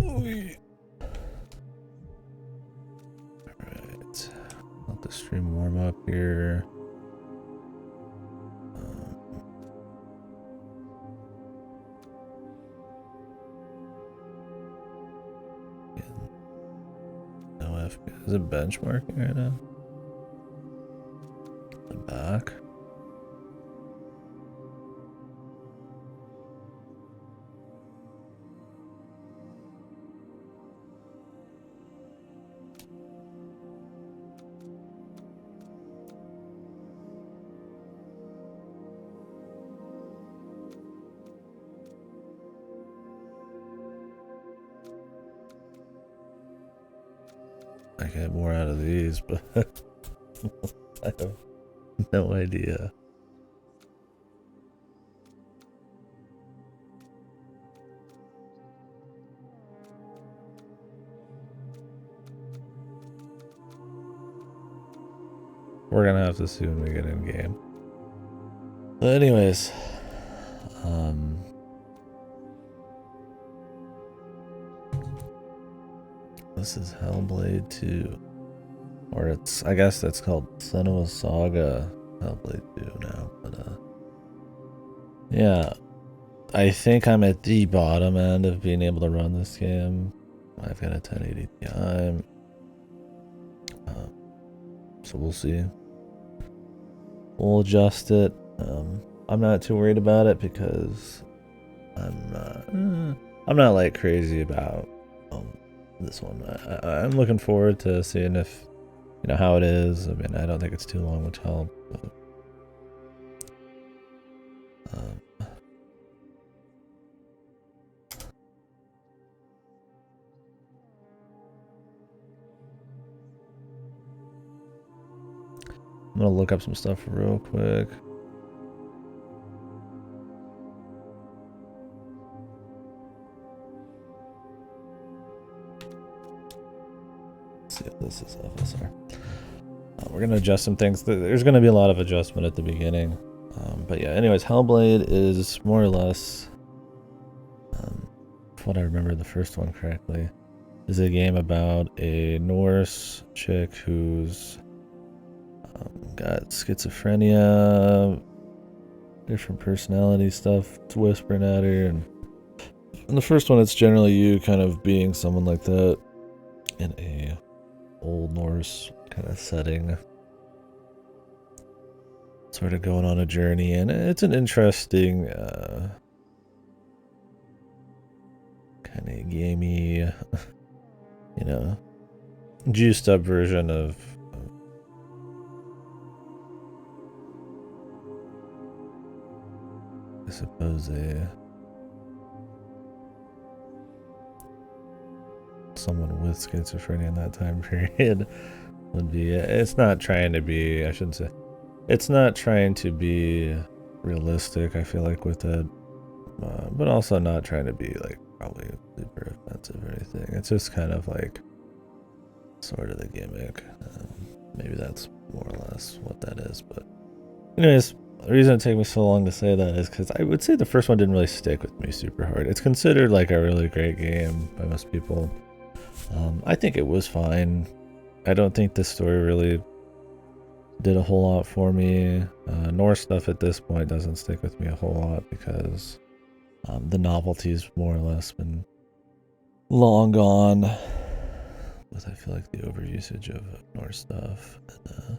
Alright. Let the stream warm up here. No FPS. Is it benchmarking right now? The back. I get more out of these, but I have no idea. We're gonna have to see when we get in game. But anyways, this is Hellblade 2. Or I guess that's called Senua Saga Hellblade 2 now, but yeah. I think I'm at the bottom end of being able to run this game. I've got a 1080 Ti. So we'll see. We'll adjust it. I'm not too worried about it because I'm not like crazy about this one. I'm looking forward to seeing if how it is. I mean, I don't think it's too long, which help. But, I'm gonna look up some stuff real quick. Let's see if this is FSR. We're gonna adjust some things. There's gonna be a lot of adjustment at the beginning. But yeah, anyways, Hellblade is more or less, if what I remember the first one correctly, is a game about a Norse chick who's got schizophrenia, different personality stuff. It's whispering at her, and in the first one, it's generally you kind of being someone like that in a old Norse kind of setting, sort of going on a journey, and it's an interesting kind of gamey, juiced up version of I suppose someone with schizophrenia in that time period would be. It's not trying to be, I shouldn't say, it's not trying to be realistic, I feel like, with it, but also not trying to be like probably super offensive or anything. It's just kind of like sort of the gimmick. Maybe that's more or less what that is. But anyways, the reason it took me so long to say that is because I would say the first one didn't really stick with me super hard. It's considered like a really great game by most people. I think it was fine. I don't think the story really did a whole lot for me. Norse stuff at this point doesn't stick with me a whole lot because the novelty's more or less been long gone. But I feel like the overusage of Norse stuff and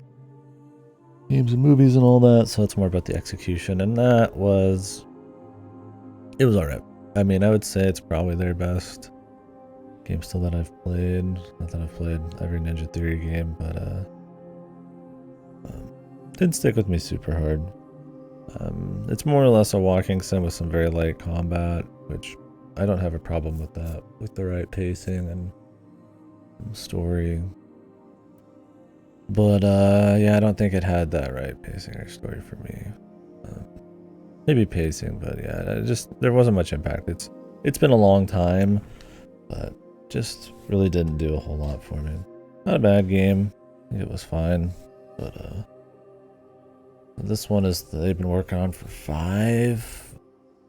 games and movies and all that, so it's more about the execution, and it was alright. I mean, I would say it's probably their best game still that I've played. Not that I've played every Ninja Theory game, but didn't stick with me super hard. It's more or less a walking sim with some very light combat, which I don't have a problem with that, with the right pacing and story. But yeah, I don't think it had that right pacing or story for me. Maybe pacing, but yeah, there wasn't much impact. It's been a long time, but just really didn't do a whole lot for me. Not a bad game. I think it was fine, but this one they've been working on for 5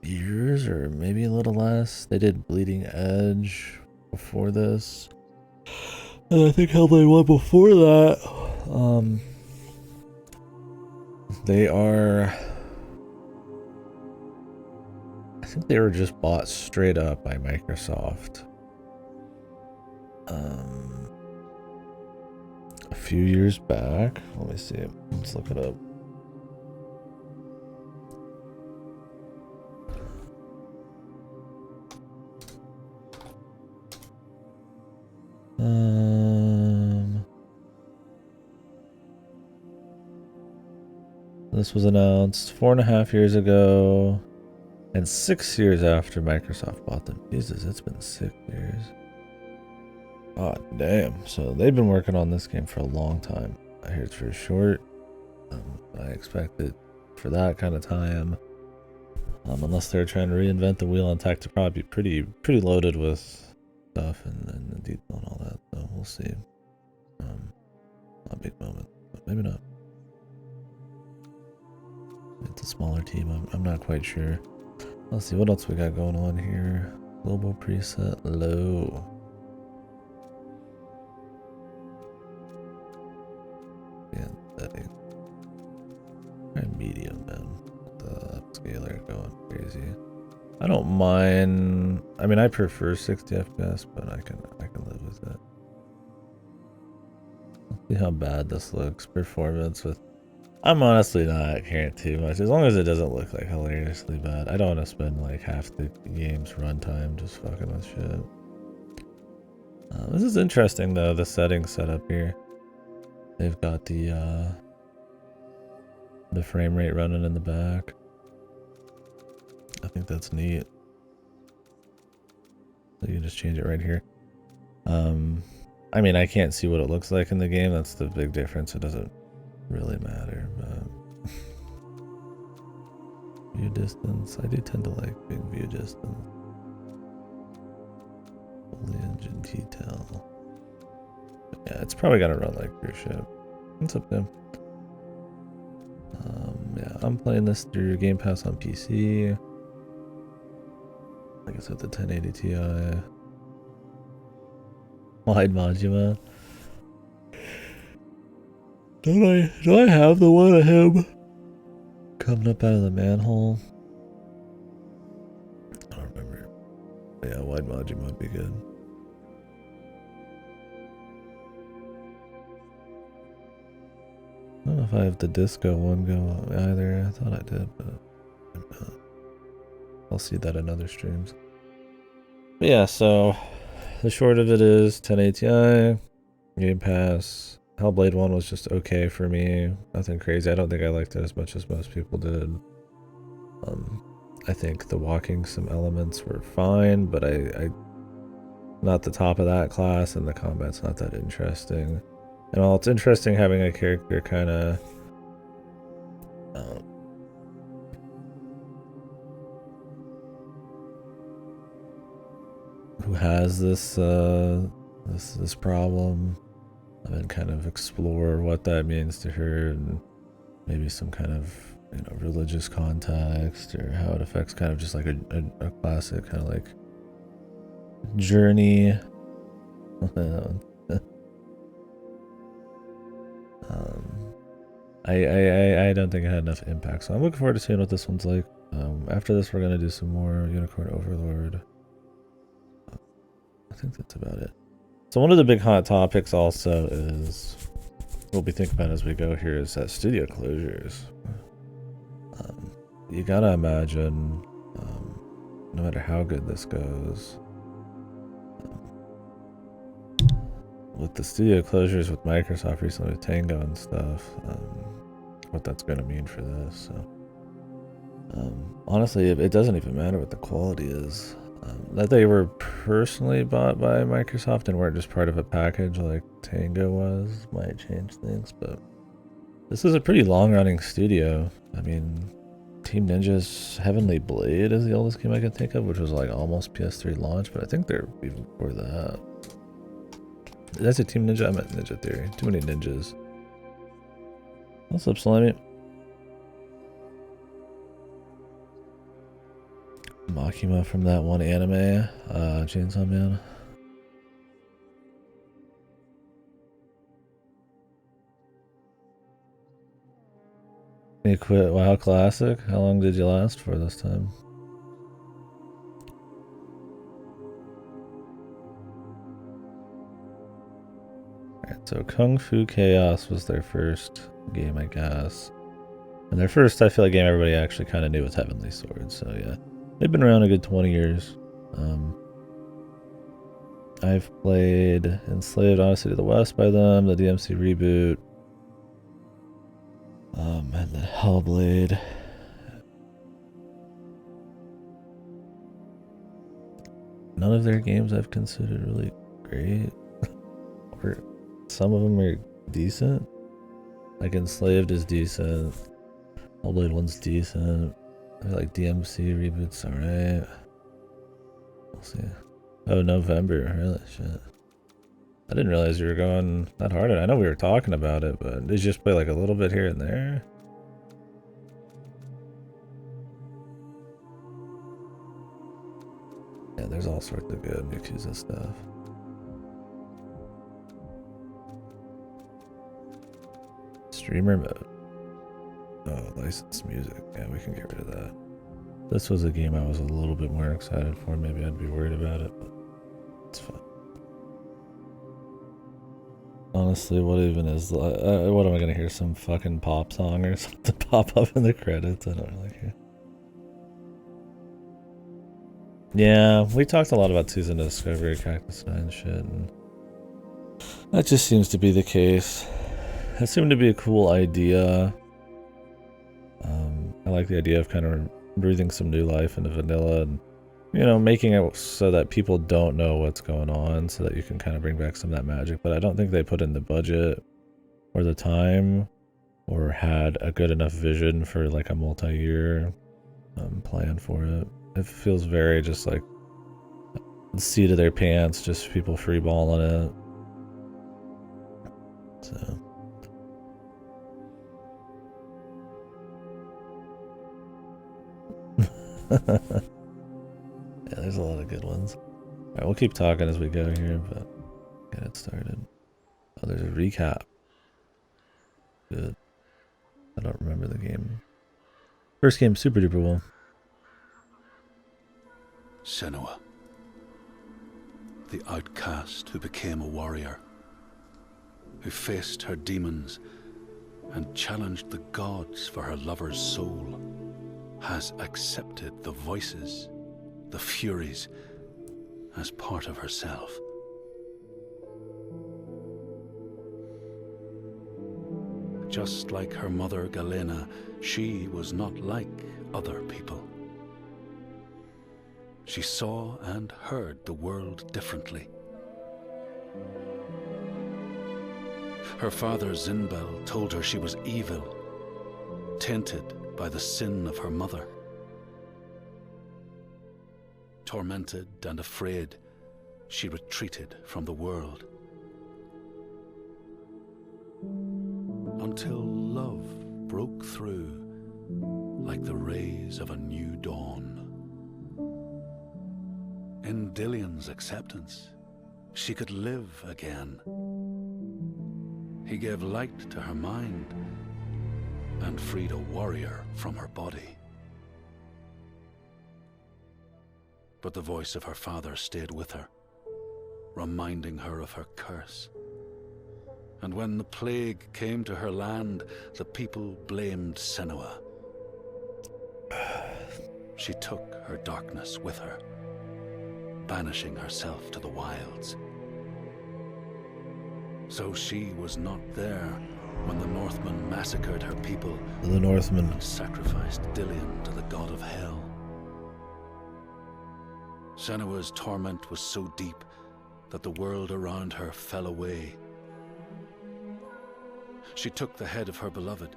years or maybe a little less. They did Bleeding Edge, before this. And I think Hellblade 1 before that. They are... I think they were just bought straight up by Microsoft. A few years back. Let me see. Let's look it up. This was announced 4.5 years ago, and 6 years after Microsoft bought them. Jesus, it's been 6 years. Oh, damn. So they've been working on this game for a long time. I hear it's very short. I expect it for that kind of time. Unless they're trying to reinvent the wheel on tech, to probably be pretty loaded with stuff and detail and all that. So we'll see. Not a big moment, but maybe not. It's a smaller team. I'm not quite sure. Let's see what else we got going on here. Global preset low. And setting. Try medium, man. The upscaler going crazy. I don't mind. I mean, I prefer 60 FPS, but I can live with it. Let's see how bad this looks. Performance with. I'm honestly not caring too much, as long as it doesn't look like hilariously bad. I don't want to spend like half the game's runtime just fucking with shit. This is interesting though, the settings set up here. They've got the frame rate running in the back. I think that's neat. So you can just change it right here. I mean, I can't see what it looks like in the game. That's the big difference. It doesn't really matter, but view distance. I do tend to like big view distance. Foliage and detail. But yeah, it's probably gonna run like cruise ship. It's up there. Yeah, I'm playing this through Game Pass on PC. Like I said, the 1080 Ti. Wide Majima. Do I have the one of him coming up out of the manhole? I don't remember. But yeah, wide Majima would be good. I don't know if I have the disco one go either. I thought I did, but I'll see that in other streams. But yeah, so the short of it is 1080 Ti, Game Pass. Hellblade 1 was just okay for me. Nothing crazy. I don't think I liked it as much as most people did. I think the walking sim elements were fine, but I not the top of that class, and the combat's not that interesting. And while it's interesting having a character kind of who has this this problem, and then kind of explore what that means to her, and maybe some kind of, you know, religious context, or how it affects kind of just like a classic kind of like journey. I don't think it had enough impact, so I'm looking forward to seeing what this one's like. After this, we're gonna do some more Unicorn Overlord. I think that's about it. So one of the big hot topics also is, we'll be thinking about as we go here, is that studio closures. You gotta imagine, no matter how good this goes, with the studio closures with Microsoft recently, with Tango and stuff, what that's gonna mean for this. So, honestly, it doesn't even matter what the quality is. That they were personally bought by Microsoft and weren't just part of a package like Tango was might change things, but this is a pretty long-running studio. I mean, Team Ninja's Heavenly Blade is the oldest game I can think of, which was like almost PS3 launch, but I think they're even before that. That's a Team Ninja? I meant Ninja Theory. Too many ninjas. What's up, Slimy? Makima from that one anime, Chainsaw Man. You quit WoW Classic? How long did you last for this time? Alright, so Kung Fu Chaos was their first game, I guess. And their first, I feel like, game everybody actually kind of knew was Heavenly Sword, so yeah. They've been around a good 20 years. I've played Enslaved Odyssey to the West by them, the DMC reboot, and then Hellblade. None of their games I've considered really great. Or some of them are decent. Like Enslaved is decent. Hellblade 1's decent. I feel like DMC reboot's alright. We'll see. Oh, November. Really? Shit. I didn't realize you were going that hard. I know we were talking about it, but did you just play like a little bit here and there? Yeah, there's all sorts of good Yakuza stuff. Streamer mode. Oh, licensed music. Yeah, we can get rid of that. This was a game I was a little bit more excited for. Maybe I'd be worried about it, but it's fine. Honestly, what even is... what am I going to hear? Some fucking pop song or something pop up in the credits? I don't really care. Yeah, we talked a lot about Season of Discovery, Cactus 9 shit, and that just seems to be the case. It seemed to be a cool idea. I like the idea of kind of breathing some new life into vanilla and, you know, making it so that people don't know what's going on so that you can kind of bring back some of that magic. But I don't think they put in the budget or the time or had a good enough vision for like a multi-year plan for it. It feels very just like the seat of their pants, just people freeballing it. So... yeah, there's a lot of good ones. Alright, we'll keep talking as we go here, but get it started. Oh, there's a recap. Good. I don't remember the game. First game, super duper well. Senua, the outcast who became a warrior, who faced her demons and challenged the gods for her lover's soul, has accepted the voices, the furies, as part of herself. Just like her mother Galena, she was not like other people. She saw and heard the world differently. Her father Zinbel told her she was evil, tainted by the sin of her mother. Tormented and afraid, she retreated from the world. Until love broke through like the rays of a new dawn. In Dillion's acceptance, she could live again. He gave light to her mind and freed a warrior from her body. But the voice of her father stayed with her, reminding her of her curse. And when the plague came to her land, the people blamed Senua. She took her darkness with her, banishing herself to the wilds. So she was not there when the Northmen massacred her people. The Northmen. And sacrificed Dillion to the god of hell. Senua's torment was so deep that the world around her fell away. She took the head of her beloved,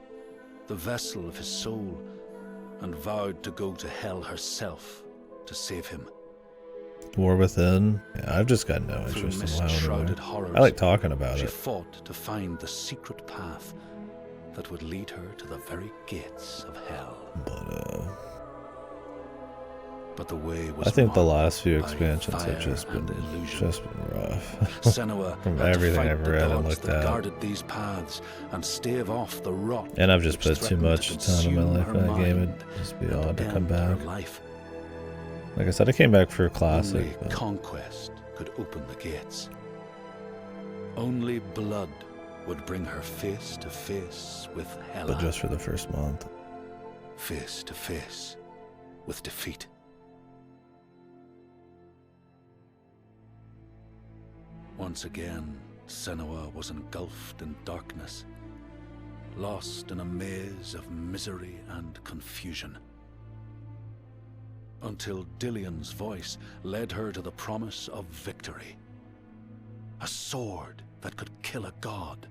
the vessel of his soul, and vowed to go to hell herself to save him. War Within? Yeah, I've just got no interest in mist-shrouded WoW. horrors, I like talking about she it. fought to find the secret path that would lead her to the very gates of hell. But, but the way was I think the marked last few by expansions fire have just been and illusion. rough. Senua From had to everything fight I've the read and gods looked that at. guarded these paths and stave off the rot. And I've just which put too threatened much to time in my consume life her in that game. mind It'd just be and odd to come end her back. life. Like I said, I came back for Classic. Only But conquest could open the gates. Only blood would bring her face to face with Hela. just for the first month. Face to face with defeat. Once again, Senua was engulfed in darkness, lost in a maze of misery and confusion. Until Dillion's voice led her to the promise of victory. A sword that could kill a god.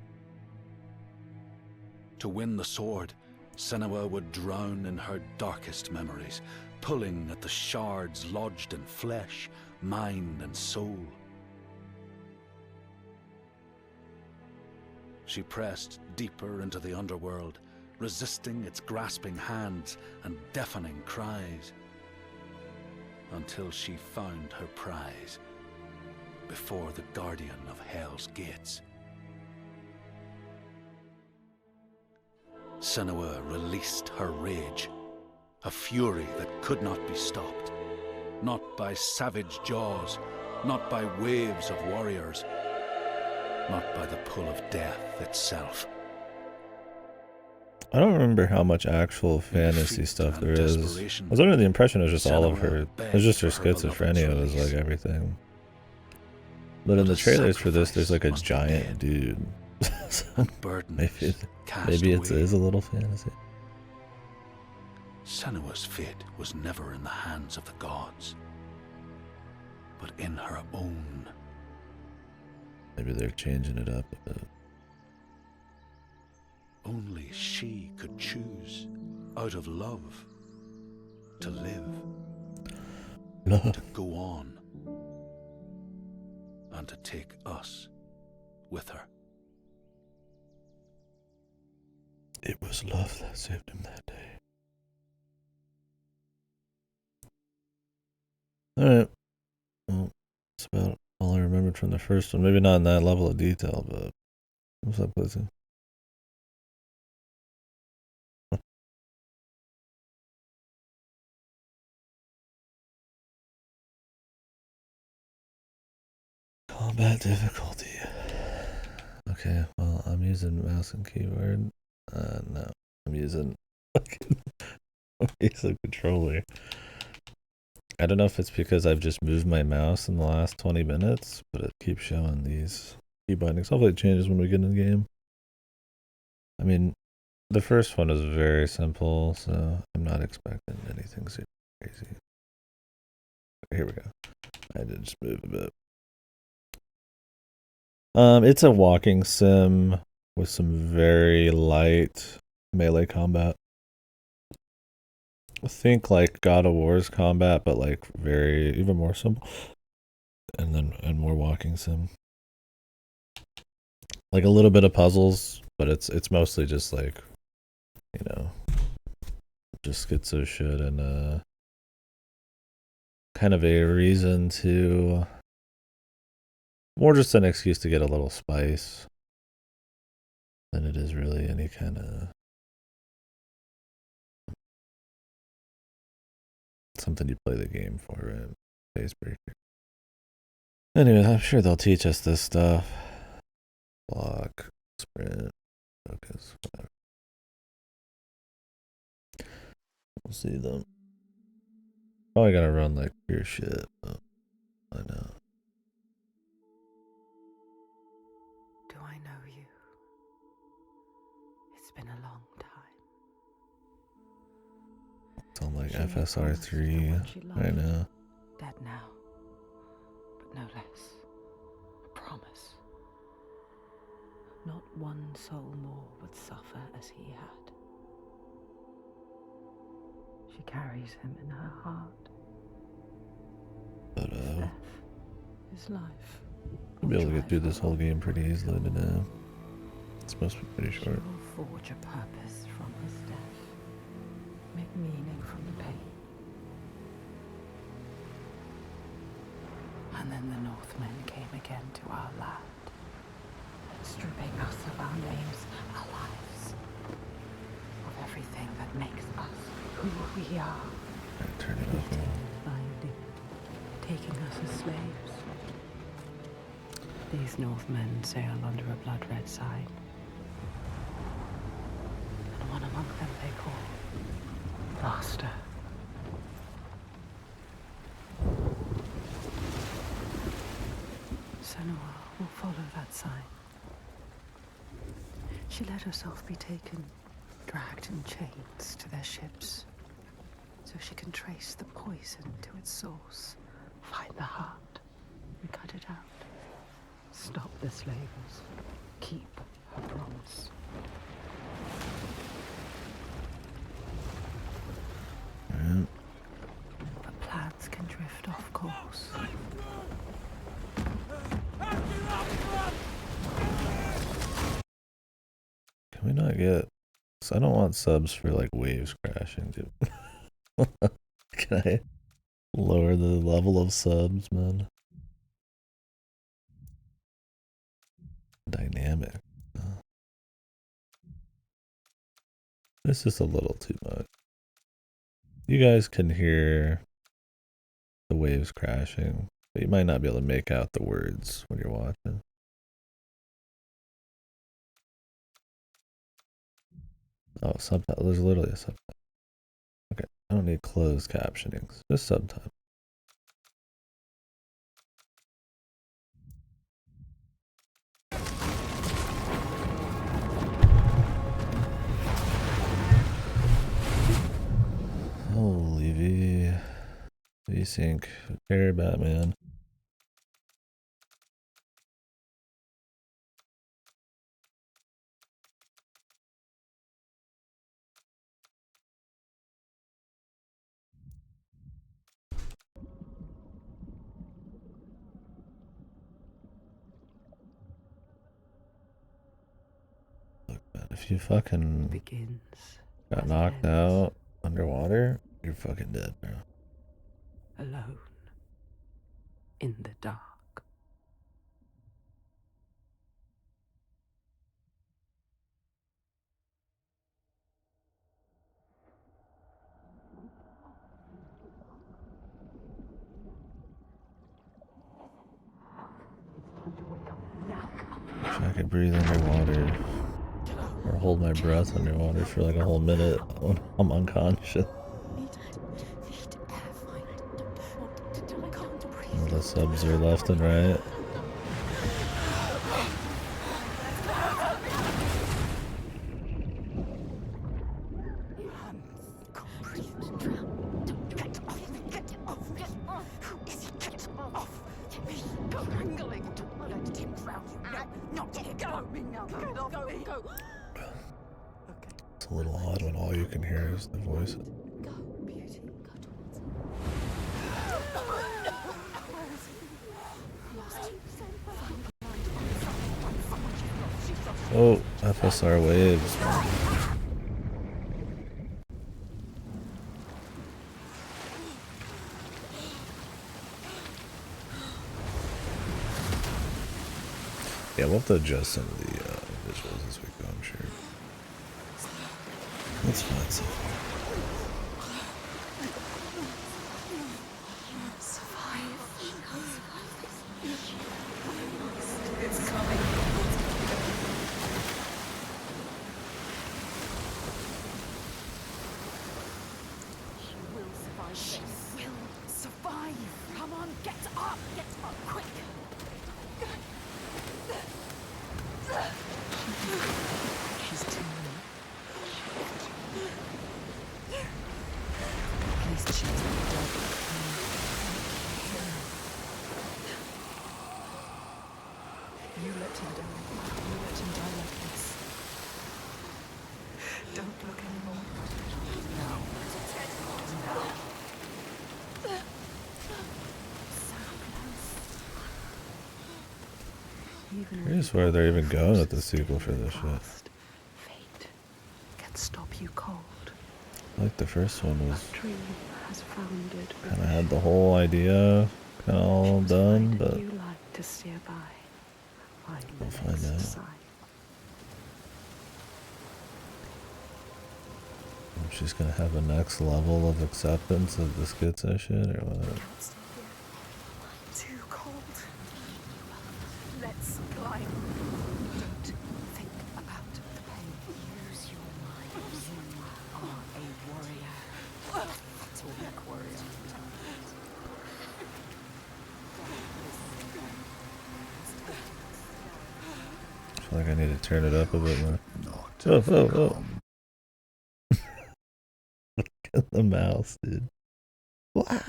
To win the sword, Senua would drown in her darkest memories, pulling at the shards lodged in flesh, mind, and soul. She pressed deeper into the underworld, resisting its grasping hands and deafening cries, until she found her prize before the guardian of Hell's gates. Senua released her rage, a fury that could not be stopped, not by savage jaws, not by waves of warriors, not by the pull of death itself. I don't remember how much actual fantasy stuff there is. I was under the impression it was just all of her. It was just her schizophrenia. It was like everything. But in the trailers for this, there's like a giant dude. So maybe it is a little fantasy. Senua's fate was never in the hands of the gods, but in her own. Maybe they're changing it up a bit. Only she could choose, out of love, to live, to go on, and to take us with her. It was love that saved him that day. Alright. Well, that's about all I remembered from the first one. Maybe not in that level of detail, but what's up, Lizzie? Combat difficulty. Okay, well, I'm using mouse and keyboard. No, I'm using controller. I don't know if it's because I've just moved my mouse in the last 20 minutes, but it keeps showing these key bindings. Hopefully it changes when we get in the game. I mean, the first one is very simple, so I'm not expecting anything super crazy. Here we go. I did just move a bit. It's a walking sim with some very light melee combat. Think like God of War's combat, but like even more simple, and more walking sim. Like a little bit of puzzles, but it's mostly just like, you know, just schizo shit and kind of a reason to. More just an excuse to get a little spice than it is really any kind of something you play the game for, right? Phase breaker. Anyway, I'm sure they'll teach us this stuff. Block, sprint, focus, whatever. We'll see them. Probably gonna run like pure shit, but I know. Do I know you? It's been a long time. It's on like FSR3 right now. Dead now, but no less. A promise. Not one soul more would suffer as he had. She carries him in her heart. But His death, his life. We'll be able to get through this whole game pretty easily today. It's supposed to be pretty short. She will forge a purpose from his death. Make meaning from the pain. And then the Northmen came again to our land, stripping us of our names, our lives, of everything that makes us who we are. Turn it up a little. Binding, taking us as slaves. These Northmen sail under a blood-red sign. And one among them they call Master. Senua will follow that sign. She let herself be taken, dragged in chains to their ships, so she can trace the poison to its source, find the heart, and cut it out. Stop the slavers. Keep her promise. Alright. But plans can drift off course. Can we not get... So I don't want subs for like waves crashing, dude. Can I lower the level of subs, man? Dynamic. This is a little too much. You guys can hear the waves crashing, but you might not be able to make out the words when you're watching. Oh, subtitle. There's literally a subtitle. Okay, I don't need closed captionings, just subtitles. Holy V-Sync. Terror Batman. Look, man, if you fucking Begins. got knocked out underwater, you're fucking dead, bro. Alone. In the dark. If I could breathe underwater or hold my breath underwater for like a whole minute, I'm unconscious. All the subs are left and right. It's a little odd when all you can hear is the voices. Oh, FSR waves. Yeah, we'll have to adjust some of the visuals as we go, I'm sure. That's fine so far. Curious where they're even going with the sequel for this shit. Fate can stop you cold. Like the first one was Dream has founded kind of had the whole idea kind of all done, but You like to steer by. we'll find out. Sign. She's gonna have a next level of acceptance of the schizo shit, or what? Can't stay here. Too cold. Let's climb. Don't think about the pain. Use your mind. You are a warrior. Talk warrior. I feel like I need to turn it up a bit more. Not Oh, oh, oh. Look at the mouse, dude. Wow.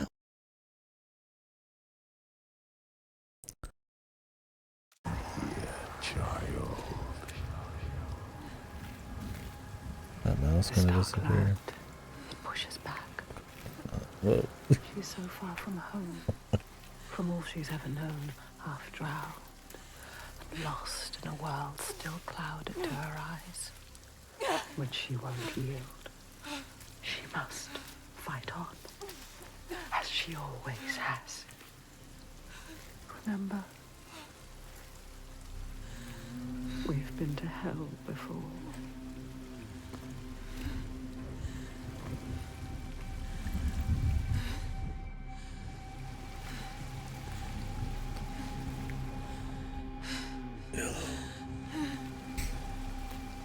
child. That mouse gonna disappear. It pushes back. Whoa. She's so far from home, from all she's ever known, half drowned and lost in a world still clouded to her eyes. When she won't yield, she must fight on, as she always has. Remember, we've been to hell before.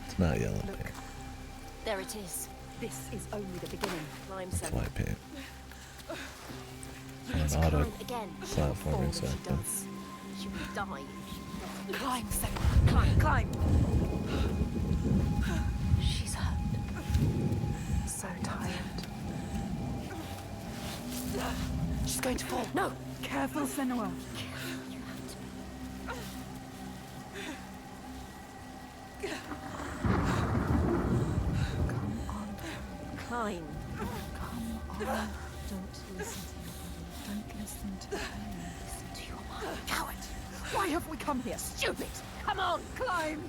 It's not yellow Look. paint. There it is. This is only the beginning. Climb, It's Senna. white paint. You An need to auto climb again. She will fall platforming if she sector. does. She will die if she doesn't. Climb, Senna. Climb, climb. She's hurt. So tired. She's going to fall. No! Careful, Senua. You have to. Come on. Climb. Come on. Don't listen to your body. Don't listen to the pain. Listen to your mind. Coward! Why have we come here? Stupid! Come on! Climb.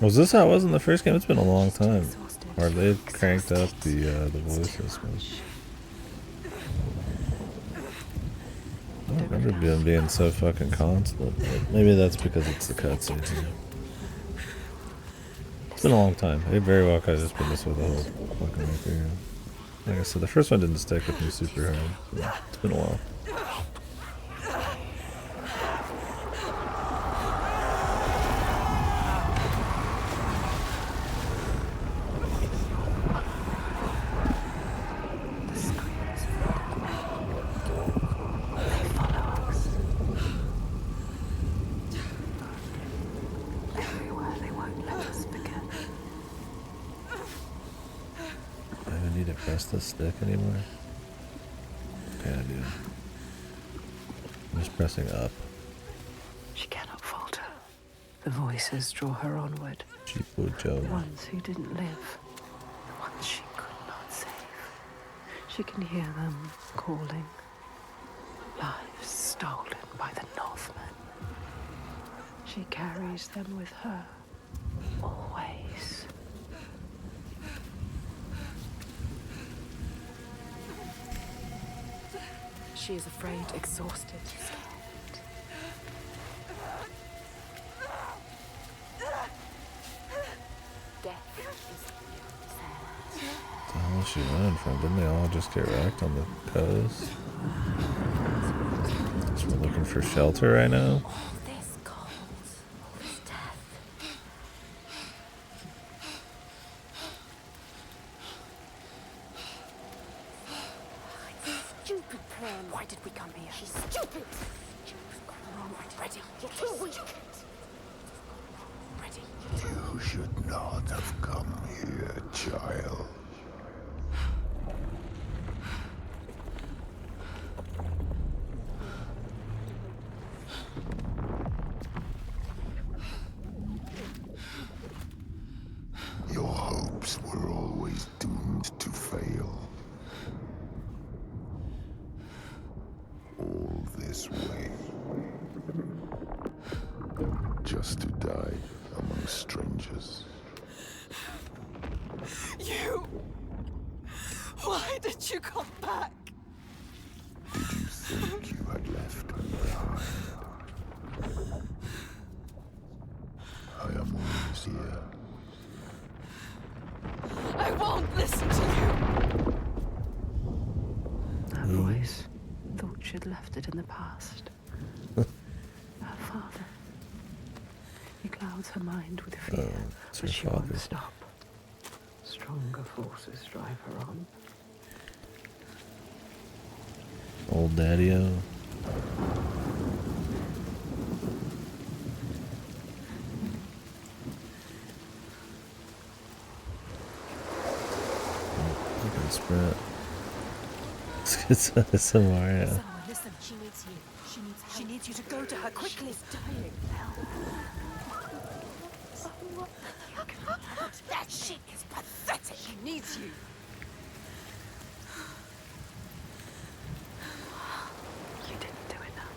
Was this how it was in the first game? It's been a long time. Exhausted. Or they've cranked up the voices. Man. I don't remember them being so fucking constant. But maybe that's because it's the cutscenes. You know? It's been a long time. It very well could have just been this way the whole fucking way through. Like I said, the first one didn't stick with me super hard. So it's been a while. The screams fade. They follow us. Everywhere they won't let us begin. I don't need to press the stick anymore. Okay, I do. I'm just pressing up. She cannot falter. The voices draw her onward. Cheapo Joe. The ones who didn't live. The ones she could not save. She can hear them calling. Lives stolen by the Northmen. She carries them with her. Always. She is afraid, exhausted, scared. Death is sad. What the hell is she running from? Didn't they all just get wrecked on the coast? So we're looking for shelter right now? All this cold. All this death. Stupid plan. Why did we come here? She's stupid. Ready. You're too weak. Ready. You should not have come here, child. Your hopes were always doomed to fail. All this way. Just to die among strangers. You! Why did you come back? Did you think you had left me? voice. Thought she'd left it in the past. Her father. He clouds her mind with fear, it's but her she won't father. stop. Stronger forces drive her on. Old Daddy-O. I can sprint. Let's get some Mario. Someone, listen. She needs you. She needs you to go to her quickly. She's dying. That shit is pathetic. She needs you. You didn't do enough.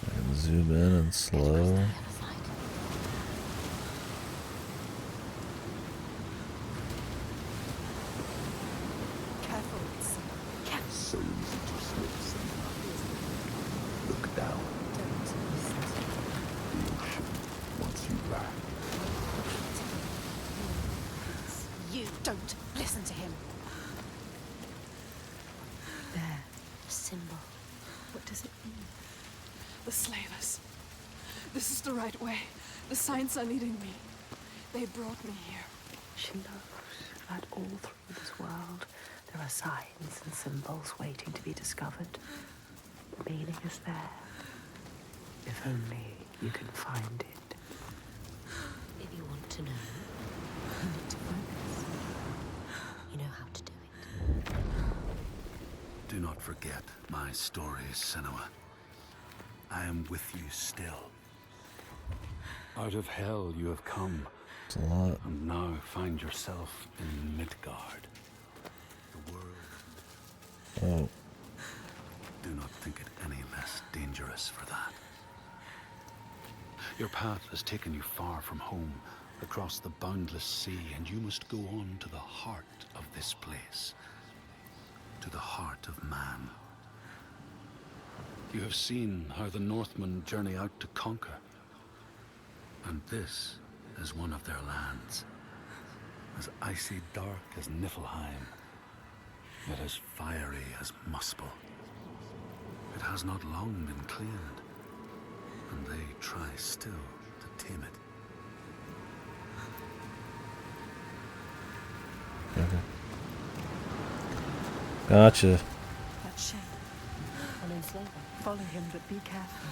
I can zoom in and slow. Careful. So easy to slip, Senna. Look down. The ocean wants you back. You don't listen to him. There. A symbol. What does it mean? The slavers. This is the right way. The signs are leading me. They brought me here. She knows that all through this world there are signs and symbols waiting to be discovered. The meaning is there. If only you can find it. If you want to know, you need to focus. You know how to do it. Do not forget my stories, Senua. I am with you still. Out of hell you have come, It's a lot. and now find yourself in Midgard. The world. Oh, Do not think it any less dangerous for that. Your path has taken you far from home, across the boundless sea, and you must go on to the heart of this place, to the heart of man. You have seen how the Northmen journey out to conquer, and this is one of their lands, as icy dark as Niflheim, yet as fiery as Muspel. It has not long been cleared, and they try still to tame it. okay. Gotcha. That shame. Follow Slaver. Follow him, but be careful.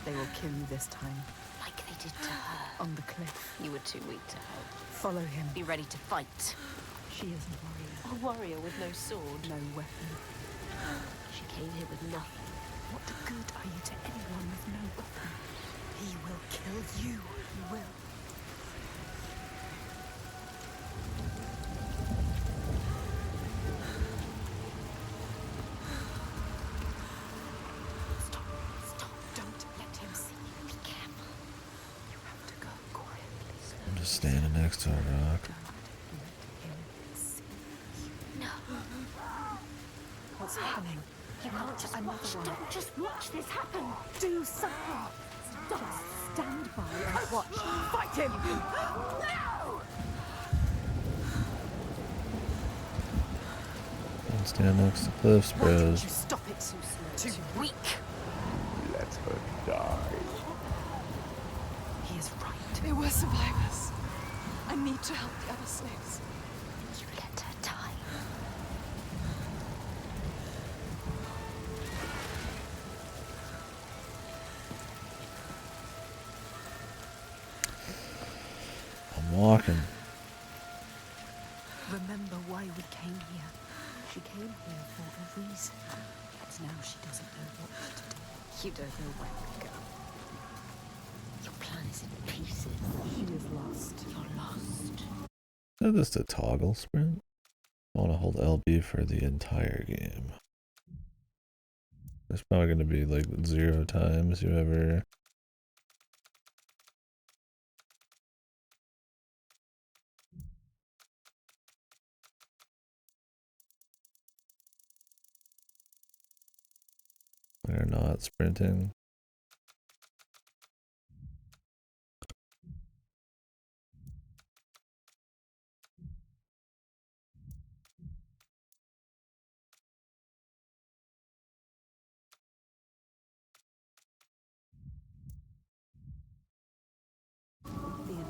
They will kill you this time. Like they did to her. On the cliff. You were too weak to help. Follow him. Be ready to fight. She is a warrior. A warrior with no sword. No weapon. She came here with nothing. What good are you to anyone with no weapon? He will kill you. He will. Stop. Stop. Don't let him see you. Be careful. You have to go quietly. I'm just standing next to a rock. Don't let him see. No. What's happening? You can't just watch. Don't just watch this happen. Do something. Just stand by and watch. Fight him! No! I'm standing next to cliffs, Why didn't bros. you stop it so slow? Too weak. Let her die. He is right. They were survivors. I need to help the other slaves. You let her die. I'm walking. Remember why we came here. She came here for a reason. And now she doesn't know what to do. You don't know where to go. Your plan is in pieces. She is lost. You're lost. Is that just a toggle sprint? I want to hold LB for the entire game. There's probably going to be like 0 times you ever... They're not sprinting.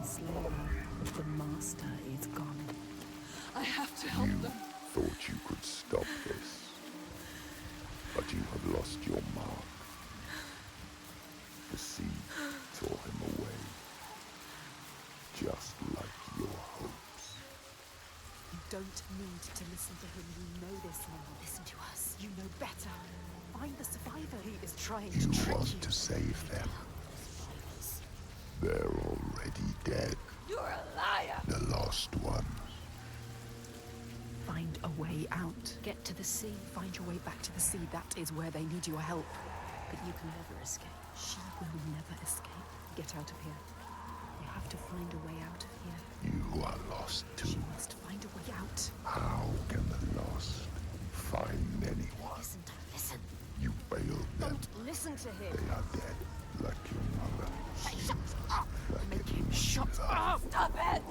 Slayer, the master is gone. I have to help You them. thought you could stop this, but you have lost your mark. The sea tore him away, just like your hopes. You don't need to listen to him. You know this now. Listen to us. You know better. Find the survivor. He is trying You to trick want you. to save them. Survivors. They're already dead. You're a liar. The lost ones. Find a way out. Get to the sea, Find your way back to the sea. That is where they need your help. but you can never escape. She will never escape. Get out of here. You have to find a way out of here. You are lost too. She must find a way out. How can the lost find anyone? Listen, don't listen. You failed them. Don't listen to him. They are dead, like your mother. Hey, shut up! Like Make him everyone shut you up! love. Stop it!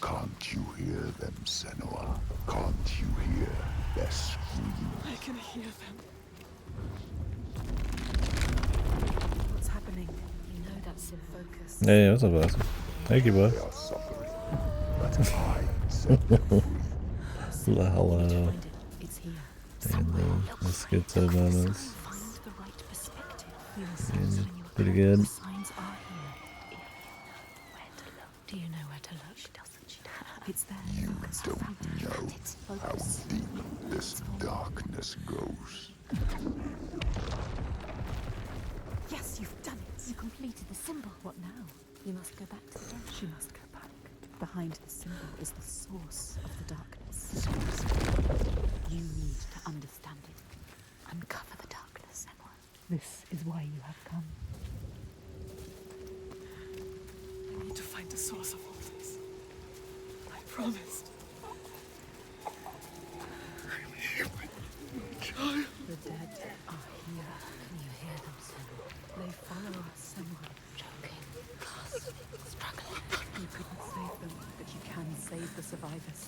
Can't you hear them, Senua? Can't you hear their screams? I can hear them. What's happening? You know that's in focus. Hey, what's up, Austin? Thank you, boy. They are suffering, but I set them free. Hello. Find it. It's here. And the schizo moments. Find the right perspective. Feel Yeah, signs when you are pretty correct. good. The signs are here. If you know where to look. Do you know where to look? Doesn't she? It's there. You Focus. don't Find it. know how Focus. deep this darkness goes. Yes, you've done it. You completed the symbol. What now? You must go back to the dead. She must go back. Behind the symbol is the source of the darkness. You need to understand it. Uncover the darkness, Emma. This is why you have come. I need to find the source of all this. I promised. I'm here with my child. The dead are here. Can you hear them, Senua? They follow us, Emma. Choking, gasping, struggling. You couldn't save them, but you can save the survivors.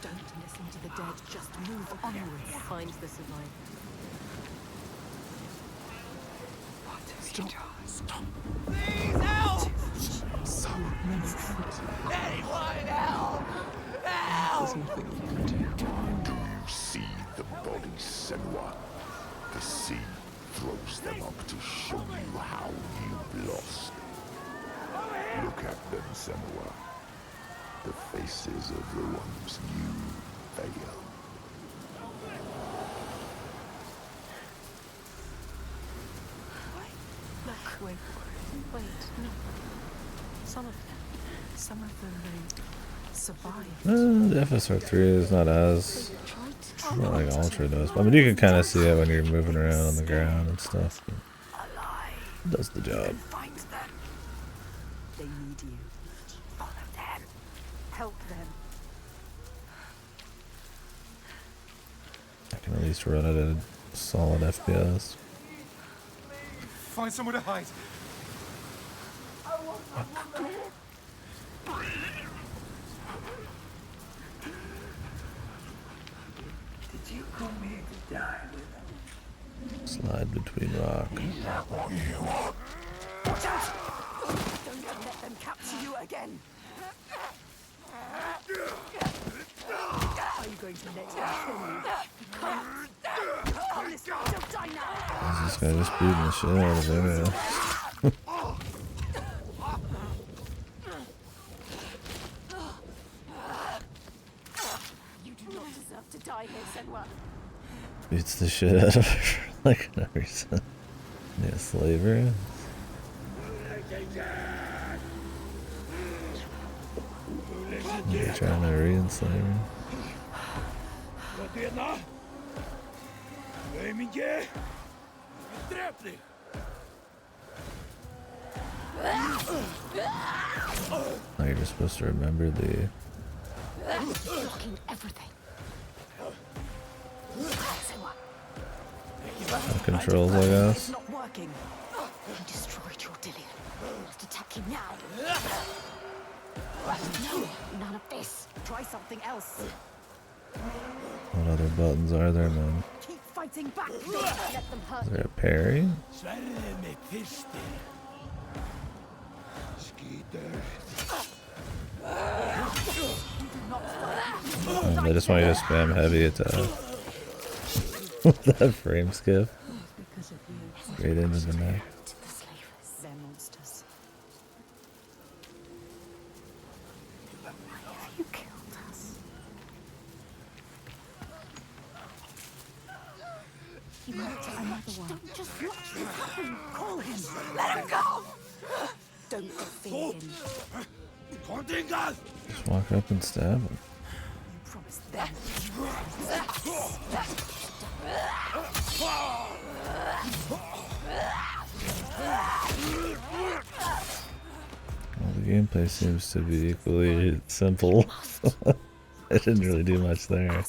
Don't listen to the dead. Just move onwards. Find the survivor. What have you done? Stop. Please help! So many feet. Anyone help! Help! Do you see the bodies, Senua? The sea throws them up to show you how you've lost. Look at them, Senua. The faces of the ones you failed. Look, wait. Wait, no. Some of them. Some of them, they survived. The FSR 3 is not as not like ultra does. I mean, you can kind of see it when you're moving around on the ground and stuff. But it does the job. Find them. They need you. Follow them. Help them. I can at least run it at a solid FPS. Find somewhere to hide. Did you come here to die with them? Slide between rock. Watch out! Don't let them capture you again. Are you going to let them kill you? Come. Oh, listen, don't die now. This guy just beating the shit out of everyone. You do not deserve to die here, Senua. Beats the shit out of her for like no reason. Yeah, slaver. You're trying to re-enslave her. Now you're just supposed to remember the Blocking everything. Senua. controls, I guess. It's not working. You destroyed your Dillion. Must attack him now. No, none of this. Try something else. What other buttons are there, man? Keep fighting back. Don't let them hurt Is there a parry? Oh, they just want you to spam heavy attack. That frame skip. because of you. Straight into the neck. They're monsters. Why have you killed us? You want another one. Don't just watch this happen. Call him. Let him go. Don't defeat him. Just walk up and stab him. You promised them. Well, the gameplay seems to be equally simple. It didn't really do much there.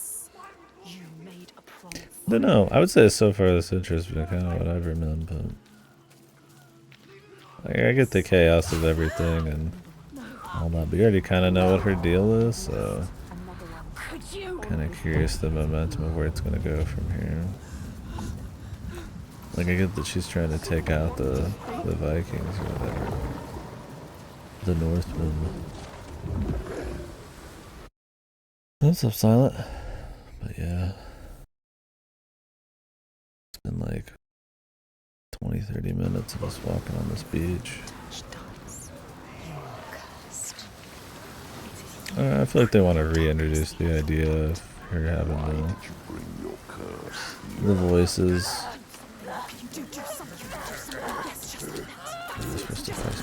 You made a promise. Don't know. I would say so far this intro's been kind of whatever, man. But like, I get the chaos of everything and all that. But you already kind of know what her deal is, so kind of curious the momentum of where it's gonna go from here. Like I get that she's trying to take out the Vikings or whatever, the Northmen. What's up, Silent? But yeah, it's been like 20-30 minutes of us walking on this beach. I feel like they want to reintroduce the idea of her having the voices. I'm supposed to press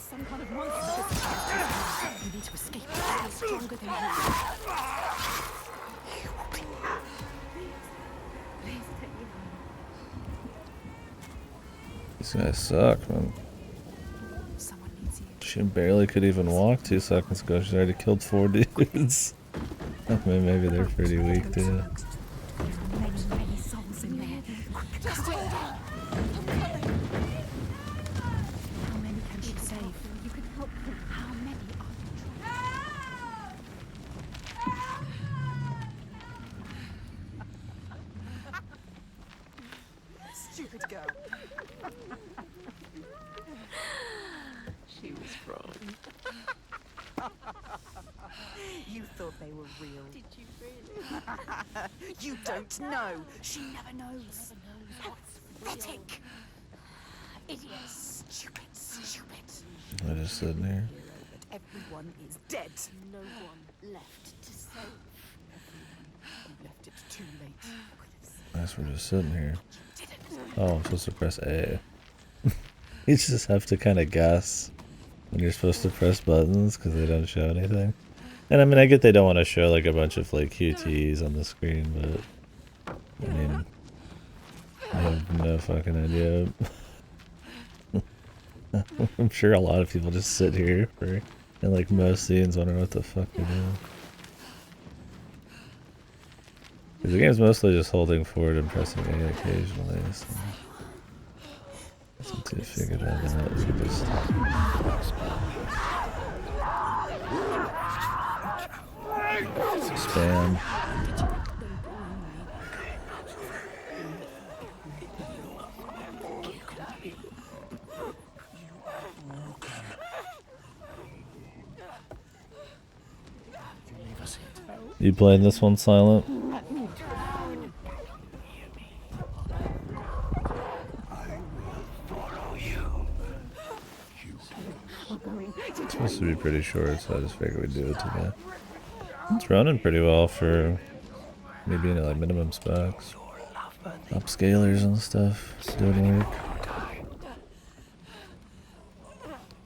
Some kind of monster. You need to escape. It's stronger than you. You will be happy. Please take me home. These guys suck, man. Someone needs you. She barely could even walk 2 seconds ago. She's already killed 4 dudes. I mean, maybe they're pretty weak too. There are many souls in there. Just wait. How many can she save? You can help them. How many are stupid girl. She was wrong. You thought they were real. Did you really? You don't know. She never knows. Pathetic. Idiots. Stupid. I'm just sitting here. That everyone is dead. No one left to save. You left it too late. Guess we're just sitting here. Oh, I'm supposed to press A. You just have to kind of guess when you're supposed to press buttons because they don't show anything. And I mean, I get they don't want to show like a bunch of like QTs on the screen, but I mean, I have no fucking idea. I'm sure a lot of people just sit here for, in like most scenes, wondering what the fuck they're doing. Because the game's mostly just holding forward and pressing A occasionally, so once you figured that out, you just spam. You playing this one, Silent? It's supposed to be pretty short, so I just figured we'd do it today. It's running pretty well for me being at like minimum specs. Upscalers and stuff. It's doing work.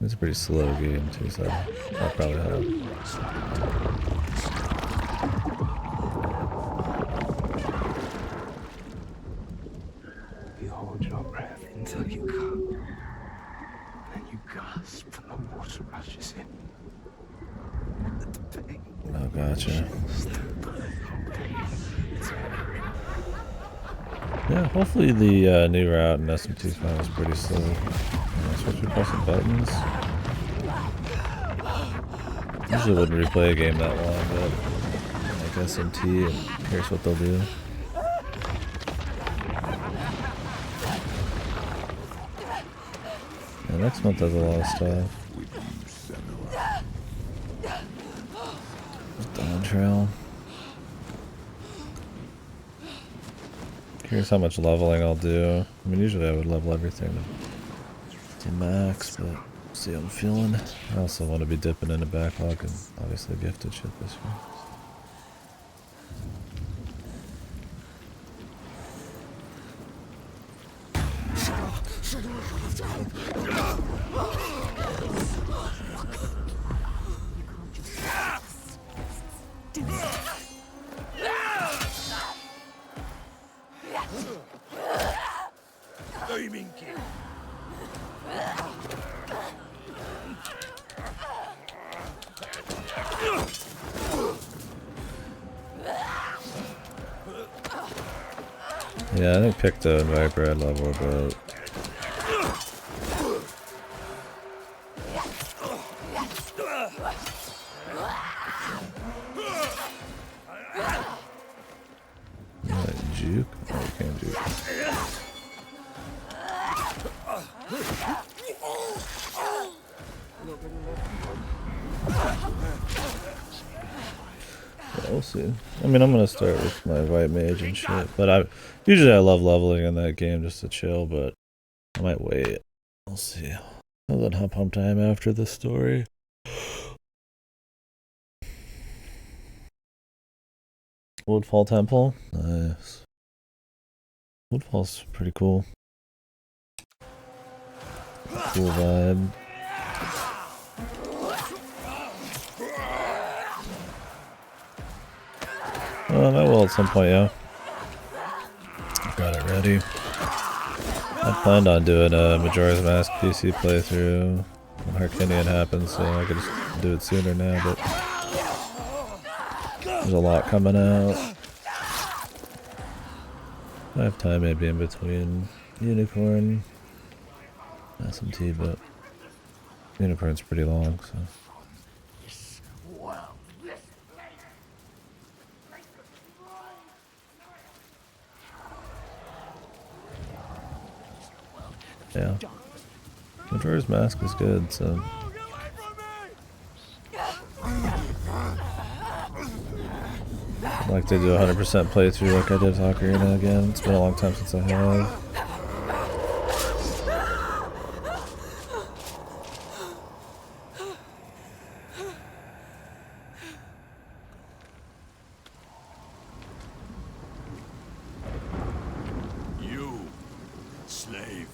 It's a pretty slow game too, so I'll probably help. You hold your breath until you come. Then you gasp and the water rushes in. The pain. Oh, gotcha. Yeah, hopefully the new route in SMT5 is pretty slow. Especially pressing buttons. Usually wouldn't replay a game that long, but like SMT, and here's what they'll do. Yeah, next month has a lot of stuff. Dawn Trail. Here's how much leveling I'll do. I mean, usually I would level everything to max, but see how I'm feeling. I also want to be dipping into backlog and obviously gifted shit this year. Yeah, I think Picto and Viper I'd level a bit. Juke? Oh, you can't juke. Yeah, we'll see. I mean, I'm gonna start with my white mage and shit, but I love leveling in that game just to chill, but I might wait. We'll see. I'll let hop home time after the story. Woodfall Temple? Nice. Woodfall's pretty cool. Cool vibe. I will at some point, yeah. Got it ready. I planned on doing a Majora's Mask PC playthrough when Harkinian happens, so I could just do it sooner now, but there's a lot coming out. I have time maybe in between Unicorn, SMT, but Unicorn's pretty long, so. Yeah. Majora's Mask is good, so. I'd like to do a 100% playthrough like I did with Ocarina again. It's been a long time since I have. You, slave.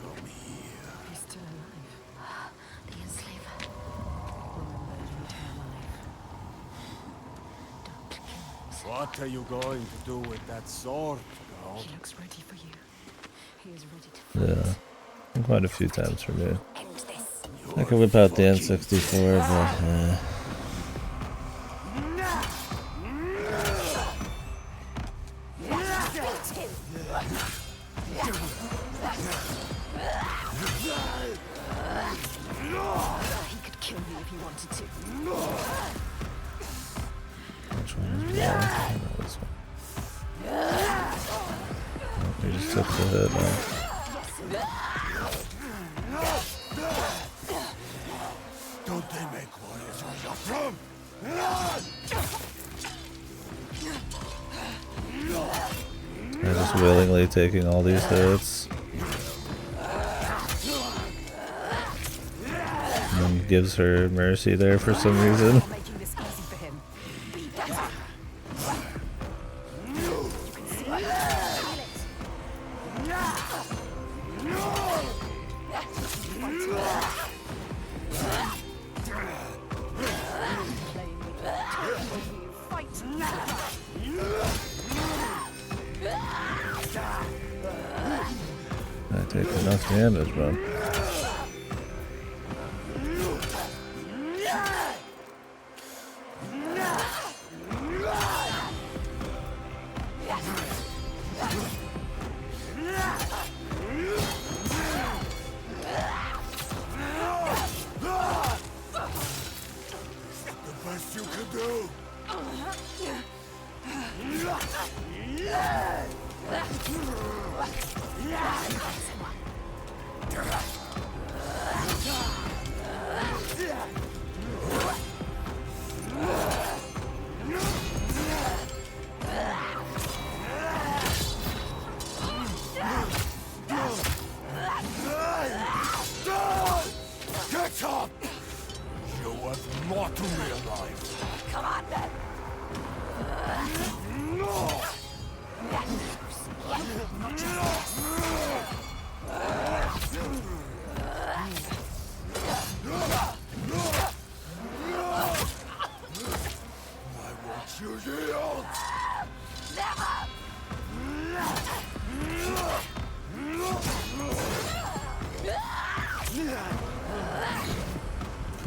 Come here. He's still alive. The enslaver. Remember his entire life. Don't kill him. What are you going to do with that sword, girl? He looks ready for you. He is ready to fight. Yeah. Quite a few times for me. End this. I could whip out the N64, but He could kill me if he wanted to. which one is ball? I know this one. Oh, he just took the hit now. Don't they make warriors where you're from? I'm just willingly taking all these hits. And then gives her mercy there for some reason. Making this easy for him. I take enough damage, man. best you can do. Get up! You have more to realize. Come on, then. I want you to yield.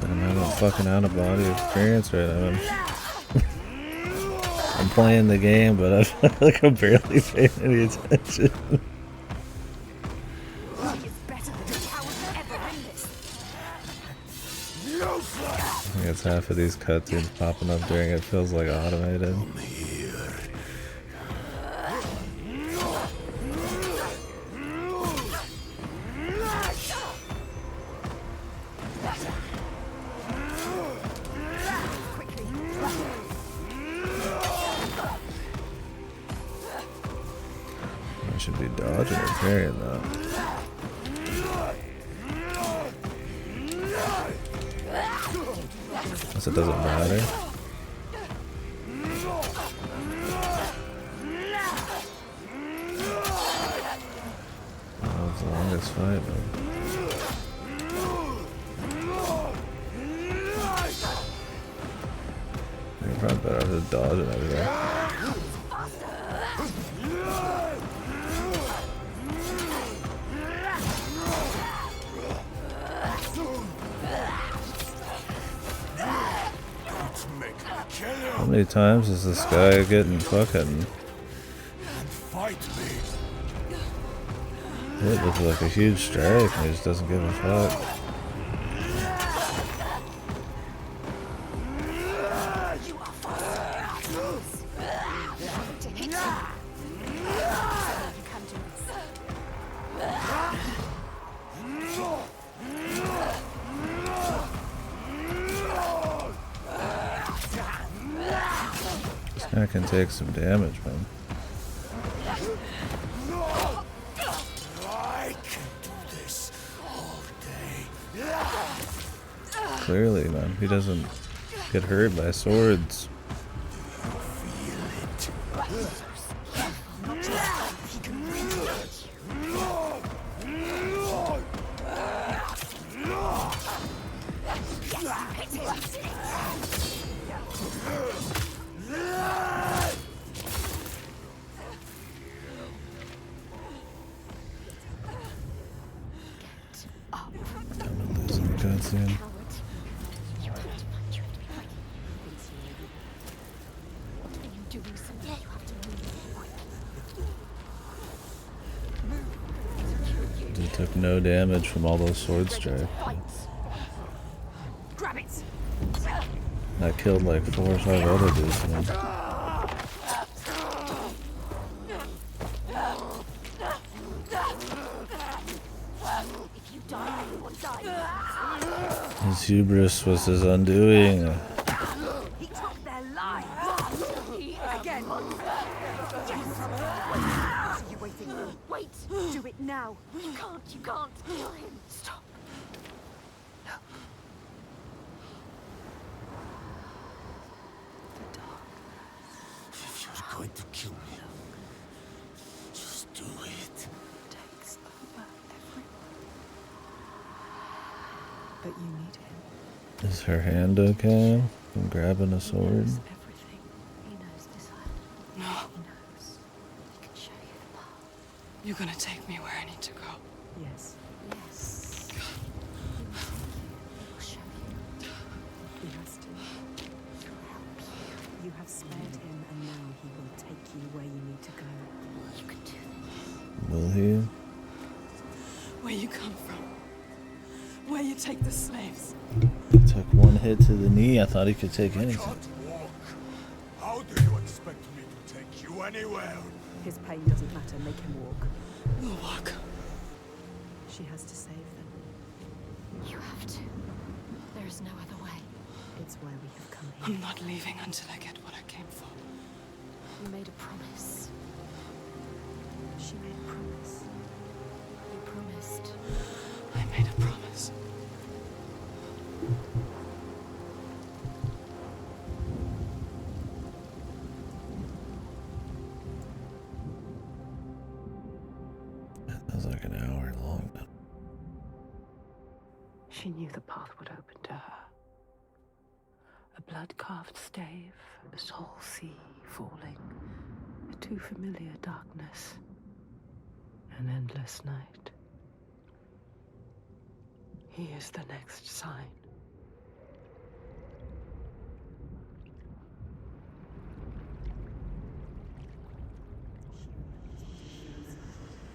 I'm having a fucking out-of-body experience right now. I'm playing the game, but I feel like I'm barely paying any attention. I think it's half of these cutscenes popping up during it feels like automated. I should be dodging or parrying though. Guess it doesn't matter. Oh, it's the longest fight, man. You're probably better off just dodging everything. How many times is this guy getting fucking hit with like a huge strike and he just doesn't give a fuck? This guy can take some damage, man. I can do this all day. Clearly, man, he doesn't get hurt by swords. I'm losing the cutscene. He took no damage from all those sword strikes. Grab it. I killed like 4 or 5 other dudes, man. His hubris was his undoing. He took their lives. Again. You waiting? Wait. Do it now. You can't. You can't kill him. Stop. If you're going to kill me, just do it. Takes over everything. But you need him. Is her hand okay? From grabbing a sword? Everything. He knows this island. No. He knows. He can show you the path. You're gonna take me where I need to go. Yes. Yes. He will show you. He has to. He will help you. You have spared him, and now he will take you where you need to go. You can do this. Will he? Where you come from. Where you take the slaves. He took one hit to the knee. I thought he could take anything. Walk. How do you expect me to take you anywhere? His pain doesn't matter. Make him walk. We'll walk. She has to save them. You have to. There is no other way. It's why we have come here. I'm not leaving until I get what I came for. You made a promise. She made a promise. You promised. I made a promise. That was like an hour long. She knew the path would open to her. A blood-carved stave, a soul sea falling, a too familiar darkness, an endless night. He is the next sign.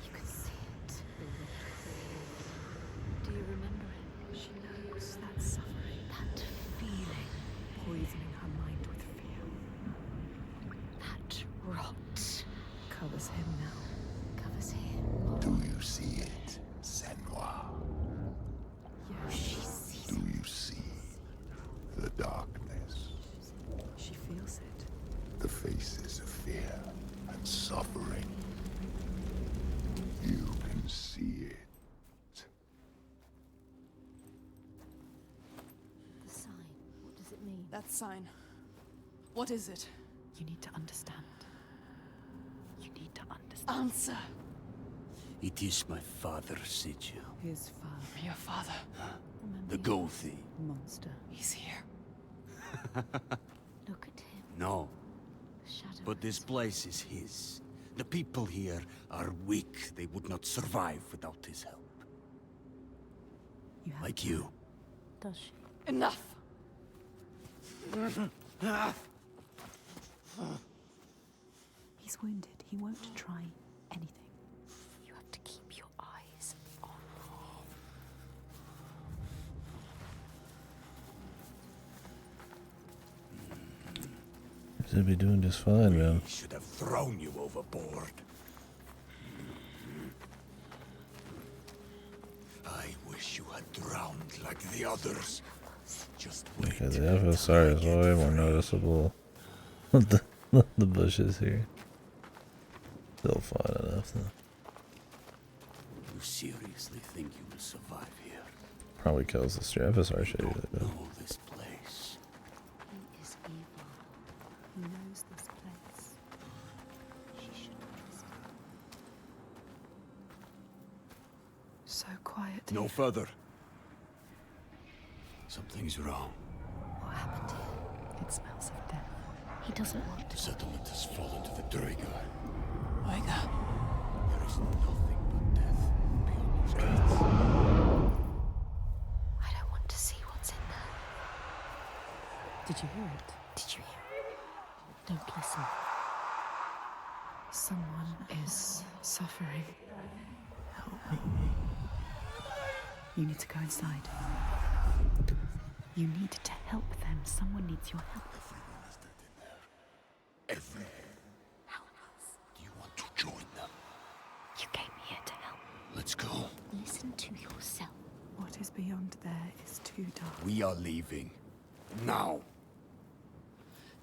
You can see it. Do you remember it? She knows that suffering, That feeling. poisoning her mind with fear, That rot. covers him now. Covers him. Do you see it, Senua? Yes, She sees Do you see the darkness? she feels it. The faces of fear and suffering. You can see it. the sign. What does it mean? That sign. What is it? You need to understand. You need to understand. Answer. It is my father, Sigil. His father, Your father. The gold thief. monster. He's here. Look at him. No, The shadow. but this place is his. The people here are weak. They would not survive without his help. You have Like you. Does she? Enough. He's wounded. He won't try anything. You have to keep your eyes on. Should be doing just fine, man. We should have thrown you overboard. I wish you had drowned like the others. Just wait. Okay, the FSR is way more noticeable than the bushes here. Still fine enough, though. You seriously think you will survive here? Probably kills the FSR shit usually, Don't though. know this place. He is evil. He knows this place. She should trust him. So quiet. No further. Something's wrong. What happened here? It smells of death. He doesn't want The to. settlement has fallen to the Draenei. Oiga. There is nothing but death beyond these gates. I don't want to see what's in there. Did you hear it? Did you hear it? Don't listen. Someone is suffering. Help me. You need to go inside. You need to help them. Someone needs your help. Everyone. Do you want to join them? You came here to help. Let's go. Listen to yourself. What is beyond there is too dark. We are leaving. Now.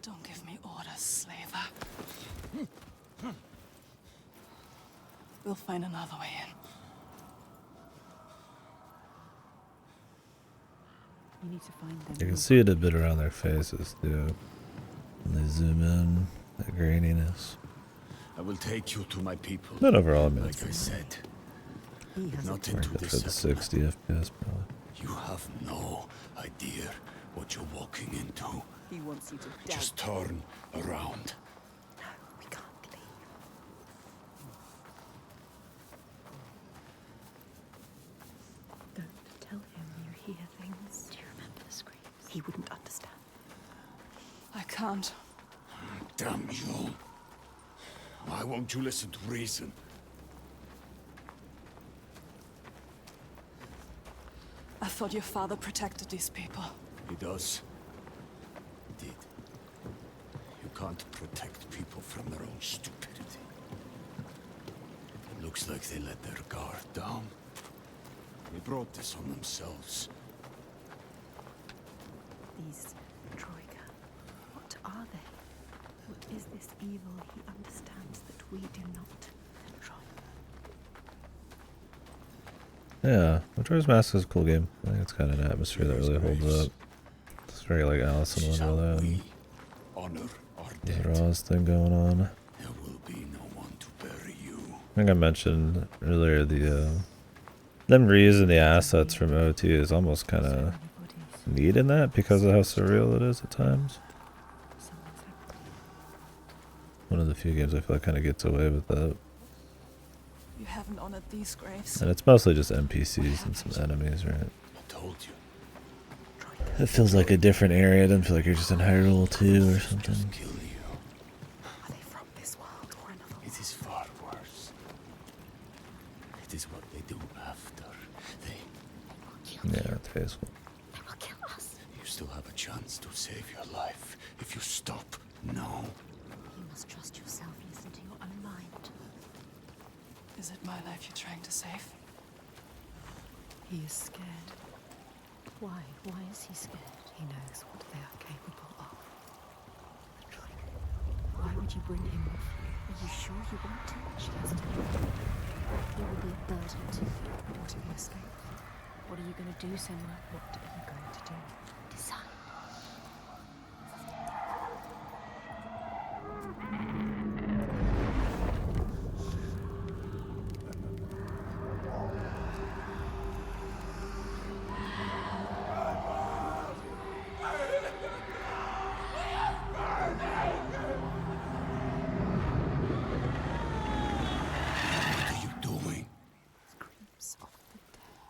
Don't give me orders, slaver. We'll find another way in. You need to find them. You can see it a bit around their faces, too. When they zoom in, the graininess. I will take you to my people. But overall, I mean, Like I said, He has not it. into it's this at settlement. 60 FPS, probably. You have no idea what you're walking into. He wants you to die. Just turn around. No, we can't leave. Don't tell him you hear things. Do you remember the screams? He wouldn't understand. I can't. Damn you. Why won't you listen to reason? A thought your father protected these people. He does. He did. You can't protect people from their own stupidity. It looks like they let their guard down. They brought this on themselves. These Troika, what are they? What is this evil he understands that we do not? Yeah, Majora's Mask is a cool game. I think it's kind of an atmosphere that really holds up. It's very like Alice in Wonderland. Honor our There's dead. a Roz thing going on. There will be no one to bury you. I think I mentioned earlier them reusing the assets from OT is almost kind of neat in that because of how surreal it is at times. One of the few games I feel like kind of gets away with that. You haven't honored these graves. And it's mostly just NPCs and some enemies, right? I told you. It feels like a different area. It doesn't feel like you're just in Hyrule 2 or something. Kill you. Are they from this world or another? It is far worse. It is what they do after. Yeah, it's tasteful. They will kill us. You still have a chance to save your life if you stop now. You must trust yourself. Listen to your own mind. Is it my life you're trying to save? He is scared. Why? Why is he scared? He knows what they are capable of. Why would you bring him with you? Are you sure you want to? She has to. He will be a burden to you. What if he escapes? What are you going to do, Senwa? What are you going to do? Decide.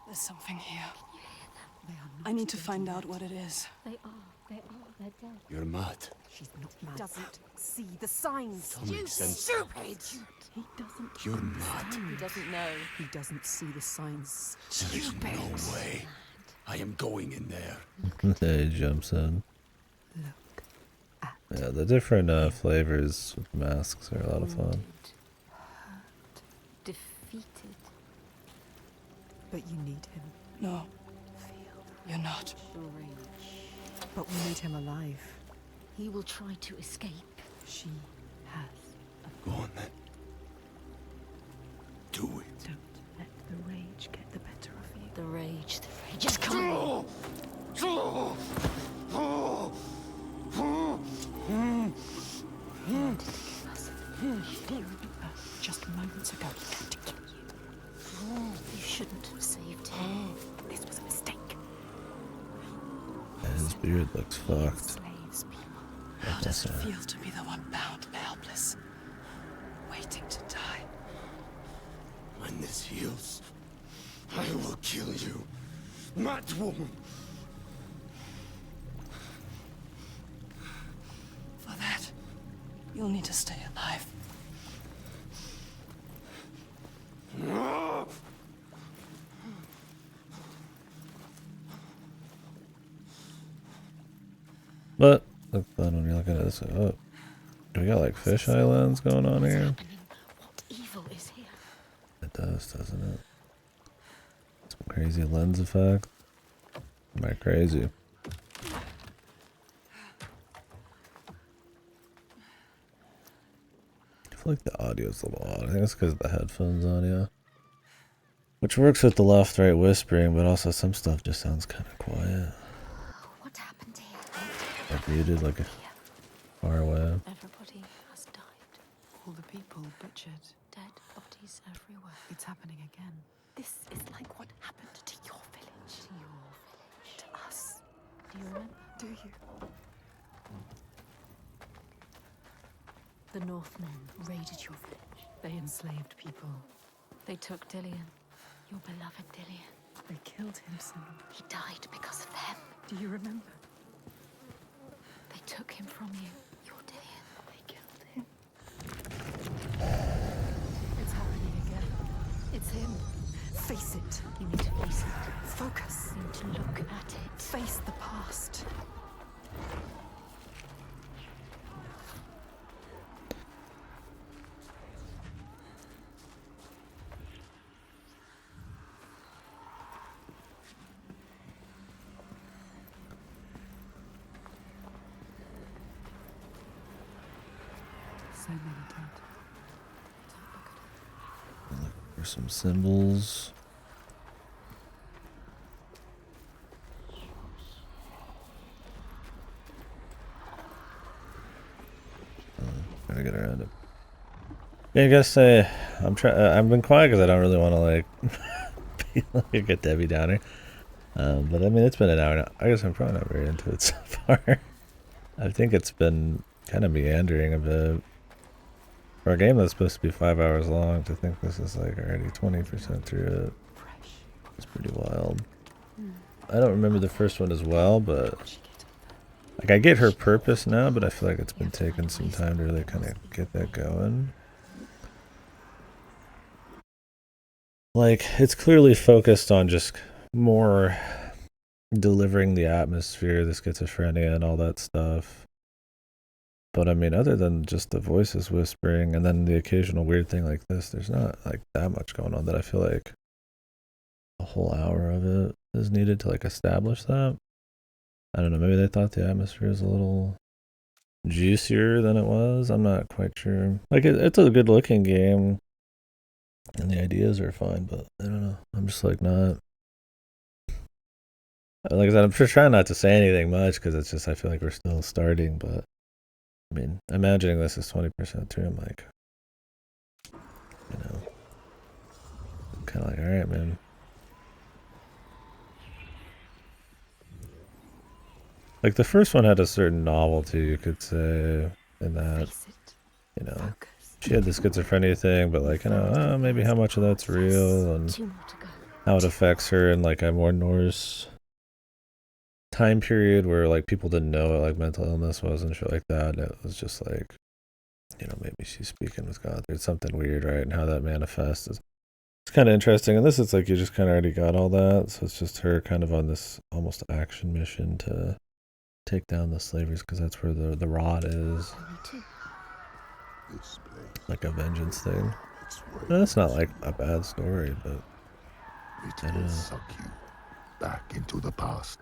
There's something here. They are not I need to find out what it is. They're dead. You're mad. She's not mad. He doesn't see the signs. Don't make sense. Stupid! He doesn't You're mad. He doesn't know. He doesn't see the signs. There is no way. I am going in there. He jumps in. Look at Yeah, the different flavors with masks are a lot of fun. hurt. Defeated. But you need him. No, Feel. you're not. The rage. But we need him alive. He will try to escape. She has. Go on then. Do it. Don't let the rage get the better of you. The rage is coming. He wanted to kill us. Here on Earth, just moments ago, he tried to kill you. You shouldn't have saved him. This was a mistake. His beard looks fucked. Slaves, people. How does it feel to be the one bound and helpless, waiting to die? When this heals, I will kill you, mad woman. For that, you'll need to stay alive. But look fun when you're looking at this. Oh, do we got like fish islands going on here? What evil is here? It does, doesn't it? Some crazy lens effect. Am I crazy? I feel like the audio's a little odd. I think it's because of the headphones audio. Which works with the left-right whispering, but also some stuff just sounds kind of quiet. What happened here? Like muted, like far away. Everybody has died. All the people butchered. Dead bodies everywhere. It's happening again. This is like what happened to your village. To your village. To us. Do you remember? Do you? The Northmen raided your village. They enslaved people. They took Dillian. Your beloved Dillian. They killed him, son. He died because of them. Do you remember? They took him from you. Your Dillian. They killed him. It's happening again. It's him. Face it. You need to face it. Focus. You need to look so many did. Look for some symbols. Trying to get around it. Yeah, I guess I'm trying. I've been quiet because I don't really want to like be like a Debbie Downer. But I mean, it's been an hour now. I guess I'm probably not very into it so far. I think it's been kind of meandering a bit. For a game that's supposed to be 5 hours long, to think this is like already 20% through it. It's pretty wild. I don't remember the first one as well, but like I get her purpose now, but I feel like it's been taking some time to really kind of get that going. Like, it's clearly focused on just more delivering the atmosphere, the schizophrenia and all that stuff. But I mean, other than just the voices whispering and then the occasional weird thing like this, there's not like that much going on that I feel like a whole hour of it is needed to like establish that. I don't know, maybe they thought the atmosphere is a little juicier than it was. I'm not quite sure. Like, it's a good looking game and the ideas are fine, but I don't know. I'm just like not. Like I said, I'm just trying not to say anything much because it's just I feel like we're still starting, but I mean, imagining this is 20% through, I'm like, you know, kind of like, all right, man. Like the first one had a certain novelty, you could say, in that, you know, she had the schizophrenia thing, but like, you know, maybe how much of that's real and how it affects her in like a more Norse time period where like people didn't know what like mental illness was and shit like that. And it was just like, you know, maybe she's speaking with God. There's something weird, right? And how that manifests is it's kind of interesting. And this is like you just kind of already got all that, so it's just her kind of on this almost action mission to take down the slavers because that's where the rod is. Like a vengeance thing. No, that's not like a bad story, but it will suck you back into the past.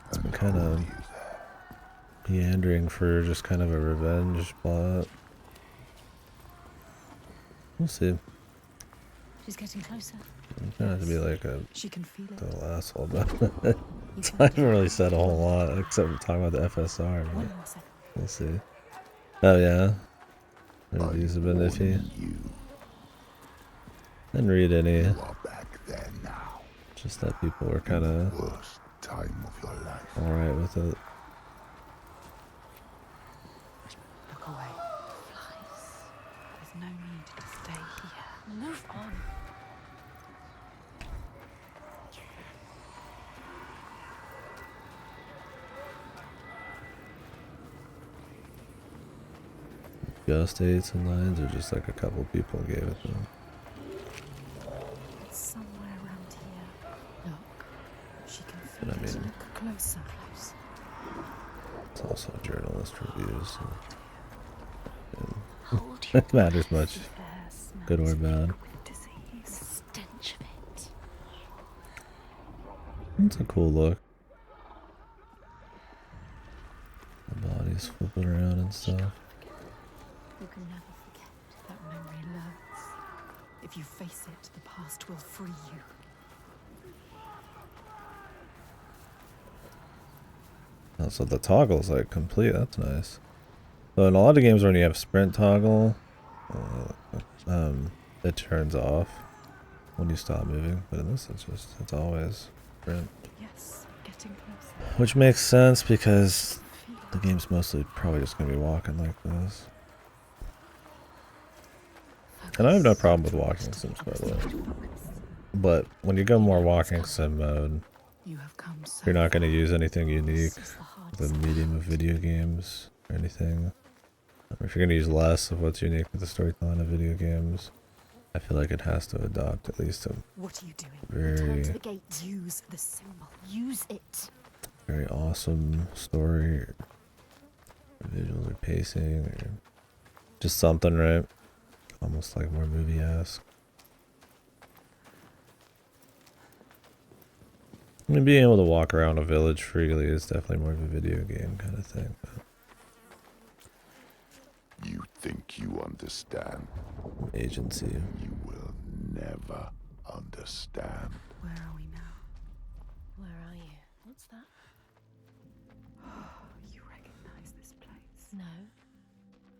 It's been kind of meandering for just kind of a revenge plot. We'll see. She's getting closer. I'm trying not to be like a she can feel it. total asshole about it. I haven't really said a whole lot except talking about the FSR, but we'll see. Oh yeah, the reviews have been iffy. Didn't read any. Just that people were kind of alright with it. Look away. Flies. There's no need to stay here. Move on. Ghost dates and lines, or just like a couple people gave it them. It's somewhere around here. Look. She can feel But I it. mean, Look closer. it's also journalist reviews. So it matters much, good or bad. Stench of it. It's a cool look. The body's flipping around and stuff. You can never forget. That memory lurks. If you face it, the past will free you. Oh, so the toggle's like complete, that's nice. So in a lot of games when you have sprint toggle, it turns off when you stop moving, but in this it's always sprint. Yes, getting closer. Which makes sense because the game's mostly probably just gonna be walking like this. And I have no problem with walking sims, by the way. But when you go more walking sim mode, you're not going to use anything unique, the medium of video games or anything. If you're going to use less of what's unique with the storytelling of video games, I feel like it has to adopt at least a What are you doing? very, Return to the gate. Use the symbol. Use it. very awesome story, or visuals or pacing, or just something, right? Almost like more movie-esque. I mean, being able to walk around a village freely is definitely more of a video game kind of thing. But you think think you understand. Agency. You will never understand. Where are we now? Where are you? What's that? You recognize this place? No.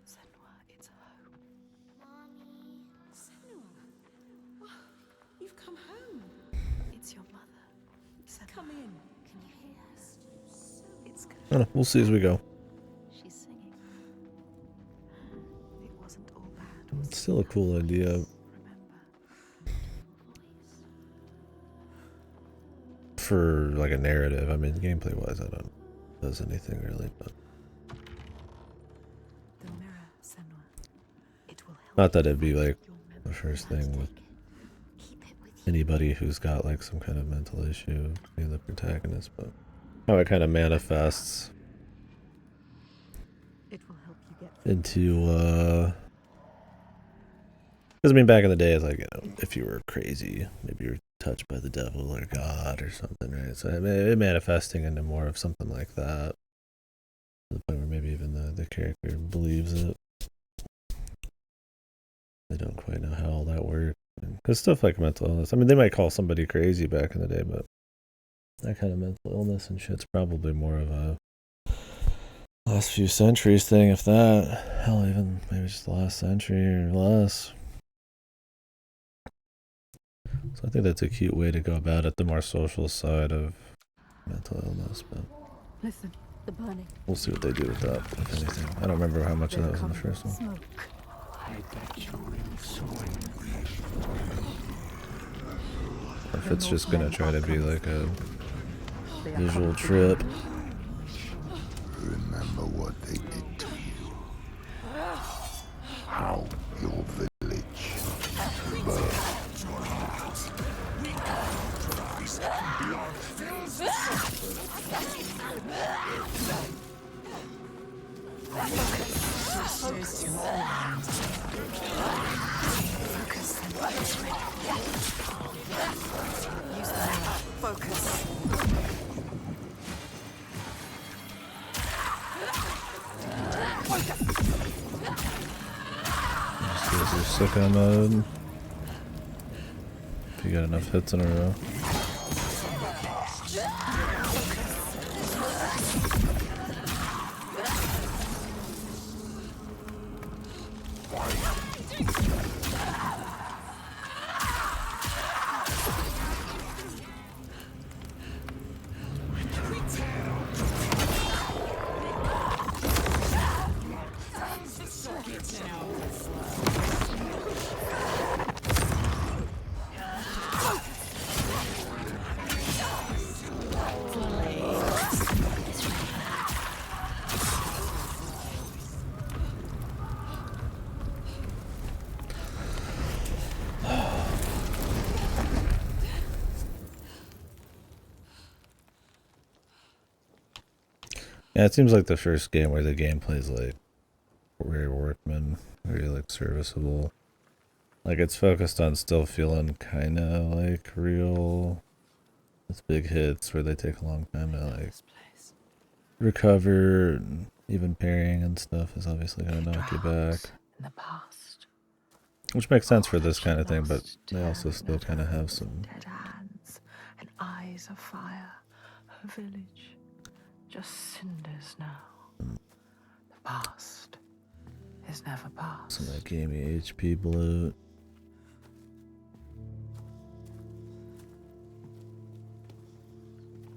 Senua, it's home. Senua. You've come home. It's your mother. Senua. Come in. Can you hear us? It's good. I don't know, we'll see as we go. She's singing. It wasn't all bad, was It's it? still a cool idea. Remember. For like a narrative. I mean, gameplay wise, I don't does anything really, but The mirror, Senua. It will help. not that it'd be like your the memory. first thing with Keep it with you. anybody who's got like some kind of mental issue being the protagonist, but how it kind of manifests It will help you get into because I mean back in the day it's like, you know, if you were crazy, maybe you were touched by the devil or God or something, right? So it manifesting into more of something like that, to the point where maybe even the character believes it. They don't quite know how all that works. Because stuff like mental illness, I mean, they might call somebody crazy back in the day, but that kind of mental illness and shit's probably more of a last few centuries thing, if that. Hell, even maybe just the last century or less. So I think that's a cute way to go about it, the more social side of mental illness, but Listen, The burning. we'll see what they do with that, if anything. I don't remember how much of that was in the first one. smoke. I bet you really saw it. Or if it's just gonna try to be like a visual trip. Remember what they did to you. How your village burned. Just use your sicko mode. If you got enough hits in a row. Yeah, it seems like the first game where the gameplay is like very workman, very like serviceable. Like it's focused on still feeling kind of like real. It's big hits where they take a long time to like recover, and even parrying and stuff is obviously gonna knock you back. In the past. Which makes sense for this kind of thing, but they also still kind of have some. Dead hands and eyes of fire. Her village. Just cinders now. The past is never past. Some of that gamey HP bloat.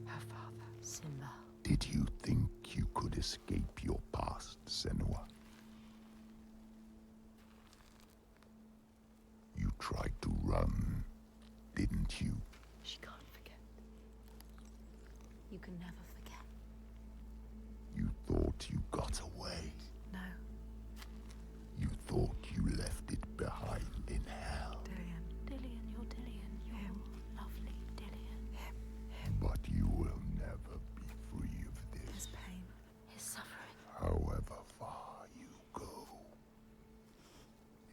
Her father. Simba. Did you think you could escape your past, Senua? You tried to run, didn't you? She can't forget. You can never forget. You thought you got away. No, You thought you left it behind in hell. Dillian. Dillian, you're Dillian. You're lovely Dillian. But you will never be free of His this, pain. His suffering. however far you go.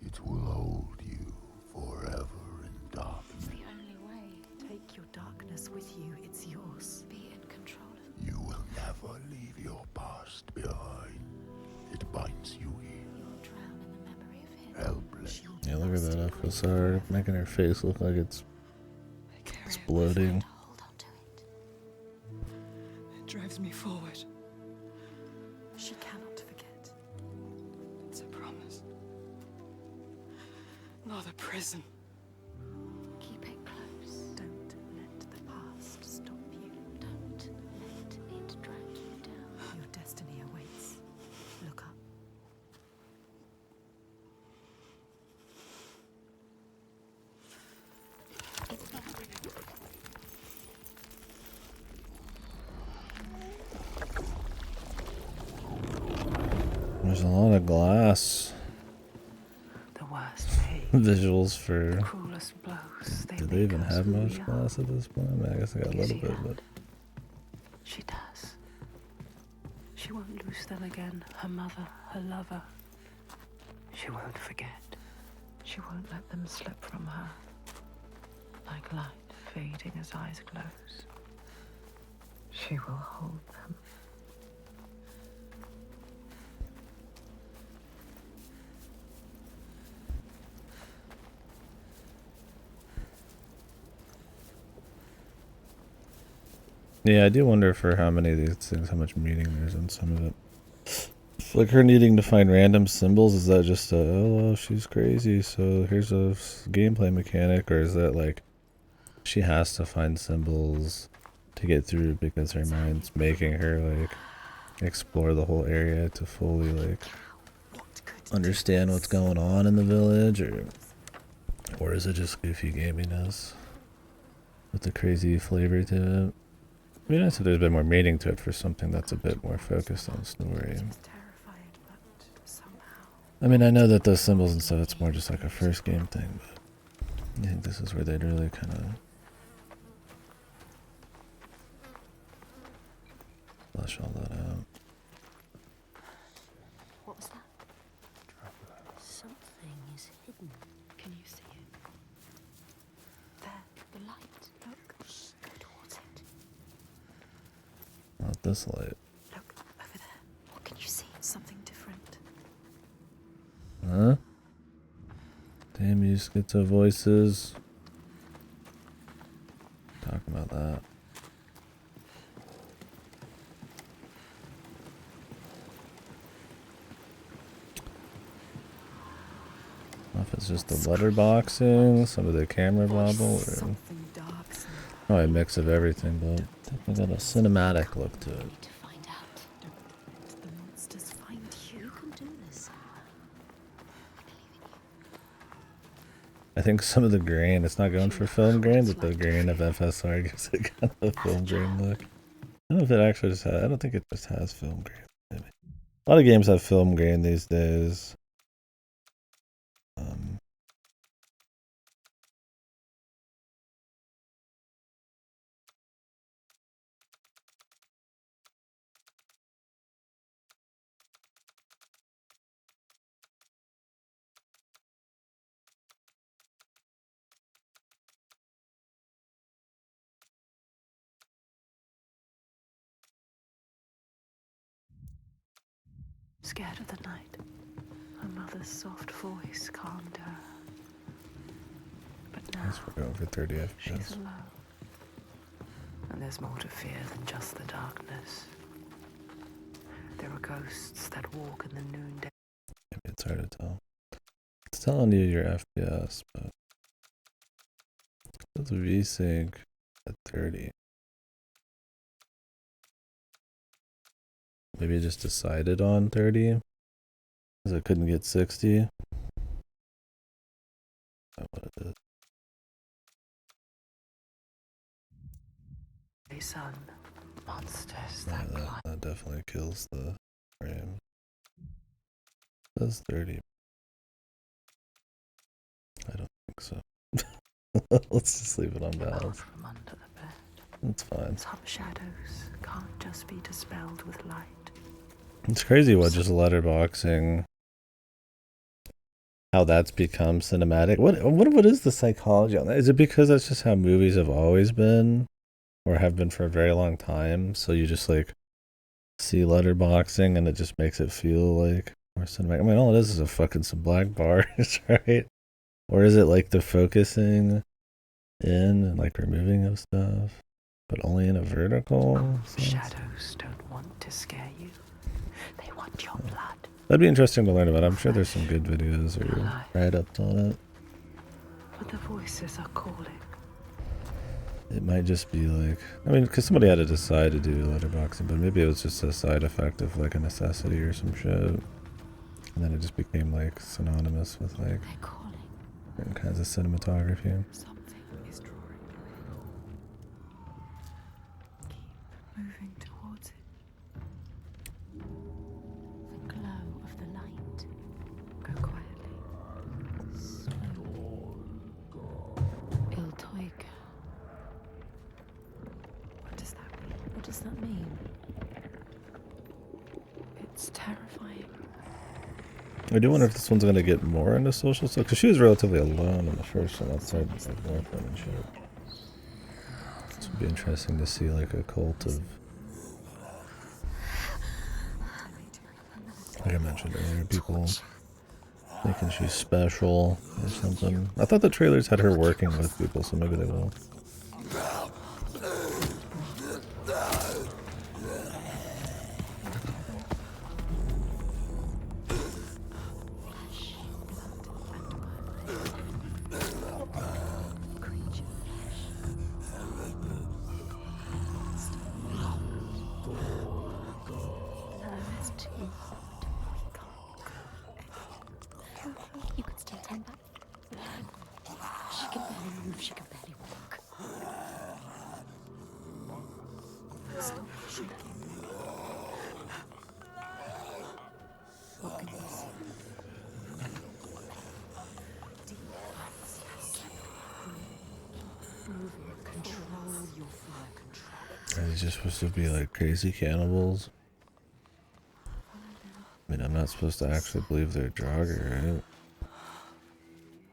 It will hold you forever in It's darkness. the only way. Take your darkness with you. It's yours. Be in control of Yeah, look at that FSR, making her face look like it's exploding. Hold on to it. It drives me forward. She cannot forget. It's a promise. Not a prison. Keep it close. Don't let the past stop you. Don't let it drag you down. Your destiny awaits. Look up. There's a lot of glass The worst pain, visuals for. cruelest blows. Do they even have much glass at this point? I mean, I guess I got a little bit, but. She does. She won't lose them again. Her mother, her lover. She won't forget. She won't let them slip from her. Like light fading as eyes close. She will hold them. Yeah, I do wonder for how many of these things, how much meaning there's in some of it. Like her needing to find random symbols, is that just a, oh, she's crazy, so here's a gameplay mechanic, or is that like she has to find symbols to get through because her mind's making her like explore the whole area to fully like understand what's going on in the village, or is it just goofy gaminess with the crazy flavor to it? I mean, I said there's been more meaning to it for something that's a bit more focused on story. I mean, I know that those symbols and stuff, it's more just like a first game thing, but I think this is where they'd really kind of flesh all that out. What was that? Something is hidden. Can you see it? There, the light. Look. Go towards it. Not this light. Look, over there. What can you see? Something different. Huh? Damn you, schizo voices. Talking about that. If it's just the letterboxing, some of the camera bobble, or probably a mix of everything, but definitely got a cinematic look to it. To find out. Don't let the monsters find you. You can do this. I think some of the grain, it's not going for film grain, but the grain of FSR gives it kind of a film grain look. I don't know if it actually just has, I don't think it just has film grain. Maybe. A lot of games have film grain these days. Scared of the night. Her mother's soft voice calmed her. But now We're going for 30 she's FPS. alone. And there's more to fear than just the darkness. There are ghosts that walk in the noonday. Maybe it's hard to tell. It's telling you your FPS, but it's VSync at 30. Maybe it just decided on 30 because I couldn't get 60. That's what it is. Sun, monsters Yeah, that climb. that definitely kills the frame. That's 30. I don't think so. Let's just leave it on balance. From under the bed. That's fine. Some shadows can't just be dispelled with light. It's crazy what just letterboxing, how that's become cinematic. What is the psychology on that? Is it because that's just how movies have always been, or have been for a very long time? So you just like see letterboxing and it just makes it feel like more cinematic. I mean, all it is a fucking some black bars, right? Or is it like the focusing in and like removing of stuff, but only in a vertical sense? Shadows don't want to scare you. They want your blood. That'd be interesting to learn about. I'm sure there's some good videos or write-ups on it. But the voices are calling. It might just be like, I mean, because somebody had to decide to do letterboxing, but maybe it was just a side effect of like a necessity or some shit. And then it just became like synonymous with like certain kinds of cinematography. Something is drawing you in. Keep moving towards it. The glow of the light. Go quietly. Slowly. Il Toiga. What does that mean? What does that mean? It's terrifying. I do wonder if this one's going to get more into social stuff, because she was relatively alone in the first one outside like Northland and shit. So it'd be interesting to see like a cult of, like I mentioned earlier, people thinking she's special or something. I thought the trailers had her working with people, so maybe they will. You could still turn back. She can barely move, she can barely walk. Stop shaking. What can you see? Deep breaths. Moving. Control your fear. Are these just supposed to be like crazy cannibals? I mean, I'm not supposed to actually believe they're Draugr, right?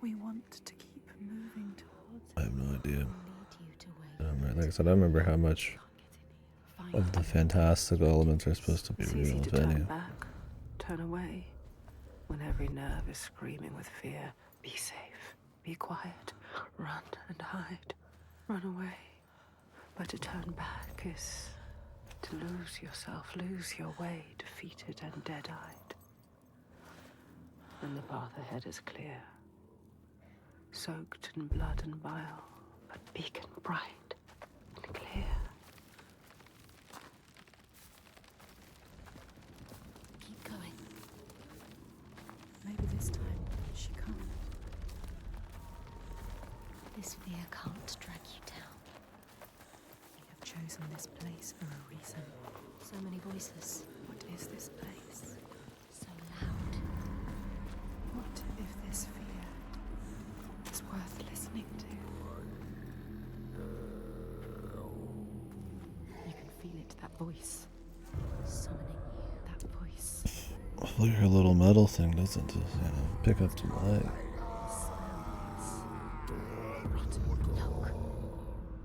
We want to keep moving towards it. I have no idea. I don't remember, like I said, I don't remember how much of the fantastical elements are supposed to be It's real, easy if to any. turn back, turn away, when every nerve is screaming with fear. Be safe, be quiet, run and hide, run away. But to turn back is to lose yourself, lose your way, defeated and dead-eyed. And the path ahead is clear, soaked in blood and bile, but beacon bright and clear. Keep going. Maybe this time she can't. This fear can't drag you down. We have chosen this place for a reason. So many voices. What is this place? So loud. What if this fear is worth listening to? You can feel it, that voice. Summoning you. That voice. Hopefully her little metal thing doesn't just, pick up some light.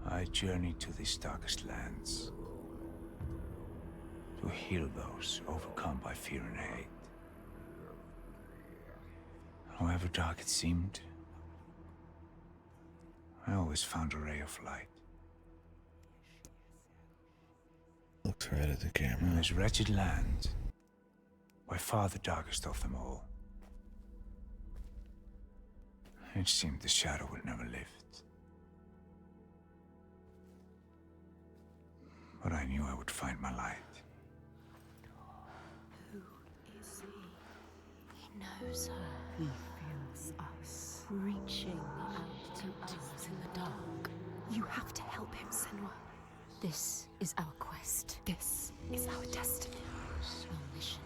I journey to these darkest lands to heal those overcome by fear and hate. However dark it seemed, I always found a ray of light. Looks right at the In camera. this wretched land, by far the darkest of them all, it seemed the shadow would never lift. But I knew I would find my light. Who is he? He knows her. He feels us. Reaching out to us in the dark. You have to help him, Senua. This is our quest. This is our destiny. Our mission.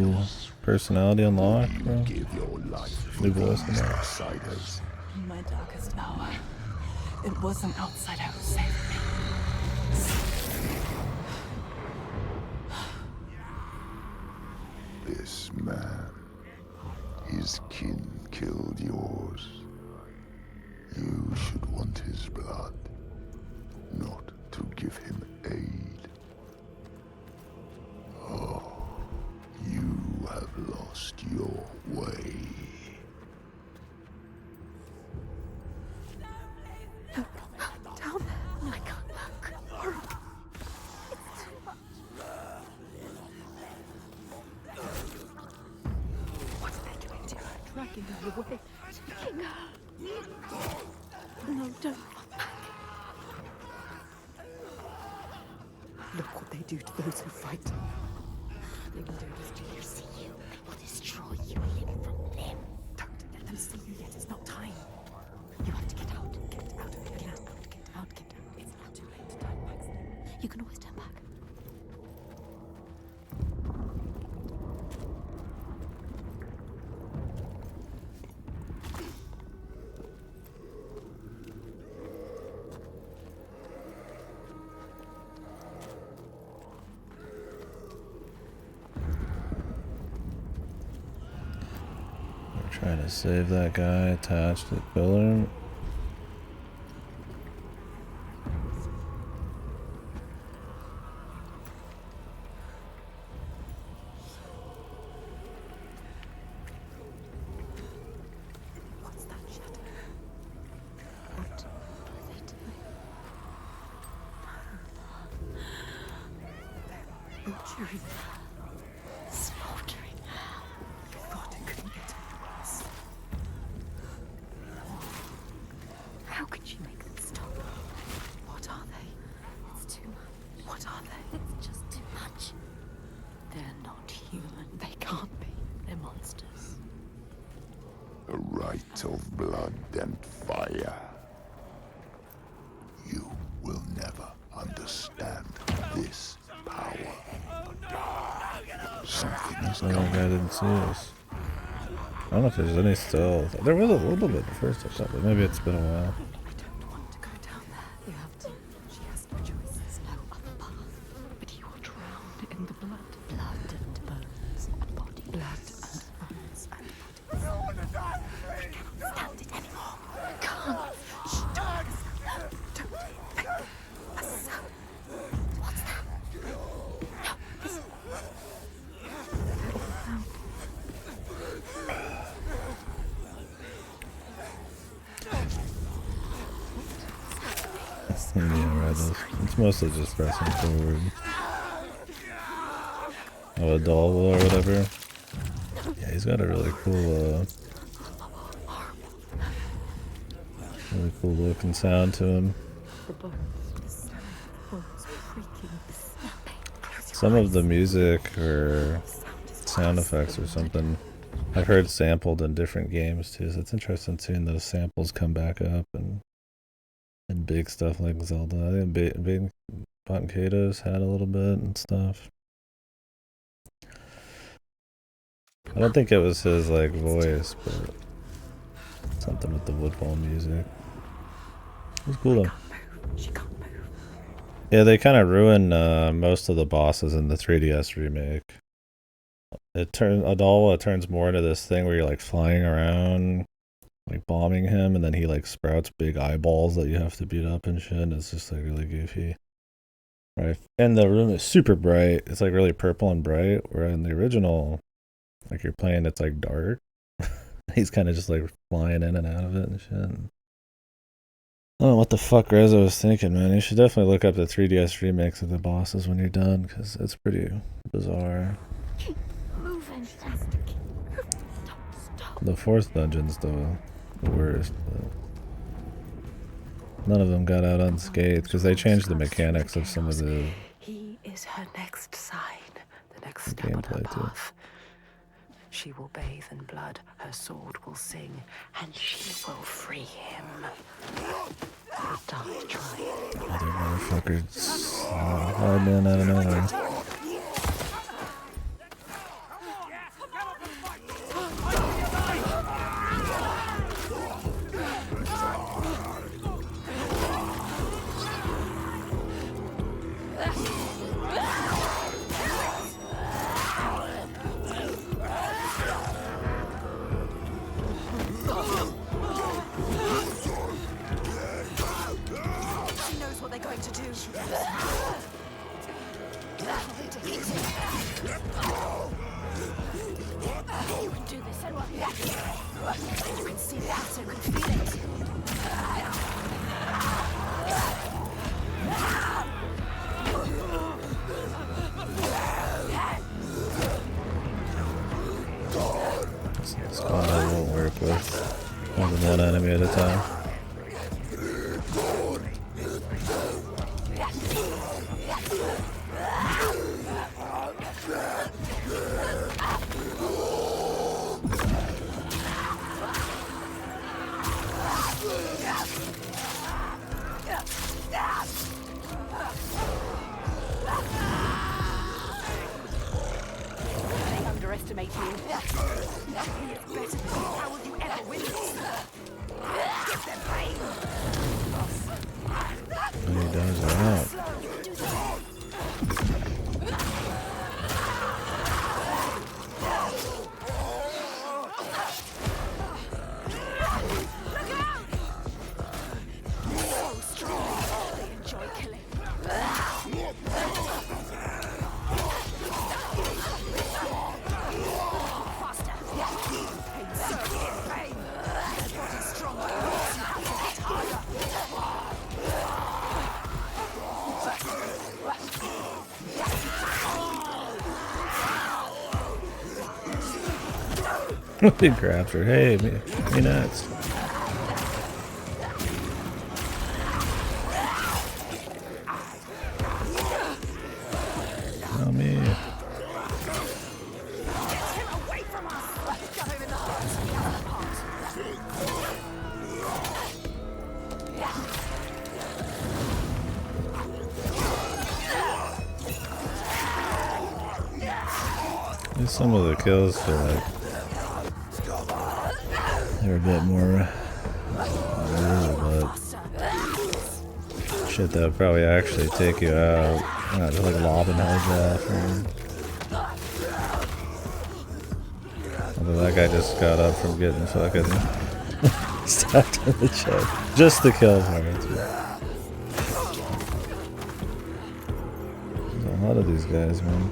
New personality unlocked, bro. Give your life New for voice these unlocked. outsiders. In my darkest hour, it was an outsider who saved me. This man, his kin killed yours. You should want his blood, not to give him aid. Oh, you have lost your way. taking her away. Taking her. No, don't. Look what they do to those who fight. They will do this to you, see you. They will destroy you limb from limb. Don't let them see you yet. It's not time. You have to get out. Get out of here now. Get out. Get out. It's not too late to turn back. You can always turn back. Trying to save that guy attached to the pillar. What's that shadow? What are they doing? They're butchering. Slaughtering. You thought it couldn't get any worse. How could you make them stop? What are they? It's too much. What are they? It's just too much. They're not human. They can't be. They're monsters. A rite of blood and fire. You will never understand this power. Something is Oh, that coming. guy didn't see us. I don't know if there's any still. There was a little bit at first, I thought, but maybe it's been a while. I don't want to go down there. You have to. She has no choice. There's no other path. But you are drowned in the blood. Blood and bones and bodies. Blood and bones and bodies. Stand it anymore. Can't. Don't think. A sound. What's that? No. Listen. Yeah, right. It's mostly just pressing forward. Oh, a doll or whatever. Yeah, he's got a really cool look and sound to him. The bones. The sound. The bones creaking. The snapping. Some of the music or sound effects or something I've heard sampled in different games too, so it's interesting seeing those samples come back up and big stuff like Zelda. I think big Kato's had a little bit and stuff. I don't think it was his like voice, but something with the woodball music. It was cool though. She can't move. Yeah, they kind of ruined most of the bosses in the 3DS remake. It turns more into this thing where you're like flying around, like bombing him, and then he like sprouts big eyeballs that you have to beat up and shit. And it's just like really goofy. Right. And the room is super bright. It's like really purple and bright. Where in the original, like you're playing, it's like dark. He's kind of just like flying in and out of it and shit. I don't know what the fuck Reza was thinking, man. You should definitely look up the 3DS remakes of the bosses when you're done, because it's pretty bizarre. Move, fantastic. Stop. The fourth dungeon's the worst, but none of them got out unscathed, because they changed the mechanics of some of the He is her next sign, the next step on her gameplay too. path. She will bathe in blood, her sword will sing, and she will free him. He'll die trying. Other motherfuckers hiding in out of nowhere. She knows what they're going to do. You can do this, Edward. You can see that, so can feel it. This combo won't work. one enemy at a time. They underestimate you. It's better than you. How would you ever win this? Give them pain. And he does that. He grabs her. Hey, me nuts. Tell me. Some of the kills feel like they're a bit more but shit that would probably actually take you out. Not just like lobbing heads off. Although that guy just got up from getting fucking stabbed in the chest. Just the kill part. There's a lot of these guys, man.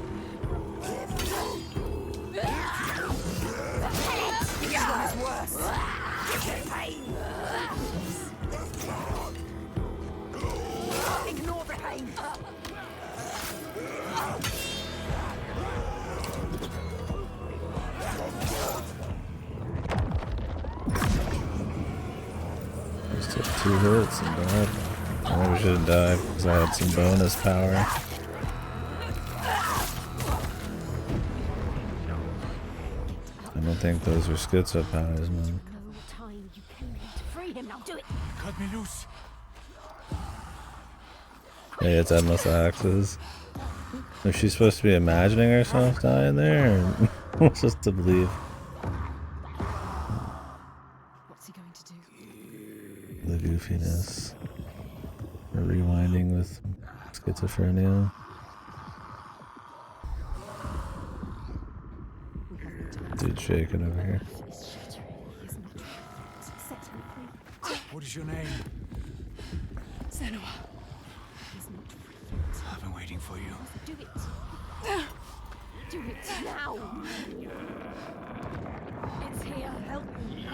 Just took 2 hits and died. I maybe shouldn't die because I had some bonus power. I don't think those are schizo powers, man. Cut me loose. Hey, it's endless axes. Is she supposed to be imagining herself dying there, or what's just to believe? What's he going to do? The goofiness. Or rewinding with schizophrenia. Dude shaking over here. What is your name? Senua. I've been waiting for you. Do it. Do it now. It's here. Help me.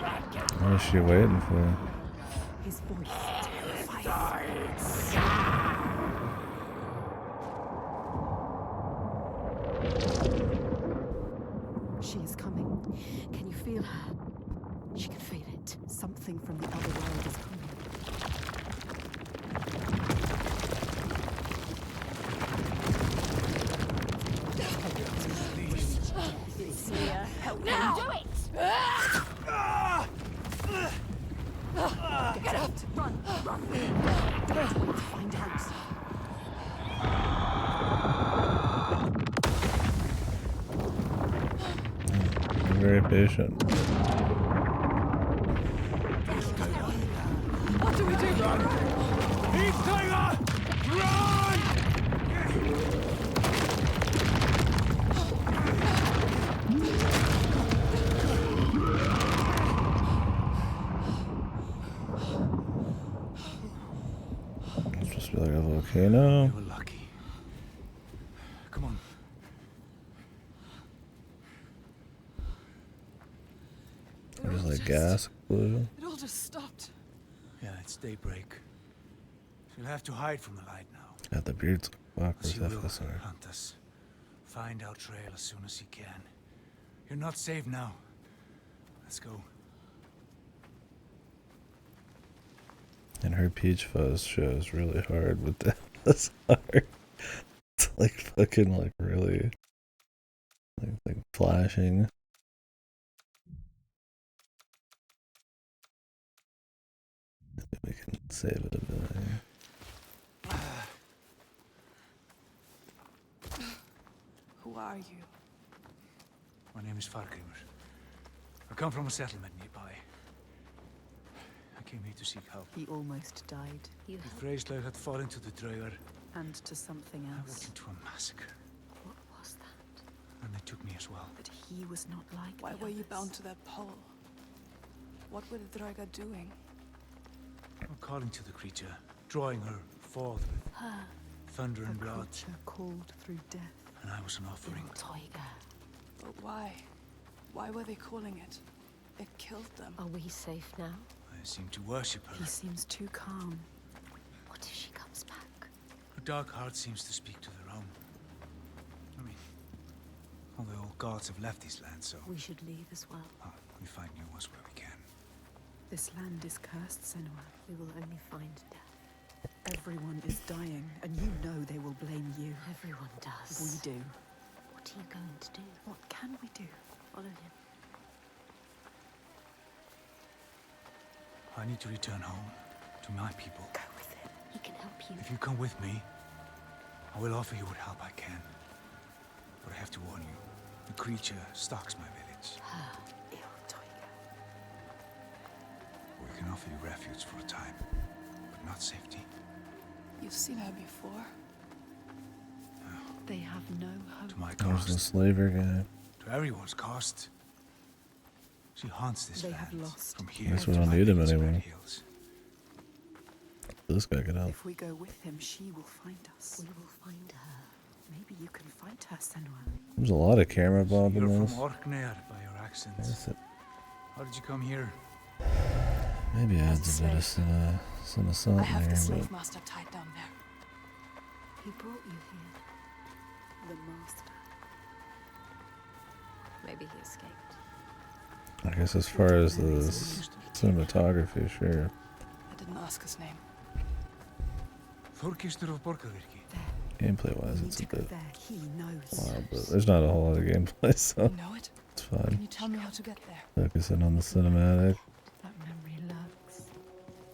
What is she waiting for? His voice She is coming. Can you feel her? She can feel it. Something from the other world is coming. It's here. Help me. Now. Do it. Get out! Run! Run! Don't wait to find out. I'm very patient. What do we do? Heat Tiger! Run! It's supposed to be like a volcano. You were lucky. Come on. There's like gas explosion. It all just stopped. Yeah, it's daybreak. You'll have to hide from the light now. Got the beards. Fuck, where's She will FSR? hunt us. Find our trail as soon as he can. You're not safe now. Let's go. And her peach fuzz shows really hard with this hard. It's like fucking like really like flashing. Maybe we can save it a bit. Who are you? My name is Fargrimur. I come from a settlement nearby. I came here to seek help. He almost died. You The helped. Freyslaug had fallen to the Draugar. And to something I walked else. into a massacre, What was that? and they took me as well. But he was not like Why the were you others. bound to that pole? What were the Draugar doing? I'm calling to the creature, drawing her forth with Her, thunder a and blood, creature called through death. and I was an offering. Tiger. But why? Why were they calling it? It killed them. Are we safe now? I seem to worship her. He seems too calm. What if she comes back? Her dark heart seems to speak to their own. I mean, all the old gods have left these lands, so We should leave as well. we find new ones where we can. This land is cursed, Senua. We will only find death. Everyone is dying, and you know they will blame you. Everyone does. We do. What are you going to do? What can we do? Follow him. I need to return home, to my people. Go with him. He can help you. If you come with me, I will offer you what help I can. But I have to warn you, the creature stalks my village. Ill Tiger. We can offer you refuge for a time, but not safety. You've seen her before? They have no hope. To my There's the cost, slaver guy. to everyone's cost. She haunts this They land have lost. from here Guess we to don't my need him village anymore. red hills. This guy could help. If we go with him, she will find us. We will find her. Maybe you can fight her, Senua. There's a lot of camera So bob you're in from this. Orkneyar by your accent. Yes, it How did you come here? maybe As a adds a bit of slave. some assault I have the there, slave but master tied down there. He brought you here. The master. Maybe he escaped. I guess as far as the cinematography, sure. I didn't ask his name. Þorgistur of Borgarvirki. Gameplay wise, You it's need a to go bit there. He knows. wild, but there's not a whole lot of gameplay, so You know it? it's Can fine. you tell me how to get there? Focusing on the cinematic. That memory lurks.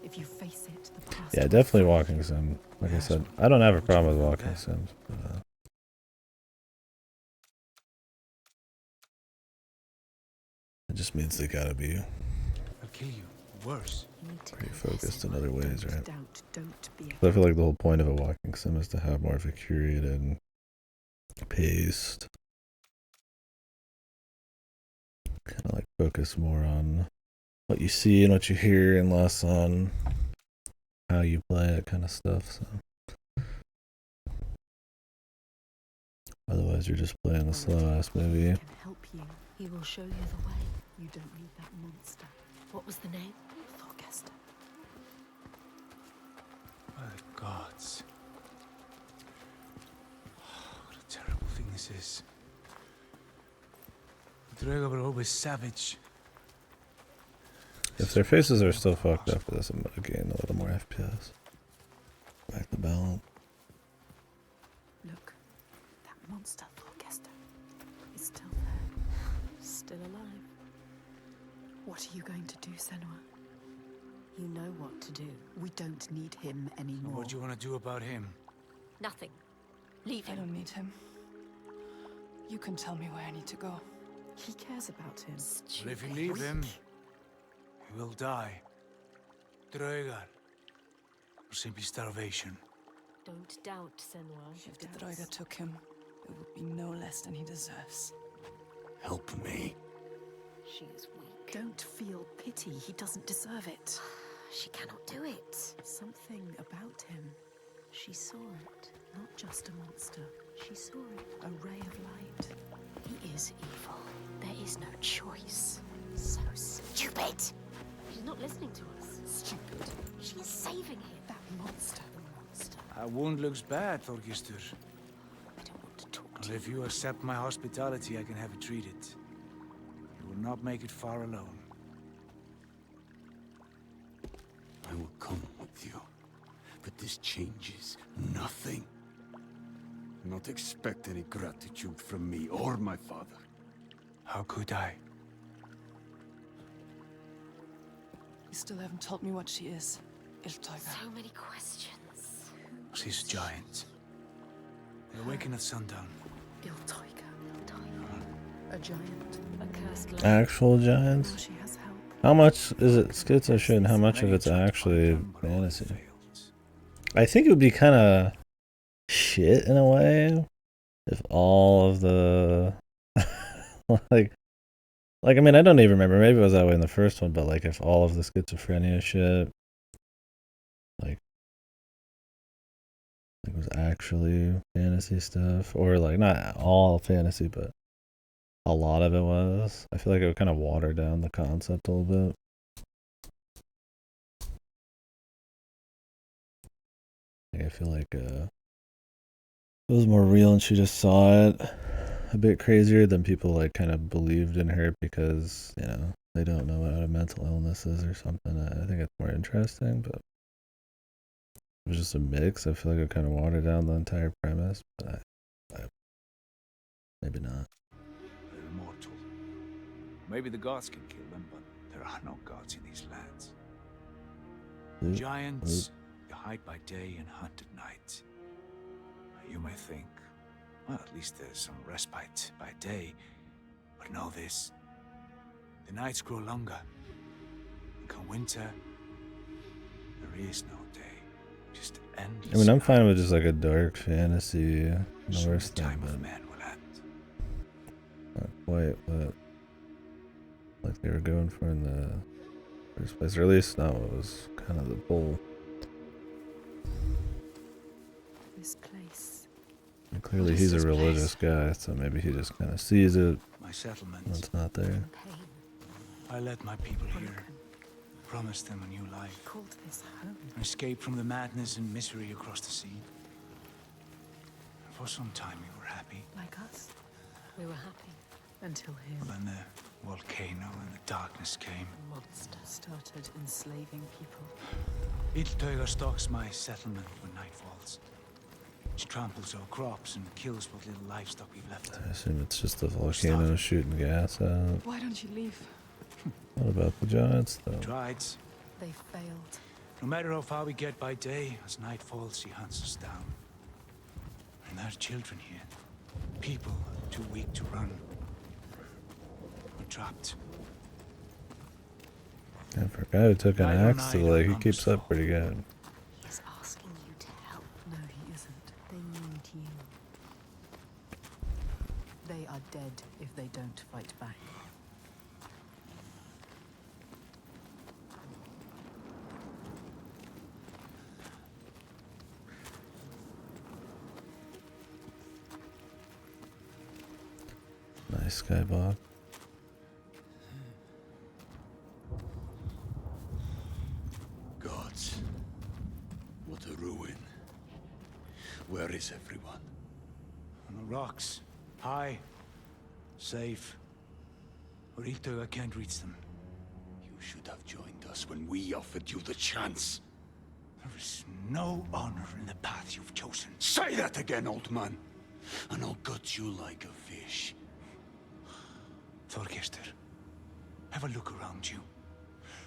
If you face it, the past. Yeah, will definitely find walking you. sim. Like I said, I don't have a problem with walking sims, but it just means they gotta be I'll kill you. Worse. You need to pretty go there, focused in Senua. other ways, Don't right? doubt. Don't be. So I feel like the whole point of a walking sim is to have more of a curated, paced, kind of like focus more on what you see and what you hear, and less on how you play it, kind of stuff. So otherwise, you're just playing a slow ass movie. Can help you. He will show you the way. You don't need that monster. What was the name? Thorgester. By the gods. What a terrible thing this is. The Draugar were always savage. If their faces are still fucked after this, I'm gonna gain a little more FPS. Back the balance. Look, that monster Thorgester is still there. Still alive. What are you going to do, Senua? You know what to do. We don't need him So anymore. what do you want to do about him? Nothing. Leave I him. don't need him. You can tell me where I need to go. He cares about him. Well, if you leave him, he will die. Draugar. Or simply starvation. Don't doubt, Senua. If the Draugar took him, it would be no less than he deserves. Help me. She is weak. Don't feel pity. He doesn't deserve it. She cannot do it. Something about him. She saw it. Not just a monster. She saw it. A ray of light. He is evil. There is no choice. So stupid. She's not listening to us. Stupid. She is saving him. That monster. The monster. Our wound looks bad, Þorgistur. I don't want to talk to Well, if you accept my hospitality, I can have it treated. You will not make it far alone. I will come with with you. But this changes nothing. Not expect any gratitude from me or my father. How could I? You still haven't told me what she is. Iltoiga. So many questions. She's a giant. They awaken at sundown. Iltoiga. A giant. A cursed land. Actual Now giants? she has help. How much is it schizo shit and how much of it's actually fantasy? I think it would be kind of shit in a way if all of the like I mean I don't even remember, maybe it was that way in the first one, but like if all of the schizophrenia shit like it was actually fantasy stuff, or like not all fantasy but a lot of it was, I feel like it would kind of water down the concept a little bit. I feel like it was more real and she just saw it a bit crazier than people like kind of believed in her because, you know, they don't know what a mental illness is or something. I think it's more interesting, but it was just a mix. I feel like it kind of watered down the entire premise, but I maybe not. They're immortal. Maybe the gods can kill them, but there are no gods in these lands. Giants, they hide by day and hunt at night. You may think, well, at least there's some respite by day. But know this, the nights grow longer. And come winter, there is no day. Just endless. I mean, I'm fine with just like a dark fantasy Norse thing, time but of man will end. not quite what like they were going for in the first place, or at least not what was kind of the goal. This place. And clearly he's a religious guy, so maybe he just kind of sees it My settlement. when it's not there. Pain. I led my people here. Promised them a new life. Called this home. An escape from the madness and misery across the sea. For some time we were happy. Like us. We were happy. Until him. But then the volcano and the darkness came. Monster started enslaving people. Iltoiga stalks my settlement when night falls. She tramples our crops and kills what little livestock we've left. I assume it's just the volcano shooting gas out. Why don't you leave? What about the giants, though? Tried. They failed. No matter how far we get by day, as night falls, she hunts us down. And there are children here. People too weak to run. We're trapped. And for a guy who took an axe to the leg, he keeps up pretty good. He's asking you to help. No, he isn't. They need you. They are dead if they don't fight back. Nice skybox. Gods, what a ruin. Where is everyone? On the rocks. High. Safe. But Iltoiga can't reach them. You should have joined us when we offered you the chance. There is no honor in the path you've chosen. Say that again, old man, and I'll gut you like a fish. Thorgestur, have a look around you.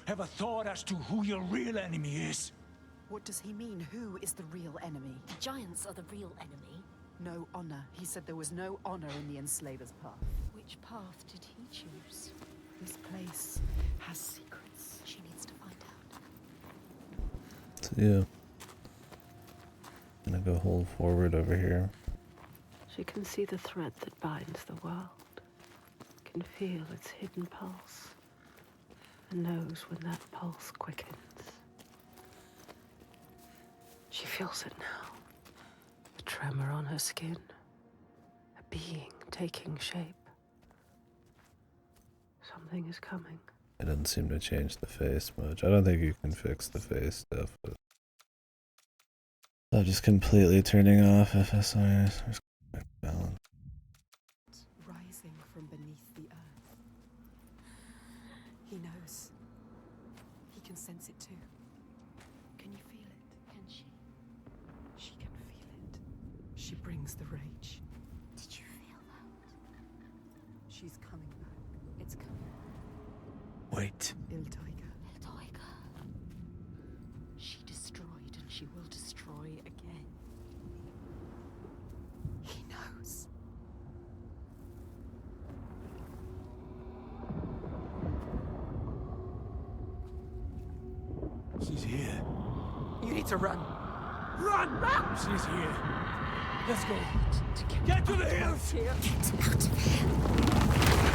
Have a thought as to who your real enemy is. What does he mean? Who is the real enemy? The giants are the real enemy. No honor. He said there was no honor in the enslaver's path. Which path did he choose? This place has secrets. She needs to find out. So, yeah. Gonna go hold forward over here. She can see the thread that binds the world. Can feel its hidden pulse. And knows when that pulse quickens. She feels it now. A tremor on her skin. A being taking shape. Something is coming. It doesn't seem to change the face much. I don't think you can fix the face stuff, but I'm just completely turning off FSRs. Balance. Rising from beneath the earth. He knows. He can sense it too. Can you feel She brings the rage. Did you feel that? She's coming back. It's coming. Wait. Il Tiger. El Tiger. She destroyed and she will destroy again. He knows. She's here. You need to run. Run! Run! She's here. Let's go. Get to the hills! Here. Get out of here.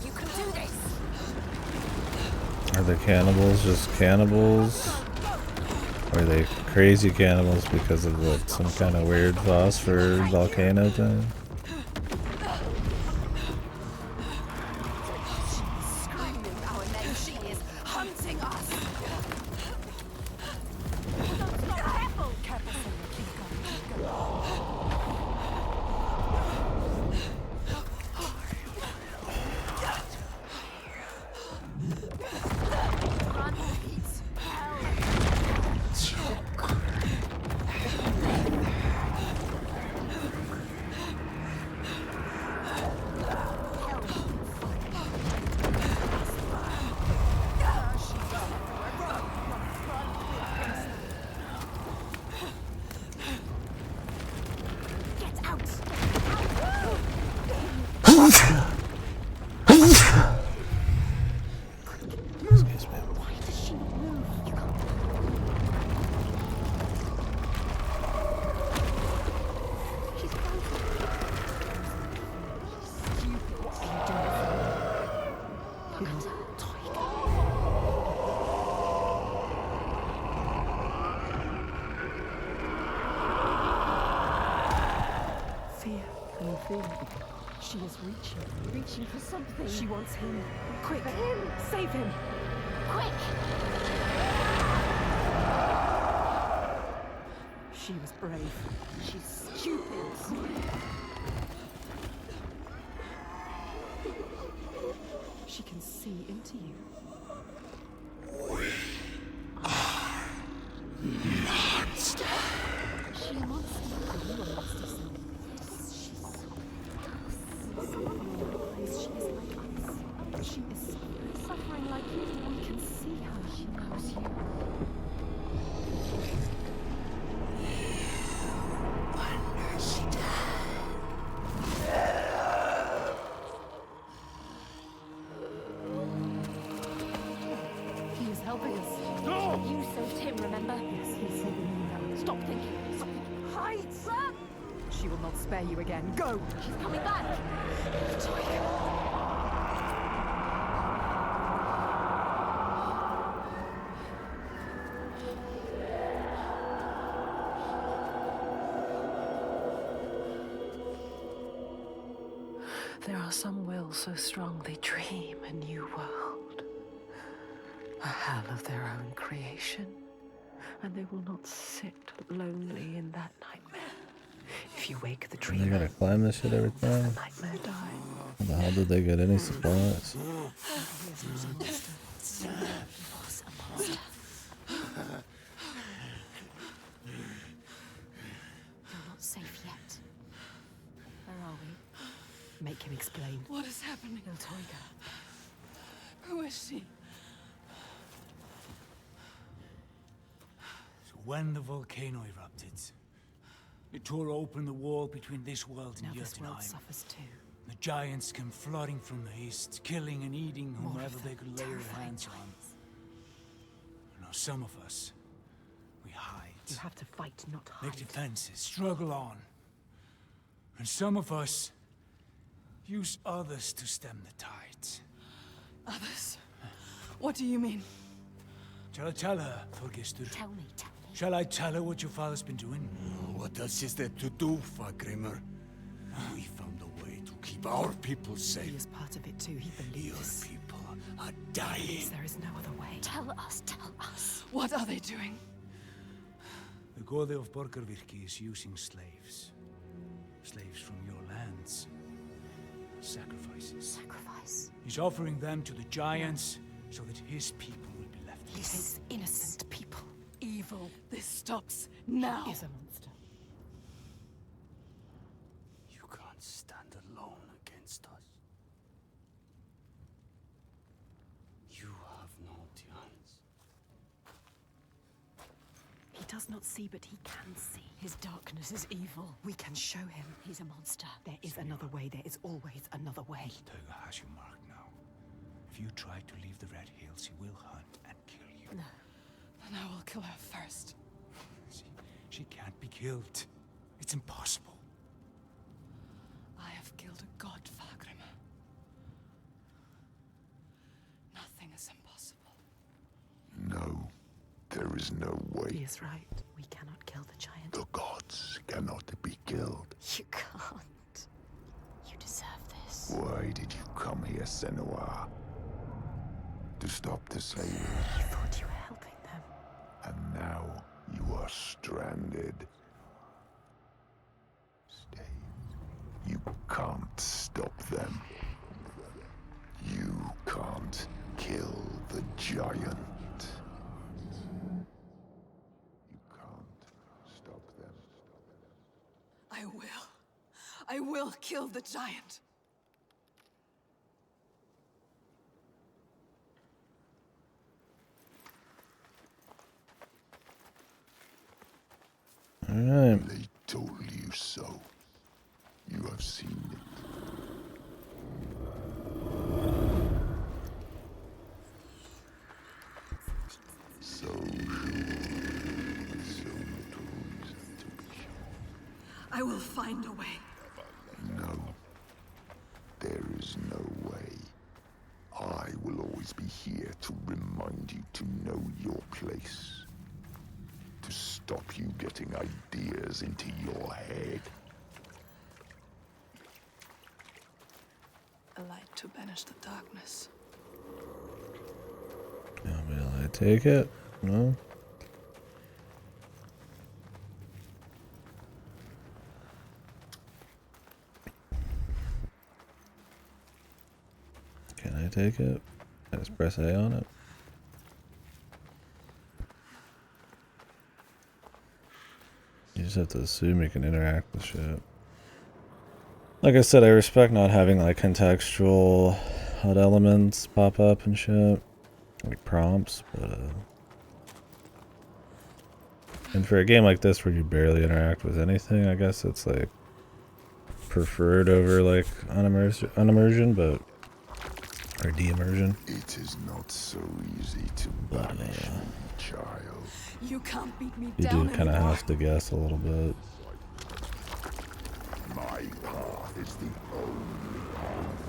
You can do this. Are the cannibals just cannibals? Or are they crazy cannibals because of what, some kind of weird phosphor volcano thing? Screaming our name. She is hunting us. Careful. Careful, Senor. Keep going. Keep going. Run, Pete. Get out. Excuse me. Why does she move? You can't. She's frozen. She's stupid. What are you doing? Look at her. Fear. Can you feel it? She is reaching for something. She wants him. Quick. For him. Save him. Quick! She was brave. She's stupid. She can see into you. She a monster. Are you a monster, son? She's so She is like us. She is suffering like you. We can see her. She knows you. He is helping us. You saved him, remember? Yes, he's saving you now. Stop thinking. Stop thinking. Hide! Run! She will not spare you again. Go! She's coming back. There are some wills so strong they dream a new world. A hell of their own creation. And they will not sit lonely in that nightmare. If you wake the They dreamer, gotta climb this shit every the time. nightmare die. How the hell did they get any supplies? He was a monster. Was a monster. You're not safe yet. Where are we? Make him explain. What is happening? Il Tiger. Who is she? So when the volcano erupted, it tore open the wall between this world Now and this world Jotunheim. suffers too. The giants came flooding from the east, killing and eating More whomever of they them, could lay their terrifying hands on. Now some of us, we hide, You have to fight, not hide. make defenses, struggle on. And some of us use others to stem the tides. Others? What do you mean? Shall I tell her, Thorgestur? Tell me, tell me. Shall I tell her what your father's been doing? What else is there to do, Fagrimur? We found a keep our people safe. He is part of it too. He Your believes. people are dying. There is no other way. Tell us, tell us. What are they doing? The Gode of Borgarvirki is using slaves. Slaves from your lands. Sacrifices. Sacrifice. He's offering them to the giants so that his people will be left. He takes innocent people. Evil. This stops now. He is a monster. You can't stand alone against us. You have no chance. He does not see, but he can see. His darkness is evil. We can show him. He's a monster. There is another way. There is always another way. Tega has you marked now. If you try to leave the Red Hills, he will hunt and kill you. No. Then I will kill her first. She can't be killed. It's impossible. I have killed a god, Fagrim. Nothing is impossible. No, there is no He way. is right. We cannot kill the giant. The gods cannot be killed. You can't. You deserve this. Why did you come here, Senua? To stop the slavers. You thought you were helping them. And now you are stranded. Stay. You can't stop them. You can't kill the giant. You can't stop them. I will. I will kill the giant. Alright. They told you so. You have seen it. So sure, but so little reason to be sure. I will find a way. No, there is no way. I will always be here to remind you to know your place. To stop you getting ideas into your head. A light to banish the darkness. Will I take it? No. Can I take it? I just press A on it. You just have to assume you can interact with shit. Like I said, I respect not having like contextual HUD elements pop up and shit. Like prompts, but and for a game like this where you barely interact with anything, I guess it's like preferred over like unimmersion, but or de-immersion. It is not so easy to banish me, child. You can't beat me You down do kind of anymore. have to guess a little bit. My path is the only path.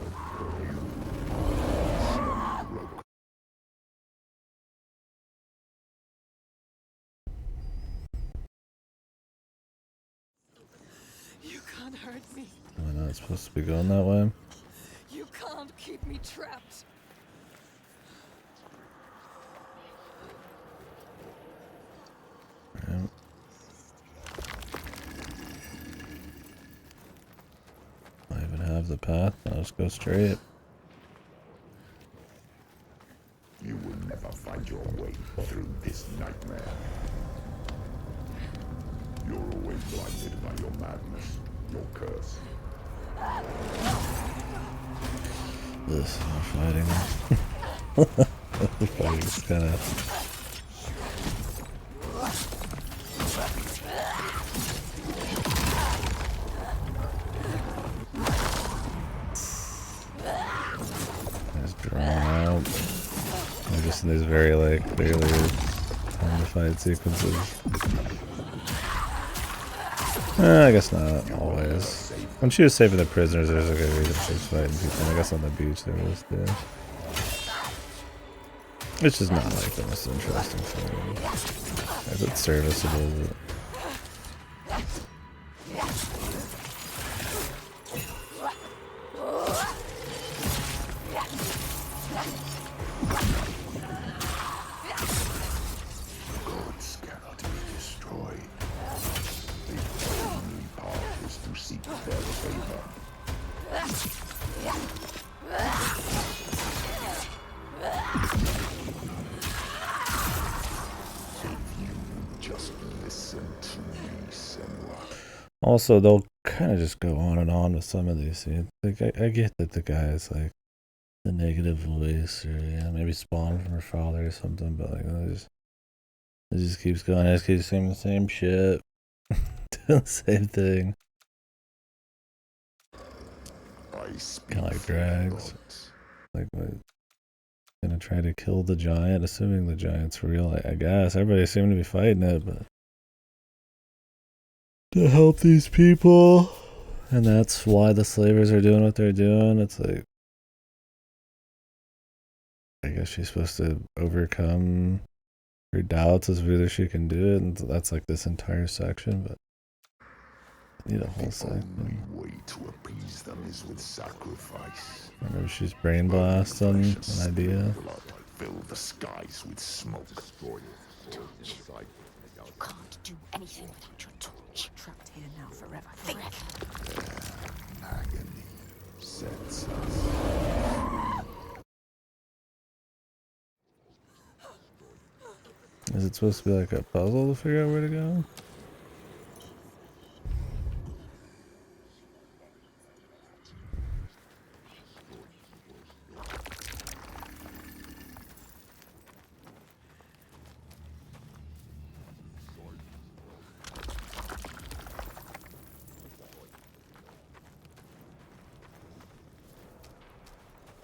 You can't hurt me. Am I not supposed to be going that way? You can't keep me trapped. Right. I even have the path. I'll just go straight. You will never find your way through this nightmare. You're always blinded by your madness, your curse. This I'm fighting. The fighting's kind of. It's drawn out. I'm just in these very like clearly time-defined sequences. I guess not always. When she was saving the prisoners, there's a good reason she was fighting people. I guess on the beach there was too. It's just not like the most interesting thing. Is it serviceable? But Gods cannot be destroyed. The only path is to seek their favor. If you just listen to me, Senua. Also, they'll kind of just go on and on with some of these scenes. Like, I get that the guy is like the negative voice, or yeah, maybe spawned from her father or something, but like, it just keeps going. It just keeps saying the same shit, doing the same thing. Kind of like drags. Like, what? Gonna try to kill the giant, assuming the giant's real. I guess everybody seemed to be fighting it, but to help these people, and that's why the slavers are doing what they're doing. It's like, I guess she's supposed to overcome her doubts as whether she can do it, and that's like this entire section. But I need a whole section. The only way to appease them is with sacrifice. Remember, she's brain blasting an idea. Fill the skies with smoke. You can't do anything without your torch. Trapped here now forever. Think. Agony sets us. Is it supposed to be like a puzzle to figure out where to go?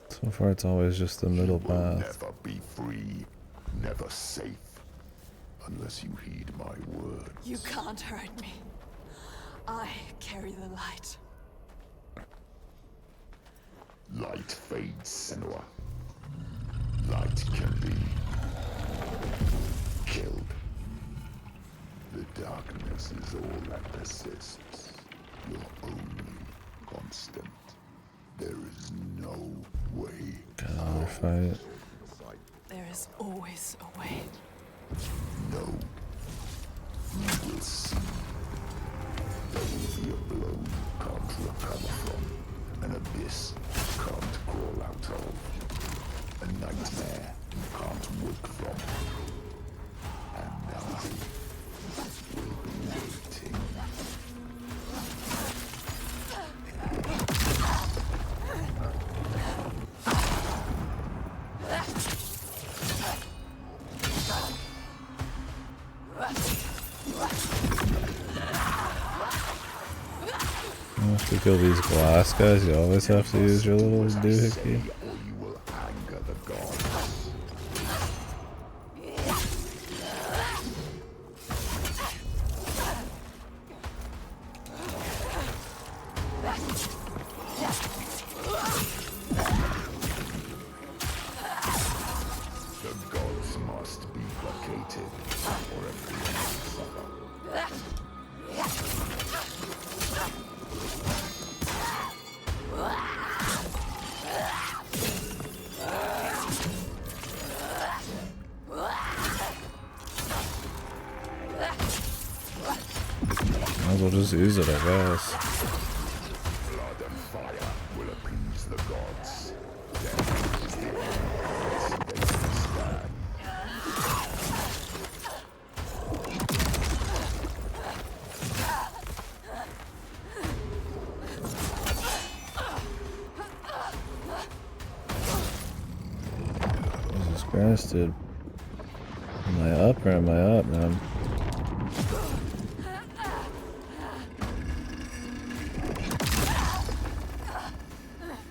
So far, it's always just the middle path. Never be free, never safe, unless you heed my words. You can't hurt me. I carry the light. Light fades, Senua. Light can be killed. The darkness is all that persists. Your only constant. There is no way. Got another fight. There is always a way. No. You will see. There will be a blow you can't recover from. An abyss you can't crawl out of. A nightmare you can't wake from. And I will be waiting. Once you kill these glass guys, you always have to use your little doohickey. Or you will anger the gods. The gods must be placated, or everyone will suffer. Might as well just use it, I guess. Blood and fire will appease the gods. Death is the only precedent to stand. Jesus Christ, dude. Am I up or am I up, man?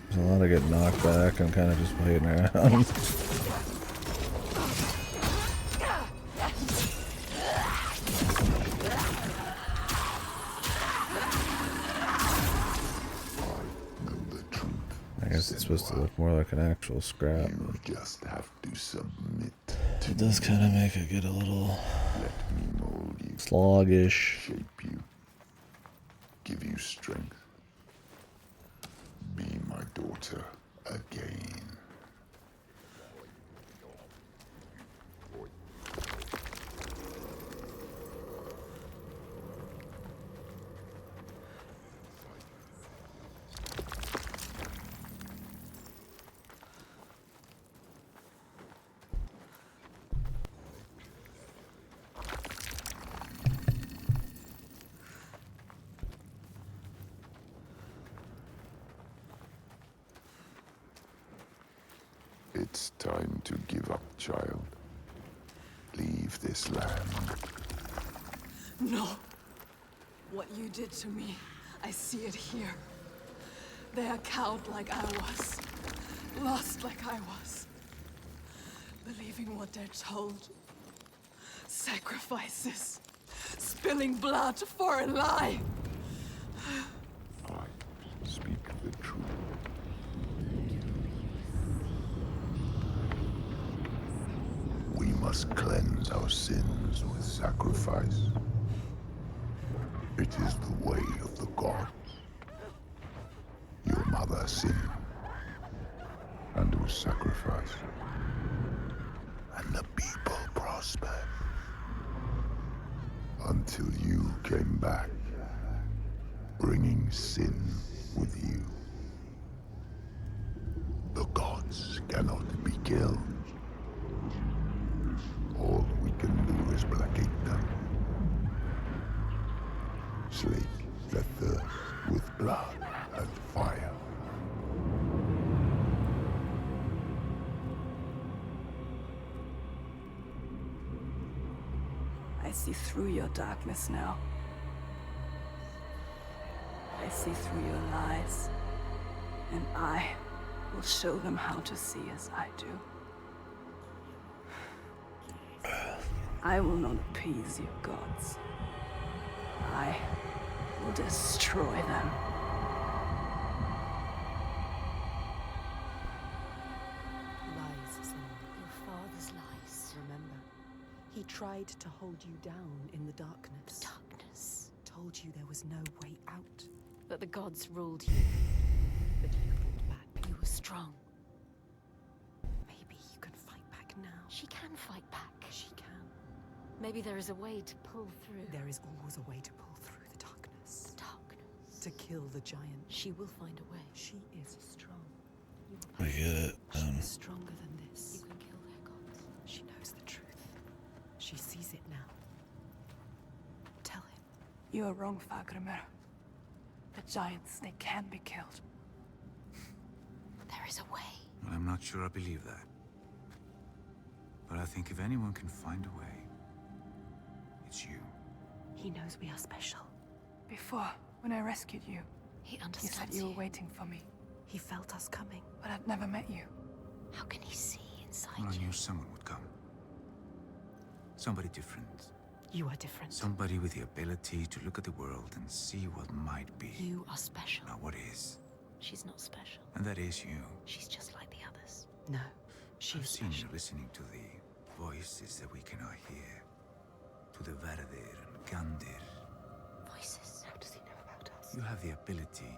There's a lot of getting knocked back and kind of just waiting around. I guess it's supposed to look more like an actual scrap. You just have to submit. It does kind of make it get a little Let me mold you, sluggish. shape you, give you strength. Be my daughter again. It's time to give up, child. Leave this land. No. What you did to me, I see it here. They are cowed like I was. Lost like I was. Believing what they're told. Sacrifices. Spilling blood for a lie. I speak the truth. We must cleanse our sins with sacrifice. It is the way of the gods. Your mother sinned and was sacrificed, and the people prospered until you came back, bringing sin with you. The gods cannot be killed. All we can do is placate them. Slake their thirst with blood and fire. I see through your darkness now. I see through your lies. And I will show them how to see as I do. I will not appease your gods. I will destroy them. Lies, son. Your father's lies. Remember, he tried to hold you down in the darkness. The darkness. Told you there was no way out. That the gods ruled you. But you fought back. You were strong. Maybe you can fight back now. She can fight back. She can. Maybe there is a way to pull through. There is always a way to pull through the darkness. The darkness. To kill the giant. She will find a way. She is strong. I get it. She is stronger than this. You can kill their gods. She knows the truth. She sees it now. Tell him. You are wrong, Fagrimer. The giants, they can be killed. There is a way. Well, I'm not sure I believe that. But I think if anyone can find a way, it's you. He knows we are special. Before, when I rescued you, He you understands said you were waiting for me. He felt us coming. But I've never met you. How can he see inside Well, I you? knew someone would come. Somebody different. You are different. Somebody with the ability to look at the world and see what might be. You are special. Not what is. She's not special. And that is you. She's just like the others. No, she I've is seen special. you listening to the voices that we cannot hear. To the Verdir and Gandir. Voices. How does he know about us? You have the ability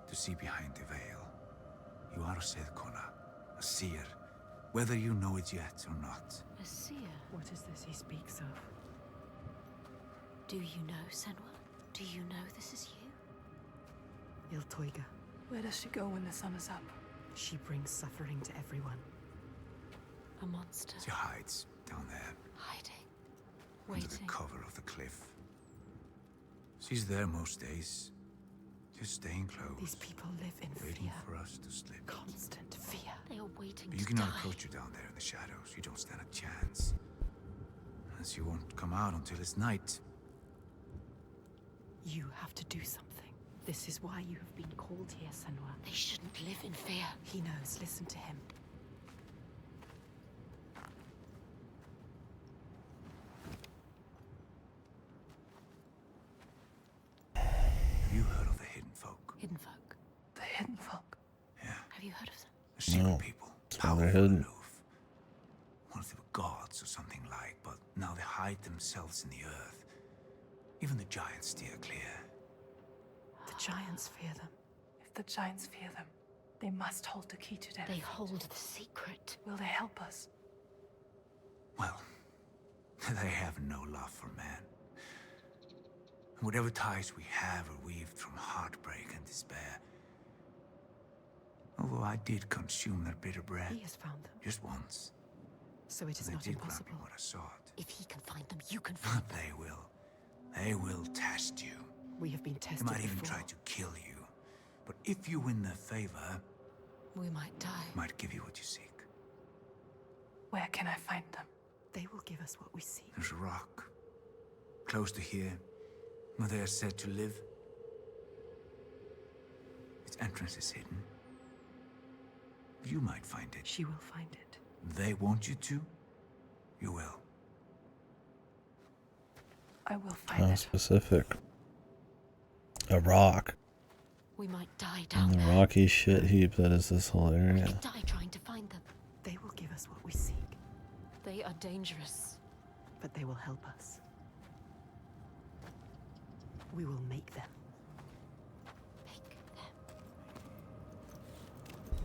to see behind the veil. You are a Sedkona, a seer, whether you know it yet or not. A seer. What is this he speaks of? Do you know, Senwa? Do you know this is you? Iltoiga. Where does she go when the sun is up? She brings suffering to everyone. A monster. She hides down there, Hiding. under the Waiting. cover of the cliff. She's there most days, just staying close, These people live in waiting fear. for us to slip. Constant fear. They are waiting But you to cannot die. approach her down there in the shadows. You don't stand a chance. And she won't come out until it's night. You have to do something. This is why you have been called here, Senwa. They shouldn't live in fear. He knows. Listen to him. Have you heard of the Hidden Folk? Hidden folk. The hidden folk. Yeah, Have you heard of them? the secret No. people. It's why they're Powerful, hidden. aloof. Once they were gods or something like, but now they hide themselves in the earth. Even the giants steer clear. The giants fear them. If the giants fear them, they must hold the key to their They fate. hold the secret. Will they help us? Well, they have no love for man. Whatever ties we have are weaved from heartbreak and despair. Although I did consume their bitter bread He has found them. just once. So it is They not did grant impossible. me what I sought. If he can find them, you can find But them. they will. They will test you. We have been They tested might even before. try to kill you. But if you win their favor, We might die. might give you what you seek. Where can I find them? They will give us what we seek. There's a rock, close to here, where they are said to live. Its entrance is hidden. You might find it. She will find it. They want you to. You will. I will find How it. specific. A rock. We might die down And the there. rocky shit heap that is this whole We area. could die trying to find them. They will give us what we seek, They are dangerous. but they will help us. We will make them. Make them.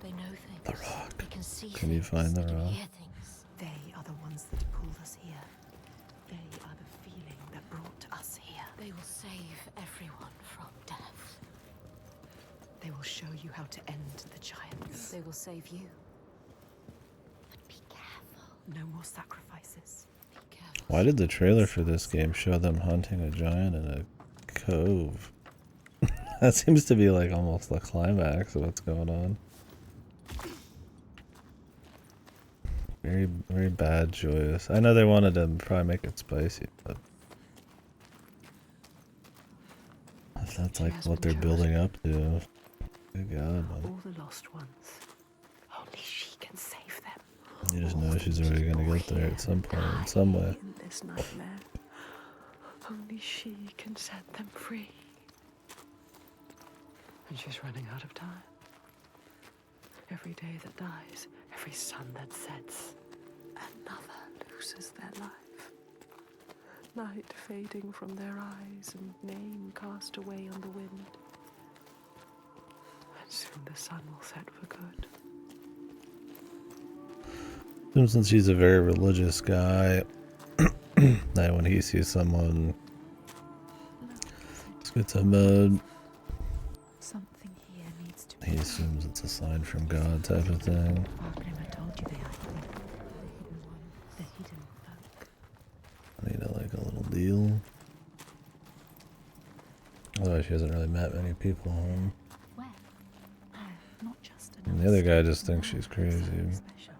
They know things. The rock. They can see Can you things. find the They can rock? hear things. They are the ones that pulled us here. They are the feeling that brought us here. They will save everyone from death. They will show you how to end the giants. They will save you. But be careful. No more sacrifices. Be careful. Why did the trailer for this game show them hunting a giant in a cove? That seems to be like almost the climax of what's going on. Very, very bad joyous. I know they wanted to probably make it spicy, but if that's like what they're building up to, good God, man. All the lost ones. Only she can save them. You just know she's already gonna get there at some point, in some way. In this nightmare, only she can set them free. And she's running out of time. Every day that dies, every sun that sets, another loses their life. Light fading from their eyes and name cast away on the wind. And soon the sun will set for good. Since he's a very religious guy, that when he sees someone schizo mode, Something here needs to be he assumes it's a sign from God type of thing. Fargrim told you they are hidden. The hidden folk. I need like a little deal. Otherwise, she hasn't really met many people. Where? Not just And the other guy just thinks she's crazy. special.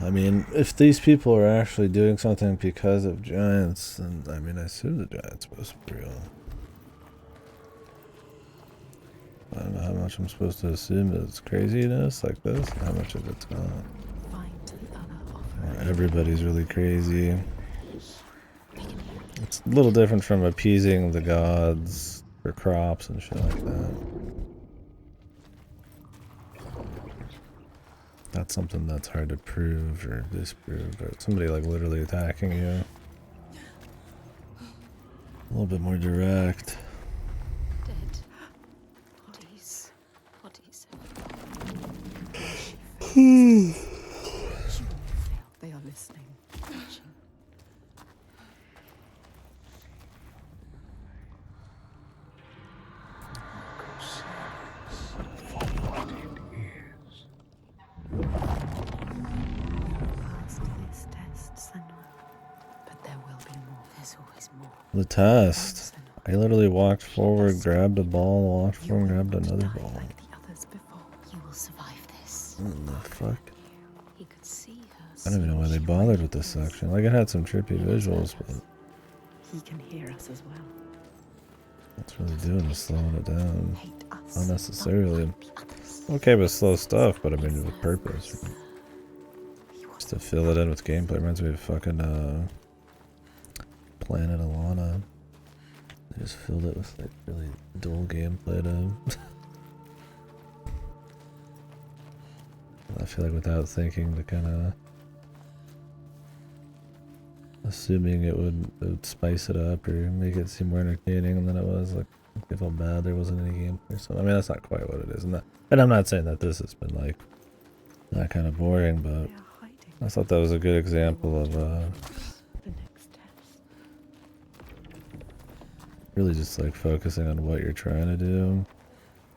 I mean, if these people are actually doing something because of giants, then I mean, I assume the giant's supposed to be real. I don't know how much I'm supposed to assume it's craziness like this, and how much of it's not. Find the other offer. Or everybody's really crazy. It's a little different from appeasing the gods for crops and shit like that. That's something that's hard to prove or disprove, or somebody like literally attacking you. A little bit more direct. Dead. Bodies. Bodies. They are listening. Watching. Passed this test, Senua. But there will be more. There's always more. The test. I literally walked forward, grabbed a ball, walked forward, grabbed another ball. Like the others before. You will survive this. What the fuck? He could see her. I don't even know why they bothered with this section. Like, it had some trippy visuals, but He can hear us as well. what's really doing is slowing it down. Hate us. Unnecessarily. but not the others. Okay with slow stuff, but I mean with purpose. Just to fill it in with gameplay. Reminds me of fucking Planet Alana. They just filled it with like really dull gameplay to I feel like without thinking to kinda assuming it would spice it up or make it seem more entertaining than it was. Like, I felt bad there wasn't any gameplay. So I mean, that's not quite what it is. And I'm not saying that this has been like that kind of boring, but They are hiding. I thought that was a good example of The next test. really just like focusing on what you're trying to do,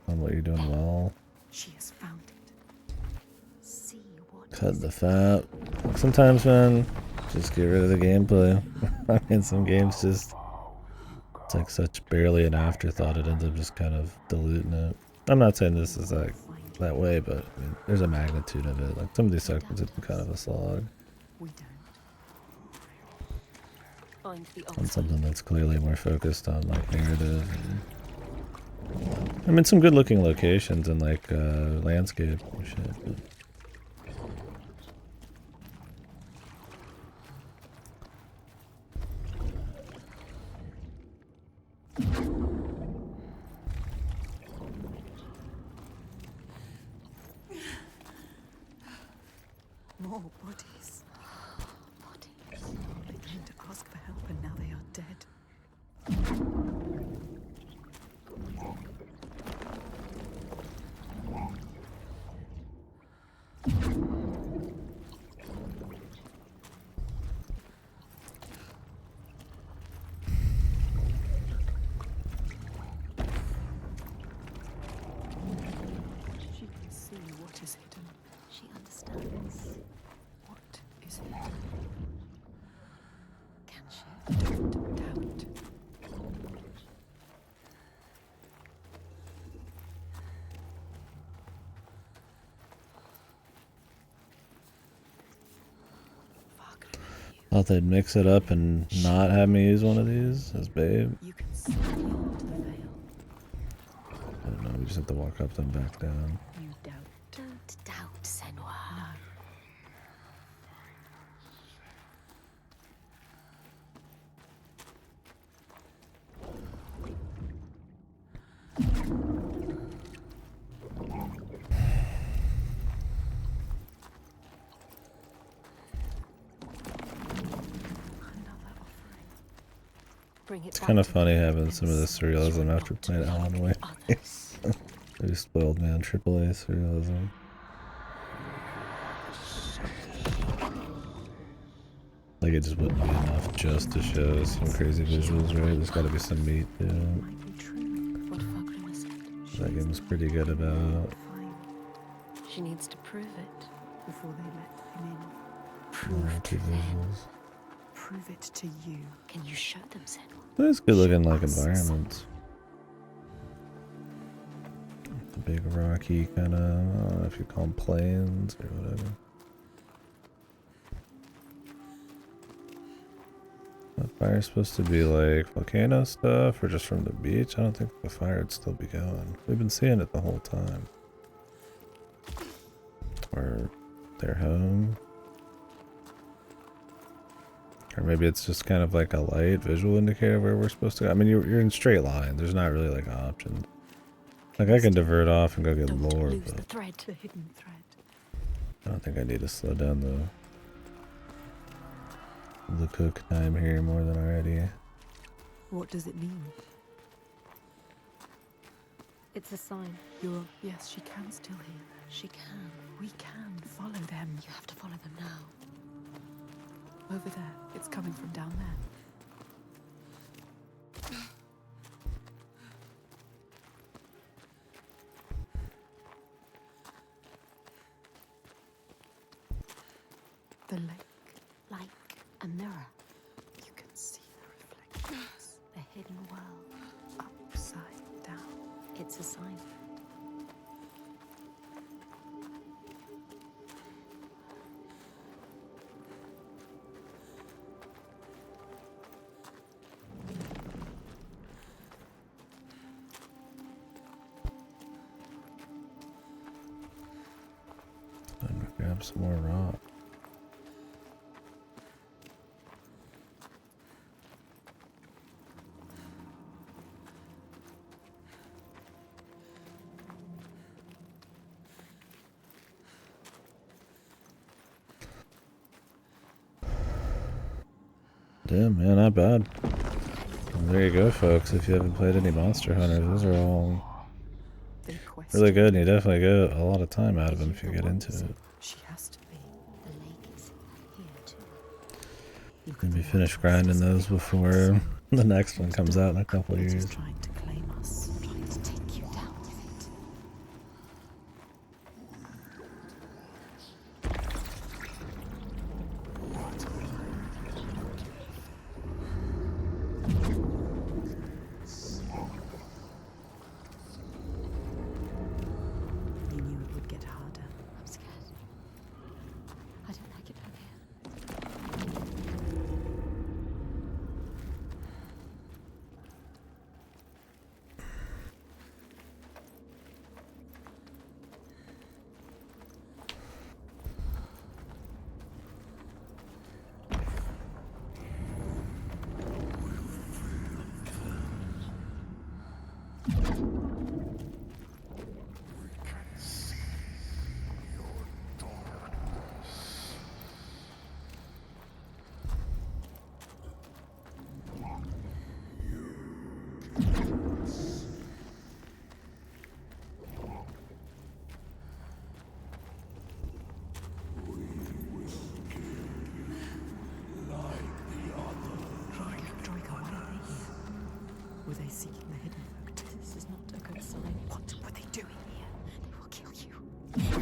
on what you're doing well. She has found it. See what Cut the fat. Sometimes, man, just get rid of the gameplay. I mean, some games just, it's like such barely an afterthought, it ends up just kind of diluting it. I'm not saying this is like that way, but I mean, there's a magnitude of it. Like some of these sections have been kind of a slog. We don't. Find the On oxen. something that's clearly more focused on like narrative. And, I mean, some good looking locations and like landscape and shit. But. More bodies. They came to ask for help and now they are dead. She can see what is hidden. She understands. What is it? Can she? Don't doubt. Thought they'd mix it up and not have me use one of these as babe. You can see beyond the veil. I don't know, we just have to walk up and back down. You doubt. Don't doubt, Senua. No. Bring it It's back kind of to funny me. having some of this surrealism after playing Alan Wake. Others. They spoiled me on AAA surrealism. Like it just wouldn't be enough just to show some crazy visuals, right? There's gotta be some meat to it. Might be true. What Fagra is it? That game's pretty good about Fine. She needs to prove it. Before they let him in. Prove to them. visuals. Prove it to you. Can you show them, Senua? There's good looking like environments. The big rocky kind of, I don't know if you call them plains or whatever. The fire's supposed to be like volcano stuff or just from the beach? I don't think the fire would still be going. We've been seeing it the whole time. Or their home. Or maybe it's just kind of like a light visual indicator where we're supposed to go. I mean, you're in straight line. There's not really like options. Like I can divert off and go get Don't lore, lose the but thread. The hidden thread. I don't think I need to slow down the cook time here more than already. What does it mean? It's a sign. Yes, she can still hear. She can. We can follow them. You have to follow them now. Over there. It's coming from down there. The lake. Like a mirror. You can see the reflections. The hidden world. Upside down. It's a sign. I'm gonna grab some more rock. Damn, man, not bad. Well, there you go, folks. If you haven't played any Monster Hunters, those are all They quest. really good, and you definitely get a lot of time out of them if you get into it. She has to be. The lake is here too. Maybe finish grinding those before the next one comes out in a couple of It is years. trying to claim us. Trying to take you down with it. He knew it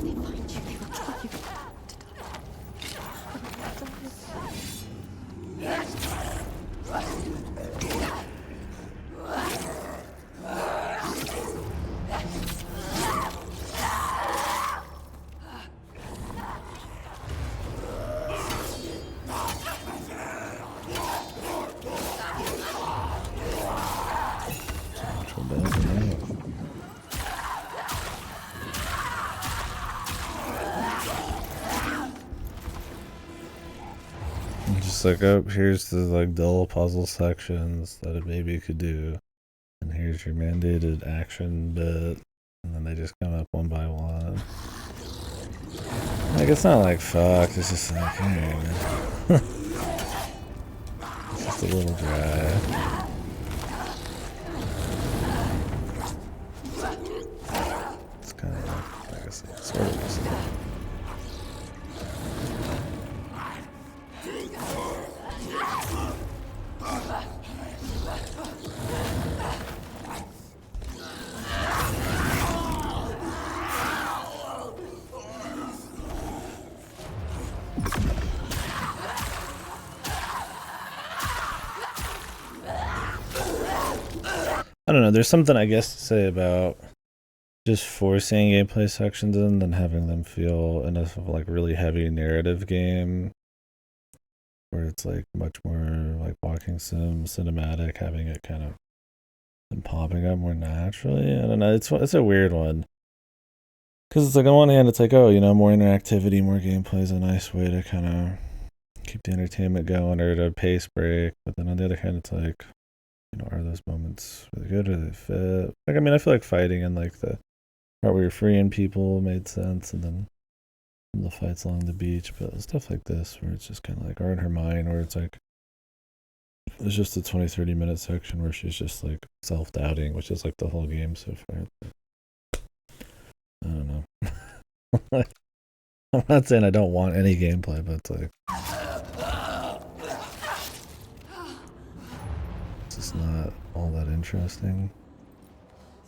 they find you, they will kill you. Just like, oh, here's the like dull puzzle sections that a baby could do, and here's your mandated action bit, and then they just come up one by one. Like, it's not like fucked, it's just like, hey, it's just a little dry. It's kind of like I said, sort of the same. I don't know, there's something I guess to say about just forcing gameplay sections in and having them feel in a like really heavy narrative game where it's like much more like walking sim cinematic, having it kind of and popping up more naturally. I don't know, it's a weird one. Because it's like on one hand it's like, oh, you know, more interactivity, more gameplay is a nice way to kind of keep the entertainment going or to pace break. But then on the other hand it's like, you know, are those moments really good? Or they fit? Like, I mean, I feel like fighting in like the part where you're freeing people made sense, and then the fights along the beach. But stuff like this, where it's just kind of like, or in her mind, where it's like, it's just a 20-30 minute section where she's just like self-doubting, which is like the whole game so far. I don't know. I'm not saying I don't want any gameplay, but it's like, it's not all that interesting.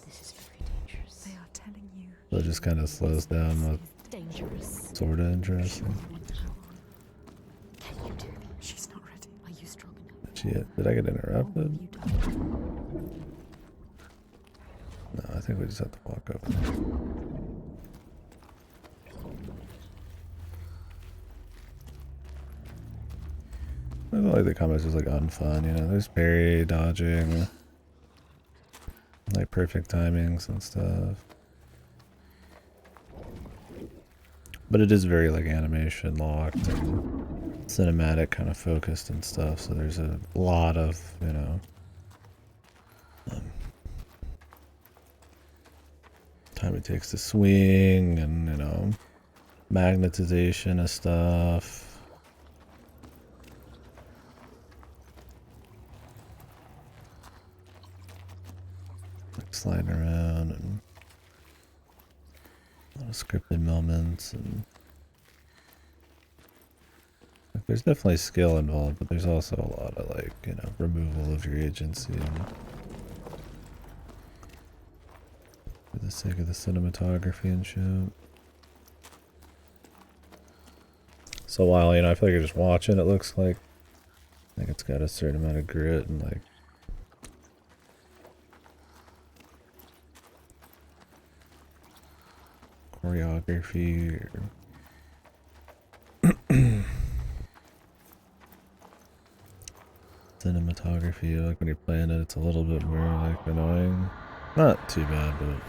This is very dangerous. They are telling you. So it just kind of slows down what's dangerous. Sort of interesting. Can you do that? She's not ready. Are you strong enough? Did I get interrupted? No, I think we just have to walk over there. I feel like the combat's just like unfun, you know, there's parry, dodging, like perfect timings and stuff. But it is very like animation locked and cinematic kind of focused and stuff, so there's a lot of, you know, time it takes to swing and, you know, magnetization of stuff. Like sliding around and a lot of scripted moments, and like, there's definitely skill involved, but there's also a lot of like, you know, removal of your agency and for the sake of the cinematography and shit. So while, you know, I feel like you're just watching, it looks like it's got a certain amount of grit and like choreography or cinematography. Like when you're playing it, it's a little bit more like annoying. Not too bad, but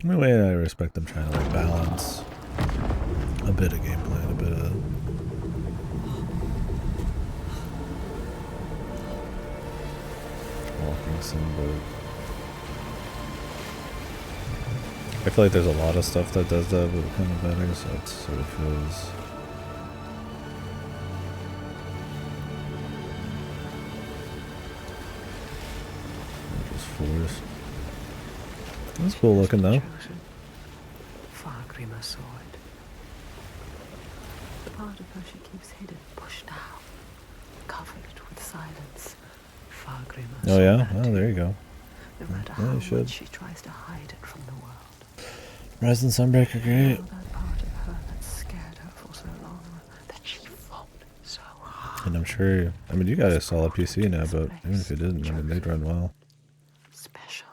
in a way I respect them trying to like balance a bit of gameplay and a bit of walking sim, but I feel like there's a lot of stuff that does that, but kind of better, so it sort of feels just forced. That's cool looking though. Far grimmer sword. The part of her she keeps hidden, pushed out, covered with silence, far grimmer. Oh yeah? Oh, there you go. No matter Yeah, how you should. much she tries to hide it from the world. Rise and Sunbreaker, great. Now that part of her that scared her for so long, that she fought so hard. And I'm sure, I mean, you got a solid PC now, but even if you didn't, I mean, they'd run well. Special.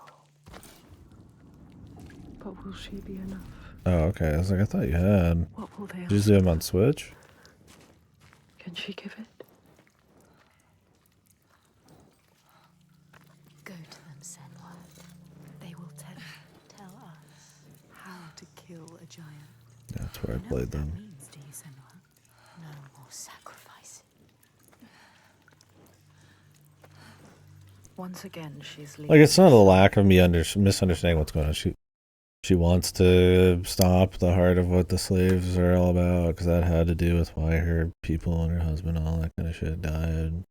But will she be enough? Oh, okay. I was like, I thought you had. What will they Did you see them on Switch? Can she give it? Go to them, Senwa. They will tell us how to kill a giant. Yeah, that's where I played What them. that means, do you, Senwa? No more sacrifice. Once again, she's leaving. Like, it's not a lack of me misunderstanding what's going on. She wants to stop the heart of what the slaves are all about, because that had to do with why her people and her husband, all that kind of shit, died.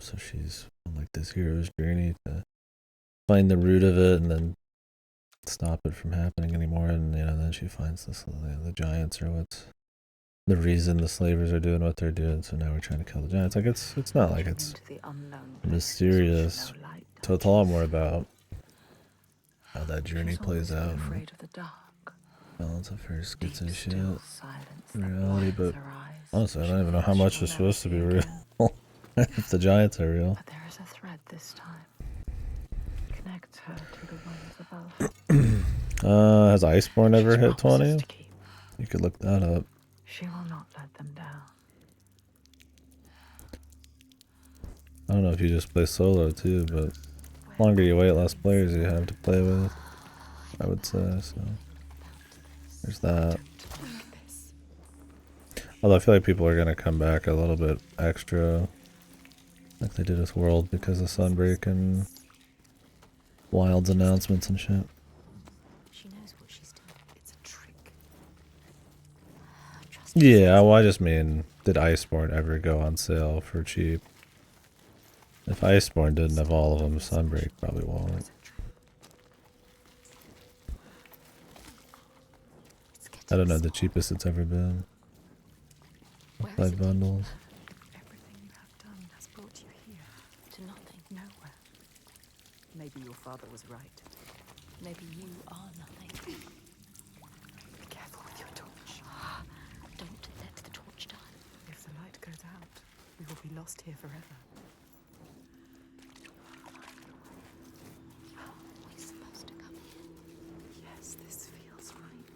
So she's on like this hero's journey to find the root of it and then stop it from happening anymore. And you know, then she finds the giants are what's the reason the slavers are doing what they're doing. So now we're trying to kill the giants. Like it's not like it's mysterious. So it's a lot more about how that journey plays out. Afraid of the dark. Balance of her skits and shit. Silence Reality, but honestly, I don't even know how much is supposed to be real. If the giants are real. But there is a thread this time. Connects her to the ones above. Has Iceborne ever hit 20? You could look that up. She will not let them down. I don't know if you just play solo too, but the longer you wait, less players you have to play with, I would say, so there's that. Although I feel like people are going to come back a little bit extra, like they did with World, because of Sunbreak and Wild's announcements and shit. She knows what she's doing. It's a trick. Yeah, well, I just mean, did Iceborne ever go on sale for cheap? If Iceborne didn't have all of them, Sunbreak probably won't. I don't know the cheapest it's ever been. By bundles. Everything you have done has brought you here. To nothing. Nowhere. Maybe your father was right. Maybe you are nothing. Be careful with your torch. Don't let the torch die. If the light goes out, we will be lost here forever. We're supposed to come here. Yes, this feels right.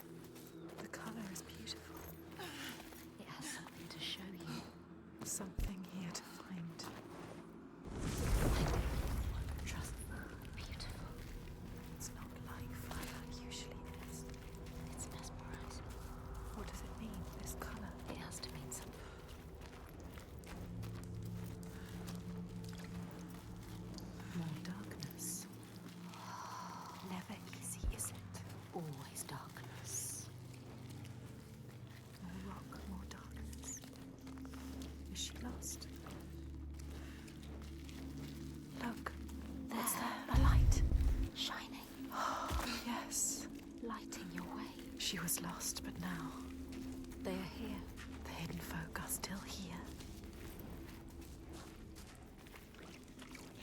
The color is beautiful. It has something to show you. Something here to find. Trust me. Beautiful. It's not like fire usually is. It's mesmerizing. What does it mean, this color? It has to mean something. More darkness. Never easy, is it? Always darkness. More rock, more darkness. Is she lost? Look. What's there? A light. Shining. Yes. Lighting your way. She was lost, but now They are here. the hidden folk are still here.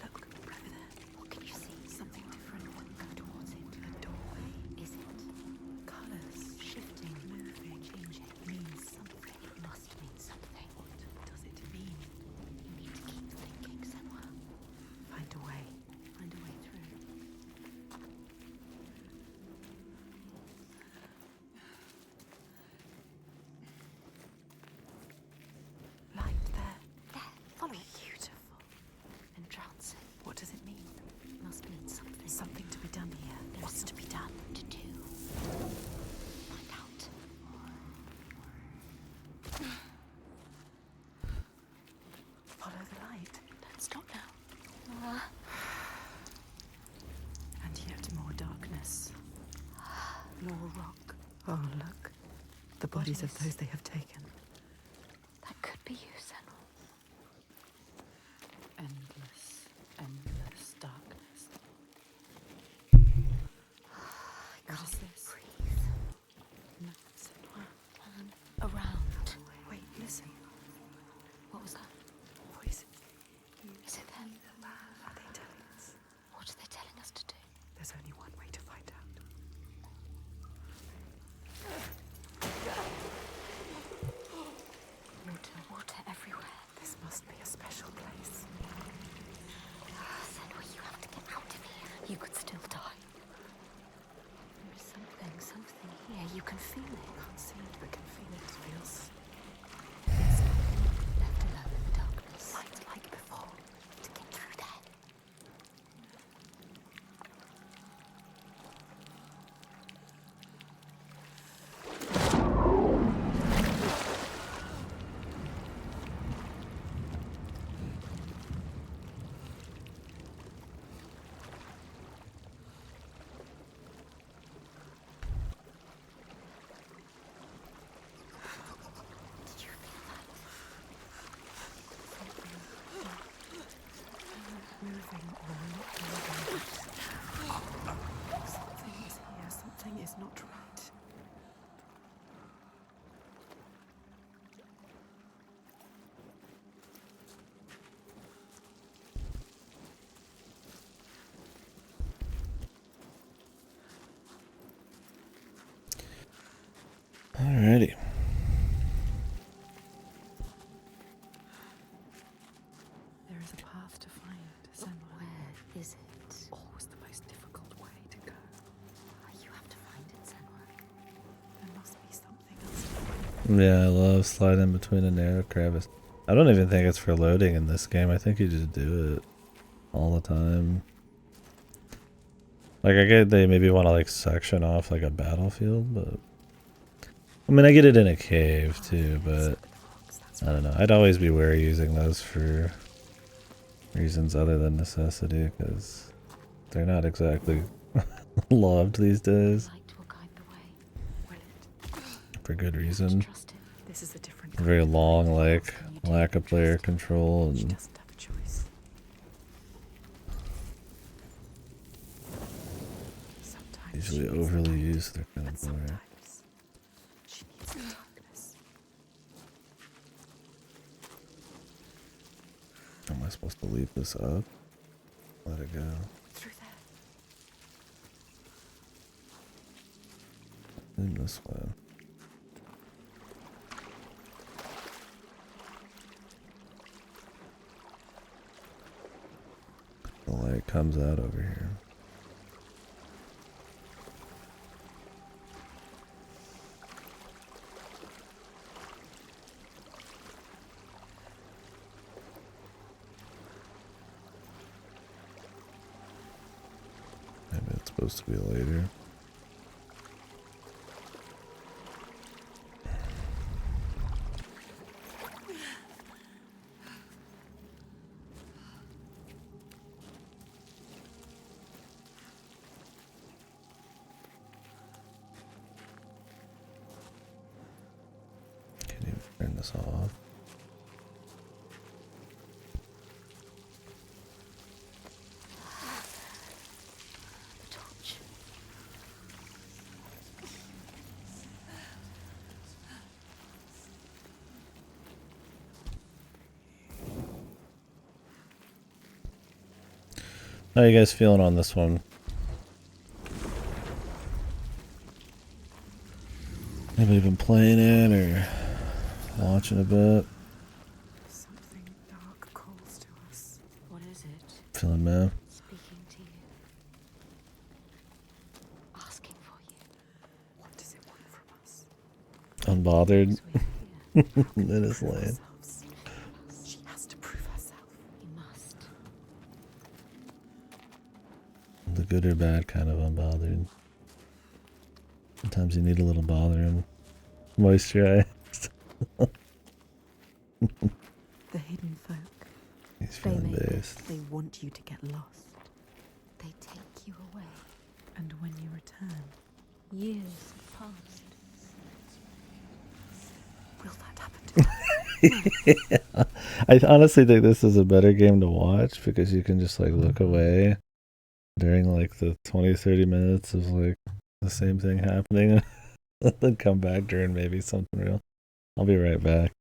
Look, over there. What can you see? Something different. Go towards it. A doorway. Is it? Colors. Shifting, Moving. changing. Means something. It must mean something. What does it mean? You need to keep thinking, Senwa. Find a way. Find a way through. Light there. There, follow it. Beautiful. Entrancing. What does it mean? Must mean something. Something to be done here. There's What's to be done? to do. Find out. Follow the light. Don't stop now. And yet more darkness. More rock. Oh, look. The bodies of those they have taken. That could be you, Senwa. Endless, endless darkness. What is this? Breathe. No, Senwa. Turn around. Wait, listen. What was that? feel it. Can't see it, but can feel it. Feels instantly left alone in the darkness. Like before. To get through there. Moving or not moving. Something is here, something is not right. Alrighty. There is a path to find Senwa. Where is it? Always the most difficult way to go. You have to find it, Senwa. There must be something else. Yeah, I love sliding between a narrow crevice. I don't even think it's for loading in this game. I think you just do it all the time. Like, I get they maybe want to like section off like a battlefield, but I mean, I get it in a cave too, but I don't know. I'd always be wary using those for reasons other than necessity, because they're not exactly loved these days. For good reason. This is a different Very long, like, lack of player control, and doesn't have a choice. usually overly used. They're kind of boring. She needs the darkness. Am I supposed to leave this up? Let it go. Through there. In this way. The light comes out over here. Maybe it's supposed to be later. Can you turn this off? How are you guys feeling on this one? Anybody been playing it or watching a bit? Something dark calls to us. What is it? Feeling meh? Speaking to you. Asking for you. What does it want from us? Unbothered in his lane. She has to prove herself. You must. The good or bad kind of unbothered. Sometimes you need a little bothering. Moisturized. The hidden folk. He's feeling based. They want you to get lost. They take you away. And when you return, Years have passed. will that happen to Yeah. I honestly think this is a better game to watch because you can just like look away during like the 20-30 minutes of like the same thing happening and then come back during maybe something real. I'll be right back.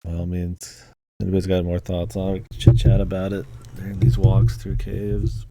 By all means, anybody's got more thoughts on it, we can chit chat about it during these walks through caves.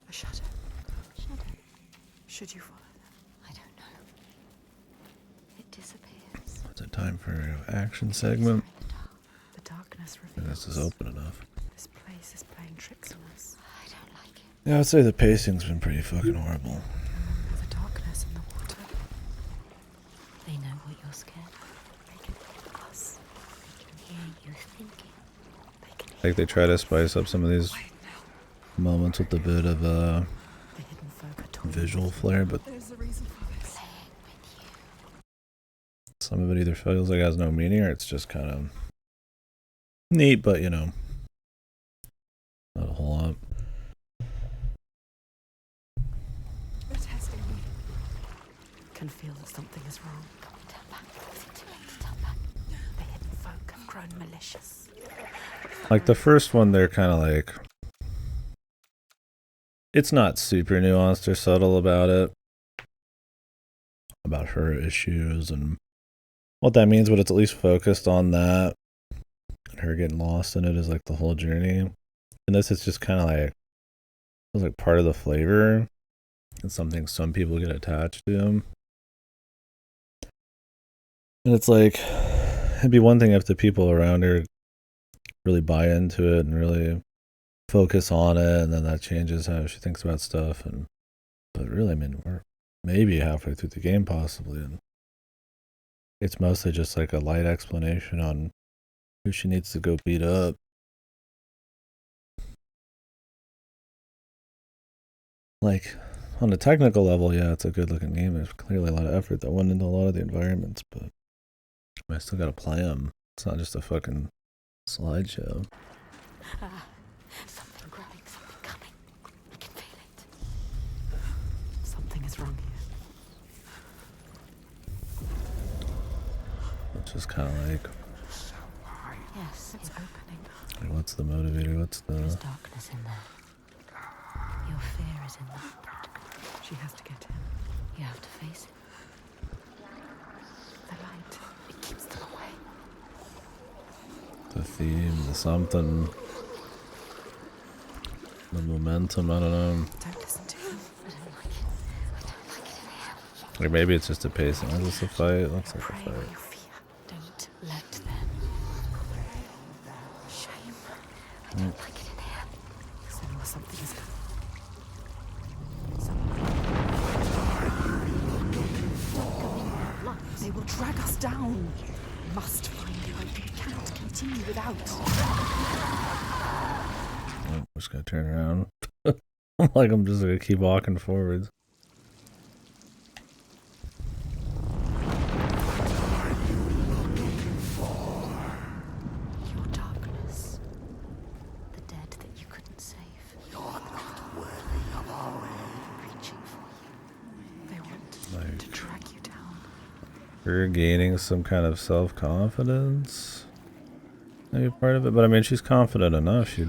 A shadow. Shadow? Should you follow them? I don't know. It disappears. Is it time for action segment? The darkness I reveals. guess it's open enough. This place is playing tricks on us. I don't like it. Yeah, I'd say the pacing's been pretty fucking horrible. Remember the darkness in the water. They know what you're scared of. They can hear us. They can hear you thinking. They can hear Like they try to spice up some of these moments with a bit of the hidden folk are talking. visual flair, but There's a reason for this. playing with you. some of it either feels like it has no meaning or it's just kind of neat, but you know, not a whole lot. They're testing me. Can feel that something is wrong. Turn back. Is it too late to turn back? The hidden folk have grown malicious. Like the first one, they're kind of like, it's not super nuanced or subtle about it, about her issues and what that means, but it's at least focused on that. And her getting lost in it is like the whole journey. And this is just kind of like, it's like part of the flavor. It's something some people get attached to. And it's like, it'd be one thing if the people around her really buy into it and really focus on it, and then that changes how she thinks about stuff. And but really, I mean, we're maybe halfway through the game possibly, and it's mostly just like a light explanation on who she needs to go beat up. Like on a technical level, yeah, it's a good looking game. There's clearly a lot of effort that went into a lot of the environments, but I still gotta play them. It's not just a fucking slideshow. Something growing, something coming. I can feel it. Something is wrong here. It's just kind of like, Yes, It's opening. like, what's the motivator? What's there's the... darkness in there. Your fear is in that. She has to get in. You have to face it. The light. It keeps them away. The theme, the something, the momentum, I don't know. Don't listen to him. I don't like it. I don't like it in here. Or maybe it's just a pacing. Is this a fight? It looks like a Pray where fight. you fear. Don't let them. Shame. I don't like it in here. Senua, something is coming. They will drag us down. We must find hope. We can't continue without. Oh, I'm just gonna turn around. Like I'm just gonna keep walking forwards. Your darkness. The dead that you couldn't save. You're not worthy of our aid. Reaching for you. They want Like to drag you down. her gaining some kind of self-confidence. Maybe part of it, but I mean, she's confident enough. She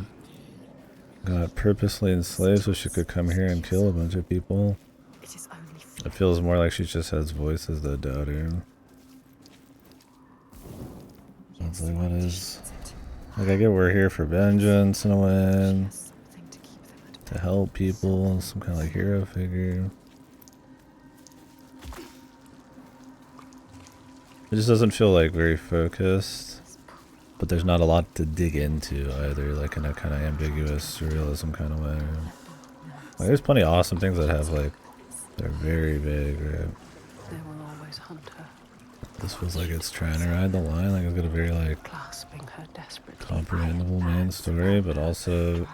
got purposely enslaved so she could come here and kill a bunch of people. It is only It feels more like she just has voices that doubt her. It's like, what is... Like, I get we're here for vengeance in a way, something to keep them at to help people, some kind of like hero figure. It just doesn't feel like very focused, but there's not a lot to dig into either, like in a kind of ambiguous surrealism kind of way. Like, there's plenty of awesome things that have like, they're very vague, right? They will always hunt her, This feels like it's trying to ride the line, like it's got a very like clasping her desperately. comprehensible main story, but also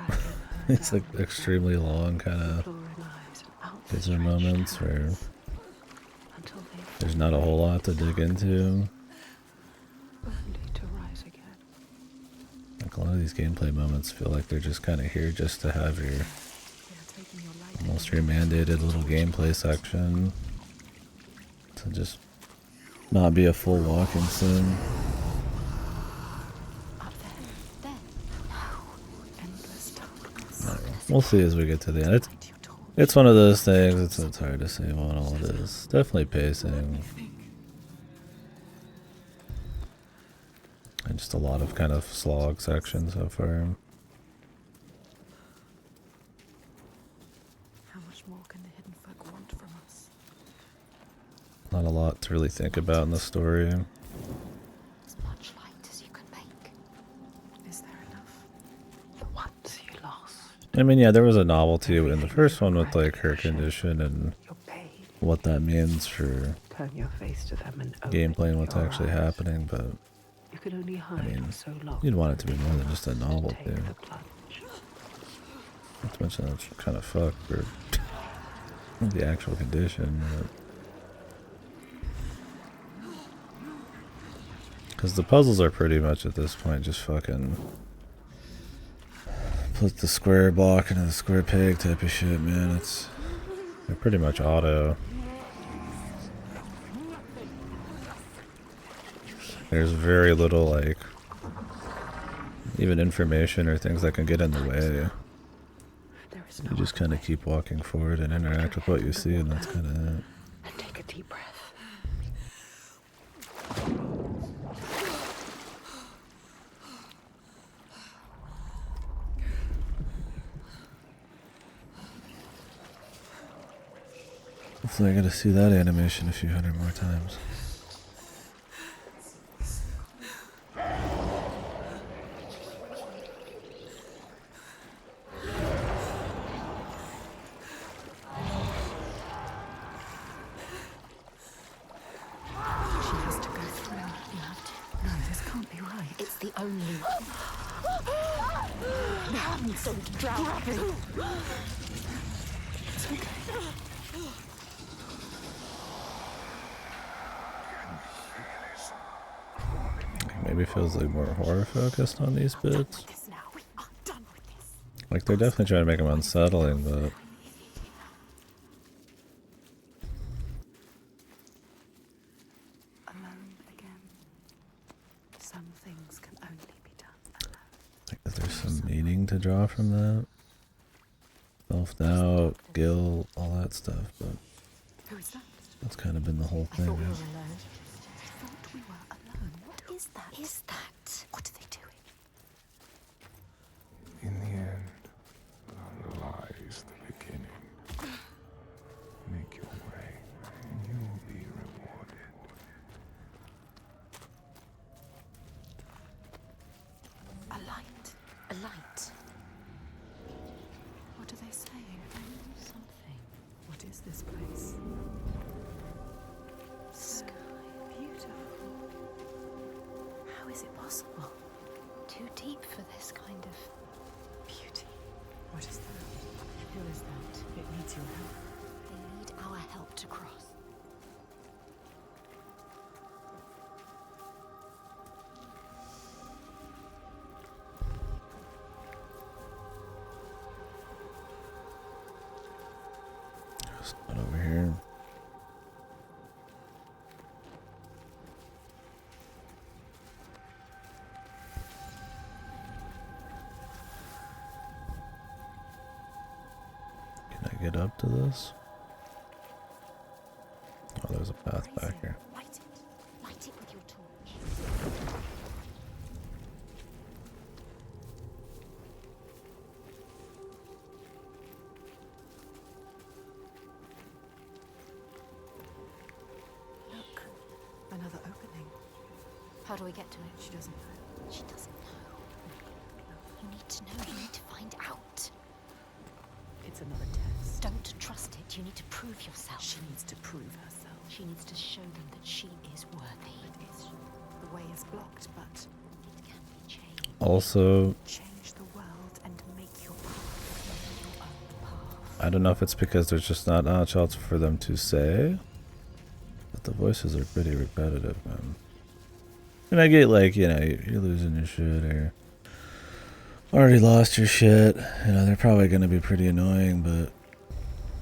it's like extremely long kind of. Imploring eyes and There's some moments where until they there's not a whole lot to dig into. only to rise again. Like a lot of these gameplay moments feel like they're just kind of here just to have your They are taking your light. almost your mandated little gameplay section to just not be a full walking sim. Up there. There. No. Endless darkness. We'll see as we get to the end. It's one of those things. It's hard to say what all it is. Definitely pacing. And just a lot of kind of slog sections so far. not a lot to really think about in the story. As much light as you can make. Is there enough? The ones you lost. I mean, yeah, there was a novelty in the first one with like her condition and Your pain. what that means for Turn your face to them and gameplay and what's your actually eyes. happening, but You can only hide mean, for so long. you'd want it to be more than just a Take novelty. the plunge. Not to mention that's kind of fucked for the actual condition. Because the puzzles are pretty much at this point just fucking put the square block into the square peg type of shit, man. They're pretty much auto. There's very little like even information or things that can get in the way. You just kind of keep walking forward and interact with what you see, and that's kind of it. And take a deep breath. Hopefully I get to see that animation a few hundred more times. She has to go through. You have to. No, this can't be right. It's the only one. Don't drown me. It's okay. Maybe it feels like more horror focused on these bits. Like they're definitely trying to make them unsettling, but Alone again. Some things can only be done alone. like, is there some meaning to draw from that? Self-doubt, guilt, all that stuff, but Who is that? that's kind of been the whole thing. I thought we were Right? alone. I thought we were alone. What is that? Is that? What are they doing? In the end, lies the beginning. Make your way, and you will be rewarded. A light. A light. What are they saying? Something. What is this place? Sky. Beautiful. How is it possible? Too deep for this kind of Beauty. What is that? Who is that? It needs your help. They need our help to cross. Just not over here. Can I get up to this? Oh, there's a path back here. Light it. Light it with your torch. Look. Another opening. How do we get to it? She doesn't know. She doesn't know. You need to know. You need to find out. It's another test. Don't trust it. You need to prove yourself. She needs to prove herself. She needs to show them that she is worthy. It is. The way is blocked, but It can be changed. Also, change the world and make your path your own path. I don't know if it's because there's just not much else for them to say, but the voices are pretty repetitive, man. And I get like, you know, you're losing your shit or already lost your shit. You know, they're probably going to be pretty annoying, but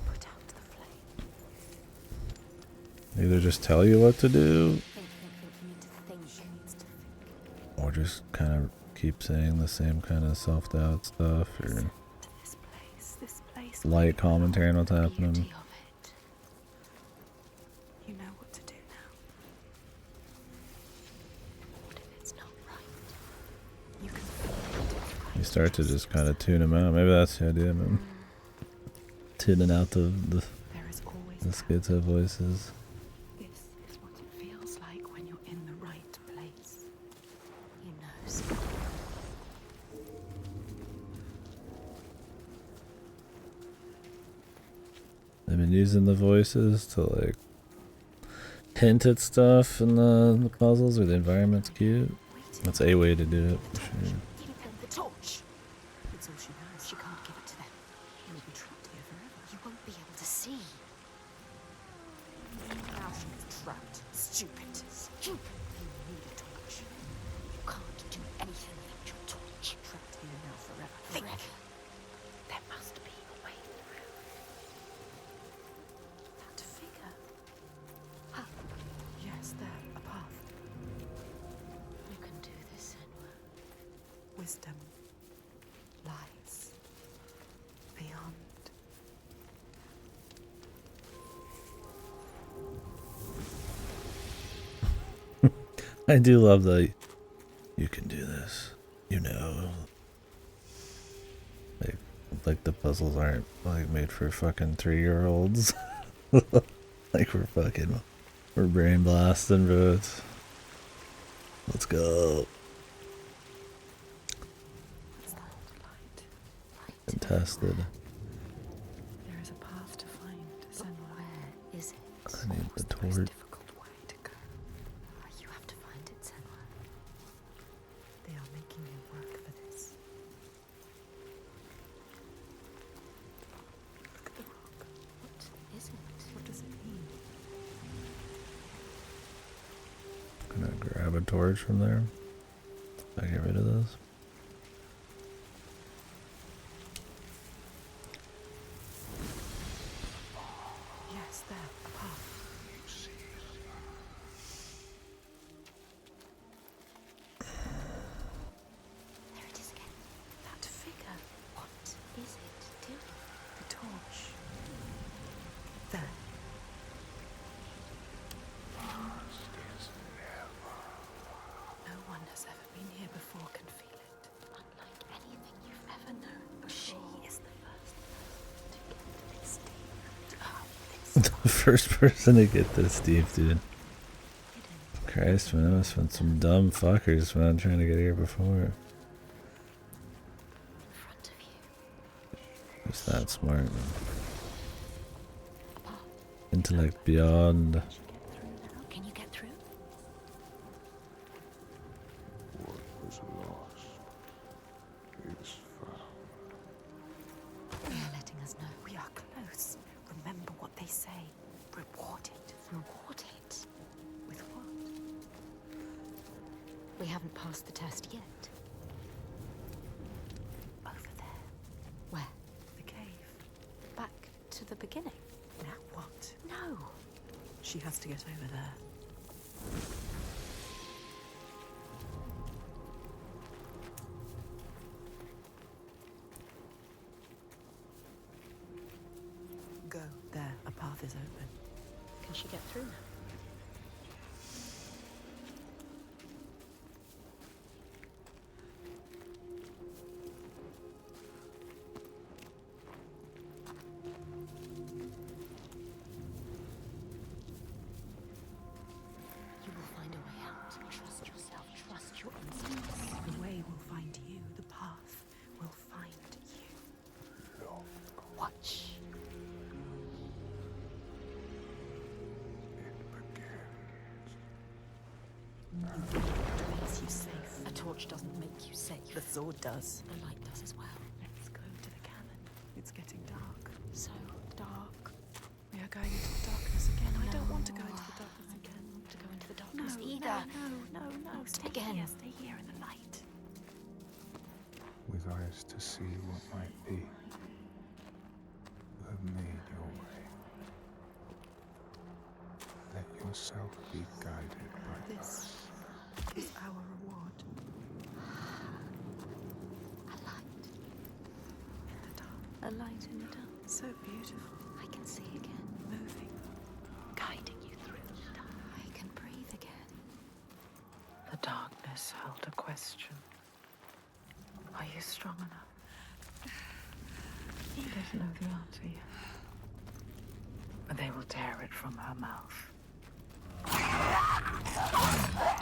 Put out the flame. either just tell you what to do Think. You need to think. She needs to think. or just kind of keep saying the same kind of self-doubt stuff or To this place light commentary on what's the happening. beauty of it. You know what to do now. What if it's not right? You can feel it. You start to just kind of tune them out. Maybe that's the idea, man. Tuning out the There is always schizo voices. This using the voices to like hint at stuff in the puzzles or the environment's cute. That's a way to do it for sure. Give them the torch. It's all she knows. She can't give it to them. You'll be trapped here forever. You won't be able to see. Now she's trapped. Stupid. Stupid. You need a torch. You can't do anything without your torch. Trapped here now forever. Think. There must be a way through. That figure. Ah. Yes, there, a path. You can do this, Senua. Wisdom lies beyond. I do love the you can do this, you know. Like the puzzles aren't like made for fucking 3-year-olds. Like we're brain blasting, bro. Let's go. And tested. There is a path to find, Senua. Where is it? I need the torch. Difficult way to go. You have to find it, Senua. They are making you work for this. Look at the rock. What is it? What does it mean? Gonna grab a torch from there. I get rid of this. Yes, there, a path. There it is again. That figure. What is it doing? The torch. There. No one has ever been here before can feel it. Unlike anything you've ever known. She is the first to get this deep. The first person to get this deep, dude. Christ, man, there's been some dumb fuckers, man, trying to get here before. In front of you. Who's that smart, man? Intellect beyond. Can you get through? What was lost is found. They are letting us know. We are close. Remember what they say. Reward it. Reward it. With what? We haven't passed the test yet. Over there. Where? The cave. Back to the beginning. Now what? No. She has to get over there. Go. There, a path is open. Can she get through now? You will find a way out. Trust yourself. Trust your instincts. The way will find you. The path will find you. Watch. What makes you safe? A torch doesn't make you safe. The sword does. The light does as well. Let's go to the cabin. It's getting dark. So dark. We are going into the darkness again. I don't want to go into the darkness I again. don't want to go into the No, darkness either. no. Stay again. here. Stay here in the light. With eyes to see what might be, you have made your way. Let yourself be guided by This is our reward. A light. In the dark. A light in the dark. So beautiful. I can see again. Moving. Guiding you through the dark. I can breathe again. The darkness held a question. Are you strong enough? He doesn't know the answer yet. But they will tear it from her mouth.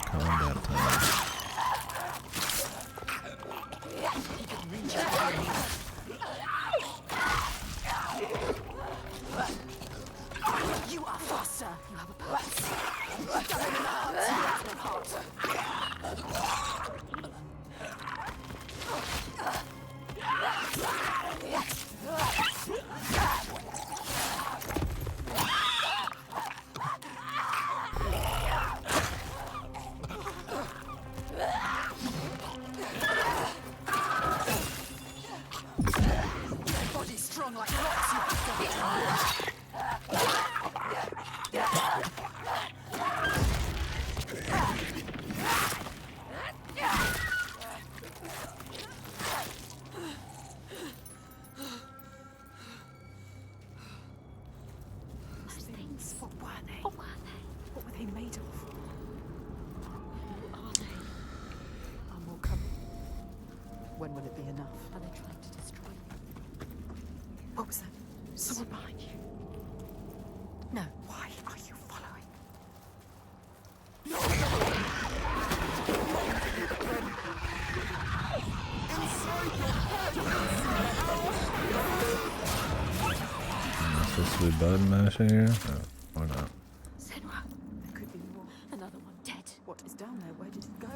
Combat time. When will it be enough? Are they trying to destroy you? What was that? Someone behind you. No. Why are you following? Is this we button mashing here? No, or not? Senua. There could be more. Another one dead. What is down there? Where did it go?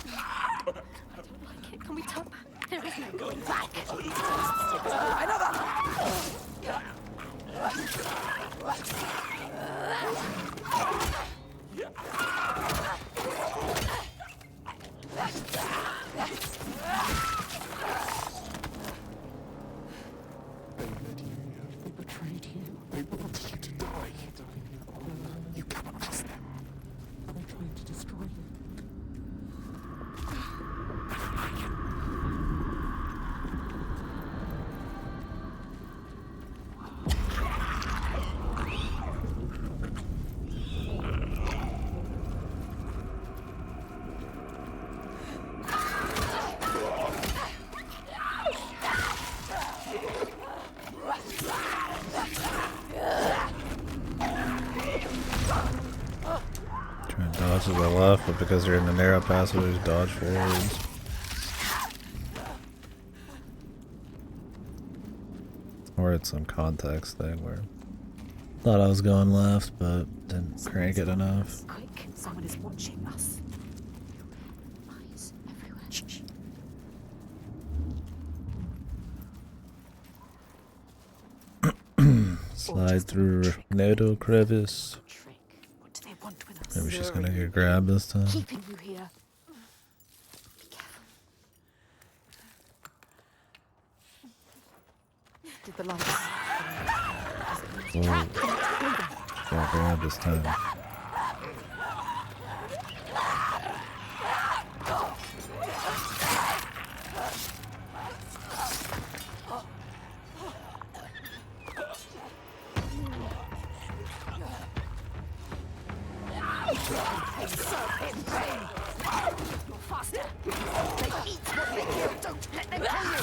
I don't like it. Can we turn back? There is no going back. They betrayed you. They wanted you to die. You cannot trust them. Are they trying to destroy you? Trying to dodge to the left, but because you're in the narrow passage, just dodge forwards. Or it's some context thing where thought I was going left, but didn't crank it enough. Quick, someone is watching us. Eyes everywhere. Shh. Slide through NATO crevice. Shrink. What do they want with us? Maybe she's gonna get grabbed this time. Keeping you here. Be careful. Did the lights? Whoa. Got grabbed this time. Faster. They eat what they kill. Don't let them kill you.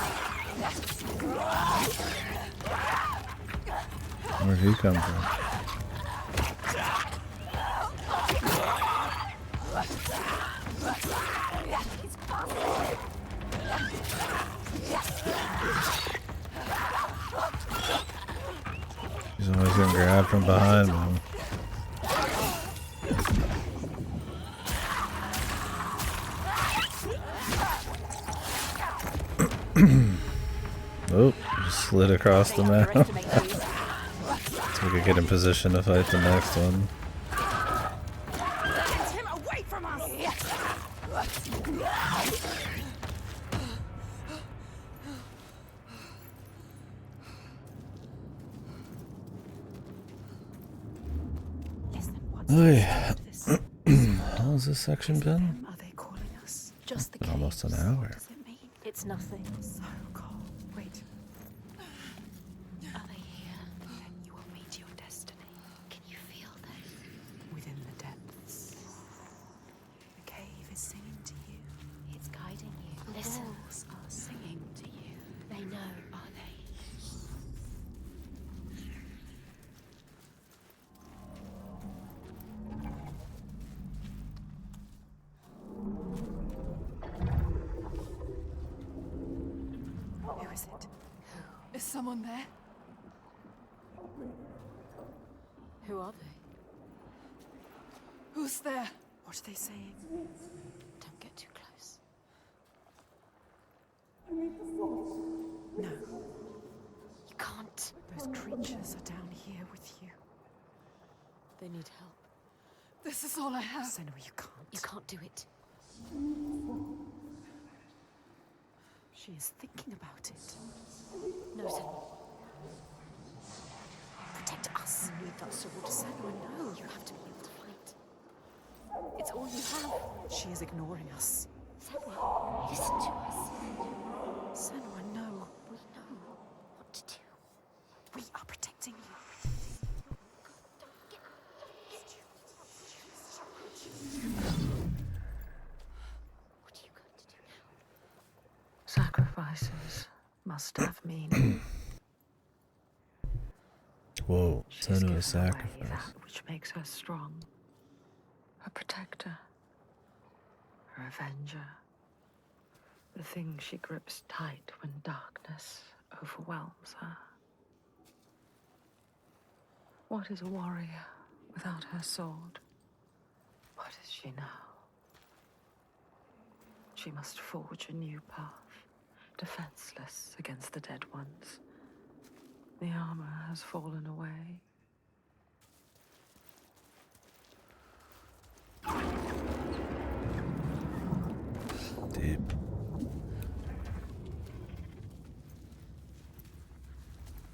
Where'd he come from? He's always getting grabbed from behind, man. Oh, just slid across the map. So we could get in position to fight the next one. Get him away from us. Listen, what's Oy. this? How's this section been? Are they calling us? Just the Been almost an caves. hour. What does it mean? It's nothing. So cold. Wait. Are they here? Then you will meet your destiny Can you feel them? within the depths. The cave is singing to you. It's guiding you. The Listen. walls are singing to you. They know, are they? Who is it? Is someone there? Who are they? Who's there? What are they saying? Don't get too close. No. You can't. Those creatures are down here with you. They need help. This is all I have. Senua, you can't. You can't do it. She is thinking about it. No, Senua. Protect us. You need that sword. Senua, no. You have to be able to fight. It's all you have. She is ignoring us. Senua, listen to us. Senua, no. We know what to do. We are protecting you. What are you going to do now? Sacrifices must have meaning. Whoa, She's son of given a away sacrifice. that which makes her strong. A protector. A avenger. The thing she grips tight when darkness overwhelms her. What is a warrior without her sword? What is she now? She must forge a new path, defenseless against the dead ones. The armor has fallen away. Deep.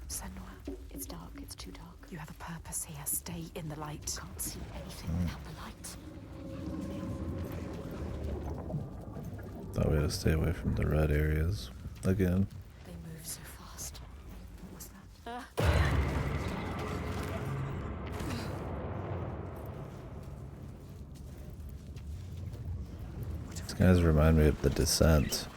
Senua, it's dark. It's too dark. You have a purpose here. Stay in the light. Can't see anything without the light. Thought we had to stay away from the red areas again. They move so fast. What was that? These guys remind me of The Descent.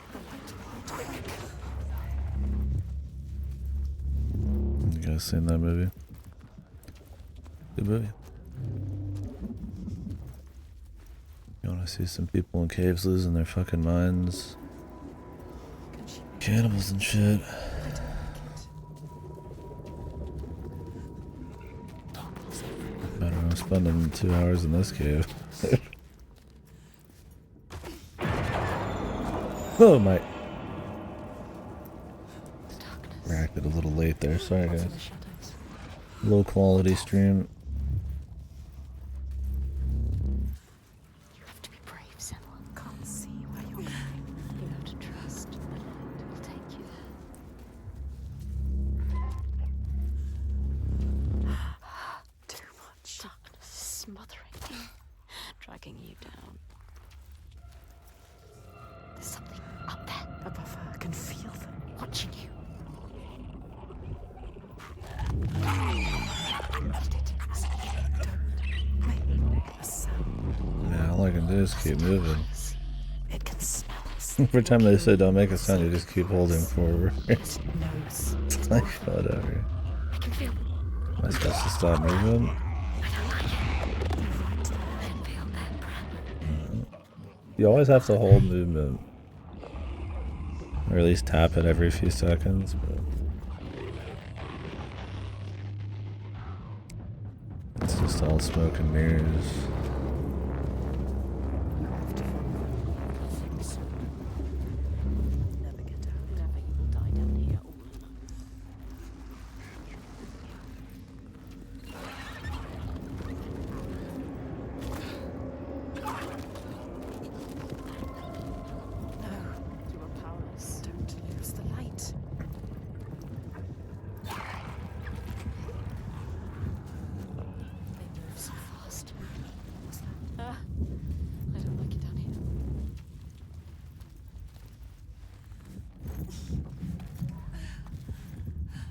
You guys seen that movie? Good movie. You want to see some people in caves losing their fucking minds? Cannibals and shit. I don't know, spending 2 hours in this cave. Oh my. Reacted a little late there, sorry guys. Low quality stream. You have to be brave, Senua. Can't see where you're going. You have to trust the light will take you there. Too much darkness smothering you, dragging you down. There's something up there above her. I can feel them watching you. Yeah, all I can do is keep moving. It can smell us. Every time they say don't make a sound, you just keep holding forward. It's like, whatever. Am I supposed to stop moving? You always have to hold movement. Or at least tap it every few seconds. But it's just all smoke and mirrors. Never get out. Never. You will die down here all alone. No, you are powerless. Don't lose the light. They move so fast. What's that? I don't like it down here.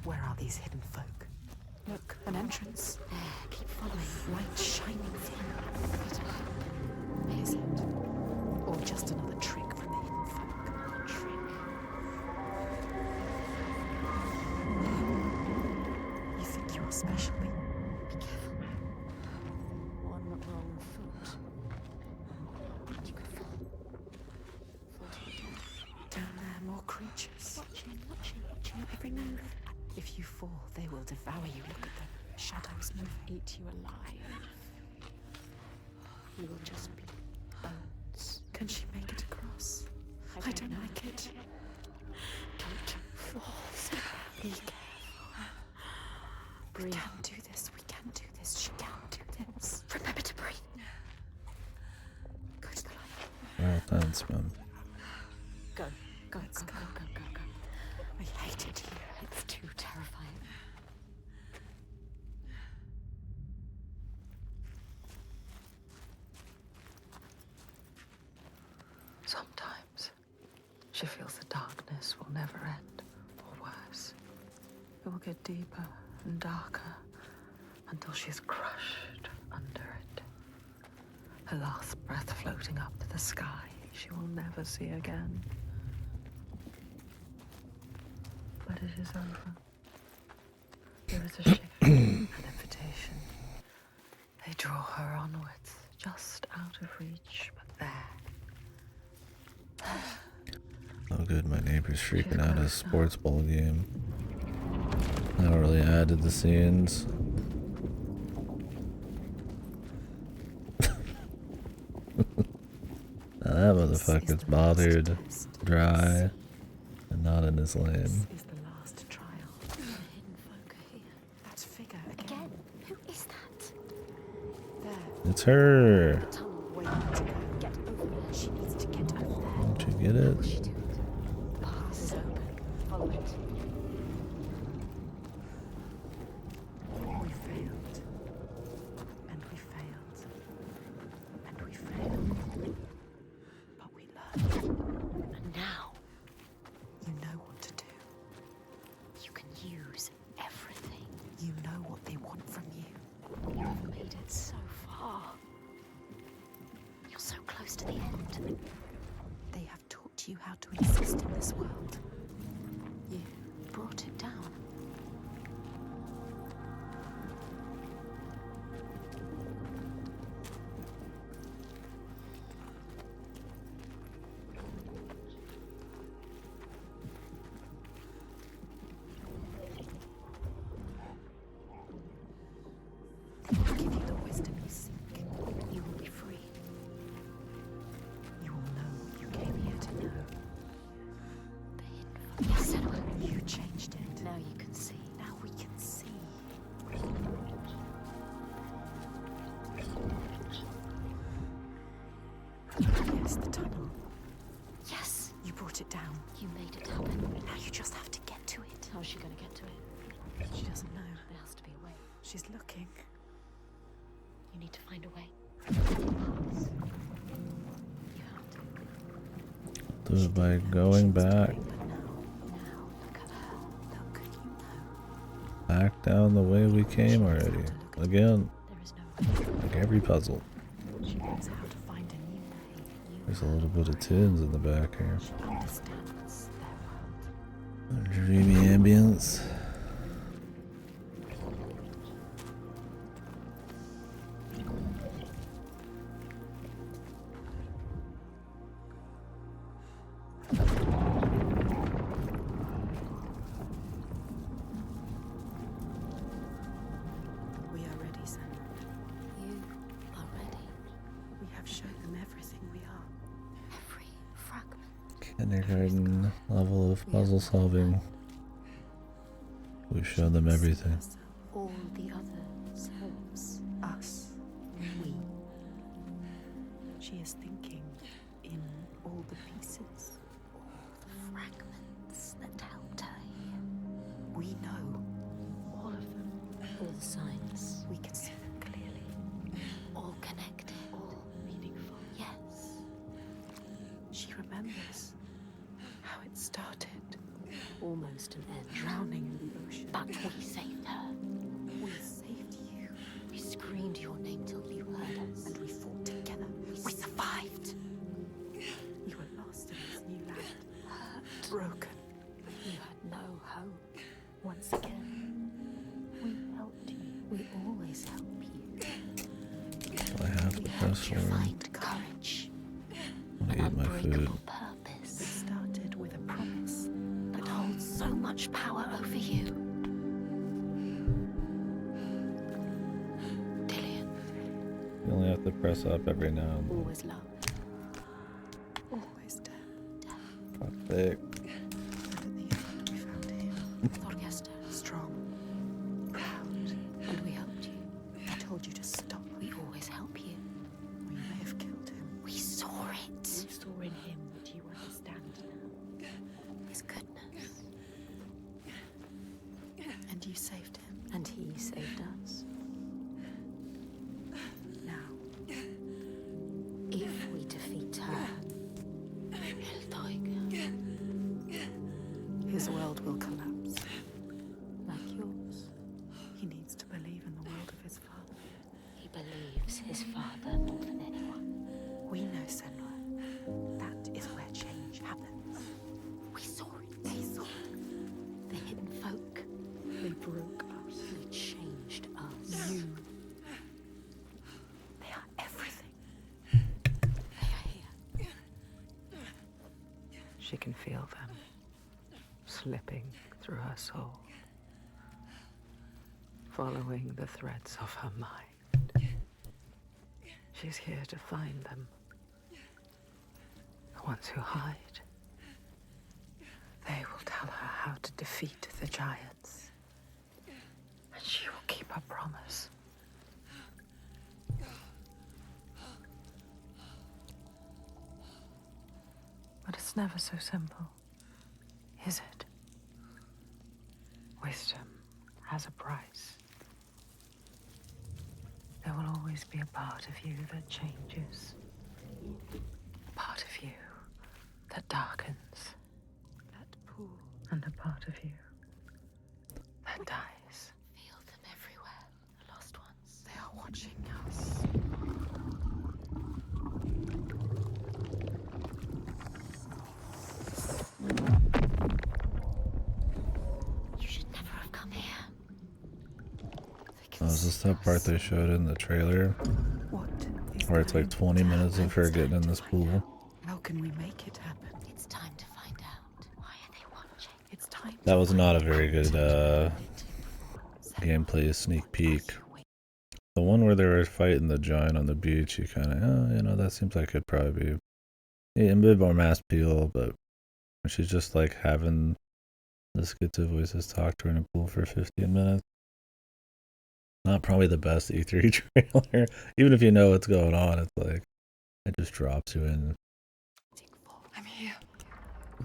Where are these hidden folk? Look, an entrance. There, keep following. Light shining through. Is it? Or just another trick from the hidden folk? A trick. You think you're special? Be careful. One wrong foot. You could fall. Fall to your death. Down there, more creatures. Watching your every move. If you fall, they will devour you. Look at them. Shadows move, eat you alive. You will just be bones. Can she make it across? I don't like it. Don't fall. Be careful. We can do this. We can do this. She can do this. Remember to breathe. Go to the light. Well, thanks, man. Go. Go. I hate it here. It's too terrifying. Sometimes she feels the darkness will never end, or worse. It will get deeper and darker until she's crushed under it. Her last breath floating up to the sky she will never see again. is over. There is a shift, an invitation. They draw her onwards, just out of reach, but there. Oh good, my neighbor's freaking out at a sports ball game. That really added the scenes. Now that motherfucker's bothered, dry, and not in his lane. This is the last trial. The hidden folk are here. That figure again. Who is that? There. It's her. Tunnel waiting to go. Get over there. She needs to get over there. Don't you get it? She do it. The path is open. Follow it. We failed. And we failed. And we failed. But we learned. And now You know what to do. you can use everything. You know what they want from you. You have made it so far. You're so close to the end. They have taught you how to exist in this world. You brought it down. They will give you the wisdom you seek. You will be free. You will know what you came here to know. The hidden folk. Yes, Senua. You changed it. Now you can see. Now we can see. Yes, the tunnel. Yes, You brought it down. you made it happen. Now you just have to get to it. How's she gonna get to it? She doesn't know. There has to be a way. She's looking. You need to find a way. You have to. Do it by going back. But now, Look at her. look, you know. Back down the way we came already. Again, There is no way. like every puzzle. She knows how to find a new way. There's a little bit of tunes in the back here. She understands their world. Dreamy ambience. We are ready, Senua. You are ready. We have shown them everything we are. Every fragment. Kindergarten level of puzzle solving. We've shown them everything. All the other selves. Us. We. She is thinking in all the pieces. The fragments that helped her here. We know all of them. All the signs. We can see them clearly. All connected. All meaningful. Yes. She remembers how it started. Almost an end. Drowning in the ocean. But we saved her. We saved you. We screamed your name till you heard us. And we fought together. We survived. You were lost in this new land. Hurt. Broken. You had no hope. Once again, we helped you. We always help you. I have to press You forward. find courage. I An eat my food. unbreakable It purpose started with a promise. that holds so much power over you. Dillian, You only have to press up every now and then. always loved. Always dead. Fuck thick. And at the end, we found him. Thorgester, Strong. Proud. and we helped you. I told you to stop. We always help you. We may have killed him. We saw it. We saw in him what you understand now. His goodness. And you saved him. And he saved us. Now, If we defeat her, Hellblade, his world will collapse. like yours, He needs to believe in the world of his father. he believes his father more than anyone. We know, Senua. That is where change happens. We saw it. They saw it. The hidden She can feel them slipping through her soul, following the threads of her mind. She's here to find them. The ones who hide. They will tell her how to defeat the giants. And she will keep her promise. But it's never so simple, is it? Wisdom has a price. There will always be a part of you that changes. A part of you that darkens. That pool. And a part of you that dies. Feel them everywhere. The lost ones. They are watching us. You should never have come here. Oh, is this that part they showed in the trailer? Where it's like 20 minutes of her getting in this pool? How can we make it happen? It's time to find out. Why are they watching? It's time. That was not a very good gameplay sneak peek. The one where they were fighting the giant on the beach, you kind of, oh, you know, that seems like it'd probably be a bit more mass appeal, but she's just like having the schizo voices talk to her in a pool for 15 minutes. Not probably the best E3 trailer. Even if you know what's going on, it's like, it just drops you in. I'm here.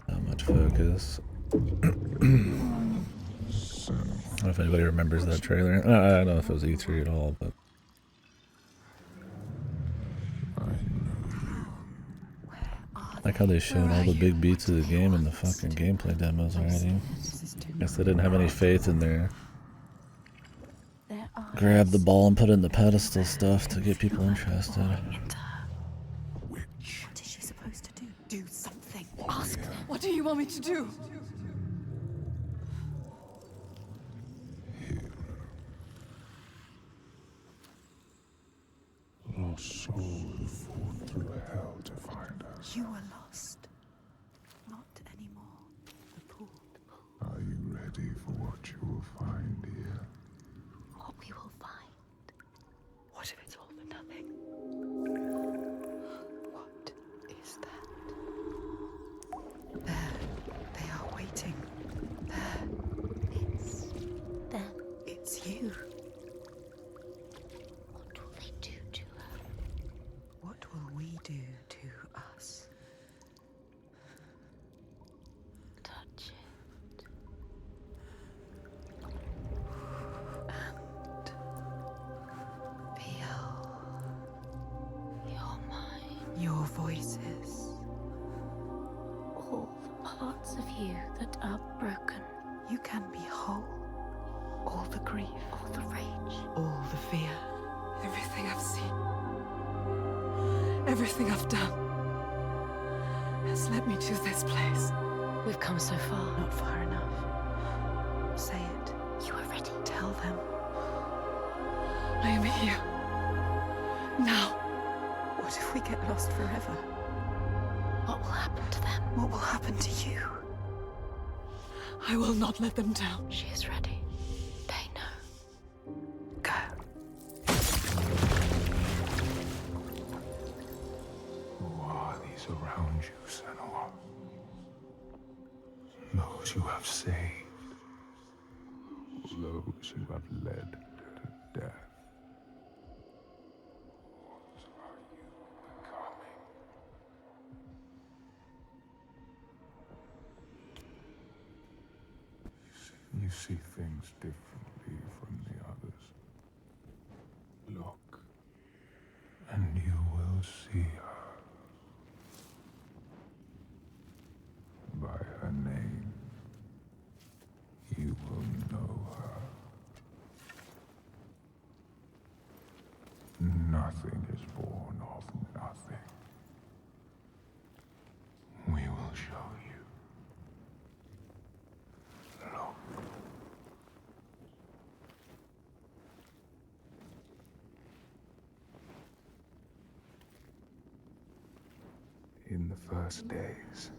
Not much focus. I don't know if anybody remembers that trailer. I don't know if it was E3 at all, but I like how they showed all the big beats of the game in the fucking gameplay demos already. Guess they didn't have any faith in their grab the ball and put it in the pedestal stuff to get people interested. What is she supposed to do? Do something. Ask them. What do you want me to do? Lost soul fought through hell to find us. You were lost. Not anymore. The pool. Are you ready for what you will find here? What we will find. What if it's all for nothing? What is that? There. They are waiting. There. It's them. It's you. What will they do to her? What will we do to us? Touch it. And feel You're mine. your voices. All the parts of you that are broken. You can be whole. All the grief, All the rage. all the fear. Everything I've seen, everything I've done, has led me to this place. We've come so far. Not far enough. Say it. You are ready. Tell them. I am here. Now. What if we get lost forever? What will happen to them? What will happen to you? I will not let them down. She is ready. They know. Go. Who are these around you, Senua? Those you have saved. Those you have led to death. What are you becoming? You see things differently from the others. Look, and you will see her. By her name, you will know her. Nothing is born of nothing. We will show you. Look. In the first days,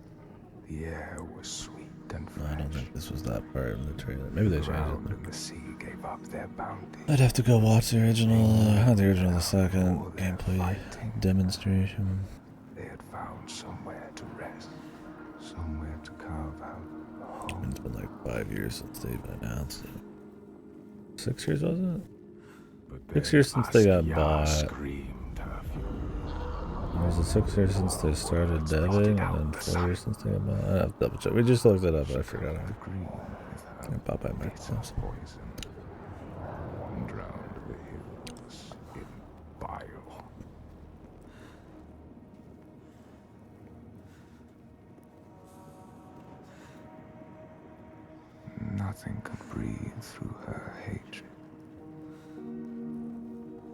The air was sweet and No, I don't fresh. think this was that part in the trailer. Maybe they The changed ground it. and the sea gave up their bounty. I'd have to go watch the original, not the original, the second All their gameplay fighting. demonstration. They had found somewhere to rest, somewhere to carve out a home. It's been like 5 years since they've announced it. 6 years, was it? But 6 years since they got bought. Screamed her fury. Was it 6 years since they started deving, and then 4 years since they got bought? I have to double check. We just looked it up, but I forgot. The green with her Got bought by Microsoft. poison and drowned the hills in bile. Nothing could breathe through her hatred.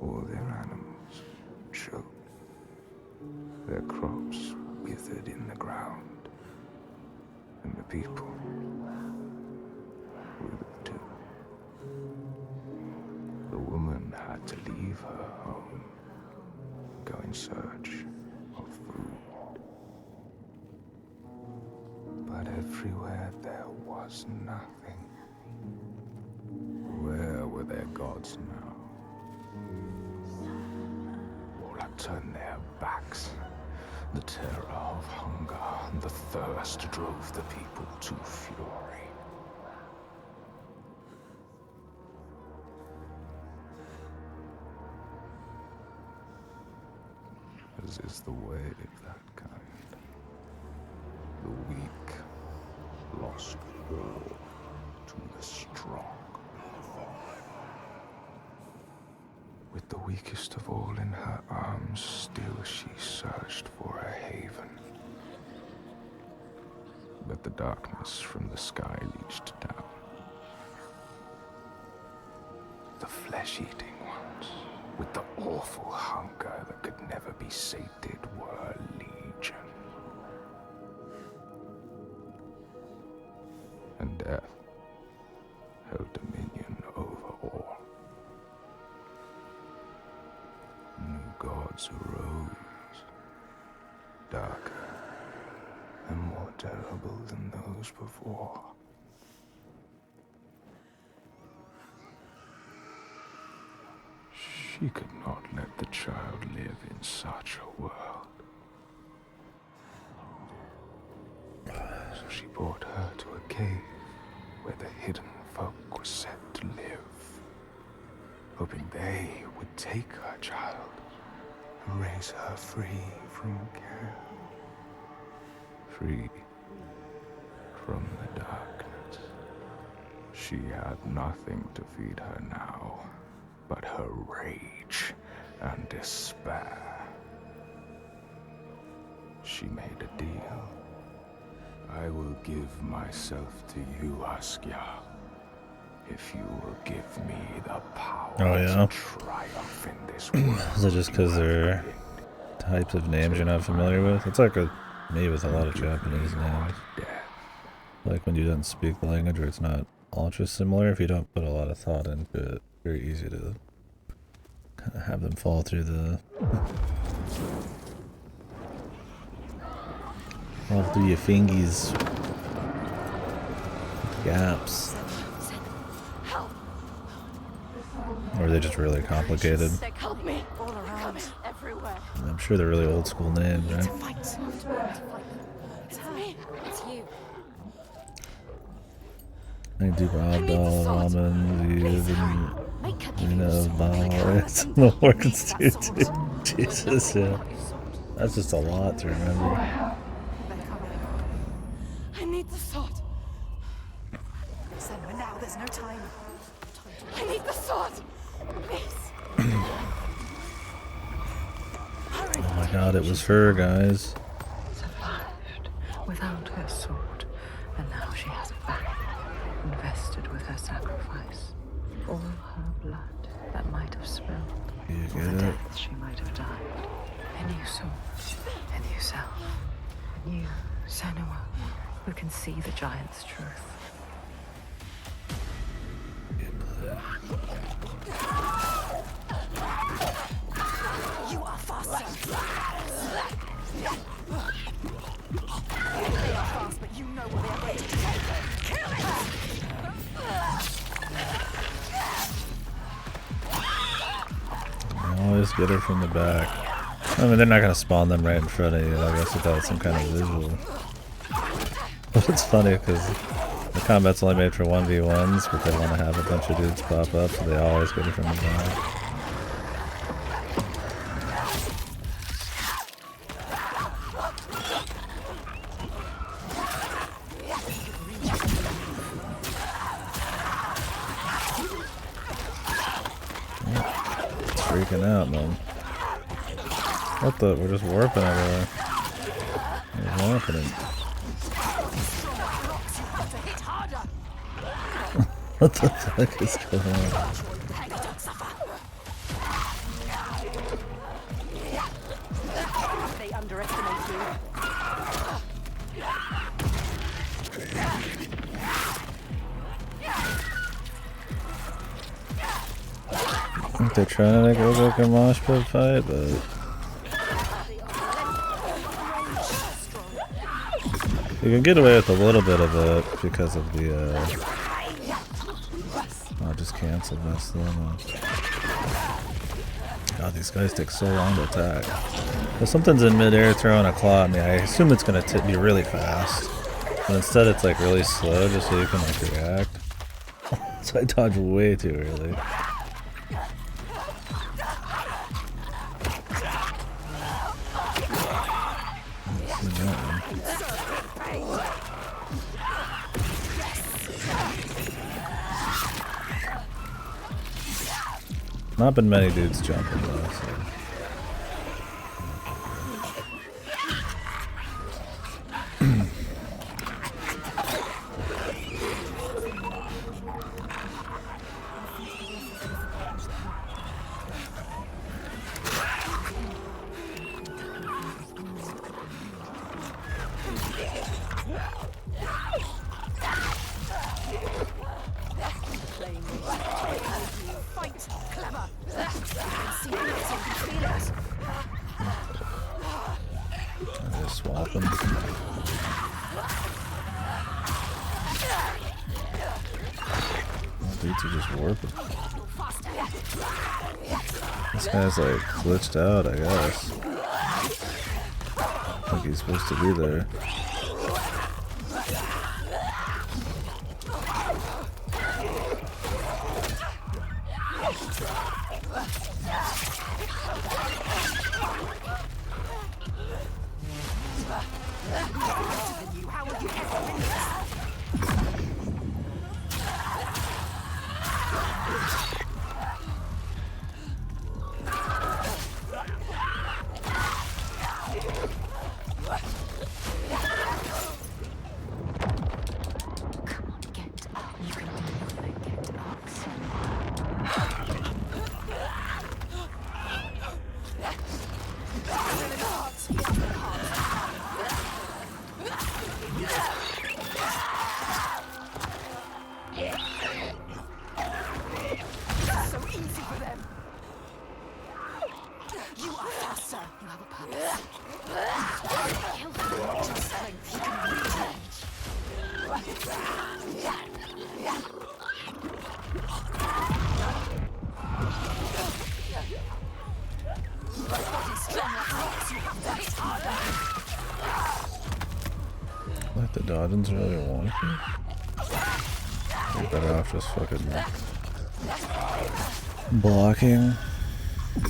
All their animals choked. Their crops withered in the ground. And the people withered too. The woman had to leave her home, go in search of food. But everywhere there was nothing. Where were their gods now? All had turned their backs. The terror of hunger and the thirst drove the people to fury. As is the way of that kind. The weak lost all to the strong. With the weakest of all in her arms, still she searched for a haven. But the darkness from the sky reached down. The flesh-eating ones, with the awful hunger that could never be sated, were legion. And death held dominion over all. New gods arose, darker and more terrible than those before. She could not let the child live in such a world. So she brought her to a cave where the hidden folk were set to live, hoping they would take her child and raise her free from care, free from the darkness. She had nothing to feed her now but her rage and despair. She made a deal. I will give myself to you, Askia, if you will give me the power to triumph in this world. Is it just because they're types of names you're not familiar with? It's like me with a lot of Japanese names. Like when you don't speak the language or it's not ultra similar, if you don't put a lot of thought into it, very easy to kind of have them fall through the your fingies, gaps, or they're just really complicated. Help me! All around, everywhere. I'm sure they're really old school names, right? It's me. It's you. I do Abdal, Ramen, Bal, it's in the words, dude. Jesus, yeah. That's just a lot to remember. I need the sword. Senua, now, there's no time. I need the sword. Please. Oh my god, it was her, guys. Survived without her sword, and now she has it back, invested with her sacrifice. All her blood that might have spilled, You all get the it? deaths she might have died. A new sword, a new self. You, Senua, who can see the giant's truth. You are faster. They are fast, but get her from the back. I mean, they're not gonna spawn them right in front of you. I guess without some kind of visual. But it's funny because the combat's only made for 1v1s, but they want to have a bunch of dudes pop up, so they always get it from the back. Freaking out, man. What the? We're just warping everywhere. We're warping it. What the fuck is going on? They underestimate you. I think they're trying to go like a mosh pit fight, but you can get away with a little bit of it because of the I just canceled my slow-mo. God, these guys take so long to attack. If something's in midair throwing a claw at me, I assume it's gonna be really fast. But instead it's like really slow just so you can like react. So I dodge way too early. Not been many dudes jumping though, so. Swap them. Dudes are just warping. This guy's like glitched out, I guess. I think he's supposed to be there. Like the dodging's really wonky. You're better off just fucking blocking. Do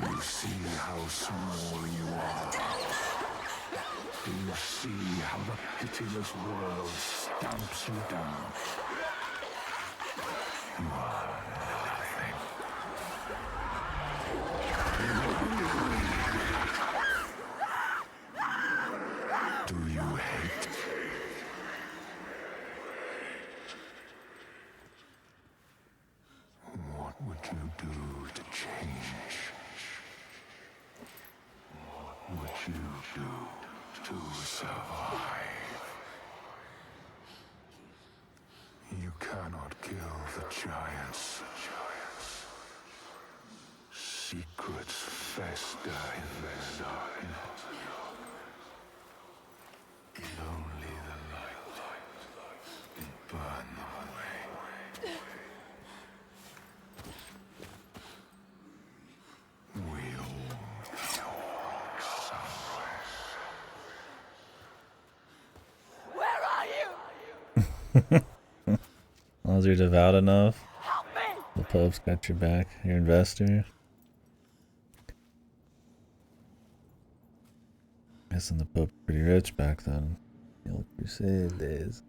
you see how small you are? Do you see how the pitiless world stamps you down? You are nothing. Do you hate? What would you do to change? What would you do to survive? You cannot kill the giants. Secrets fester in the darkness. And only the light As long as you're devout enough, the Pope's got your back. Your investor. Guessing the Pope's pretty rich back then. The old Crusade days.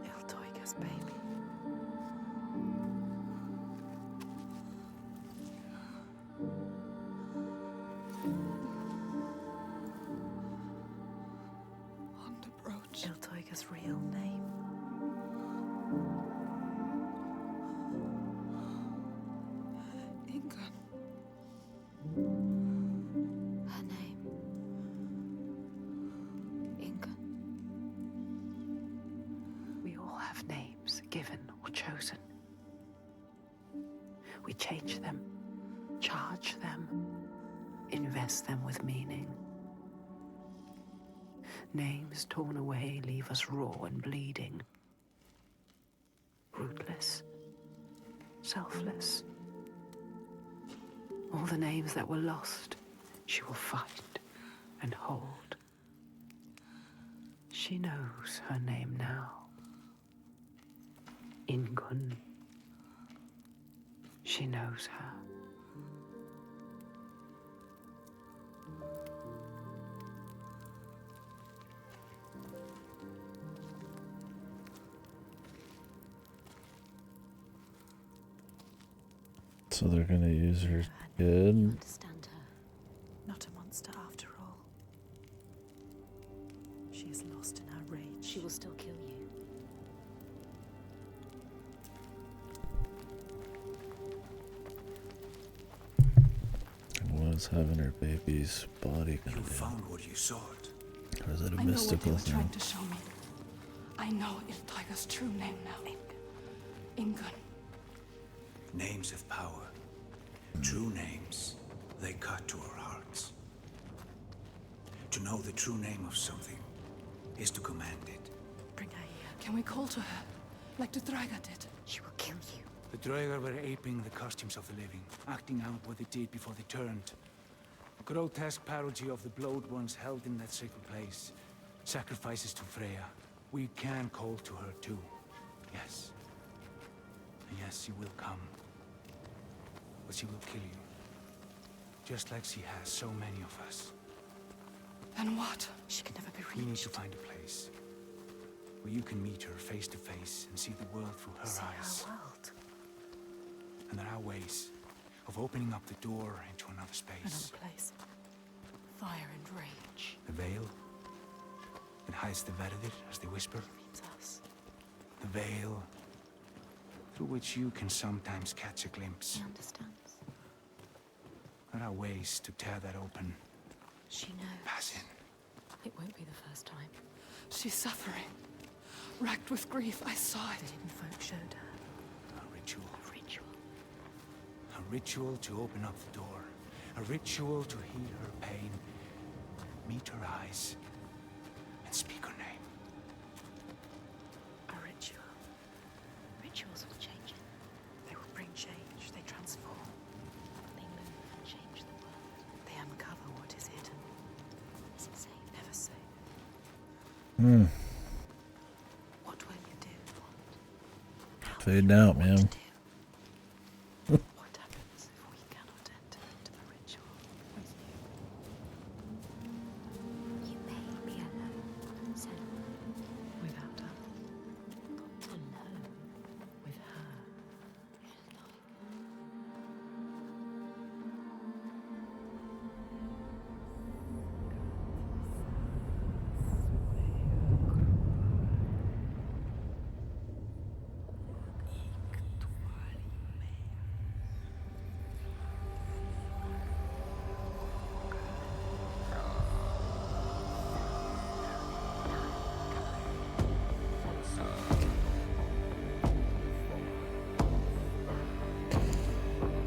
Iltoiga's baby. On the brooch. Iltoiga's real name. Ingun. Her name. Ingun. We all have names, given or chosen. We change them, charge them, invest them with meaning. Names torn away leave us raw and bleeding. Rootless, selfless. All the names that were lost, she will find and hold. She knows her name now. Ingun. She knows her. So they're gonna use her You kid. understand her. Not a monster after all. She is lost in her rage. She will still kill you. What is having her baby's body gonna You do? found what you sought. Or is it a I know what mystical they were thing? trying to show me. I know Iltoiga's true name now. Ingun. Names have power. True names, they cut to our hearts. To know the true name of something is to command it. Bring her here. Can we call to her, like the Draga did? She will kill you. The Draegar were aping the costumes of the living, acting out what they did before they turned. A grotesque parody of the blowed ones held in that sacred place. Sacrifices to Freya. We can call to her too. Yes. And yes, she will come. But she will kill you. Just like she has so many of us. Then what? She can never be We need reached. to find a place where you can meet her face to face and see the world through her See eyes. our world. And there are ways of opening up the door into another space. Another place. Fire and rage. The veil that hides the Verdir, as they whisper. Means us. The veil through which you can sometimes catch a glimpse. She understands. There are ways to tear that open. She knows. Pass in. It won't be the first time. She's suffering. Racked with grief, I saw it. The hidden folk showed her. A ritual. A ritual. A ritual to open up the door. A ritual to heal her pain. Meet her eyes. And speak her name. A ritual. Rituals will change it. They will bring change. They transform. They move and change the world. They uncover what is hidden. Is it safe? Never say. What will you do? Fading out, What man. to do? What happens if we cannot enter into the ritual with you? You may be alone, Sen. Without us. Alone. With her.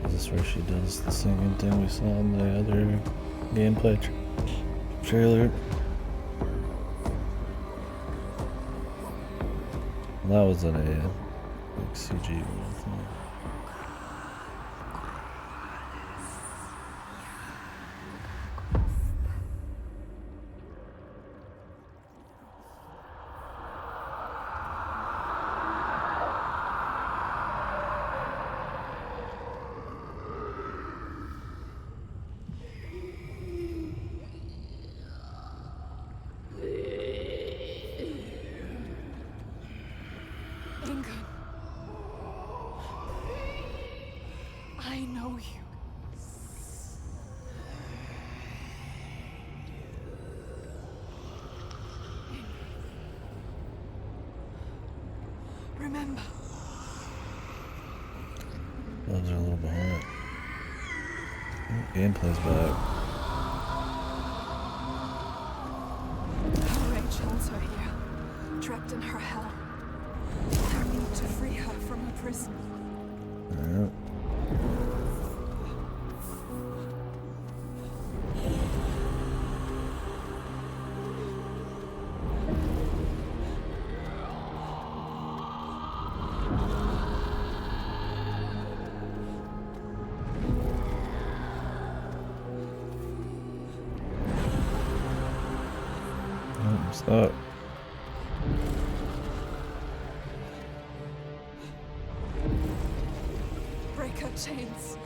Is this where she does the singing thing we saw in the other gameplay trailer? That wasn't a like, CG thing. Ingun. I know you. Remember. Those are a little behind. Gameplay's back. Her rage holds her here, trapped in her hell. I need to free her from her prison. Alright. Stop. Break her chains.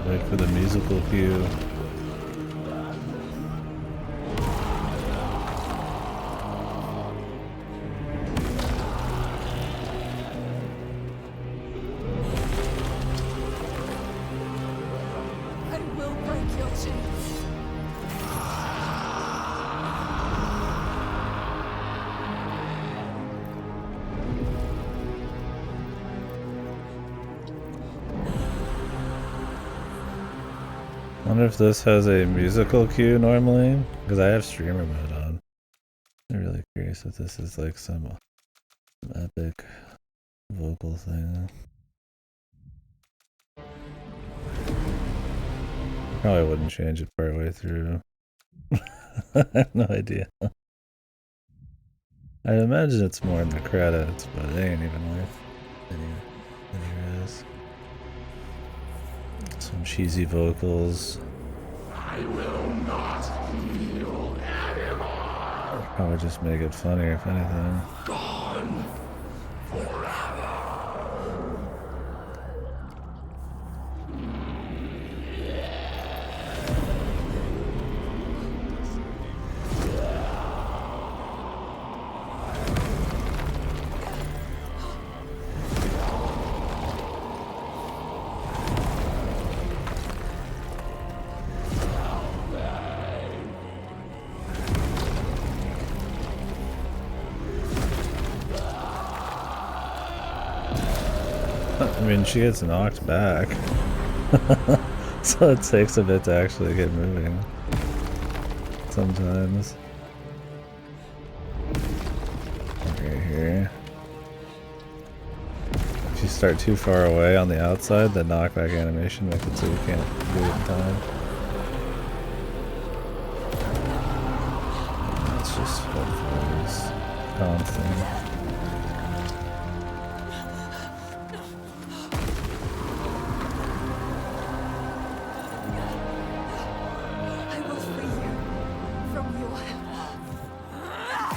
Wait for the musical cue. I will break your chains. I wonder if this has a musical cue normally, because I have streamer mode on. I'm really curious if this is like some epic vocal thing. Probably wouldn't change it partway through. I have no idea. I imagine it's more in the credits, but it ain't even worth any risk. Some cheesy vocals. I will not heal anymore. Probably just make it funnier, if anything. Gone forever. I mean, she gets knocked back. So it takes a bit to actually get moving. Sometimes. Right here. you start too far away on the outside, the knockback animation makes it so you can't do it in time. It's just hopefully this constant. I will free you from your hell.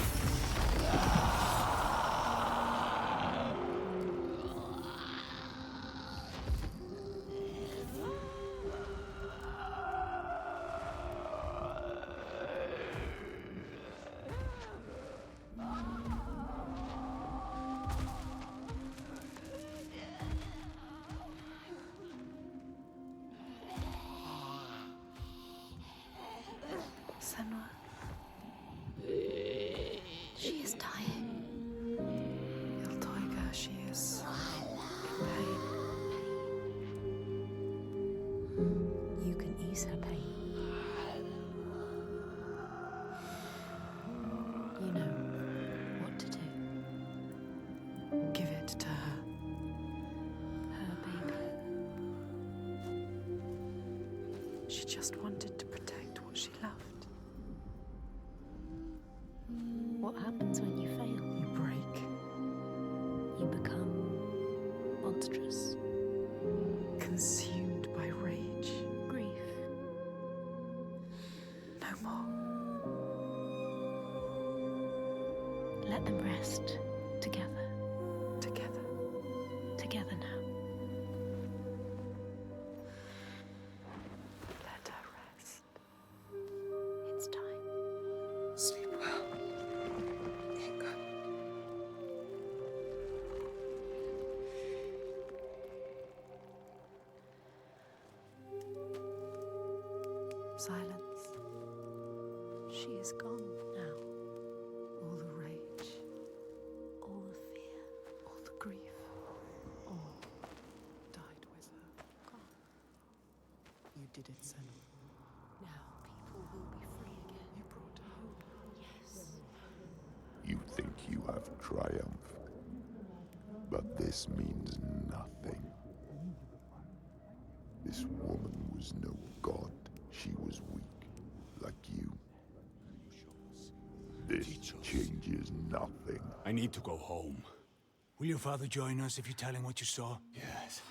Senua. She is dying. Iltoiga, she is in pain. You can ease her pain. You know what to do. Give it to her. Her baby. She just wanted to protect what she loved. What happens when you fail? You break. You become monstrous. Consumed by rage. Grief. No more. Let them rest together. Together. Together now. Let her rest. It's time. Sleep well. Inga. Silence. She is gone now. All the rage. All the fear. All the grief. All died with her. Gone. You did it, Senua. Now people will be free again. You brought hope. Yes. You think you have triumphed, but this means nothing. This woman was no god. She was weak, like you. This changes nothing. I need to go home. Will your father join us if you tell him what you saw? Yes.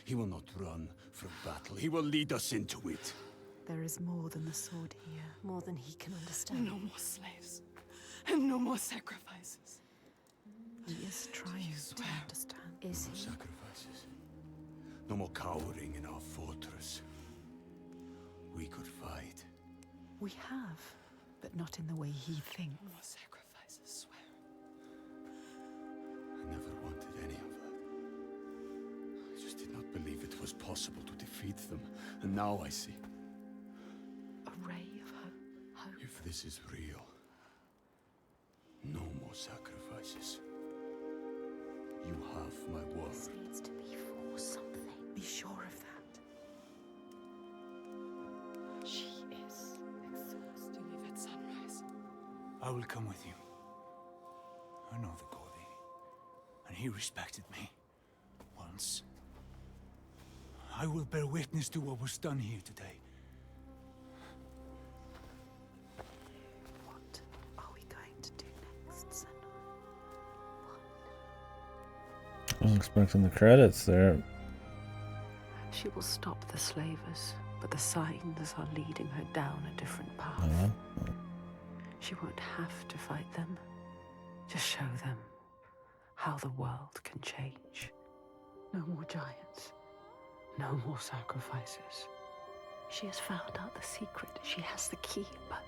He will not run from battle. He will lead us into it. There is more than the sword here. More than he can understand. No more slaves. And no more sacrifices. He is trying to understand. Is he? Sacrifices. No more cowering in our fortress. We could fight. We have, but not in the way he No thinks. more sacrifices, swear. I never wanted any of that. I just did not believe it was possible to defeat them. And now I see. A ray of hope. Hope. If this is real, no more sacrifices. You have my word. This needs to be for something. Be sure of that. She is exhausted. To leave at sunrise. I will come with you. I know the Kodi, and he respected me. Once. I will bear witness to what was done here today. What are we going to do next, Senua? I was expecting the credits there. She will stop the slavers, but the signs are leading her down a different path. Uh-huh. She won't have to fight them. Just show them how the world can change. No more giants. No more sacrifices. She has found out the secret. She has the key, but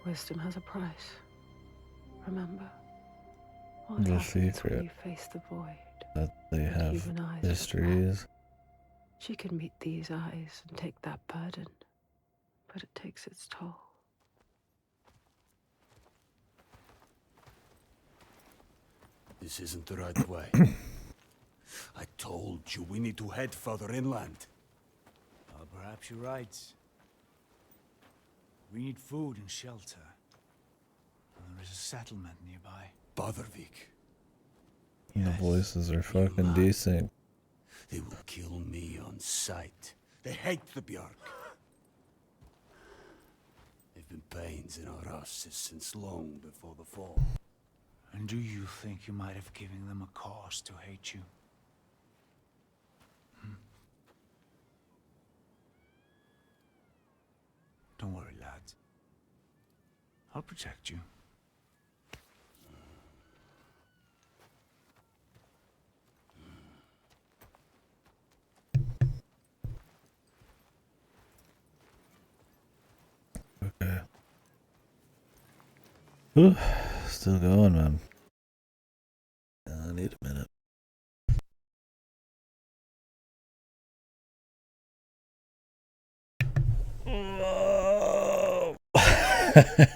wisdom has a price. Remember? What The happens when secret. you face the void? That they have Human eyes look histories. She can meet these eyes and take that burden, but it takes its toll. This isn't the right way. I told you we need to head further inland. Well, perhaps you're right. We need food and shelter. And there is a settlement nearby. Badarvik. And the Yes, voices are you fucking lie. decent. They will kill me on sight. They hate the Björk. They've been pains in our houses since long before the fall. And do you think you might have given them a cause to hate you? Don't worry, lad. I'll protect you. Okay. Whew, still going, man. I need a minute.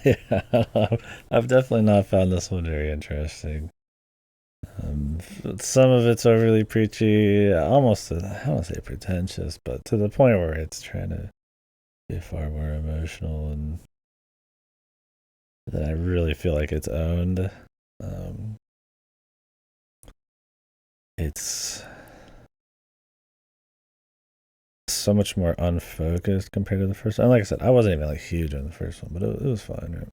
Yeah, I've definitely not found this one very interesting. Some of it's overly preachy, almost, I don't want to say pretentious, but to the point where it's trying to be far more emotional, and that I really feel like it's owned. It's so much more unfocused compared to the first one. And like I said, I wasn't even like huge on the first one, but it was fine, right?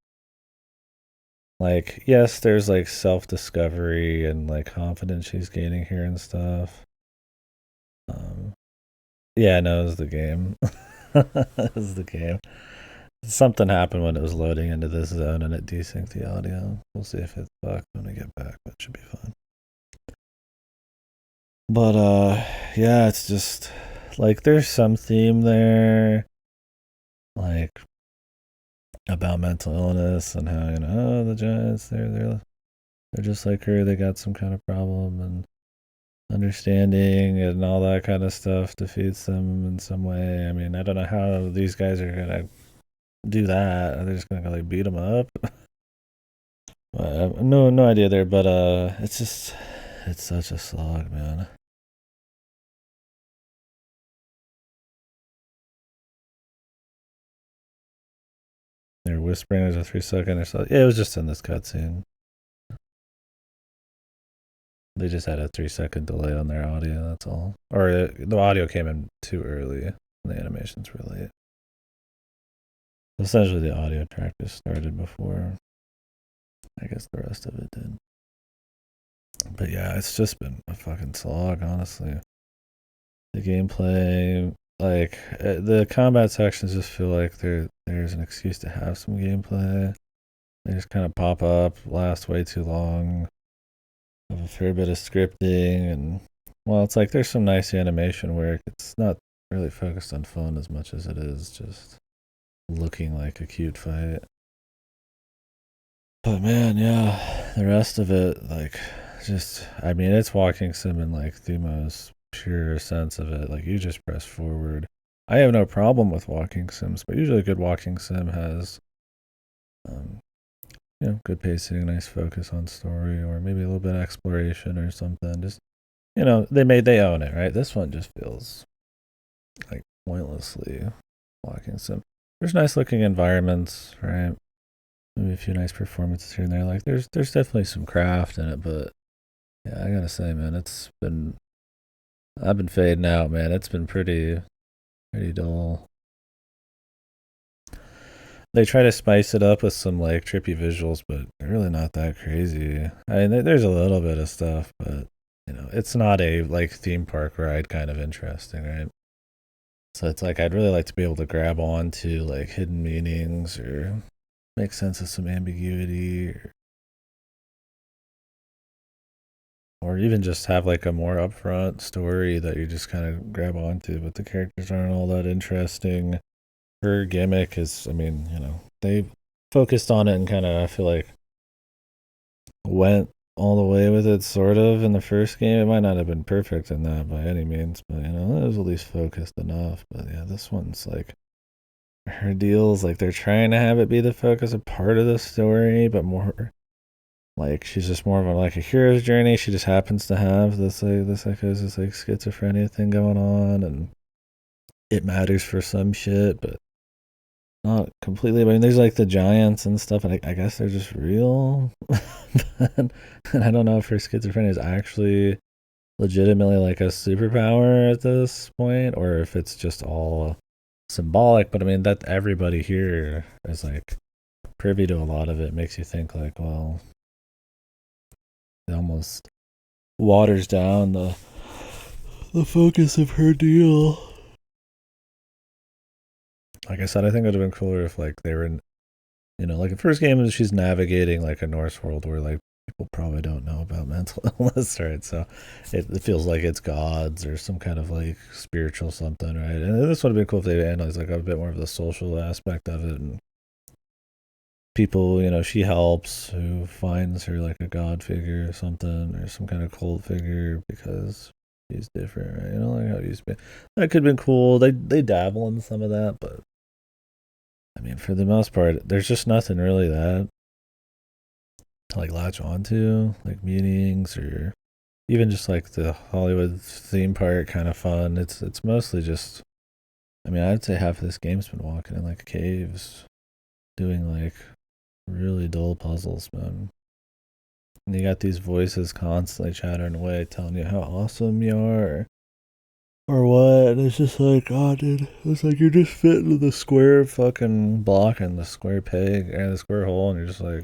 Like, yes, there's like self-discovery and like confidence she's gaining here and stuff. Yeah, no, it was the game. It was the game. Something happened when it was loading into this zone and it desynced the audio. We'll see if it's fucked when we get back, but it should be fine. But yeah, it's just like there's some theme there, like about mental illness and how, you know, oh, the Giants, they're just like her, they got some kind of problem, and understanding and all that kind of stuff defeats them in some way. I mean, I don't know how these guys are gonna do that. Are they just gonna go like beat them up? No idea there. But it's just, it's such a slog, man. They're whispering. There's a 3-second or so. Yeah, it was just in this cutscene. They just had a 3-second delay on their audio. That's all. Or the audio came in too early. And the animations were late. Essentially, the audio track just started before, I guess, the rest of it did. But yeah, it's just been a fucking slog, honestly. The gameplay, like the combat sections, just feel like there's an excuse to have some gameplay. They just kind of pop up, last way too long. Have a fair bit of scripting, and well, it's like there's some nice animation work. It's not really focused on fun as much as it is just looking like a cute fight. But man, yeah, the rest of it, like, just, I mean, it's walking sim in like the most pure sense of it. Like, you just press forward. I have no problem with walking sims, but usually a good walking sim has, you know, good pacing, nice focus on story, or maybe a little bit of exploration or something. Just, you know, they own it, right? This one just feels like pointlessly walking sim. There's nice looking environments, right? Maybe a few nice performances here and there. Like there's definitely some craft in it, but yeah, I gotta say, man, I've been fading out, man. It's been pretty dull. They try to spice it up with some like trippy visuals, but they're really not that crazy. I mean, there's a little bit of stuff, but you know, it's not a like theme park ride kind of interesting, right? So it's like I'd really like to be able to grab onto like hidden meanings or make sense of some ambiguity, or even just have like a more upfront story that you just kind of grab onto, but the characters aren't all that interesting. Her gimmick is, I mean, you know, they focused on it and kind of, I feel like, went all the way with it sort of in the first game. It might not have been perfect in that by any means, but you know, it was at least focused enough. But yeah, this one's like, her deals, like they're trying to have it be the focus of part of the story, but more like she's just more of a like a hero's journey. She just happens to have this psychosis, like schizophrenia thing going on, and it matters for some shit, but not completely. I mean, there's like the giants and stuff, and I guess they're just real. And I don't know if her schizophrenia is actually legitimately like a superpower at this point, or if it's just all symbolic. But I mean, that everybody here is like privy to a lot of it. Makes you think like, well, it almost waters down the focus of her deal. Like I said, I think it would have been cooler if like they were in, like the first game is she's navigating like a Norse world where like people probably don't know about mental illness, right? So it feels like it's gods or some kind of like spiritual something, right? And this would have been cool if they analyzed like a bit more of the social aspect of it, and people, she helps who finds her like a god figure or something, or some kind of cult figure because she's different, right? Like how it used to be. That could have been cool. They dabble in some of that, but I mean, for the most part, there's just nothing really that to like latch onto, like meetings or even just like the Hollywood theme park kind of fun. It's mostly just, I mean, I'd say half of this game's been walking in like caves, doing like really dull puzzles, man. And you got these voices constantly chattering away, telling you how awesome you are, or what, and it's just like, oh, dude, it's like you're just fitting into the square fucking block and the square peg and the square hole, and you're just like,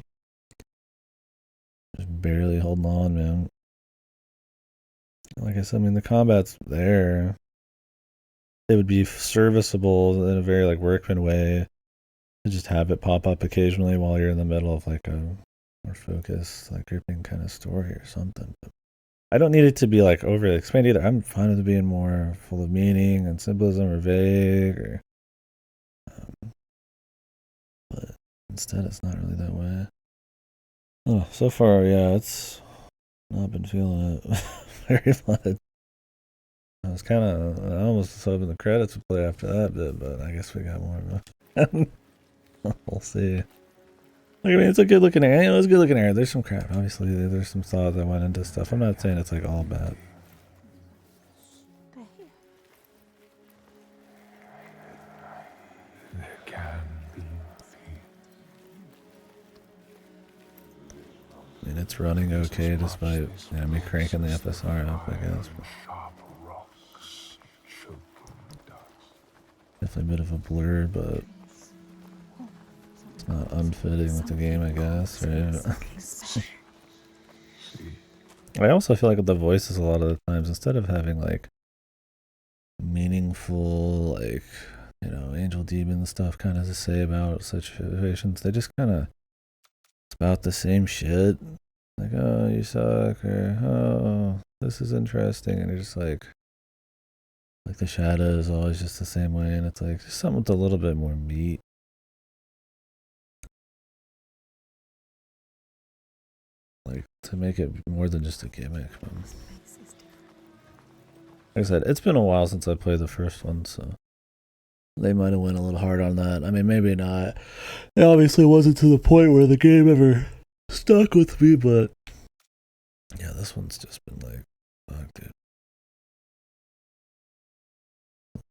just barely holding on, man. Like I said, I mean, the combat's there. It would be serviceable in a very like workman way to just have it pop up occasionally while you're in the middle of like a more focused, like gripping kind of story or something. But I don't need it to be like overly expanded either. I'm fine with it being more full of meaning and symbolism or vague, or but instead it's not really that way. Oh, so far, yeah, it's not been feeling it very much. I almost was hoping the credits would play after that bit, but I guess we got more of it. We'll see. Like, I mean, it's a good looking area. It was a good looking area. There's some crap. Obviously, there's some thought that went into stuff. I'm not saying it's like all bad. There can be I mean, it's running okay despite me cranking the FSR up, I guess. But definitely a bit of a blur, but it's not unfitting with the game, I guess, right? I also feel like with the voices a lot of the times, instead of having like meaningful, like, angel demon stuff kind of to say about such situations, they just kind of, it's about the same shit. Like, oh, you suck, or oh, this is interesting, and you're just like the shadow is always just the same way, and it's like just something with a little bit more meat. Like, to make it more than just a gimmick. But like I said, it's been a while since I played the first one, so they might have went a little hard on that. I mean, maybe not. It obviously wasn't to the point where the game ever stuck with me, but yeah, this one's just been like, fuck, dude.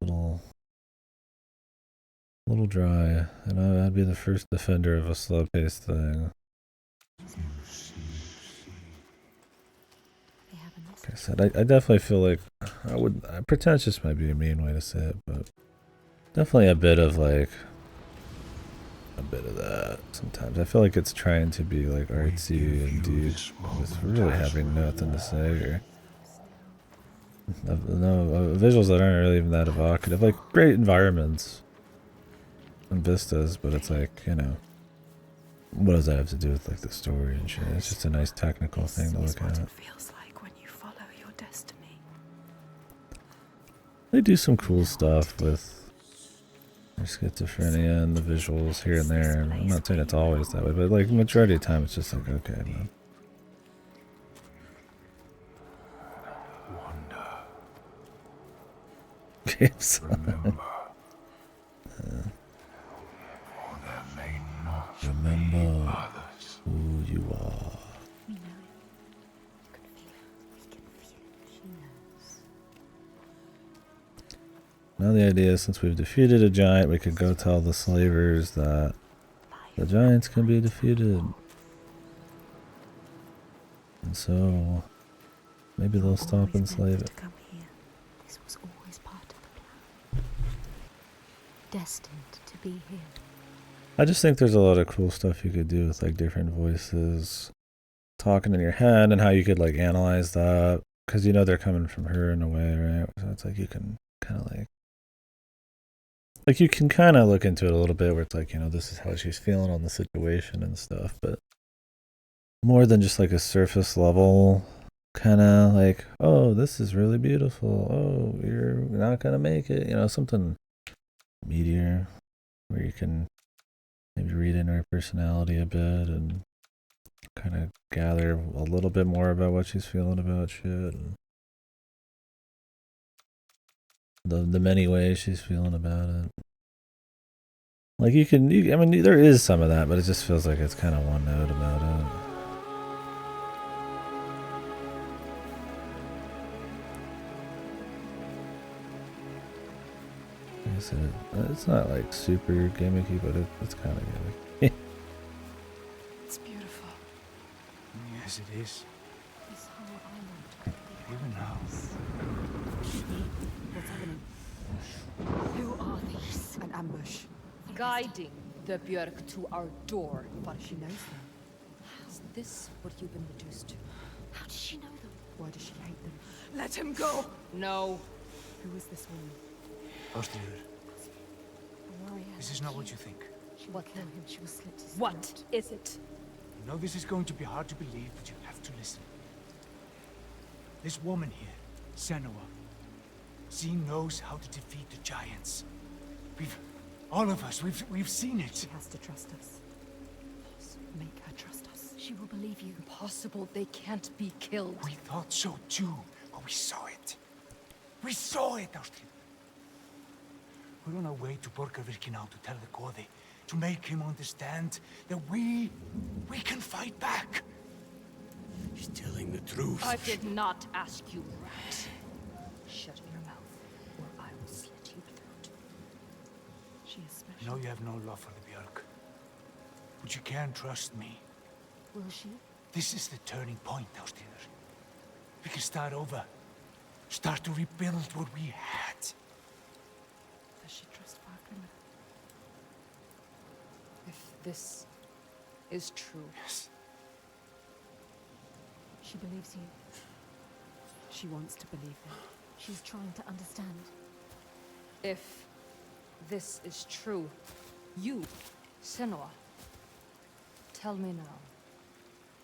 A little dry, and I'd be the first defender of a slow-paced thing. Like I said, I definitely feel like pretentious might be a mean way to say it, but definitely a bit of that sometimes. I feel like it's trying to be like artsy and deep with really having nothing to say, or no visuals that aren't really even that evocative. Like, great environments and vistas, but it's like, what does that have to do with like the story and shit? It's just a nice technical thing to look at. They do some cool stuff with their schizophrenia and the visuals here and there. And I'm not saying it's always that way, but like majority of the time it's just like, okay, man. Remember who you are. Now the idea is, since we've defeated a giant, we could go tell the slavers that the giants can be defeated. And so maybe they'll stop enslaving. This was always part of the plan. Destined to be here. I just think there's a lot of cool stuff you could do with like different voices talking in your head, and how you could like analyze that, because you know they're coming from her in a way, right? So it's like you can kind of like you can kind of look into it a little bit, where it's like, you know, this is how she's feeling on the situation and stuff, but more than just like a surface level kind of like, oh, this is really beautiful, oh, you're not gonna make it, you know, something meatier where you can maybe read into her personality a bit and kind of gather a little bit more about what she's feeling about shit, and the many ways she's feeling about it. Like I mean, there is some of that, but it just feels like it's kind of one note about it. Like I said, it's not like super gimmicky, but it's kind of gimmicky. It's beautiful. Yes, it is. This whole island could be Even now. What's happening? Who are these? An ambush. Guiding the Björk to our door. But she knows them. Is this what you've been reduced to? How does she know them? Why does she hate them? Let him go! No. Who is this woman? Austrian, A warrior. this is not what you think. She will kill him. She will slit his What throat. is it? I know this is going to be hard to believe, but you have to listen. This woman here, Senua, she knows how to defeat the giants. All of us, we've seen it. She has to trust us. Make her trust us. She will believe you. Impossible. They can't be killed. We thought so too, but we saw it. We saw it, Austrian. We're on our way to Borgarvirki now to tell the Gode, to make him understand that we can fight back. She's telling the truth. I did not ask you, rat. Shut your mouth, or I will slit your throat. She is I special. know you have no love for the Björk, but you can trust me. Will she? This is the turning point, Austrian. We can start over. Start to rebuild what we had. Does she trust Fargrim? If this is true, Yes. She believes you. She wants to believe him. She's trying to understand. if this is true, you, Senua, tell me now.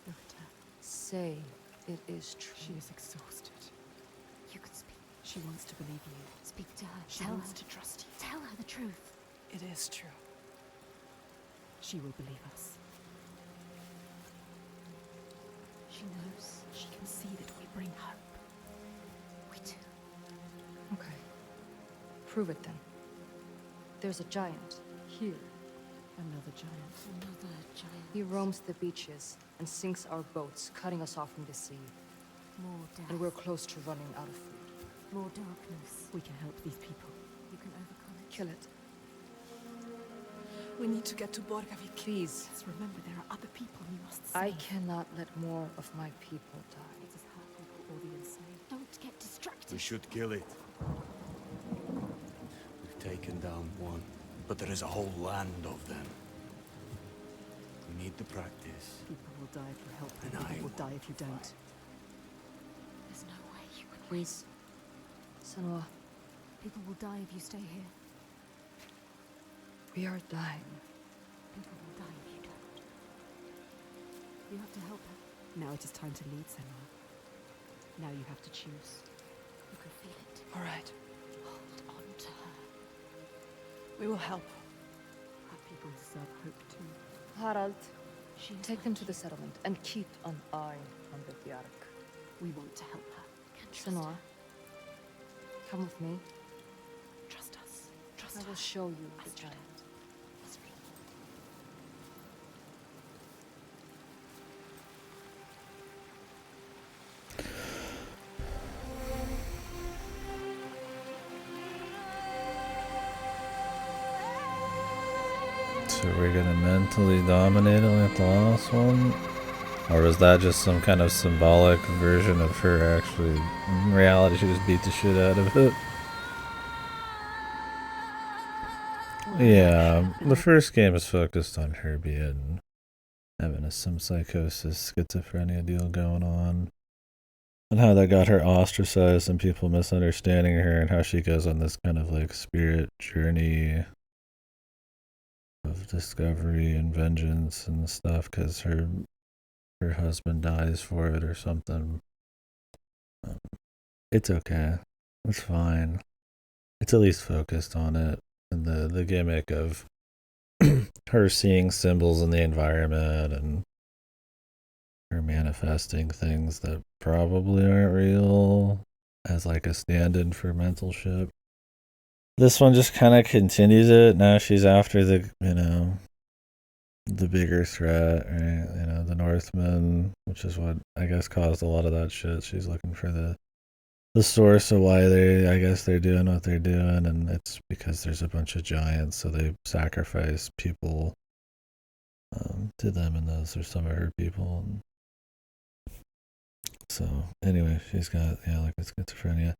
Look at her. Say it is true. She is exhausted. You can speak. She wants to believe you. Speak to her. She Tell wants her. to trust you. Tell her the truth. It is true. She will believe us. She knows. She can see that we bring hope. We do. Okay. Prove it then. There's a giant here. Another giant. Another giant. He roams the beaches and sinks our boats, cutting us off from the sea. More death. And we're close to running out of food. More darkness. We can help these people. You can overcome it. Kill it. We need to get to Borgavik. Please. Let's remember there are other people we must save. I cannot let more of my people die. It is her people or the insane. Don't get distracted. We should kill it. We've taken down one, but there is a whole land of them. We need to practice. People will die if you help them. And I People will die if you don't. There's no way you can win. Please. Senua, People will die if you stay here. we are dying. People will die if you don't. You have to help her. Now it is time to lead, Senua. Now you have to choose. You can feel it. All right. Hold on to her. We will help. Our people deserve hope too. Harald, She is take them to the settlement and keep an eye on the Bjark. We want to help her. Can trust Senua, her. come with me. Trust us. Trust I will us. show you the Astrid. giant. So we're gonna mentally dominate it like the last one? Or was that just some kind of symbolic version of her actually? In reality, she just beat the shit out of it. Yeah, the first game is focused on her being having some psychosis, schizophrenia deal going on. And how that got her ostracized and people misunderstanding her, and how she goes on this kind of like spirit journey of discovery and vengeance and stuff because her husband dies for it or something. It's okay. It's fine. It's at least focused on it. And the gimmick of her seeing symbols in the environment and her manifesting things that probably aren't real as like a stand-in for mental shit. This one just kind of continues it. Now she's after the, the bigger threat, right? The Northmen, which is what I guess caused a lot of that shit. She's looking for the source of why they're doing what they're doing, and it's because there's a bunch of giants, so they sacrifice people to them, and those are some of her people. And so anyway, she's got like a schizophrenia.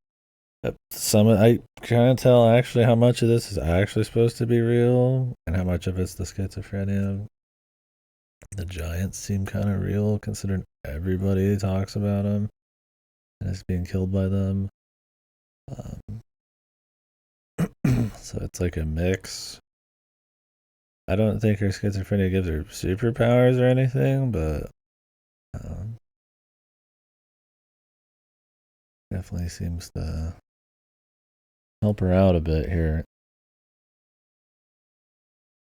Some I can't tell actually how much of this is actually supposed to be real and how much of it's the schizophrenia. The giants seem kind of real considering everybody talks about them and is being killed by them. So it's like a mix. I don't think her schizophrenia gives her superpowers or anything, but definitely seems to help her out a bit here.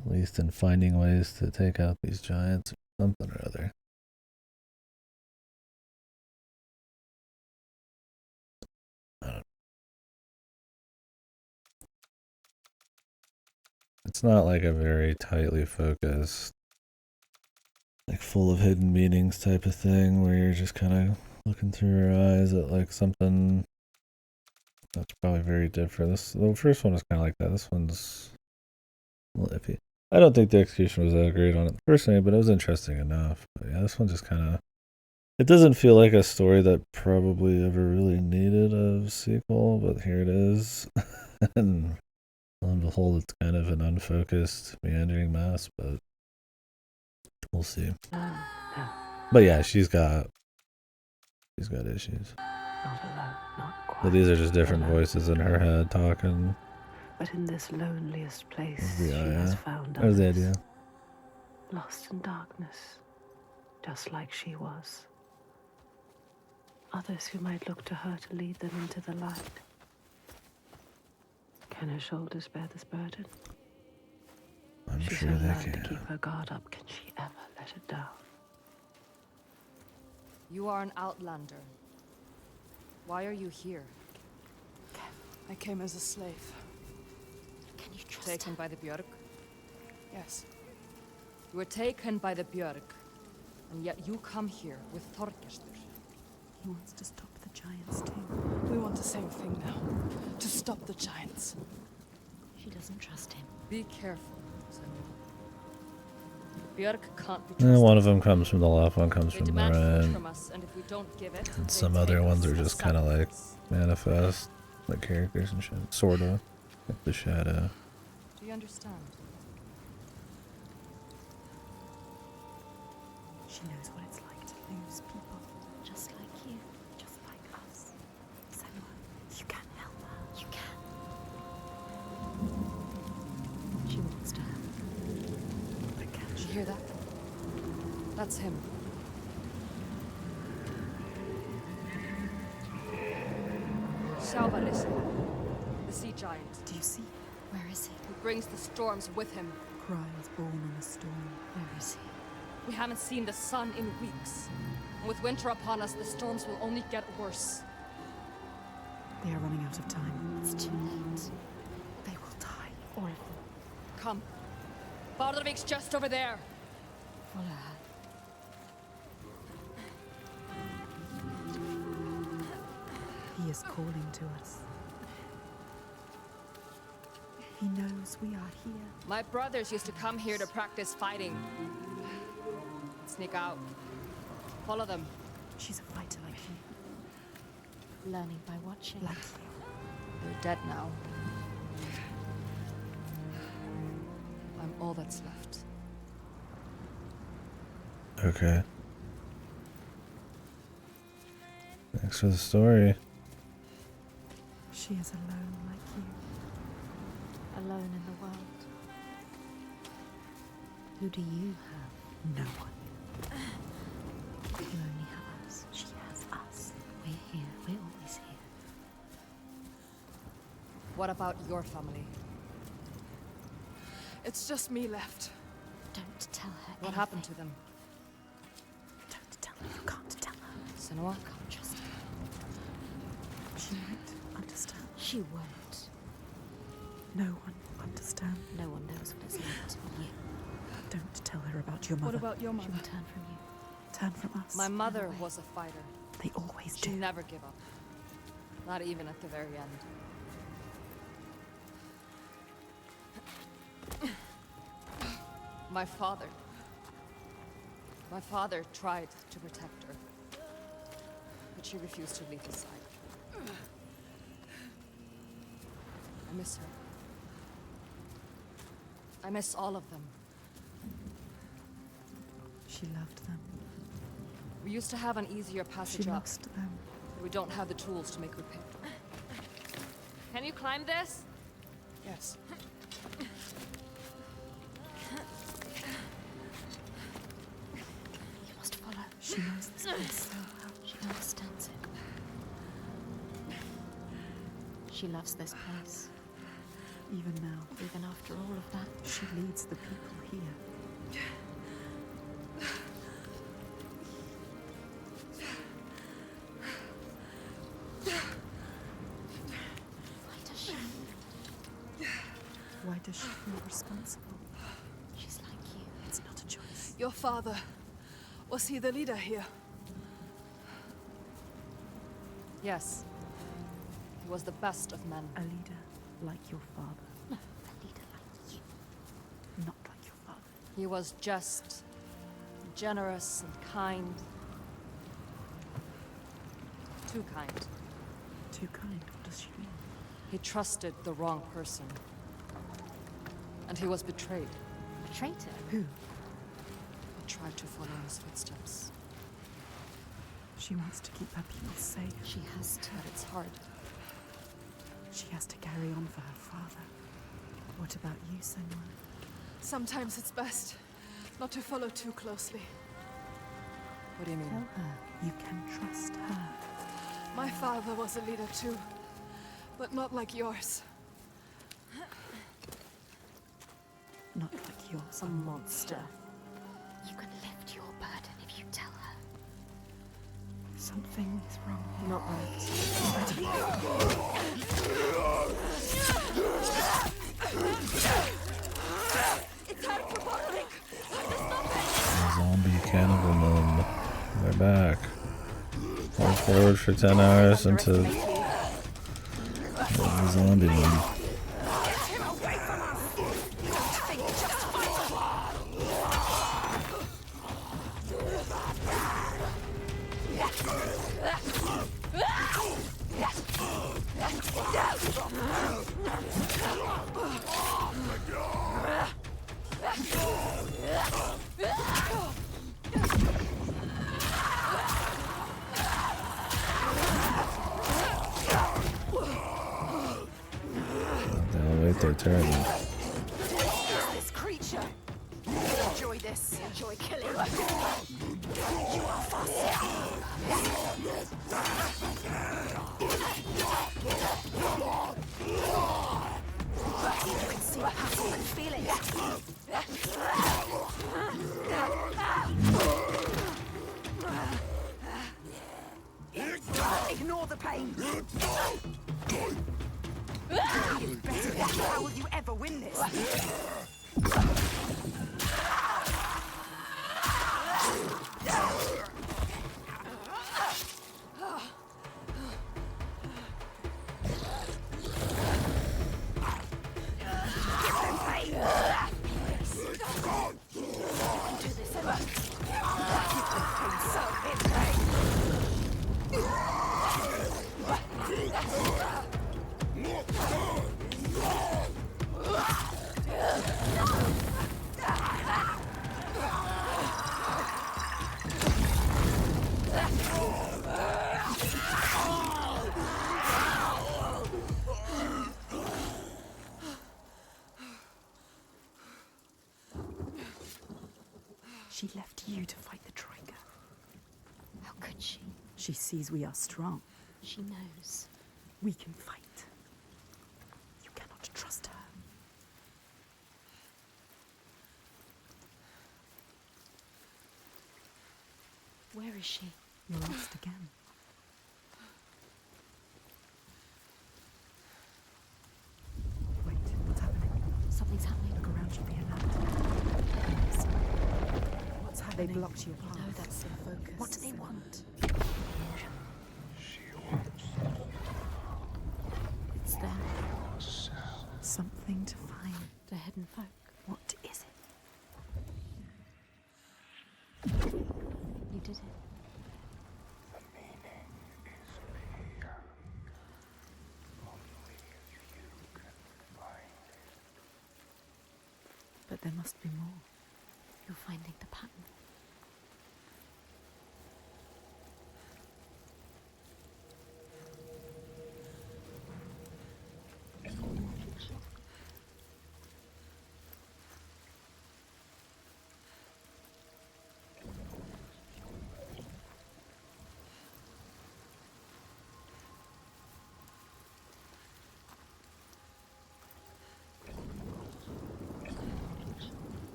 At least in finding ways to take out these giants or something or other. It's not like a very tightly focused, like full of hidden meanings type of thing where you're just kind of looking through your eyes at like something that's probably very different. The first one was kind of like that. This one's a little iffy. I don't think the execution was that great on it personally, but it was interesting enough. But yeah, this one just kind of, it doesn't feel like a story that probably ever really needed a sequel, but here it is. And lo and behold, it's kind of an unfocused, meandering mess, but we'll see. But yeah, she's got issues. Not alone, not quite. But these are just different alone. voices in her head talking. But in this loneliest place, Yeah, she has found there's the others, idea. lost in darkness, just like she was. Others who might look to her to lead them into the light. Can her shoulders bear this burden? I'm She's sure they learned can. to keep her guard up. Can she ever let it down? You are an outlander. Why are you here? I came as a slave. Can you trust Taken by the Björk? Yes. You were taken by the Björk, and yet you come here with Þorgestur. He wants to stop the giants too. We want the same thing now. To stop the giants. She doesn't trust him. Be careful, Samuel. The Björk can't be trusted. Yeah, one of them comes from the left, one comes They from the demand food right. from us, and if we don't give it, And they some take other ones us are as just kind of like sacrifice. manifest, like characters and shit. Sorta. Like the shadow. Do you understand? She knows what it's like to lose people. Just like you, just like us. Senua, you can help her. You can. She wants to help. But can Did she? you hear that? That's him. Sjalvarisi, the sea giant. Do you see? Where is he? Who brings the storms with him. Cry was born on a storm. Where is he? We haven't seen the sun in weeks. And with winter upon us, the storms will only get worse. They are running out of time. It's too late. They will die, all of them. Come. Bardavik's just over there. Follow her. He is calling to us. He knows we are here. My brothers used to come here to practice fighting. Sneak out. Follow them. She's a fighter like you. Learning by watching. Like you. They're dead now. I'm all that's left. Okay. Thanks for the story. She is alone like you. Alone in the world. Who do you have? No one. You only have us. She has us. We're here. We're always here. What about your family? It's just me left. Don't tell her. What happened to them? Don't tell her. You can't tell her. Senua? Can't trust her. She might understand. She won't. No one will understand. No one knows what it's like to be you. Don't tell her about your mother. What about your She mother? will turn from you. Turn from us. My mother was a fighter. They always She do. never give up. Not even at the very end. My father. My father tried to protect her. But she refused to leave his side. I miss her. I miss all of them. She loved them. We used to have an easier passage She up. lost them. But we don't have the tools to make repair. Can you climb this? Yes. You must follow. She knows this place so well. She understands it. She loves this place. Even now, Even after all of that. she leads the people here. Why does she? Why does she feel responsible? She's like you. It's not a choice. Your father. Was he the leader here? Yes. He was the best of men. A leader like your father. No, a leader like you. Not like your father. He was just, generous and kind. Too kind. Too kind. What does she mean? He trusted the wrong person. And he was betrayed. A traitor. Who? He tried to follow in his footsteps. She wants to keep her people safe. She has to. But it's hard. She has to carry on for her father. What about you, Senua? Sometimes it's best not to follow too closely. What do you Tell mean? her you can trust her. My father was a leader too, but not like yours. Not like yours. A monster. You can lift your burden if you tell her. Something is wrong. Not right. It's hard for bottling. Zombie cannibal men. They're back. Hold forward for 10 hours into the zombie men. They'll wait their turn. This creature. Enjoy this. Enjoy killing. You are You can see passion and feeling. Ignore the pain. How will you ever win this? She left you to fight the Troika. How could she? She sees we are strong. She knows. We can fight. You cannot trust her. Where is she? You're lost again. Wait, what's happening? Something's happening. Look around, you'll be alert. What's happening? They blocked your path. No, that's their focus. What do they want? She wants It's them. yourself. Something to find. The hidden folk. What is it? You did it. The meaning is beyond. Only if you can find it. But there must be more. You're finding the pattern.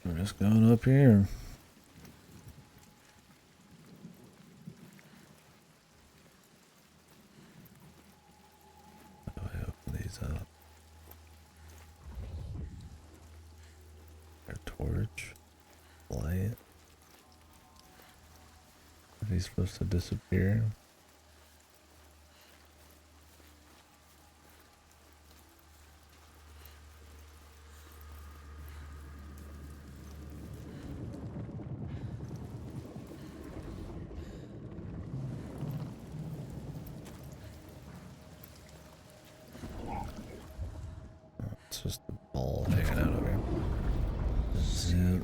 We're just going up here. How do I open these up? A torch? Light? Are these supposed to disappear? It's just a ball hanging out over here. That's it.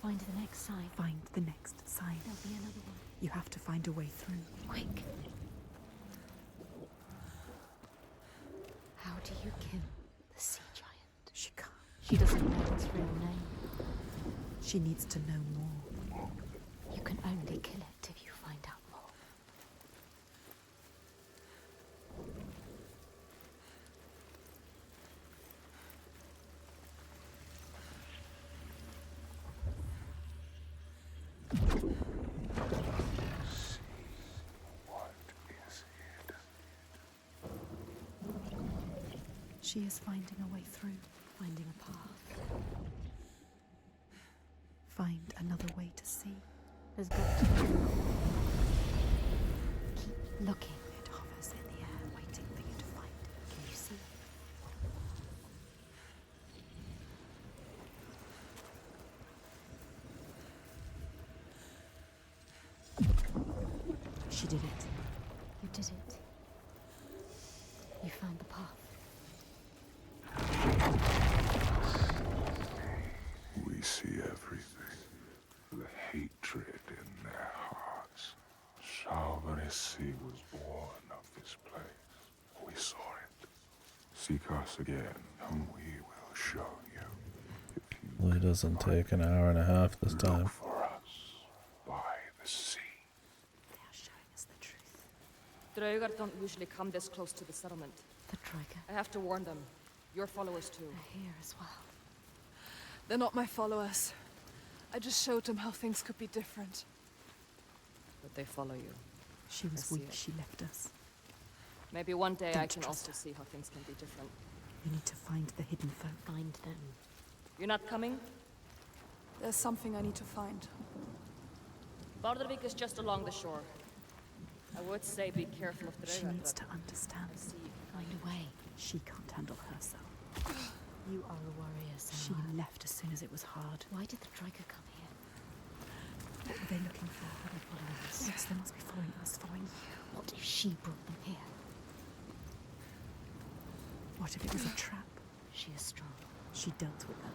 Find the next sign. Find the next sign. There'll be another one. You have to find a way through. Quick. How do you kill the sea giant? She can't. She doesn't know its real name. She needs to know more. You can only kill it if you find out more. What is it? She is finding a way through. Finding a path. Find another way to see. There's got to be more. Keep looking. It hovers in the air, waiting for you to find it. Can you see? She did it. You did it. You found the path. We see everything. The hatred in their hearts. Salvaresi was born of this place. We saw it. Seek us again, and we will show you. If you Well, it doesn't take an hour and a half this time. look for us by the sea. They are showing us the truth. Draugar don't usually come this close to the settlement. The Troika. I have to warn them. Your followers too. They're here as well. They're not my followers. I just showed them how things could be different. But they follow you. She was I see weak. it. She left us. Maybe one day I Don't can trust also her. see how things can be different. You need to find the hidden folk. Find them. You're not coming? There's something I need to find. Bardavik is just along the shore. I would say be careful of She Draugar. needs but to understand. I see. Find a way. She can't handle herself. You are a warrior, She Senua. left as soon as it was hard. Why did the Troika come here? What were they looking for? Are they following us? Yes, they must be following us, following you. What if she brought them here? What if it was a trap? She is strong. She dealt with them.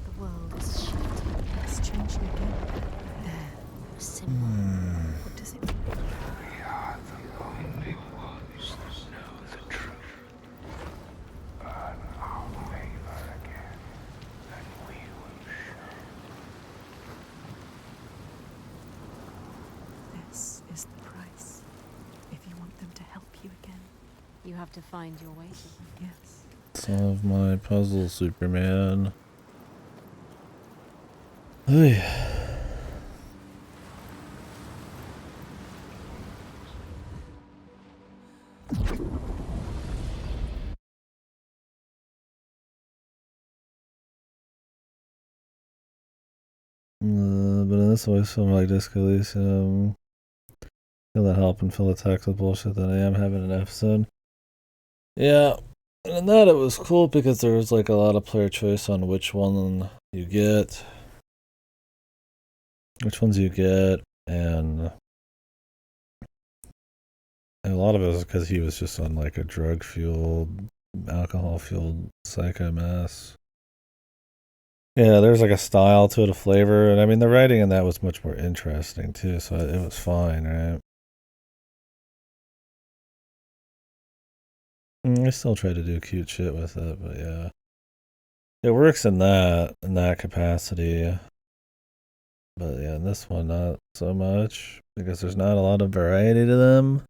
The You have to find your way to them. Yes. Solve my puzzle, Superman. Oy. But in this voice film, like Disco Elysium, feel that help and fill the text with bullshit that I am having an episode. Yeah, and in that it was cool because there was like a lot of player choice on which one you get, and a lot of it was because he was just on like a drug-fueled, alcohol-fueled psycho mess. Yeah, there's like a style to it, a flavor, and I mean the writing in that was much more interesting too, so it was fine, right? I still try to do cute shit with it, but yeah. It works in that capacity. But yeah, in this one not so much because there's not a lot of variety to them.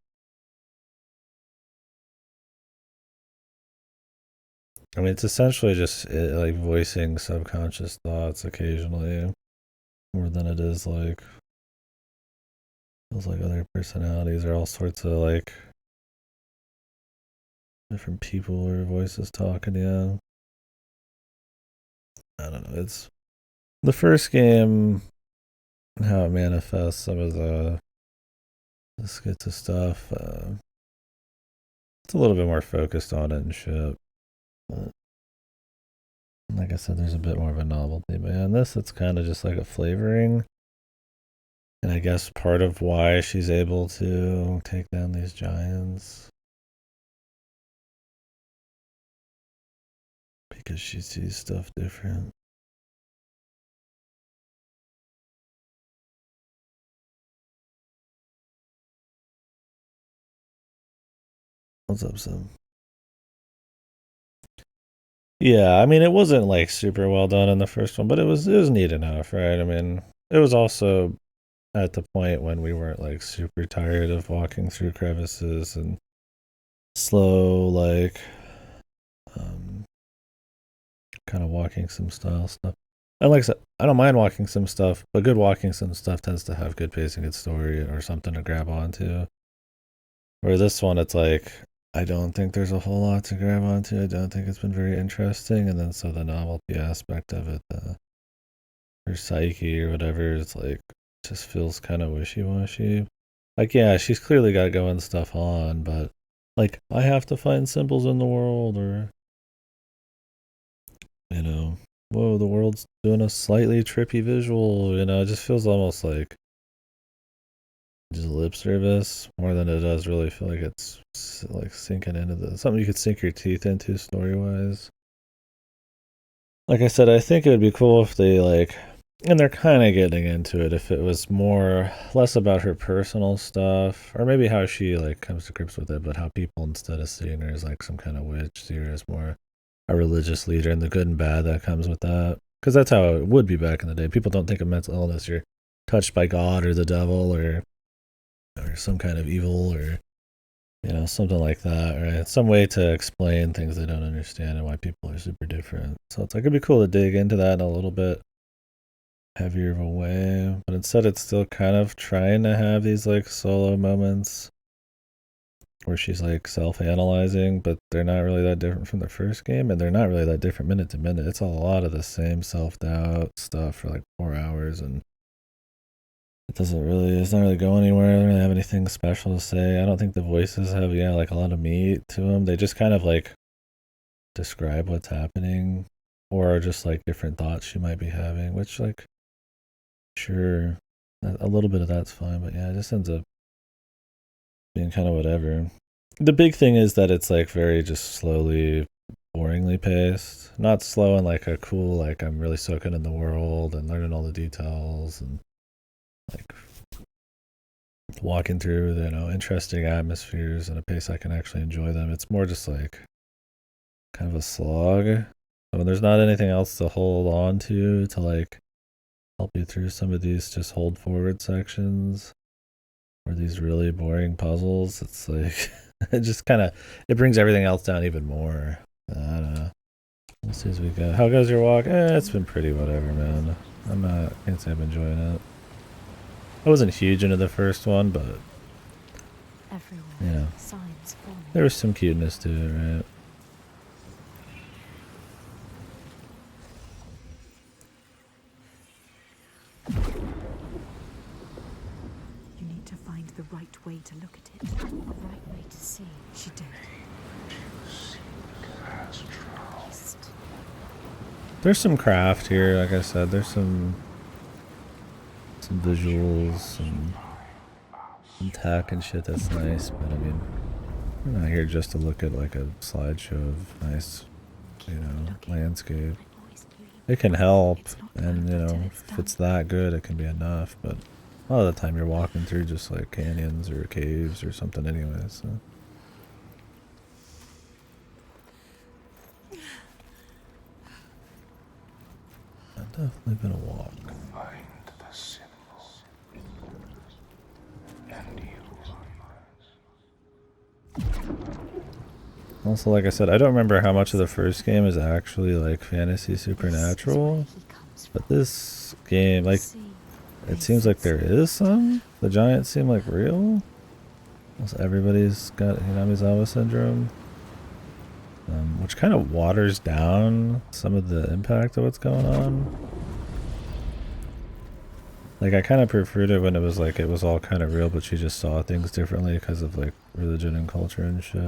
I mean, it's essentially just like voicing subconscious thoughts occasionally, more than it is like feels like other personalities are all sorts of like different people or voices talking. Yeah, I don't know. It's the first game, how it manifests some of the schizo stuff. It's a little bit more focused on it and shit. But like I said, there's a bit more of a novelty. But yeah, in this, it's kind of just like a flavoring. And I guess part of why she's able to take down these giants. Because she sees stuff different. What's up, Sim? Yeah, I mean, it wasn't like super well done in the first one, but it was neat enough, right? I mean, it was also at the point when we weren't like super tired of walking through crevices and slow, like, kind of walking sim style stuff. And like I said, I don't mind walking sim stuff, but good walking sim stuff tends to have good pacing, good story, or something to grab onto. Where this one, it's like, I don't think there's a whole lot to grab onto. I don't think it's been very interesting. And then so the novelty aspect of it, her psyche or whatever, it's like, just feels kind of wishy-washy. Like, yeah, she's clearly got going stuff on, but like, I have to find symbols in the world, or, you know, whoa, the world's doing a slightly trippy visual, you know, it just feels almost like just lip service more than it does really feel like it's like sinking into something you could sink your teeth into story wise. Like I said, I think it would be cool if they like, and they're kind of getting into it, if it was less about her personal stuff, or maybe how she like comes to grips with it, but how people, instead of seeing her as like some kind of witch, see her as more a religious leader and the good and bad that comes with that. Because that's how it would be back in the day. People don't think of mental illness, you're touched by God or the devil or some kind of evil, or something like that, right? Some way to explain things they don't understand and why people are super different. So it's like it'd be cool to dig into that in a little bit heavier of a way, but instead it's still kind of trying to have these like solo moments where she's like self-analyzing, but they're not really that different from the first game, and they're not really that different minute to minute. It's a lot of the same self-doubt stuff for like 4 hours, and it's not really going anywhere. I don't really have anything special to say. I don't think the voices have, like a lot of meat to them. They just kind of like describe what's happening, or just like different thoughts she might be having, which like, sure, a little bit of that's fine, but yeah, it just ends up being kind of whatever. The big thing is that it's like very just slowly, boringly paced. Not slow in like a cool, like I'm really soaking in the world and learning all the details and like walking through interesting atmospheres in a pace I can actually enjoy them. It's more just like kind of a slog. When there's not anything else to hold on to like help you through some of these just hold forward sections or these really boring puzzles, it's like it just kind of it brings everything else down even more. I don't know. Let's see as we go. How goes your walk? It's been pretty whatever, man. Can't say I'm enjoying it. I wasn't huge into the first one, but you know, there was some cuteness to it, right? You need to find the right way to look at it. The right way to see. She did. There's some craft here, like I said. There's some visuals, some tech and shit that's nice. But I mean, we're not here just to look at like a slideshow of nice, you know, landscape. It can help, and you know, if it's that good, it can be enough. But a lot of the time, you're walking through just like canyons or caves or something, anyway. So. Definitely been a walk. Find the symbol, and you. Also, like I said, I don't remember how much of the first game is actually like fantasy supernatural, but this game, like, it seems like there is some. The giants seem like real. Almost everybody's got Hinamizawa syndrome, which kind of waters down some of the impact of what's going on. Like, I kind of preferred it when it was like, it was all kind of real, but she just saw things differently because of like religion and culture and shit.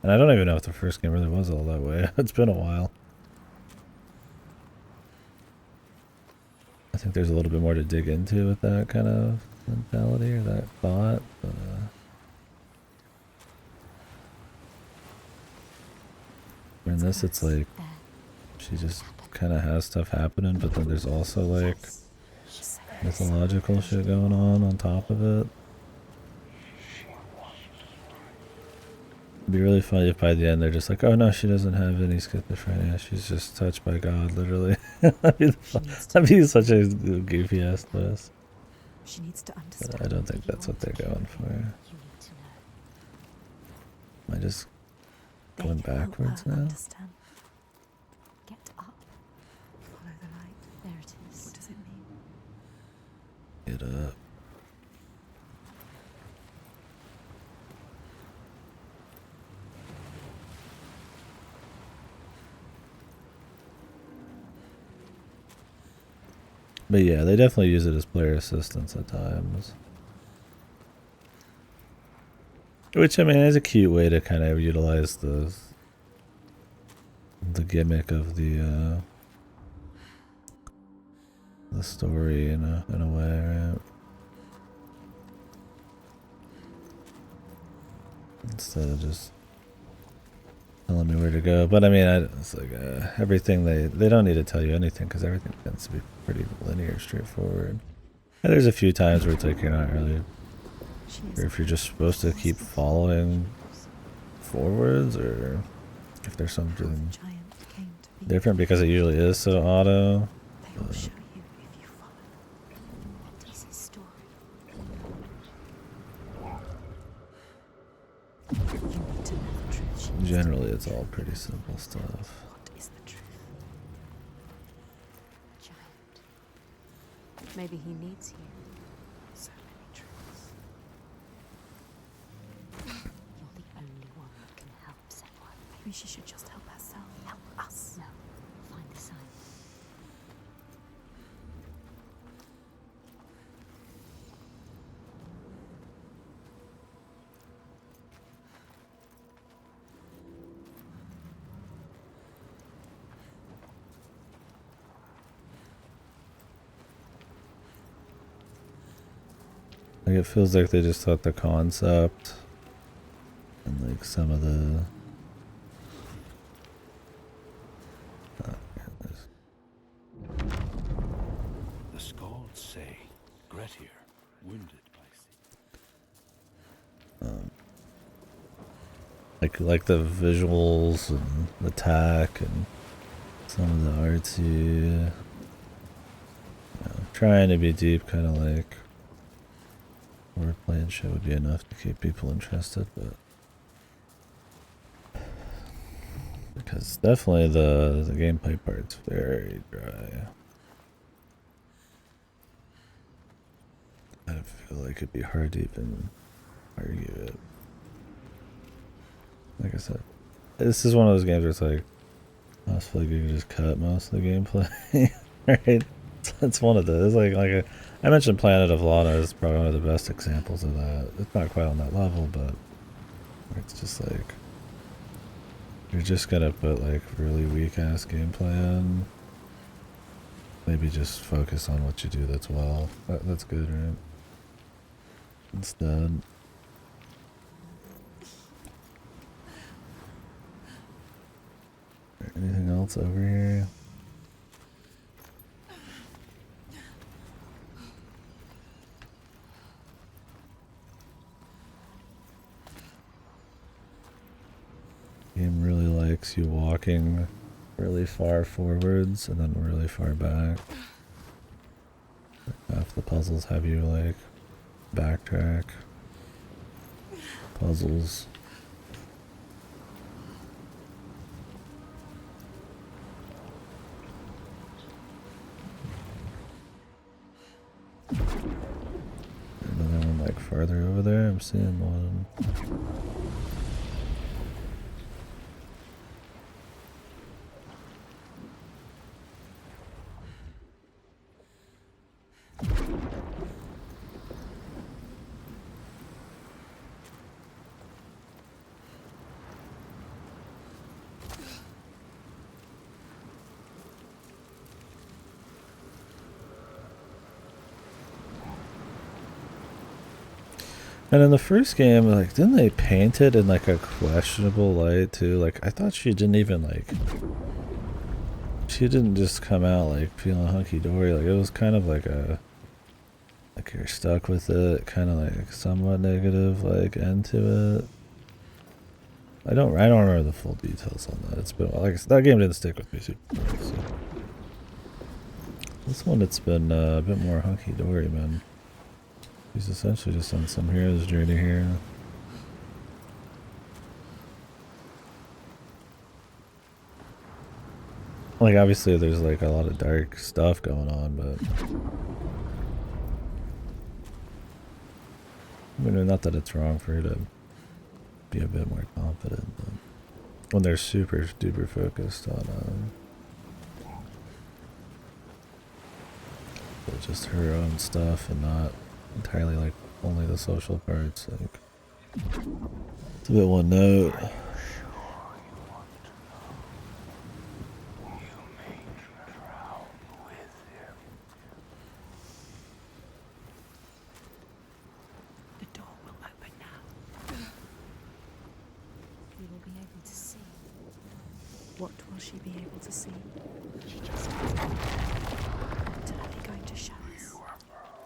And I don't even know if the first game really was all that way. It's been a while. I think there's a little bit more to dig into with that kind of mentality or that thought. But, in this, it's like she just kind of has stuff happening, but then there's also like mythological shit going on top of it. It'd be really funny if by the end they're just like, oh no, she doesn't have any schizophrenia, she's just touched by God, literally. That'd be such a goofy ass twist. But I don't think that's what they're going for. Am I just going backwards now? Get up. Follow the light. There it is. What does it mean? Get up. But yeah, they definitely use it as player assistance at times. Which, I mean, is a cute way to kind of utilize the gimmick of the story in a way, right? Instead of just telling me where to go. But I mean, it's like everything they don't need to tell you anything because everything tends to be pretty linear, straightforward. And there's a few times where it's like you're not really sure if you're just supposed to keep following forwards or if there's something different because it usually is so auto. Generally, it's all pretty simple stuff. What is the truth? Giant. Maybe he needs you. So many truths. You're the only one that can help someone. Maybe she should just help herself. Help us. No. Find the sign. Like, it feels like they just thought the concept and like some of the The scalds say Grettir, wounded by sea. like the visuals and the tack and some of the artsy, you know, trying to be deep, kind of like wordplay and shit would be enough to keep people interested, but it's definitely the gameplay part's very dry. I feel like it'd be hard to even argue it. Like I said, this is one of those games where it's like, I feel like you can just cut most of the gameplay, right? It's one of those. I mentioned Planet of Lana is probably one of the best examples of that. It's not quite on that level, but it's just like you're just gonna put like really weak ass gameplay in. Maybe just focus on what you do that's well. That's good, right? Instead. Anything else over here? Game really likes you walking really far forwards and then really far back. Half the puzzles have you like backtrack. Puzzles. Another one like farther over there. I'm seeing one. And in the first game, like, didn't they paint it in like a questionable light too? Like, I thought she didn't even like, she didn't just come out like feeling hunky-dory. Like, it was kind of like like you're stuck with it, kind of like somewhat negative, like end to it. I don't remember the full details on that. It's been like that game didn't stick with me super well, so. This one, it's been a bit more hunky-dory, man. He's essentially just on some hero's journey here. Like, obviously there's like a lot of dark stuff going on, but I mean, not that it's wrong for her to be a bit more confident, but when they're super duper focused on just her own stuff and not entirely like only the social parts, like it's a bit one note. The door will open now. We will be able to see. What will she be able to see? She just what are they going to show us?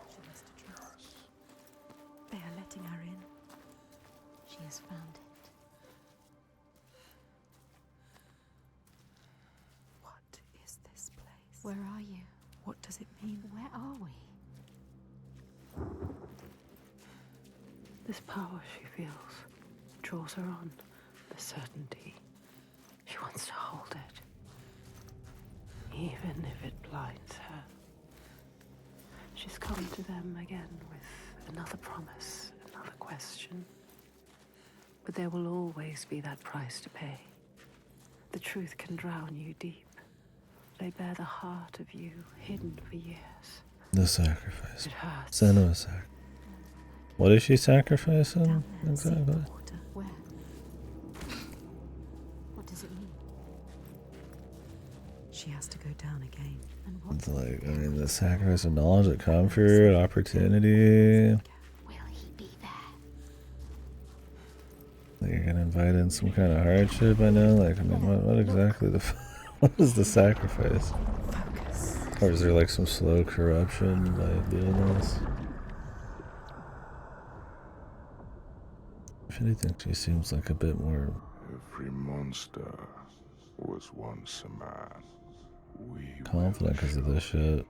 She has to trust. They are letting her in. She has found it. What is this place? Where are you? What does it mean? Where are we? This power she feels draws her on. The certainty. She wants to hold it. Even if it blinds her. She's come to them again with another promise, another question. But there will always be that price to pay. The truth can drown you deep. They bear the heart of you hidden for years. The sacrifice. It hurts. Senua's sacrifice. What is she sacrificing? Down there, Exactly. see the water. Where? What does it mean? She has to go down again. And what? It's like, I mean, the sacrifice of knowledge, of comfort, opportunity. Will he be there? Like, you're gonna invite in some kind of hardship, I know? Like, I mean, what exactly what is the sacrifice? Focus. Or is there like some slow corruption by doing this? If anything, she seems like a bit more Every monster was once a man. We confident because of this shit.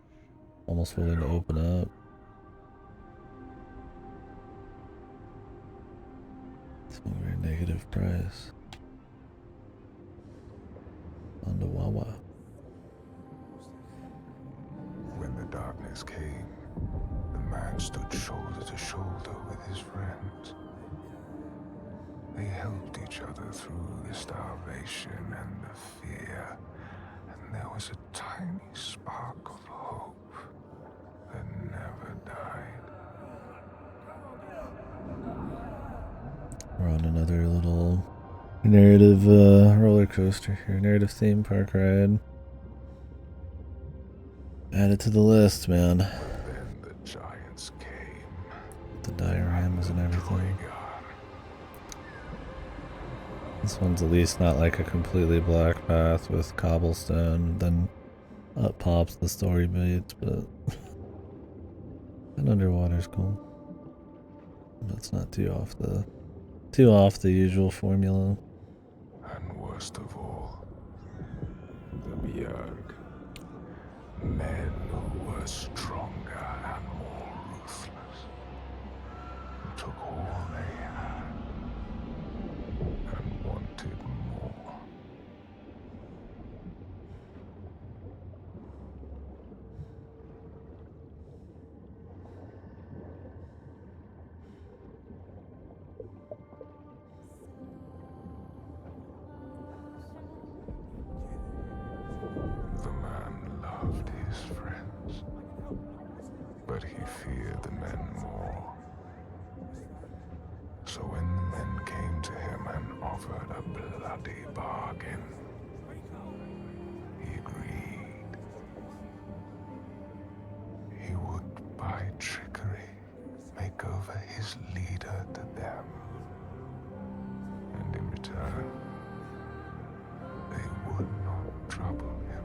Almost willing to open up. It's a very negative price. On the Wawa. When the darkness came, the man stood shoulder to shoulder with his friends. They helped each other through the starvation and the fear, and there was a tiny spark of hope that never died. We're on another little narrative roller coaster here, narrative theme park ride. Add it to the list, man. Then the giants came. The dioramas and everything. This one's at least not like a completely black path with cobblestone, then up pops the story beats, but and underwater's cool. That's not too off the usual formula. And worst of all, the Björk. Men who were stronger and more ruthless, who took all they had and wanted more. The man loved his friends, but he feared the men more. So when the men came to him and offered a bloody bargain, he agreed. He would, by trickery, make over his leader to them. And in return, they would not trouble him.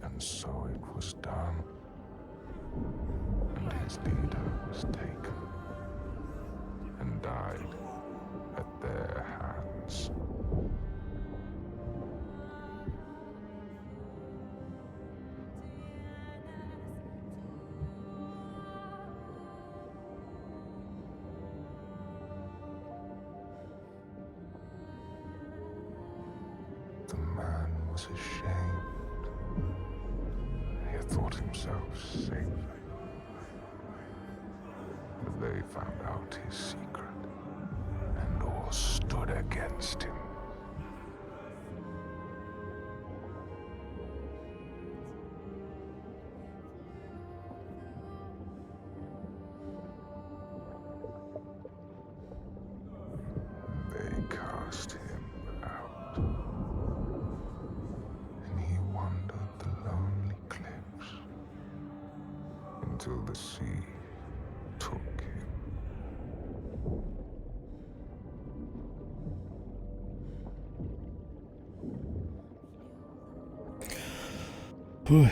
And so it was done, and his leader was taken and died at their hands. The man was ashamed. He had thought himself safe. But they found out his secret, and all stood against him. They cast him out, and he wandered the lonely cliffs until the sea took him. Whew.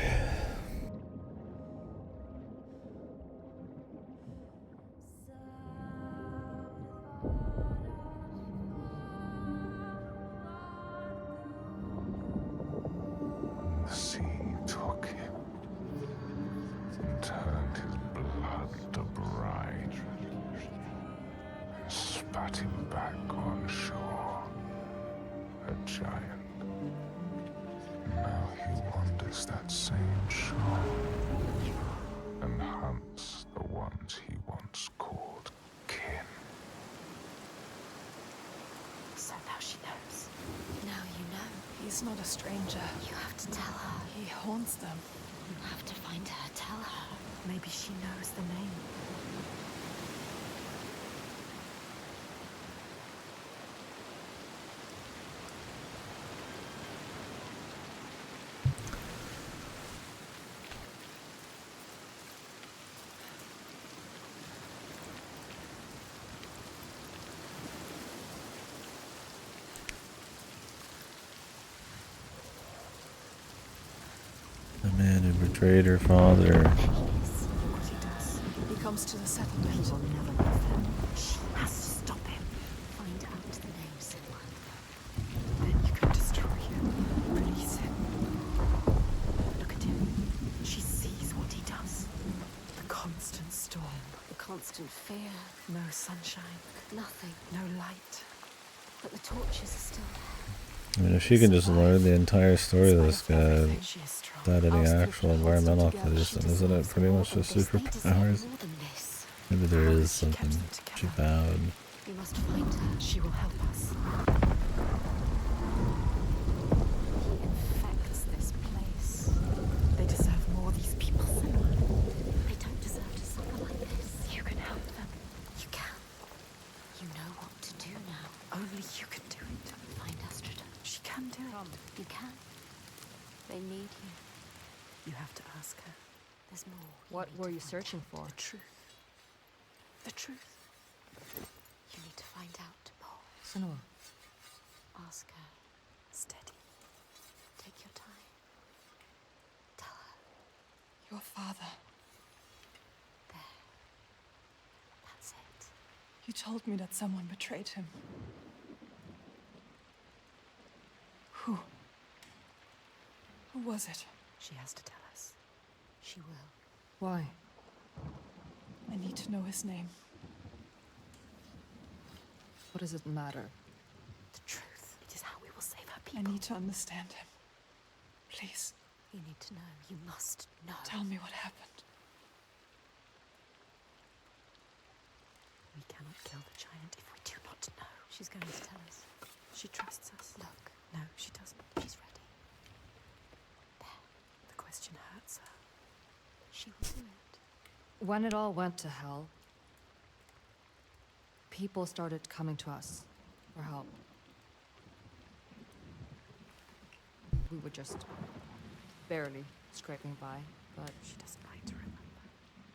The sea took him and turned his blood to brine and spat him back on shore, a giant. Now he wanders that same shore and hunts the ones he once called kin. So now she knows. Now you know. He's not a stranger. You have to tell her. He haunts them. You have to find her. Tell her. Maybe she knows the name. The man who betrayed her father. Look what he does. He comes to the settlement. He will never leave them. She has to stop him. Find out the name, Sinwa. Then you can destroy him. Release him. Look at him. She sees what he does. constant storm. The constant fear. No sunshine. Nothing. No light. But the torches are still there. I mean, if she can just learn the entire story of this guy She is strong. without any Ask actual if she holds them environmental together. clues, She then isn't it deserves pretty more much than just this. They deserve superpowers? more than this. Maybe there How is does she get something them she together? found. We must find her. She will help us. He infects this place. They deserve more, these people. They don't deserve to suffer like this. You can help them. You can. You know what to do now. Only you can do it. Find Astrida. She can do it. You can. They need you. You have to ask her. There's more. What need were to you find searching for? The truth. The truth. You need to find out, Paul. Senua. Ask her. Steady. Take your time. Tell her. Your father. There. That's it. You told me that someone betrayed him. Who? Who was it? She has to tell us. She will. Why? I need to know his name. What does it matter? The truth. It is how we will save her I people. need to understand him. Please, You need to know. You must know. tell me what happened. We cannot kill the giant if we do not know. She's going to tell us. She trusts us. Look, No, she doesn't. she's ready. There. The question hurts her. She will do it. When it all went to hell, people started coming to us for help. We were just barely scraping by, but She doesn't like to remember.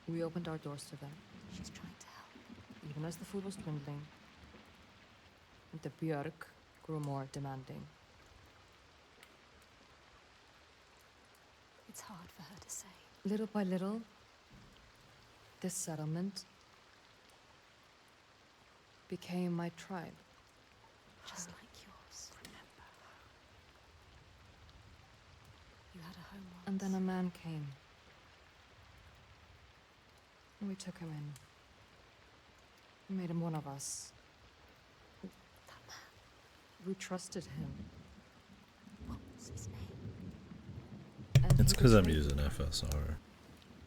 we opened our doors to them, She's trying to help. even as the food was dwindling. And the Björk grew more demanding. It's hard for her to say. Little by little, this settlement became my tribe. Just like yours. Remember. You had a home once. And then a man came. And we took him in. We made him one of us. That man. We trusted him. What was his name? And It's he because I'm betrayed- using FSR.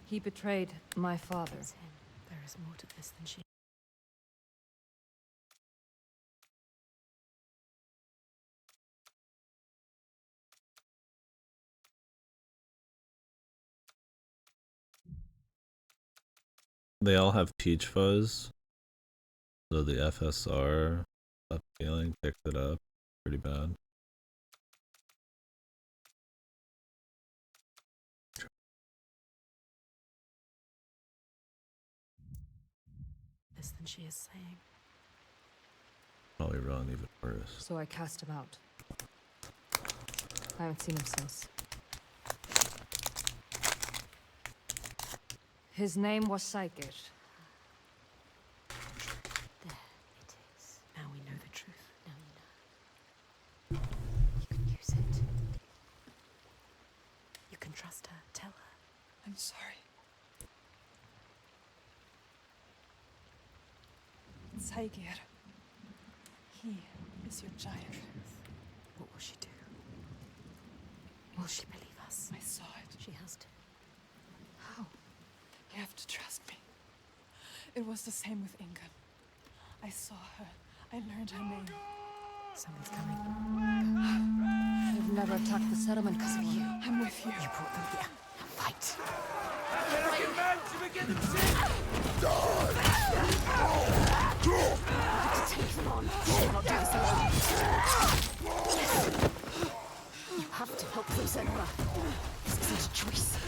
He betrayed my father. It's him. There is more to this than she. They all have peach fuzz, so the FSR upscaling picked it up pretty bad. This than she is saying. Probably run even worse. So I cast him out. I haven't seen him since. His name was Saikir. There it is. Now we know the truth. Now you know. You can use it. You can trust her. Tell her. I'm sorry. Saigir. He is your giant. What will she do? Will she believe us? I saw it. She has to. How? You have to trust me. It was the same with Ingun. I saw her. I learned her name. Someone's coming. They've never attacked the settlement because of you. I'm with you. You brought them here. Now fight. You have to help them, Senua. This isn't a choice.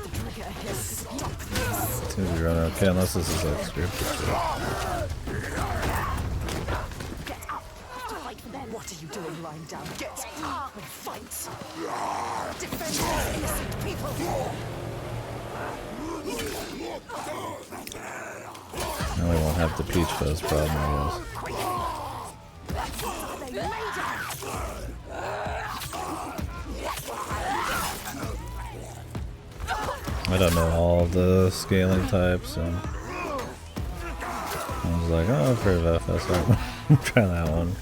The trigger has to stop this. It's gonna be run okay unless this is like scripted. Get up. You have to fight for them. What are you doing lying down? Get up and fight. Defend these innocent people. Now we won't have the peach fuzz problem, I guess. They made it. I don't know all the scaling types, so I was like, oh, I've heard of FS. Try that one.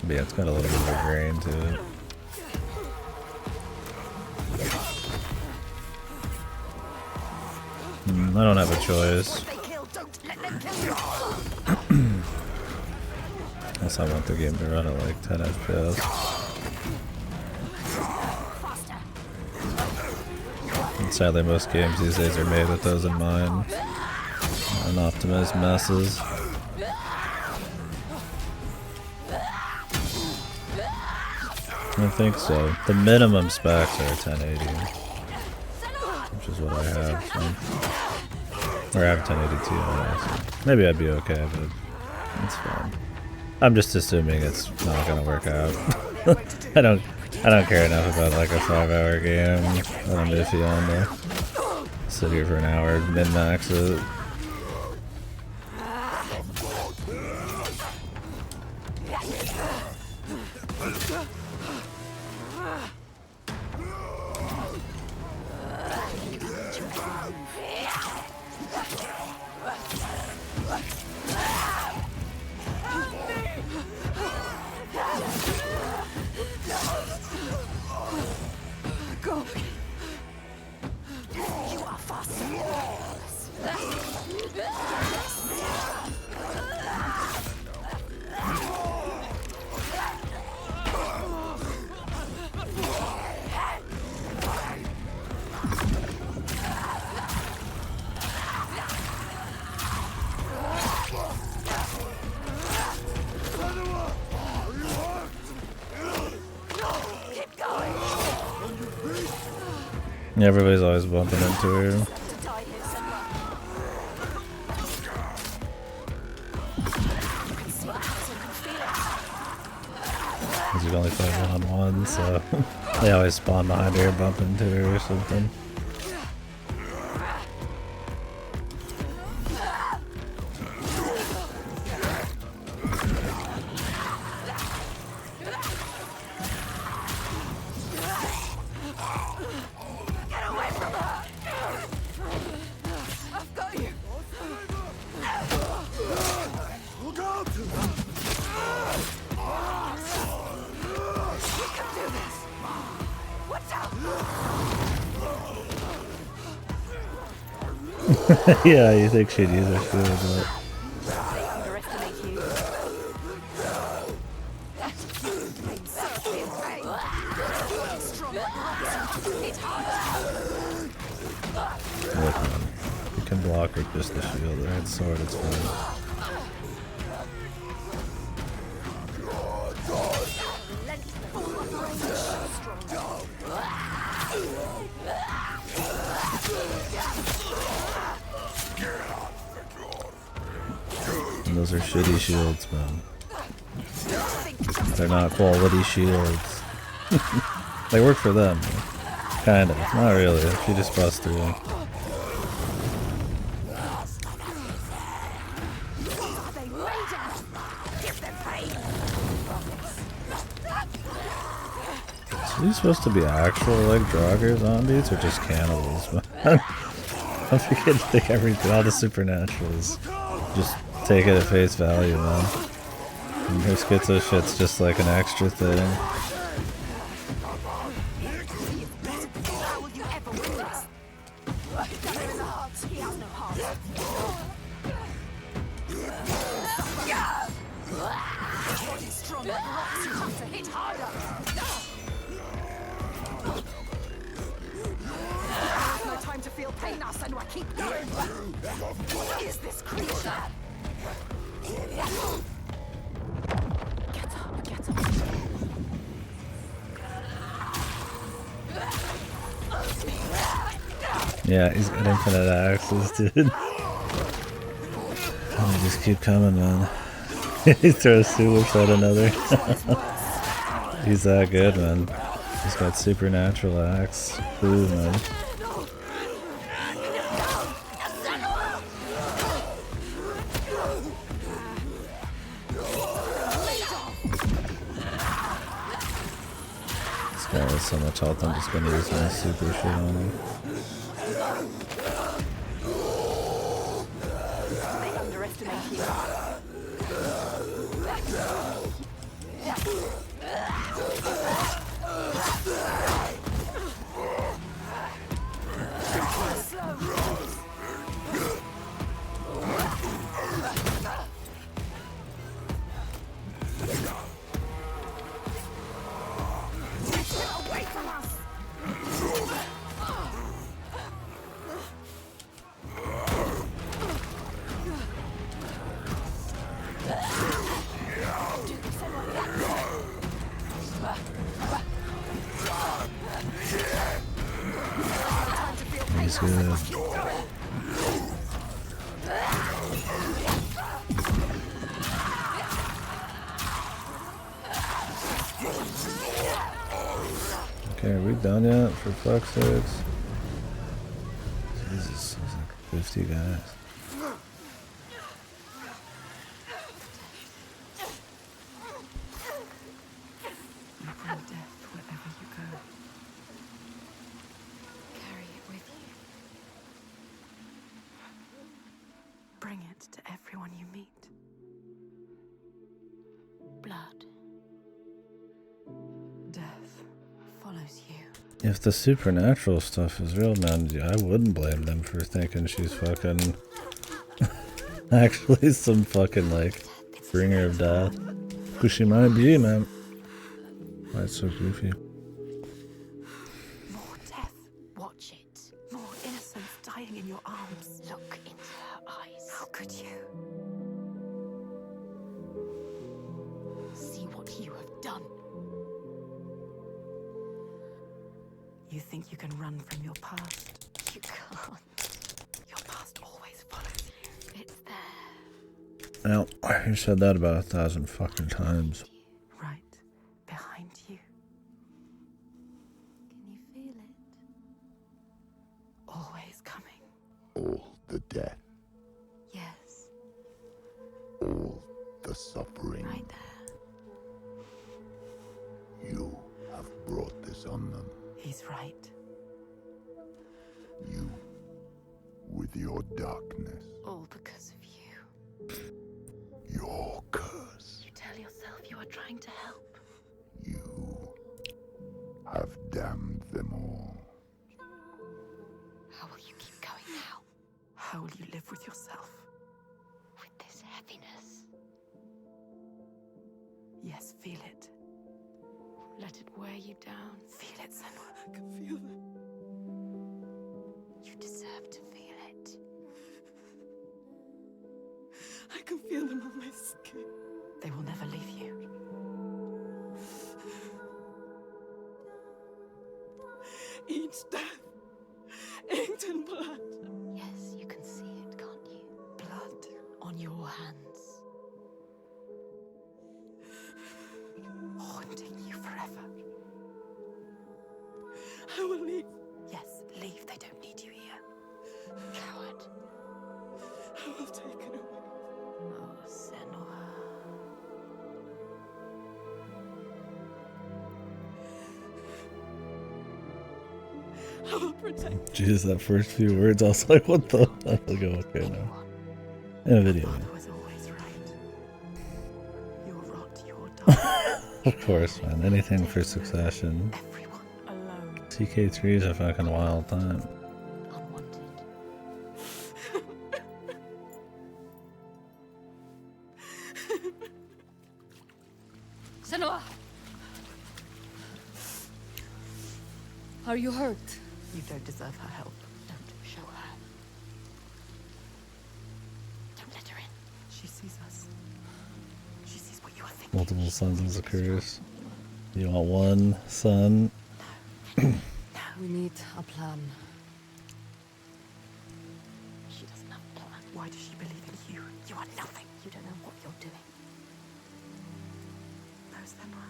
But yeah, it's got a little bit of a grain to it. I don't have a choice. Unless I want the game to run at like 10 FPS. And sadly, most games these days are made with those in mind. Unoptimized messes. I think so. The minimum specs are 1080. Which is what I have. So. Or I have 1080 Ti. So maybe I'd be okay, but it's fine. I'm just assuming it's not gonna work out. I don't care enough about like a 5-hour game that I'm iffy on to sit here for an hour, min-max it. Yeah, everybody's always bumping into her. Because you only fight one-on-one, so they always spawn behind her, bump into her or something. Yeah, you think she'd use her shield, but... Look, man. You can block with just the shield, right? Sword, it's fine. And those are shitty shields, man. They're not quality shields. They work for them. Kinda. Not really. She just busts through. Are these supposed to be actual, like, Draugr zombies or just cannibals? I'm beginning to think everything, all the supernaturals, just take it at face value, man. And her schizo shit's just like an extra thing. Yeah, he's got infinite axes, dude. And they just keep coming, man. He throws two loops at another. He's that good, man. He's got supernatural axe. Ooh, man. This guy has so much health, I'm just gonna use my super shit on him. to make here. Away from us! He's good. Okay, are we done yet? For fuck's sakes. Jesus, there's like 50 guys. You bring death wherever you go. Carry it with you. Bring it to everyone you meet. Blood. Death follows you. If the supernatural stuff is real, man, I wouldn't blame them for thinking she's fucking actually some fucking like bringer of death. Who she might be, man. Why it's so goofy. More death. Watch it. More innocence dying in your arms. Look into her eyes. How could you? See what you have done. You think you can run from your past? You can't. Your past always follows you. It's there. Well, you said that about 1,000 fucking times. Right behind you. Can you feel it? Always coming. All the death, Yes. all the suffering. Right there. You have brought this on them. He's right. You, with your darkness, All because of you. your curse. You tell yourself you are trying to help. You have damned them all. How will you keep going now? How will you live with yourself? With this heaviness. Yes, feel it. Let it wear you down. Feel it, Senua. I can feel it. You deserve to feel it. I can feel them on my skin. They will never leave you. Each death inked in blood. Yes, you can see it, can't you? Blood. On your hands. Haunting you forever. I will leave. Yes, leave. They don't need you here. Coward. I will take it away. Oh, Senua. I will protect. Jesus, that first few words, I was like, what the? I'll go, okay, now. In a video. Father was always right. You'll rot, you'll die. Of course, man. Anything for succession. Everyone alone. TK3 is a fucking wild time. Unwanted. Senua! Are you hurt? You don't deserve her help. Don't show her. Don't let her in. She sees us. She sees what you are thinking. Multiple sons of Zacchaeus. You want one son? We need a plan. She doesn't have a plan. Why does she believe in you? You are nothing. You don't know what you're doing. No, Senua.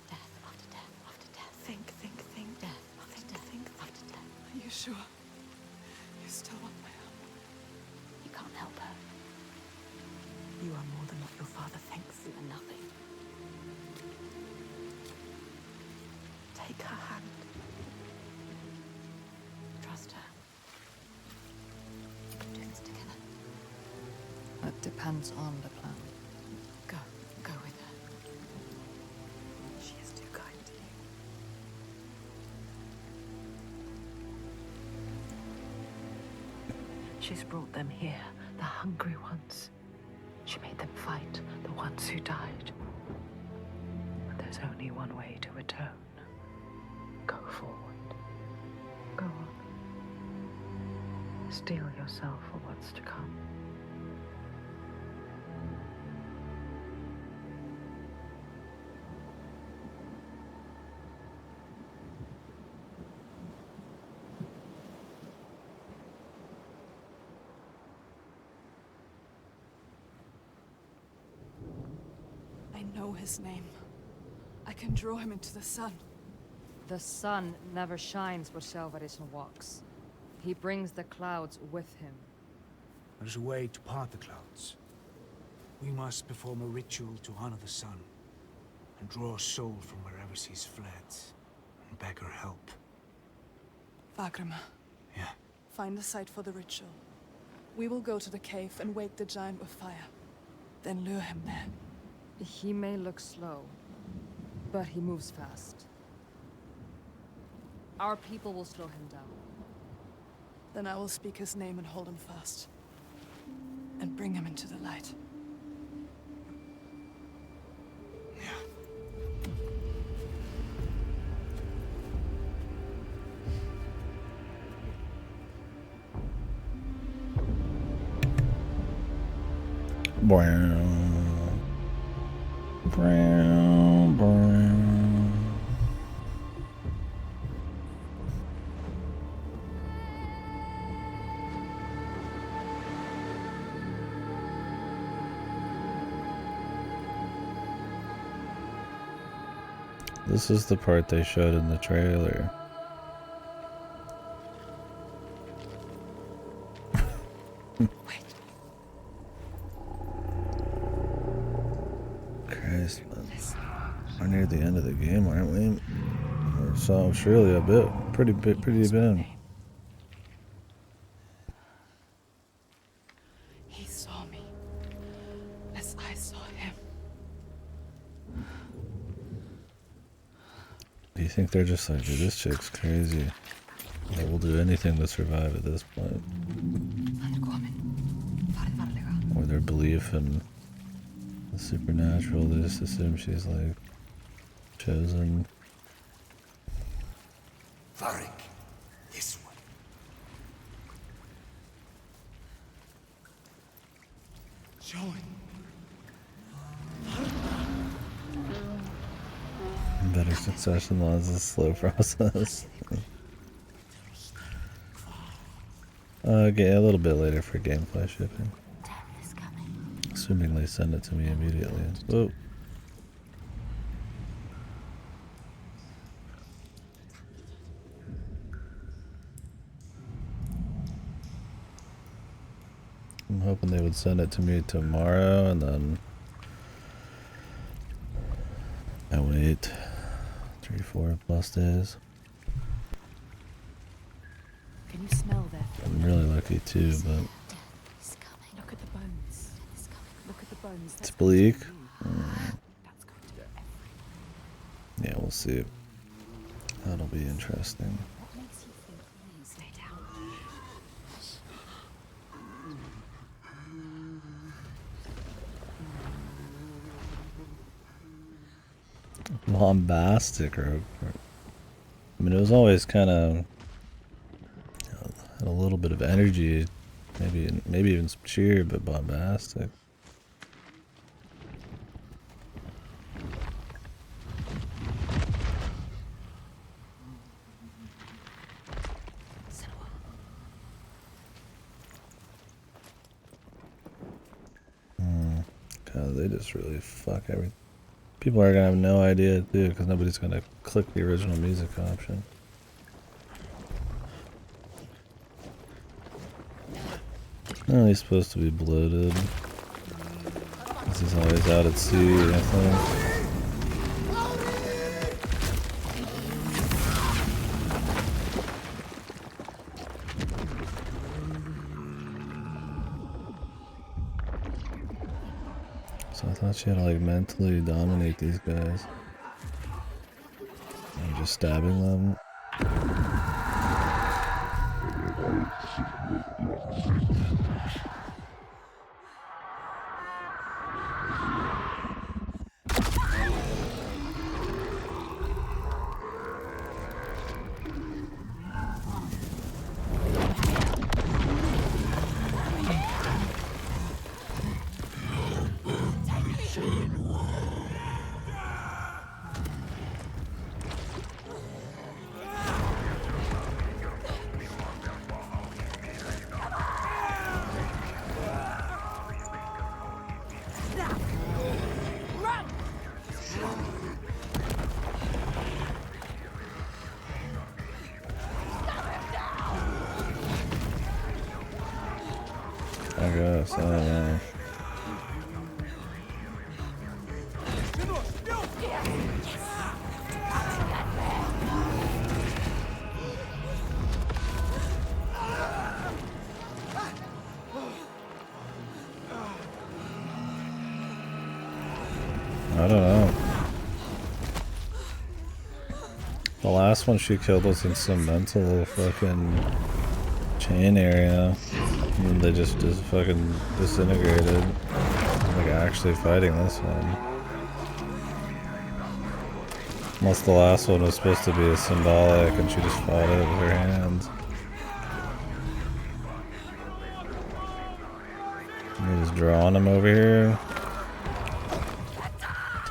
Death after death after death. Think. Death after death Think. after death. Are you sure? You still want my help? You can't help her. You are more than what your father thinks. You are nothing. Take her hand. Trust her. You can do this together. At depends on the plan. Go with her. She is too kind to you. She's brought them here, the hungry ones. She made them fight the ones who died. But there's only one way to atone. Go forward. Go on. Steel yourself for what's to come. I know his name. I can draw him into the sun. The sun never shines where Selvarisson walks. He brings the clouds with him. There's a way to part the clouds. We must perform a ritual to honor the sun, and draw a soul from wherever she's fled, and beg her help. Vagrima. Yeah. Find the site for the ritual. We will go to the cave and wake the giant with fire. Then lure him there. He may look slow, but he moves fast. Our people will slow him down. Then I will speak his name and hold him fast. And bring him into the light. Brown. Brown, brown. This is the part they showed in the trailer. Christ, man. We're near the end of the game, aren't we? So surely a bit, pretty bit. He saw me, as I saw him. Do you think they're just like, dude, this chick's crazy? They will do anything to survive at this point. Or their belief in the supernatural, they just assume she's like chosen. Varric, this one. Join. Better succession laws is a slow process. Okay, a little bit later for gameplay shipping. Assuming they send it to me immediately. Whoa. I'm hoping they would send it to me tomorrow, and then I wait 3-4 plus days. Can you smell that? I'm really lucky too, but Look at the bones. Look at the bones. it's bleak. That's going to be everything. Yeah, we'll see. That'll be interesting. What makes you think we stay down? Bombastic, or I mean, it was always kind of had a little bit of energy, maybe even some cheer, but bombastic. God, they just really fuck everything. People are gonna have no idea too, because nobody's gonna click the original music option. Oh, he's supposed to be bloated. This is always out at sea, I think. So I thought she had to like mentally dominate these guys. I'm just stabbing them. I guess, I don't know. I don't know. The last one she killed was in some mental fucking chain area. And they just fucking disintegrated. Like actually fighting this one. Unless the last one was supposed to be a symbolic and she just fought it with her hands. You're just drawing him over here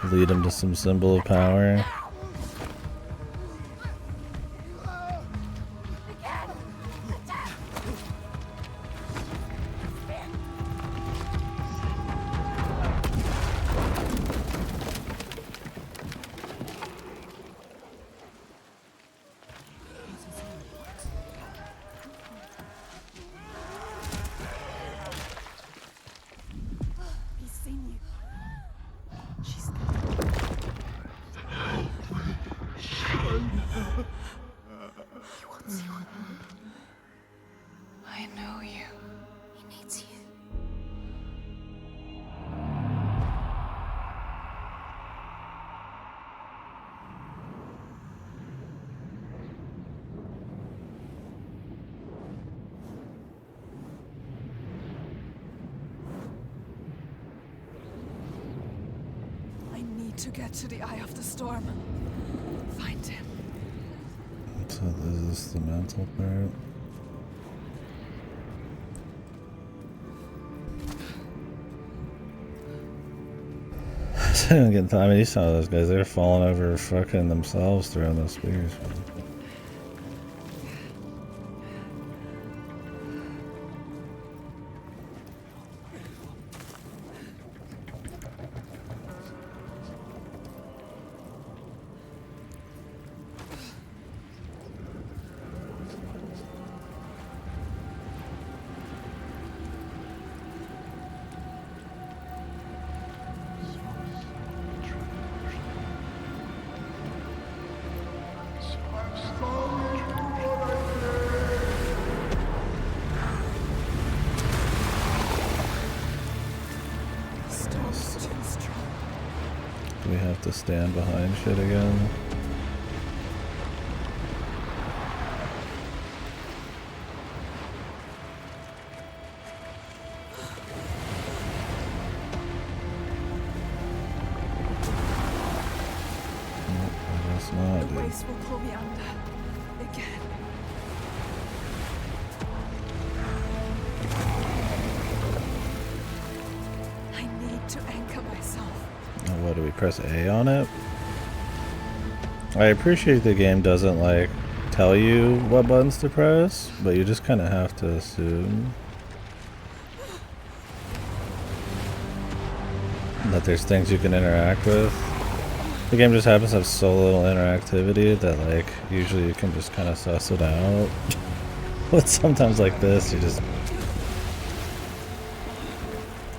to lead him to some symbol of power. I know you. He needs you. I need to get to the Eye of the Storm. Find him. So this is the mental part. I mean, you saw those guys, they're falling over fucking themselves throwing those spears. Do we have to stand behind shit again? I guess not, The dude. waves will pull me under. Again. I need to anchor myself. What, do we press A on it? I appreciate the game doesn't like tell you what buttons to press, but you just kind of have to assume that there's things you can interact with. The game just happens to have so little interactivity that like usually you can just kind of suss it out. But sometimes like this, you just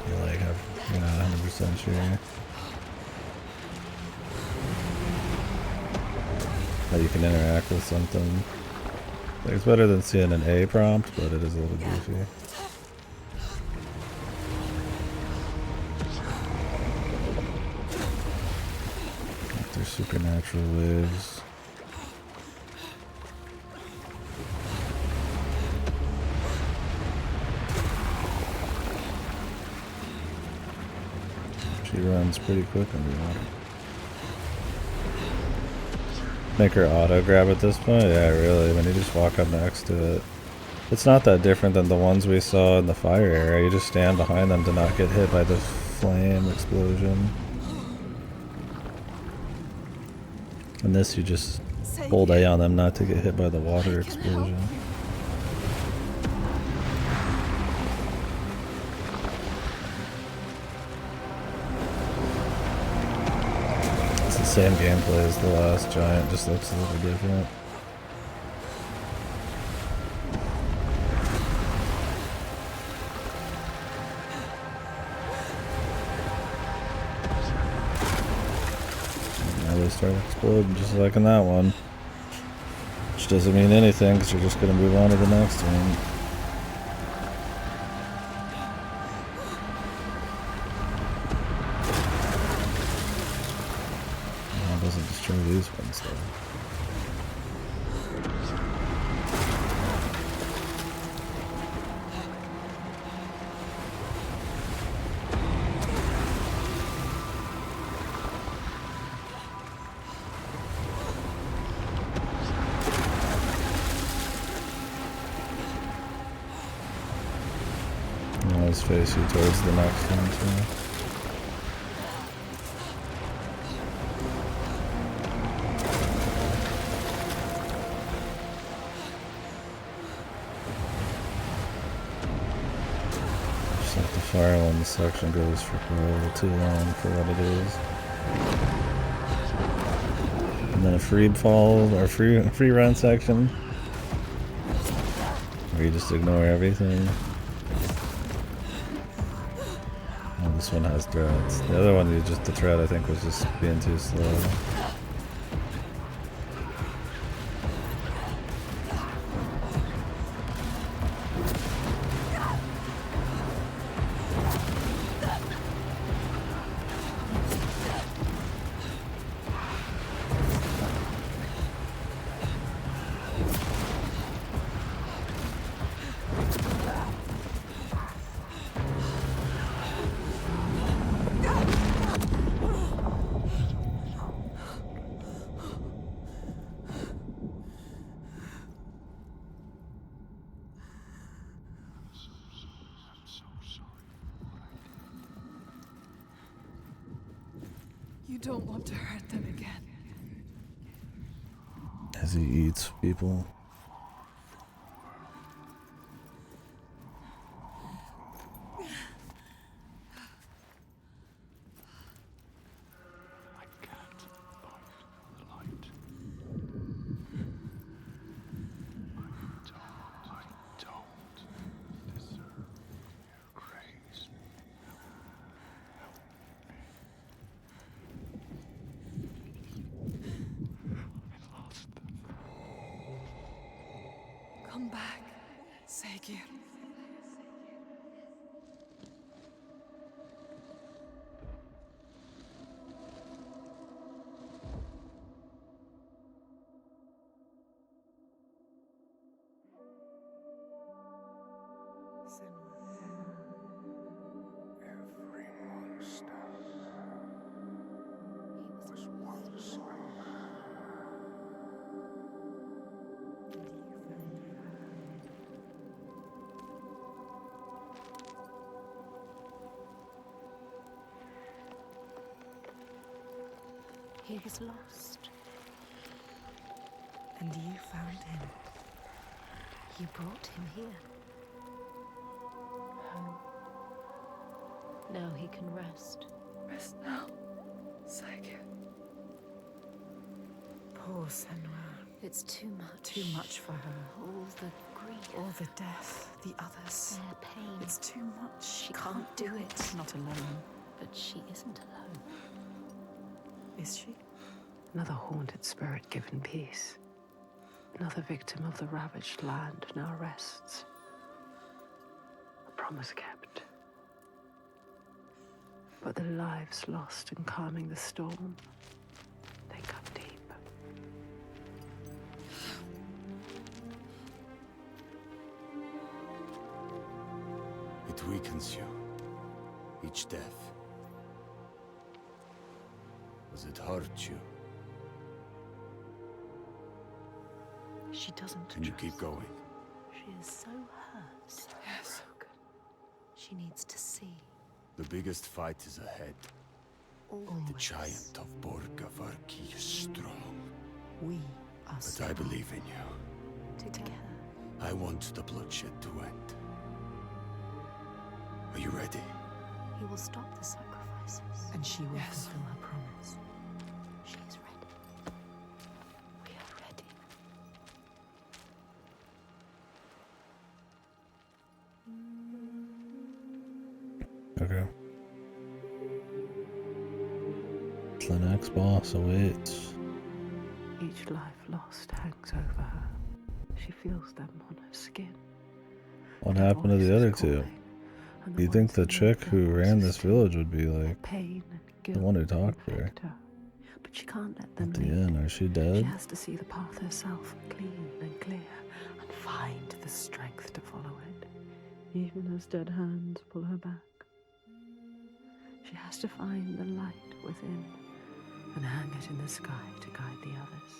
you're like you're not 100% sure that you can interact with something. Like, it's better than seeing an A prompt, but it is a little goofy. Supernatural waves. She runs pretty quick underwater. Make her auto grab at this point? Yeah, really. When you just walk up next to it. It's not that different than the ones we saw in the fire area. You just stand behind them to not get hit by the flame explosion. And this, you just hold A on them not to get hit by the water explosion. It's the same gameplay as the last giant, just looks a little different. They start exploding just like in that one. Which doesn't mean anything because you're just going to move on to the next one. It doesn't destroy these ones though. Let's face you towards the next one too. Just like the fire one section goes for a little too long for what it is. And then a free fall or free run section where you just ignore everything. This one has threads. The other one, the thread I think was just being too slow. You don't want to hurt them again. As he eats people. Come back, Segir. Every monster was once a man. He was lost. And you found him. You brought him here. Home. Now he can rest. Rest now, Segir. Poor Senua. It's too much. Too much for her. All the grief. All the death, the others. Their pain. It's too much. She can't do it. Not alone. But she isn't alone. Is she? Another haunted spirit given peace. Another victim of the ravaged land now rests. A promise kept. But the lives lost in calming the storm, they cut It weakens you. Each death. Does it hurt you? She doesn't Can you keep going? She is so hurt, so broken. She needs to see. The biggest fight is ahead. Always. The giant of Borgavarki is strong. We are But strong. I believe in you. Together. I want the bloodshed to end. Are you ready? He will stop the sacrifices. And she will fulfill her promise. She is ready. We are ready. Okay. The next boss awaits. Each life lost hangs over her. She feels them on her skin. What happened to the other two? You'd think the chick who ran this village would be like Pain and the guilt one who talked to her. infect her. But she can't let them At the lead. end, are she She dead? has to see the path herself, clean and clear, and find the strength to follow it, even as dead hands pull her back. She has to find the light within and hang it in the sky to guide the others.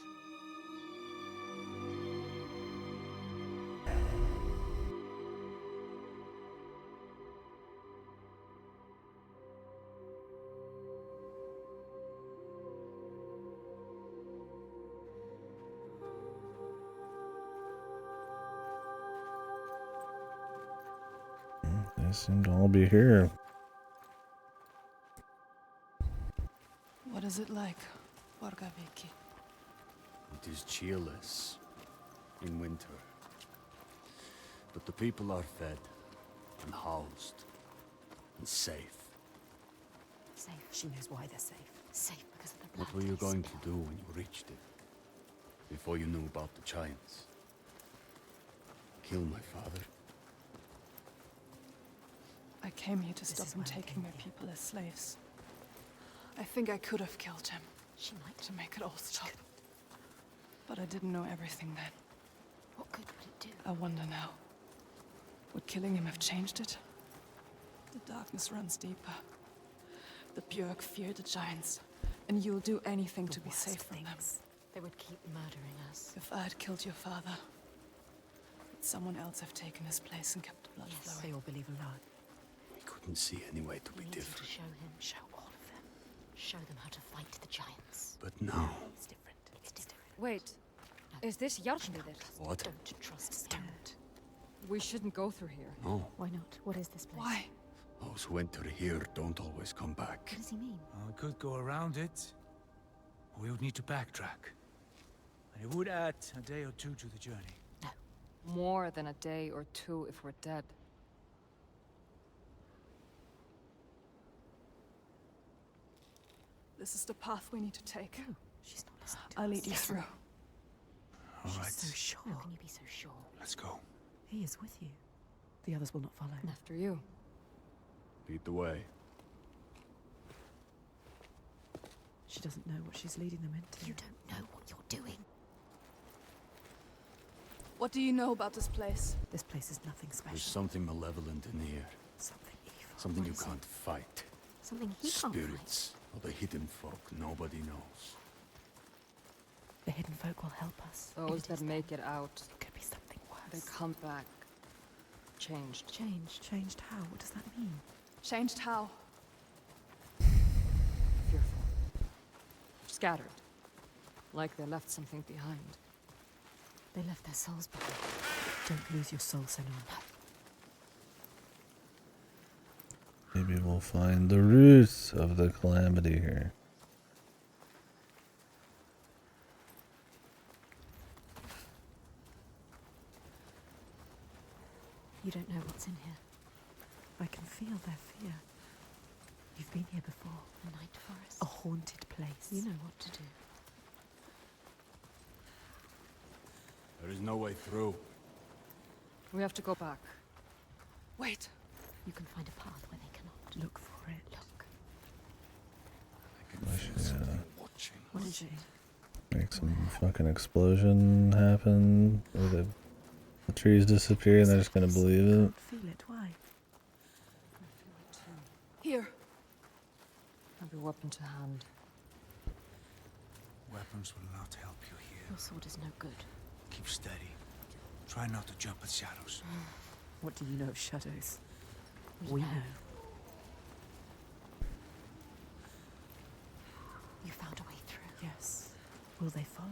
They seem to all be here. What is it like, Borgaviki? It is cheerless in winter. But the people are fed and housed and safe. Safe. She knows why they're safe. Safe because of the blood. What were you going to do when you reached it? Before you knew about the giants? Kill my father? I came here to stop them taking my people as slaves. I think I could have killed him. She might. To make it all stop. But I didn't know everything then. What good would it do? I wonder now. Would killing him have changed it? The darkness runs deeper. The Björk fear the giants, and you'll do anything to be safe from them. They would keep murdering us. If I had killed your father, would someone else have taken his place and kept the blood Yes, flowing? they all believe a lie. We couldn't see any way to be We need you to different. show him, show all of them. Show them how to fight the giants. But now, It's different. It's different. Wait, is this Jarlsmiðir? what? Don't trust him. We shouldn't go through here. No. Why not? What is this place? Why? Those who enter here don't always come back. What does he mean? Well, we could go around it, or we would need to backtrack. And it would add a day or two to the journey. More than a day or two if we're dead. This is the path we need to take. No, she's not listening to I'll us. lead you through. All right, So sure. How can you be so sure? let's go. He is with you. The others will not follow. After you. Lead the way. She doesn't know what she's leading them into. You don't know what you're doing. What do you know about this place? This place is nothing There's special. something malevolent in here. Something evil. Something What you is it? can't fight. Something he can't fight. Spirits, or the hidden folk nobody knows. The hidden folk will help us. Those it that is make it out, It could be something they worse. come back changed. Changed. Changed how? What does that mean? Changed how? Fearful. Scattered. Like they left something behind. They left their souls behind. Don't lose your soul, Senua. Maybe we'll find the roots of the calamity here. You don't know what's in here. I can feel their fear. You've been here before. The night forest. A haunted place. You know what to do. There is no way through. We have to go back. Wait. You can find a path where they cannot. Look for it. Look. I can feel something watching. What is it? Make some fucking explosion happen, or the trees disappear and they're just gonna believe it. Feel it. Why? Here. Have your weapon to hand. Weapons will not help you here. Your sword is no good. Keep steady. Try not to jump at shadows. What do you know of shadows? We know. You found a way through. Yes. Will they follow?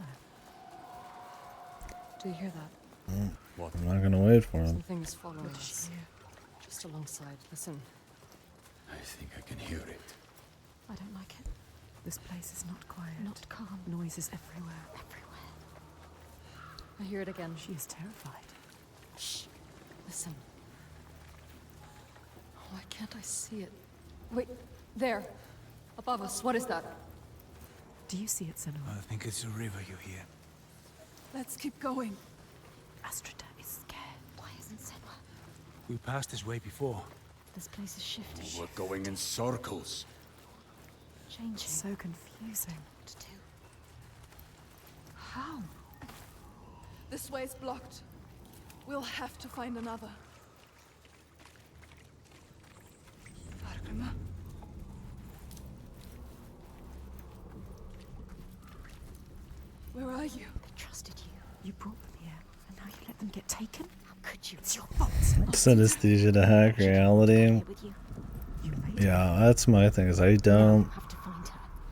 Do you hear that? I'm not gonna wait for him. Something is following us. Just alongside. Listen. I think I can hear it. I don't like it. This place is not quiet. Not calm. Noises everywhere. Everywhere. I hear it again. She is terrified. Shh. Listen. Why can't I see it? Wait. There. Above us. What is that? Do you see it, Senua? I think it's a river you hear. Let's keep going. Astrida is scared. Why isn't Senua? We passed this way before. This place is shifting. We're going in circles. Changing. So confusing. What to do? How? This way's blocked. We'll have to find another. Fargama. Where are you? They trusted you. You brought them here, and now you let them get taken? How could you? It's your fault. Synesthesia to hack reality. Yeah, that's my thing. Is I don't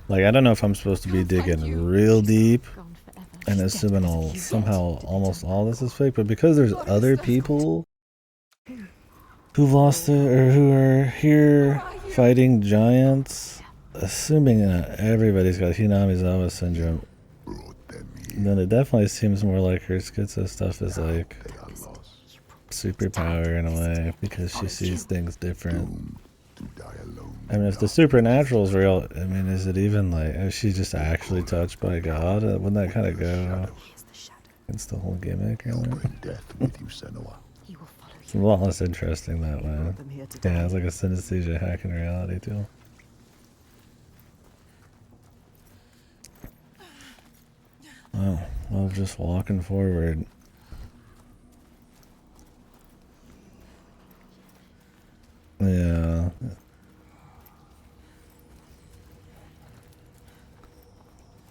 like. I don't know if I'm supposed to be digging real deep and assuming somehow almost all this is fake, but because there's other people who've lost it or who are here fighting giants, assuming that everybody's got Hinamizawa syndrome, then it definitely seems more like her schizo stuff is like superpower in a way because she sees things different. I mean, if the supernatural is real, I mean, is it even like, is she just actually touched by God? Wouldn't that kind of go against the whole gimmick? It's a lot less interesting that way. Yeah, it's like a synesthesia hack in reality too. Oh, well, just walking forward. Yeah.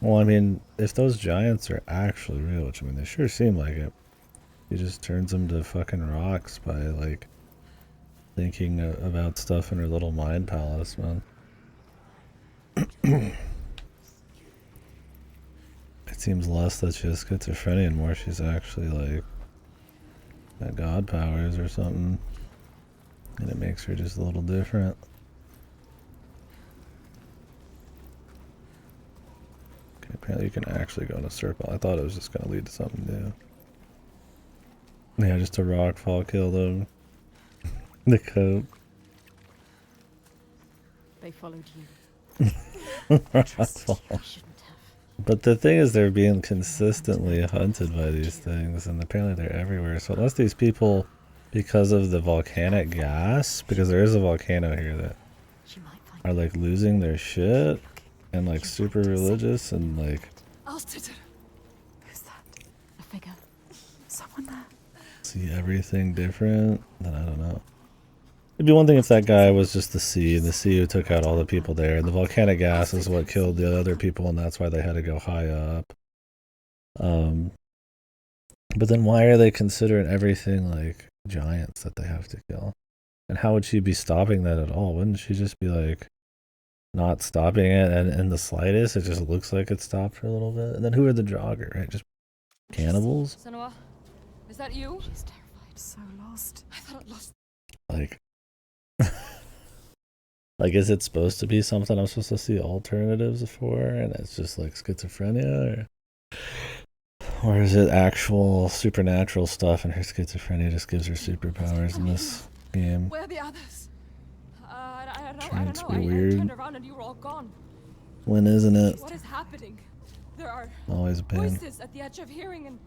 Well, I mean, if those giants are actually real, which I mean, they sure seem like it, he just turns them to fucking rocks by, like, thinking about stuff in her little mind palace, man. It seems less that she has schizophrenia and more she's actually, like, got god powers or something. And it makes her just a little different. Okay, apparently you can actually go in a circle. I thought it was just going to lead to something new. Yeah, just a rock fall killed him. The coat. They followed you. Rock fall. But the thing is, they're being consistently hunted by these things, and apparently they're everywhere. So unless these people, because of the volcanic gas, because there is a volcano here that are like losing their shit and like super religious and like Who's that? A figure? Someone there? see everything different, then I don't know. It'd be one thing if that guy was just the sea, and the sea who took out all the people there, and the volcanic gas is what killed the other people, and that's why they had to go high up. But then why are they considering everything like giants that they have to kill? And how would she be stopping that at all? Wouldn't she just be like not stopping it and in the slightest? It just looks like it stopped for a little bit. And then who are the jogger, right? Just cannibals? Senua, is that you? She's terrified, so lost. I thought it lost. Like, like, is it supposed to be something I'm supposed to see alternatives for, and it's just like schizophrenia, or is it actual supernatural stuff, and her schizophrenia just gives her superpowers in this game? Where are the others? I Trying don't to know. be I weird. turned around and you were all gone. When isn't it? What is happening? There are Always a pain. voices at the edge of hearing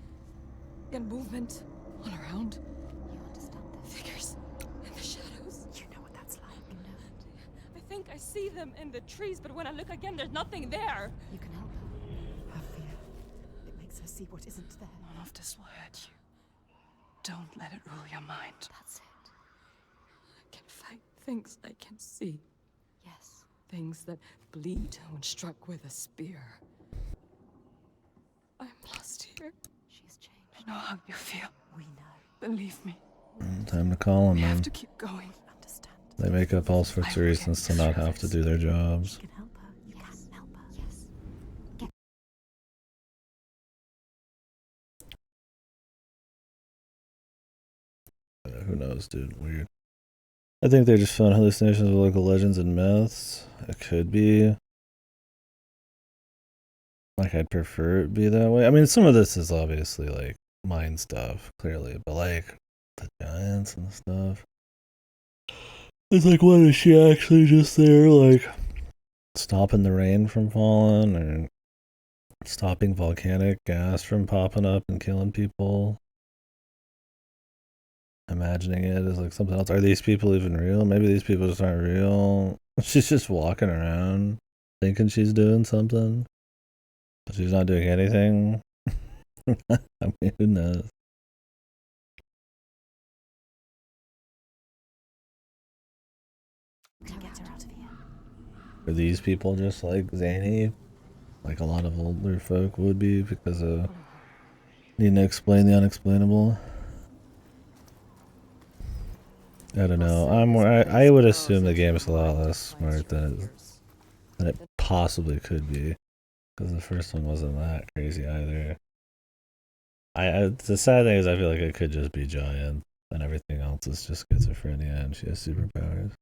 and movement all around. You understand this? Figures in the shadows. You know what that's like. You know it. I think I see them in the trees, but when I look again, there's nothing there. You can help her. Have fear. It makes her see what isn't there. None of this will hurt you. Don't let it rule your mind. That's it. I can fight things I can see. Things that bleed when struck with a spear. I'm lost here. She's changed. I know how you feel. We know. Believe me. Time to call them, We have man. to keep going. Understand. They make up all sorts of reasons to not have to do their jobs. You can help her. You can help her. Yes. Who knows, dude? Weird. I think they're just fun hallucinations of local legends and myths. It could be. Like, I'd prefer it be that way. I mean, some of this is obviously, like, mind stuff, clearly. But, like, the giants and stuff. It's like, what is she actually just there, like, stopping the rain from falling? Or stopping volcanic gas from popping up and killing people? Imagining it as like something else. Are these people even real? Maybe these people just aren't real. She's just walking around thinking she's doing something, but she's not doing anything. I mean, who knows? Get her out of here. Are these people just like zany, like a lot of older folk would be because of needing to explain the unexplainable? I don't know. I would assume the game is a lot less smart than it possibly could be, because the first one wasn't that crazy either. The sad thing is I feel like it could just be giant, and everything else is just schizophrenia, and she has superpowers.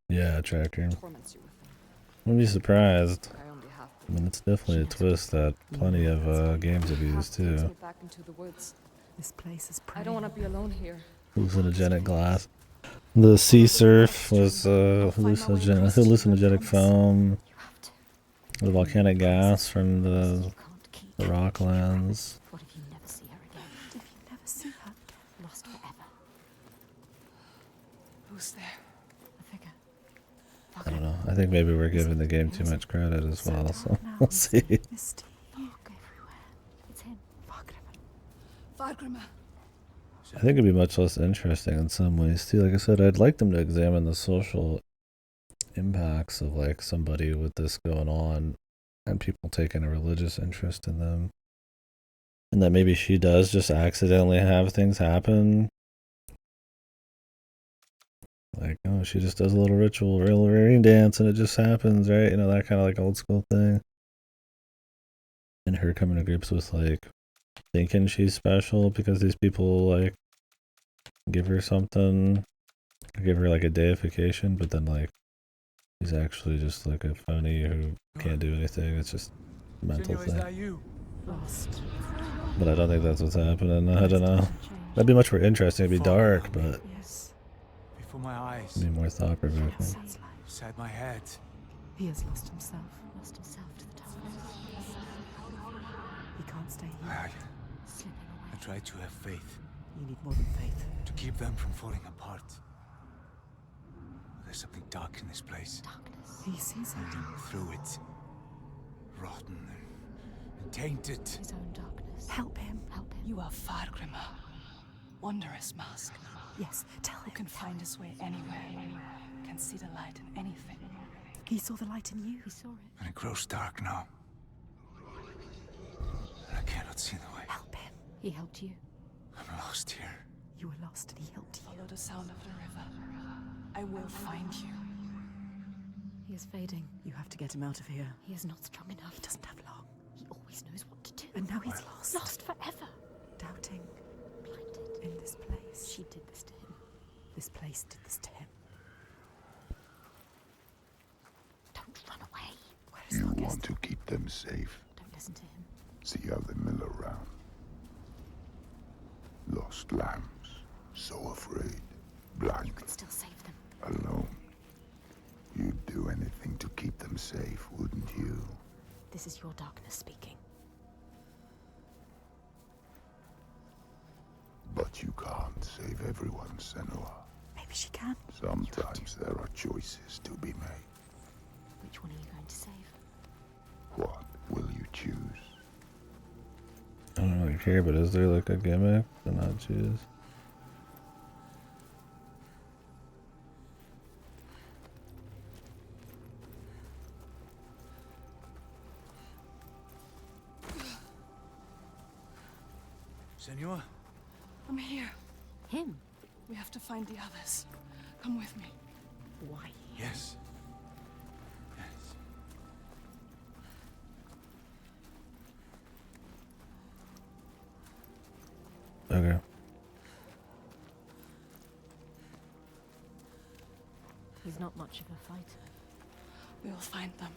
Yeah, tracker. Wouldn't be surprised. I mean, it's definitely a twist that plenty of games have used too. This place is I don't want to be alone here. Hallucinogenic glass. The sea surf was hallucinogenic foam. The volcanic gas from the rocklands. What if you never see her again? If you never see her, Lost forever. Who's there? a figure. I don't know. I think maybe we're giving the game too much credit as well, so we'll see. Misty. Fog everywhere. It's him. Fargrimma. I think it'd be much less interesting in some ways too. Like I said, I'd like them to examine the social impacts of like somebody with this going on and people taking a religious interest in them. And that maybe she does just accidentally have things happen. Like, oh, she just does a little ritual, real rain dance, and it just happens, right? You know, that kind of like old school thing. And her coming to grips with like thinking she's special because these people like give her something, give her like a deification, but then like she's actually just like a phony who can't do anything. It's just a mental thing. Lost. But I don't think that's what's happening. I don't know. That'd be much more interesting. It'd be dark, but Yes. Before my eyes, it'd be more thought provoking. Sounds like inside my head. he has lost himself. Lost himself to the darkness. He can't stay here. I Slipping away. try to have faith, You need more than faith. to keep them from falling apart. There's something dark in this place. Darkness. He sees it. Through it, rotten and tainted. His own darkness. Help him. Help him. You are Fargrimma. Wondrous mask. Yes, tell Who him. can find his way anywhere. Can see the light in anything. He saw the light in you. He saw it. And it grows dark now. And I cannot see the way. Help him. He helped you. I'm lost here. You were lost and he helped you. Follow the sound of the river. I will find you. He is fading. You have to get him out of here. He is not strong enough. He doesn't have long. He always knows what to do. And now he's lost. Lost forever. Doubting Blinded. in this place. She did this to him. This place did this to him. Don't run away. Where is You August? want to keep them safe. Don't listen to him. See how they mill around. Lost lambs, so afraid, blind, You could still save them. alone. You'd do anything to keep them safe, wouldn't you? This is your darkness speaking. But you can't save everyone, Senua. Maybe she can. Sometimes there are choices to be made. Which one are you going to save? What will you choose? I don't really care, but is there like a gimmick to not choose? Senua? I'm here. Him? We have to find the others. Come with me. Why? Yes. Yes. Okay. He's not much of a fighter. We will find them.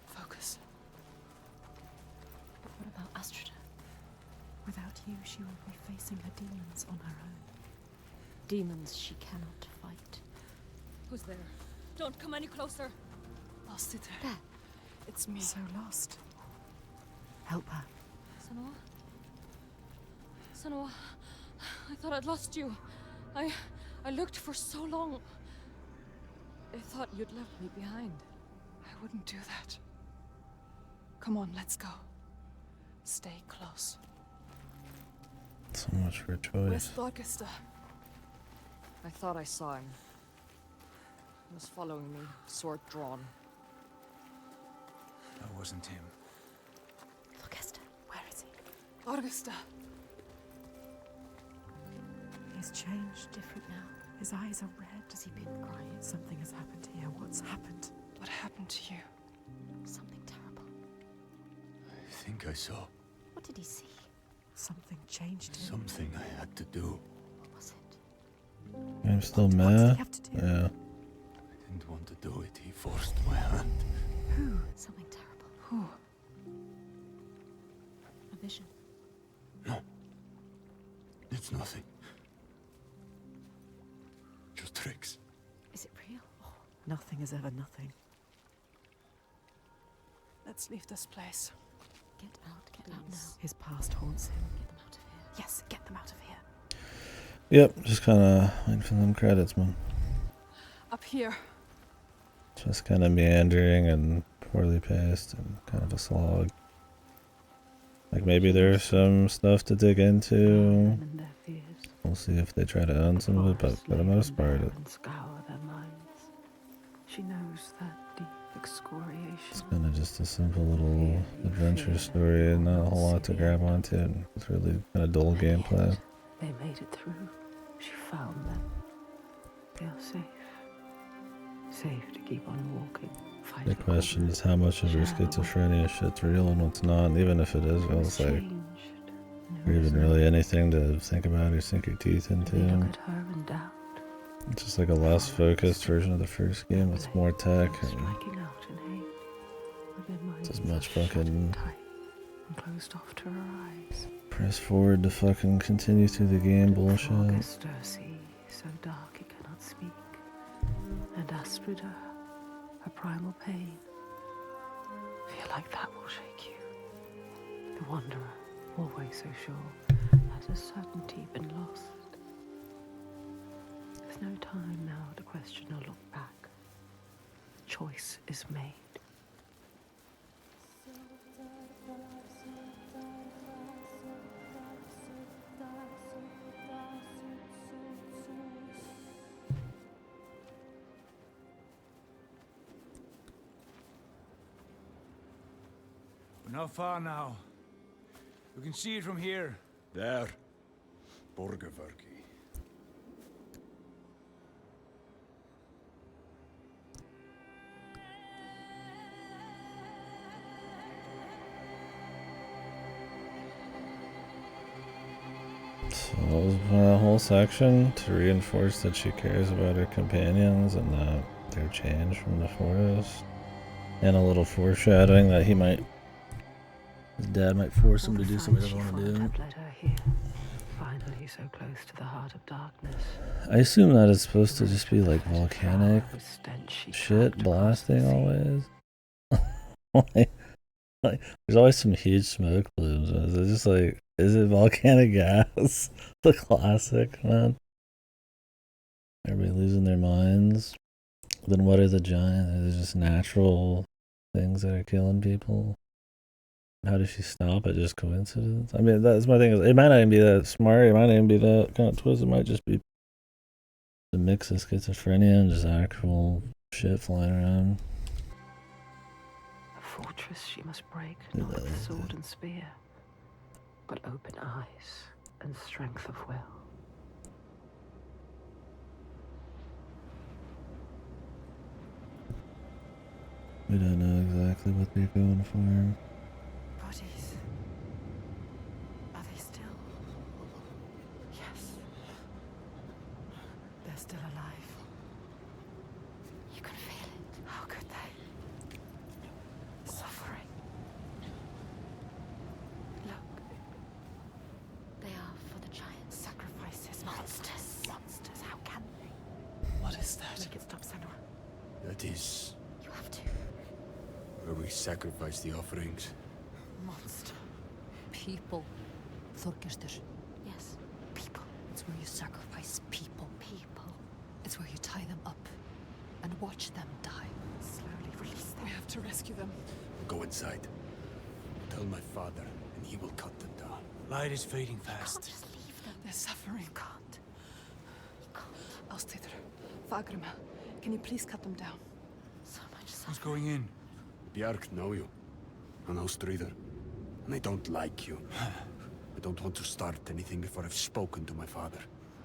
Focus. But what about Astrida? Without you, she will be facing her demons on her own. Demons she cannot fight. Who's there? Don't come any closer. Lost it. There. It's me. So lost. Help her. Senua? Senua, I thought I'd lost you. I looked for so long. I thought you'd left me behind. I wouldn't do that. Come on, let's go. Stay close. So much for Where's choice. Thorgester? I thought I saw him. He was following me, sword drawn. That wasn't him. Thorgester, where is he? Thorgester! He's changed, different now. His eyes are red. Has he been crying? Something has happened here. What's happened? What happened to you? Something terrible. I think I saw What did he see? Something changed him. something I had to do. What was it? I'm still What did mad. he have to do? Yeah. I didn't want to do it. He forced my hand. Who? Something terrible. Who? A vision. No. It's nothing. Just tricks. Is it real? Oh, nothing is ever nothing. Let's leave this place. Get out now. His past haunts him. Get them out of here. Yes, get them out of here. Yep, just kind of waiting for them credits, man. Up here. Just kind of meandering and poorly paced and kind of a slog. Like maybe there's some stuff to dig into. And their fears. We'll see if they try to own some of it, but for the most part, and scour their minds. She knows that deep excoriation. it's kind of just a simple little adventure story and not a whole lot to grab onto. And it's really kind of dull gameplay. They made it through. She found them. They are safe. Safe to keep on walking. The question is how much of her schizophrenia shit's real and what's not. And even if it is real, it's like, there isn't really anything to think about or sink your teeth into. Look at her in doubt. It's just like a less focused version of the first game with more tech and Striking out in hate. But their minds it's as much are shut fucking tight and closed off to her eyes. press forward to fucking continue through the game bullshit. Augusta sea, so dark it cannot speak. And Astrida, her primal pain. Feel like that will shake you. The wanderer, always so sure, has a certainty been lost. There's no time now to question or look back. Choice is made. We're not far now. We can see it from here. There. Borgerverki. So that was a whole section to reinforce that she cares about her companions and that they're changed from the forest. And a little foreshadowing that his dad might force him to do something he doesn't want to do. Led her here. Finally, so close to the heart of darkness. I assume that it's supposed to just be like volcanic With stench she shit tracked blasting across the sea. always. like, there's always some huge smoke plumes. Is it just like, is it volcanic gas? The classic, man. Everybody losing their minds. Then what are the giant? Are they just natural things that are killing people? How does she stop it? Just coincidence? I mean, that's my thing. Is it might not even be that smart. It might not even be that kind of twist. It might just be a mix of schizophrenia and just actual shit flying around. A fortress she must break, not with sword and spear, but open eyes and strength of will. We don't know exactly what they're going for. Bodies. Are they still? Yes. They're still alive. You can feel it. How could they? Suffering. Look. They are for the giant Sacrifices. Monsters. Monsters. How can they? What is that? Make it stop, Senua. That is You have to. where we sacrifice the offerings. Monster. People. Þorgestur. Yes. People. It's where you sacrifice people. People. It's where you tie them up and watch them die. Slowly release them. We have to rescue them. Go inside. Tell my father, and he will cut them down. Light is fading Can't fast. just leave them. They're suffering. You can't. You can't. Ástríður, Fagrima, can you please cut them down? So much Who's suffering. going in? Bjark know you. And Ástríður. And I don't like you. I don't want to start anything before I've spoken to my father.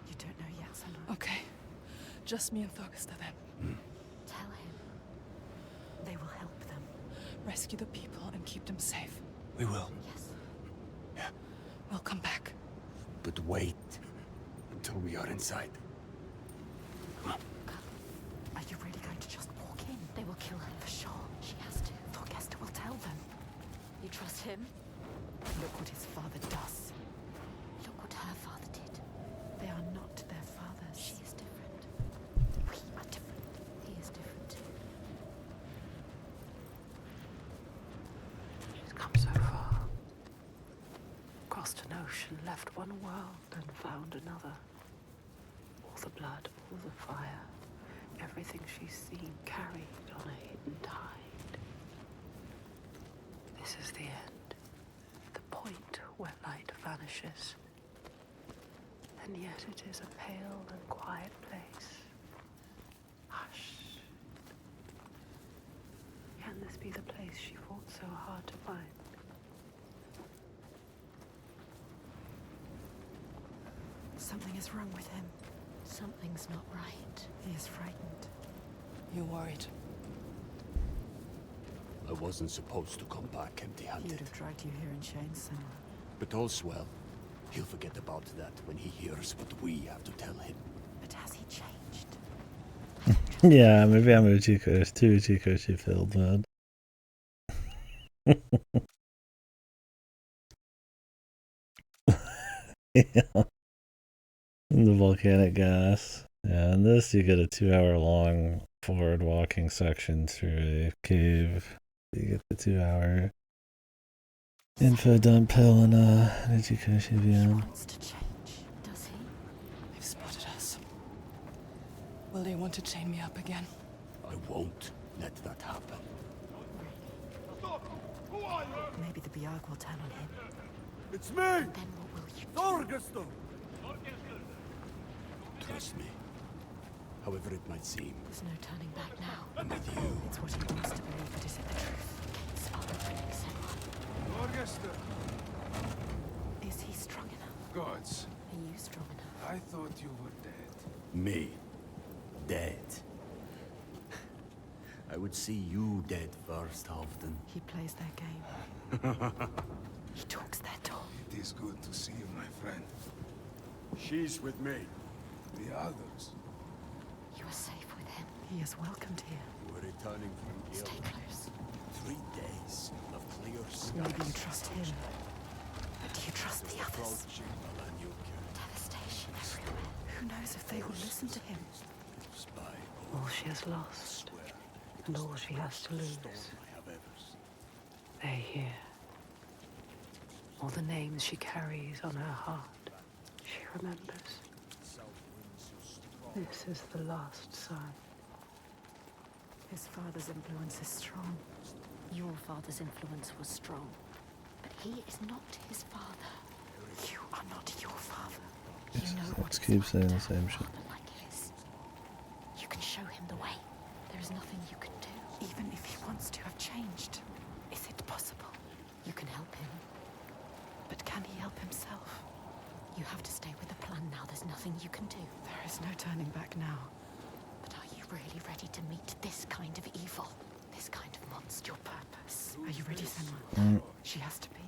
You don't know yet, Senua. Okay. Just me and Thorgestur then. Tell him. They will help them. Rescue the people and keep them safe. We will. Yes. We'll come back. But wait until we are inside. Are you really going to just walk in? They will kill her. For sure. She has to. Thorgestur will tell them. You trust him? Look what his father does. Look what her father did. They are not their fathers. She is different. We are different. He is different too. She's come so far. Crossed an ocean, left one world and found another. All the blood, all the fire, everything she's seen carried on a hidden tide. This is the end. The point where light vanishes. And yet it is a pale and quiet place. Hush. Can this be the place she fought so hard to find? Something is wrong with him. Something's not right. He is frightened. You worried? I wasn't supposed to come back He would empty-handed. have dragged you here in chains somewhere. But all's well. He'll forget about that when he hears what we have to tell him. But has he changed? Yeah, maybe I'm too Uchikoshi filled, man. Yeah. The volcanic gas. Yeah, in this you get a 2-hour long forward walking section through a cave. You get the 2-hour info dump hill in Uchikoshi He VM. wants to change. Does he? They've spotted us. Will they want to chain me up again? I won't let that happen. Maybe the Biarg will turn on him. It's me! Then what will you do? Thorgestur! Trust me. However it might seem, There's no turning back now. I'm with you. It's what he wants to believe, but is it the truth? Gates are opening, Senua. Thorgestur! Is he strong enough? Gods, Are you strong enough? I thought you were dead. Me. Dead. I would see you dead first, Halfdan. He plays their game. He talks their talk. It is good to see you, my friend. She's with me. The others. You are safe with him. He is welcomed here. We're returning from Stay Gil. close. 3 days of clear skies. Maybe you trust him. But do you trust the others? Approaching Malanyuka. Devastation everywhere. Who knows if they will listen to him? Spy. All she has lost, and all she has to lose. I have ever seen. They hear. All the names she carries on her heart. She remembers. This is the last sign. His father's influence is strong. Your father's influence was strong. But he is not his father. You are not your father. You know what Let's it's keep like saying to the have same a shit. father like his. You can show him the way. There is nothing you can do. Even if he wants to have changed, is it possible? You can help him. But can he help plan now, there's nothing you can do. There is no turning back now. But are you really ready to meet this kind of evil? This kind of monster? Your purpose. Are you ready, Senwa? Mm. She has to be.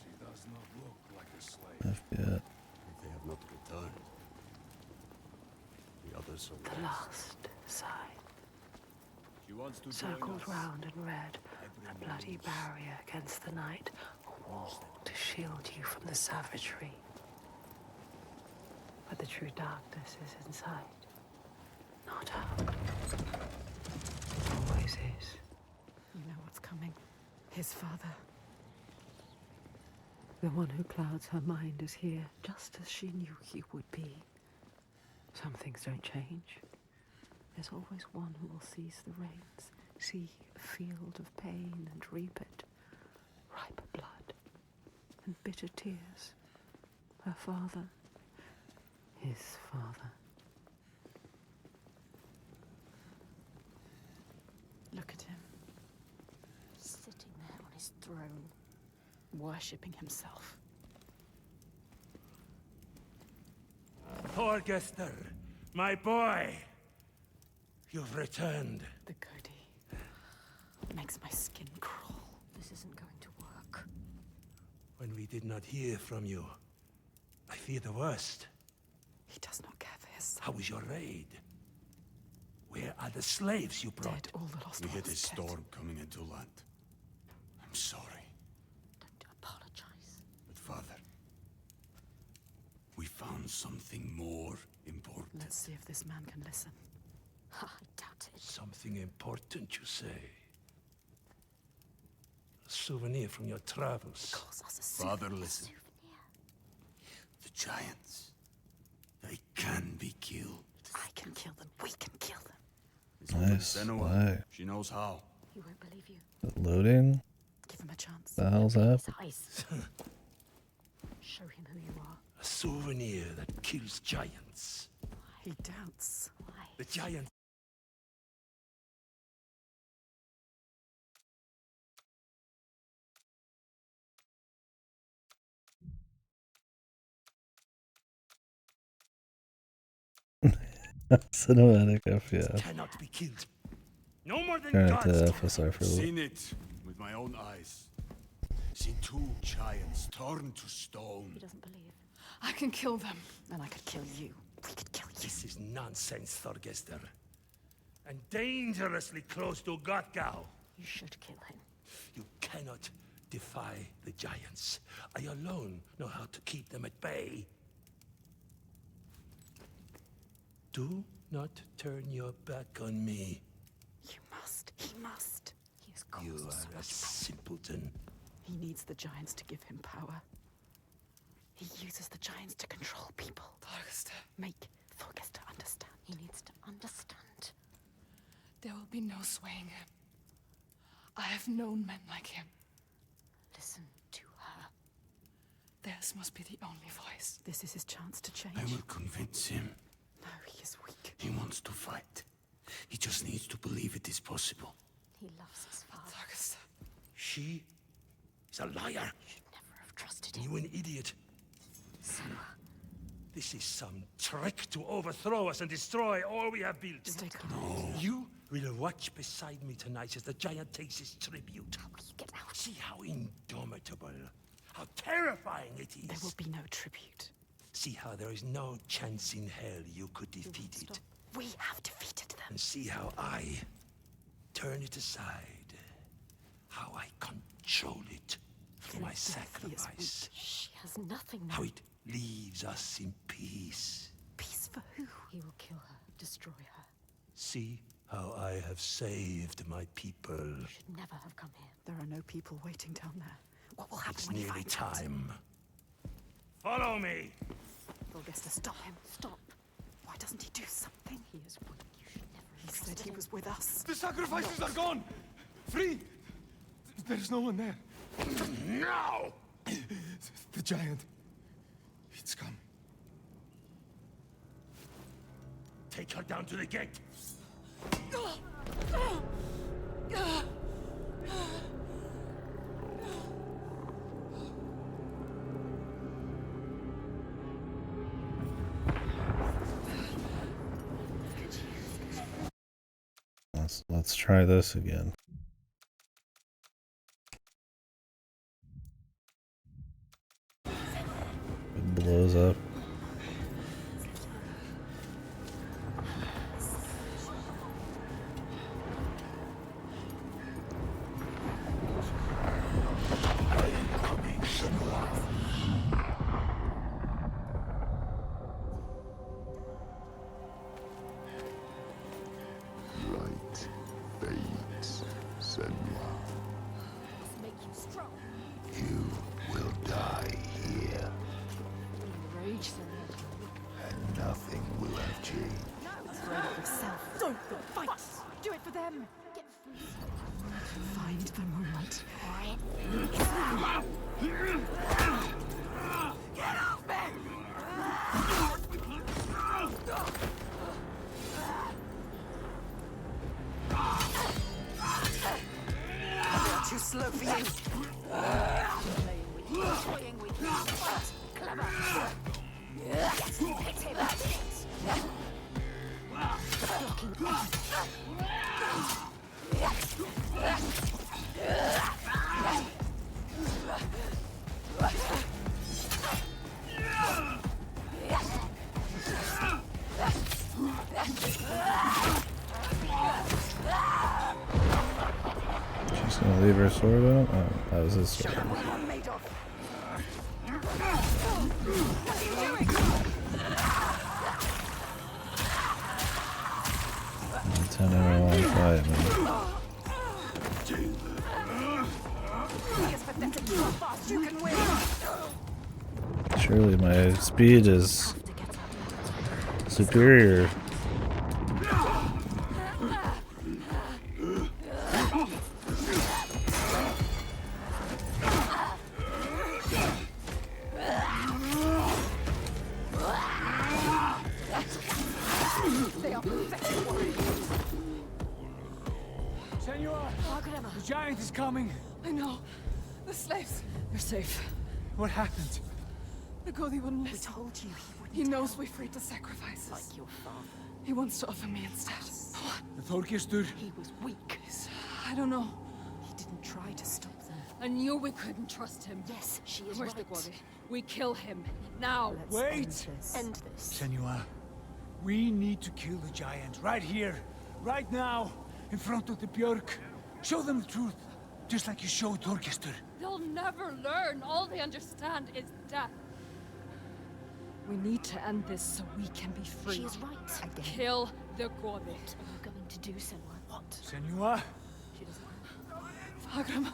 She does not look like a slave. Yeah. They have not returned. The others are The last sign. She wants to Circled round in red, a bloody barrier against the night, a wall to shield you from the savagery. But the true darkness is inside, not out. Always is. You know what's coming. His father. The one who clouds her mind is here, just as she knew he would be. Some things don't change. There's always one who will seize the reins, see a field of pain and reap it. Ripe blood and bitter tears. Her father, his father. Look at him, Sitting there on his throne. worshipping himself. Thorgester, my boy! You've returned. The Cody makes my skin crawl. This isn't going to work. When we did not hear from you, I fear the worst. He does not care for his son. How was your raid? Where are the slaves you brought? Dead, all the lost We hit a ones dead. storm coming into land. I'm sorry, Don't apologize. but Father, we found something more important. Let's see if this man can listen. I doubt it. Something important, you say? A souvenir from your travels. Calls us a Father, souvenir. listen. The giants, they can be killed. I can kill them. We can kill them. It's open Nice. Senua. Why? She knows how. He won't believe you. Loading? Give him a chance. The hell's up? His eyes. Show him who you are. A souvenir that kills giants. He doubts. Why? The giants. Cinematic FPF. Cannot be killed. No more than Turn it gods to can. FSR for a little. Seen it with my own eyes. Seen two giants turned to stone. He doesn't believe. I can kill them. And I could kill you. We could kill you. This is nonsense, Thorgester. And dangerously close to Gothgau. You should kill him. You cannot defy the giants. I alone know how to keep them at bay. Do not turn your back on me. You must. He must. He has You caused so are a much pain. simpleton. He needs the giants to give him power. He uses the giants to control people. Thorgester. Make Thorgester understand. He needs to understand. There will be no swaying him. I have known men like him. Listen to her. Theirs must be the only voice. This is his chance to change. I will convince him. No, he is weak. He wants to fight. He just needs to believe it is possible. He loves his father. Thorgester. She is a liar. Should never have trusted him. You an idiot. Senua, This is some trick to overthrow us and destroy all we have built. Stay calm. You will watch beside me tonight as the giant takes his tribute. how will you get out? See how indomitable, how terrifying it is. There will be no tribute. See how there is no chance in hell you could defeat it. We have defeated them. And see how I turn it aside. How I control it through my sacrifice. She has nothing now. How it leaves us in peace. Peace for who? He will kill her, destroy her. See how I have saved my people. You should never have come here. There are no people waiting down there. What will happen It's when he nearly finds out? time. Follow me! Thorgester, stop him. Stop. Why doesn't he do something? He is weak. You should never He have said trusted he him. was with us. The sacrifices are gone! Free! There's no one there. Now! The giant. It's come. Take her down to the gate. Let's try this again. It blows up. Light fades, Senua. Make you strong. You will die here, Rage, Senua. and nothing will have changed. Afraid of yourself. Don't fight. Do it for them. Get free. Find the moment. Get off me! They're too slow for you. Toying with you. Fight. Clever. Yes, hit him. She's gonna leave her sword on him? Oh, that was his sword. What you're made of. 10-hour long fight, man. Be as pathetic as how fast you can win. Surely my speed is superior. They are pathetic warriors. Senua! The giant is coming! I know. The slaves. You're safe. What happened? The Godi wouldn't We listen. told you he wouldn't. He knows we freed the sacrifices. Like your father. He wants to offer me instead. What? The Þorgestur? He was weak. I don't know. He didn't try to stop them. I knew we couldn't trust him. Yes, she is Where's right. the Gwadi? We kill him. Now! Let's Wait! end this. End this. Senua, we need to kill the giant right here, right now, in front of the Björk. Show them the truth, just like you showed Þorgestur. They'll never learn. All they understand is death. We need to end this so we can be free. She is right. Again. Kill the Gwadi. What are you going to do, Senua? What? Senua? She doesn't know. Vagram.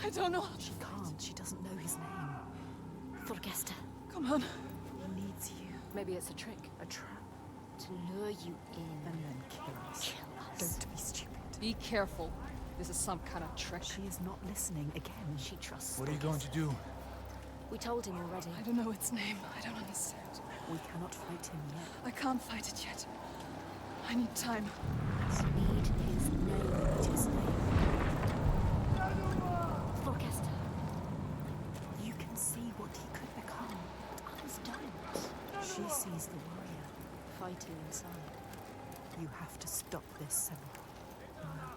I don't know. She can't. She doesn't know his name. Thorgesta, Come on. He needs you. Maybe it's a trick. A trap. to lure you in. And then kill us. Kill us. Don't be stupid. Be careful. This is some kind of trick. She is not listening again. She trusts. What are you going to do? We told him already. I don't know its name. I don't understand. We cannot fight him yet. I can't fight it yet. I need time. We need his name. His name. Thorgesta. You can see what he could become. But others don't. She sees the warrior. Fighting inside. You have to stop this, Senua.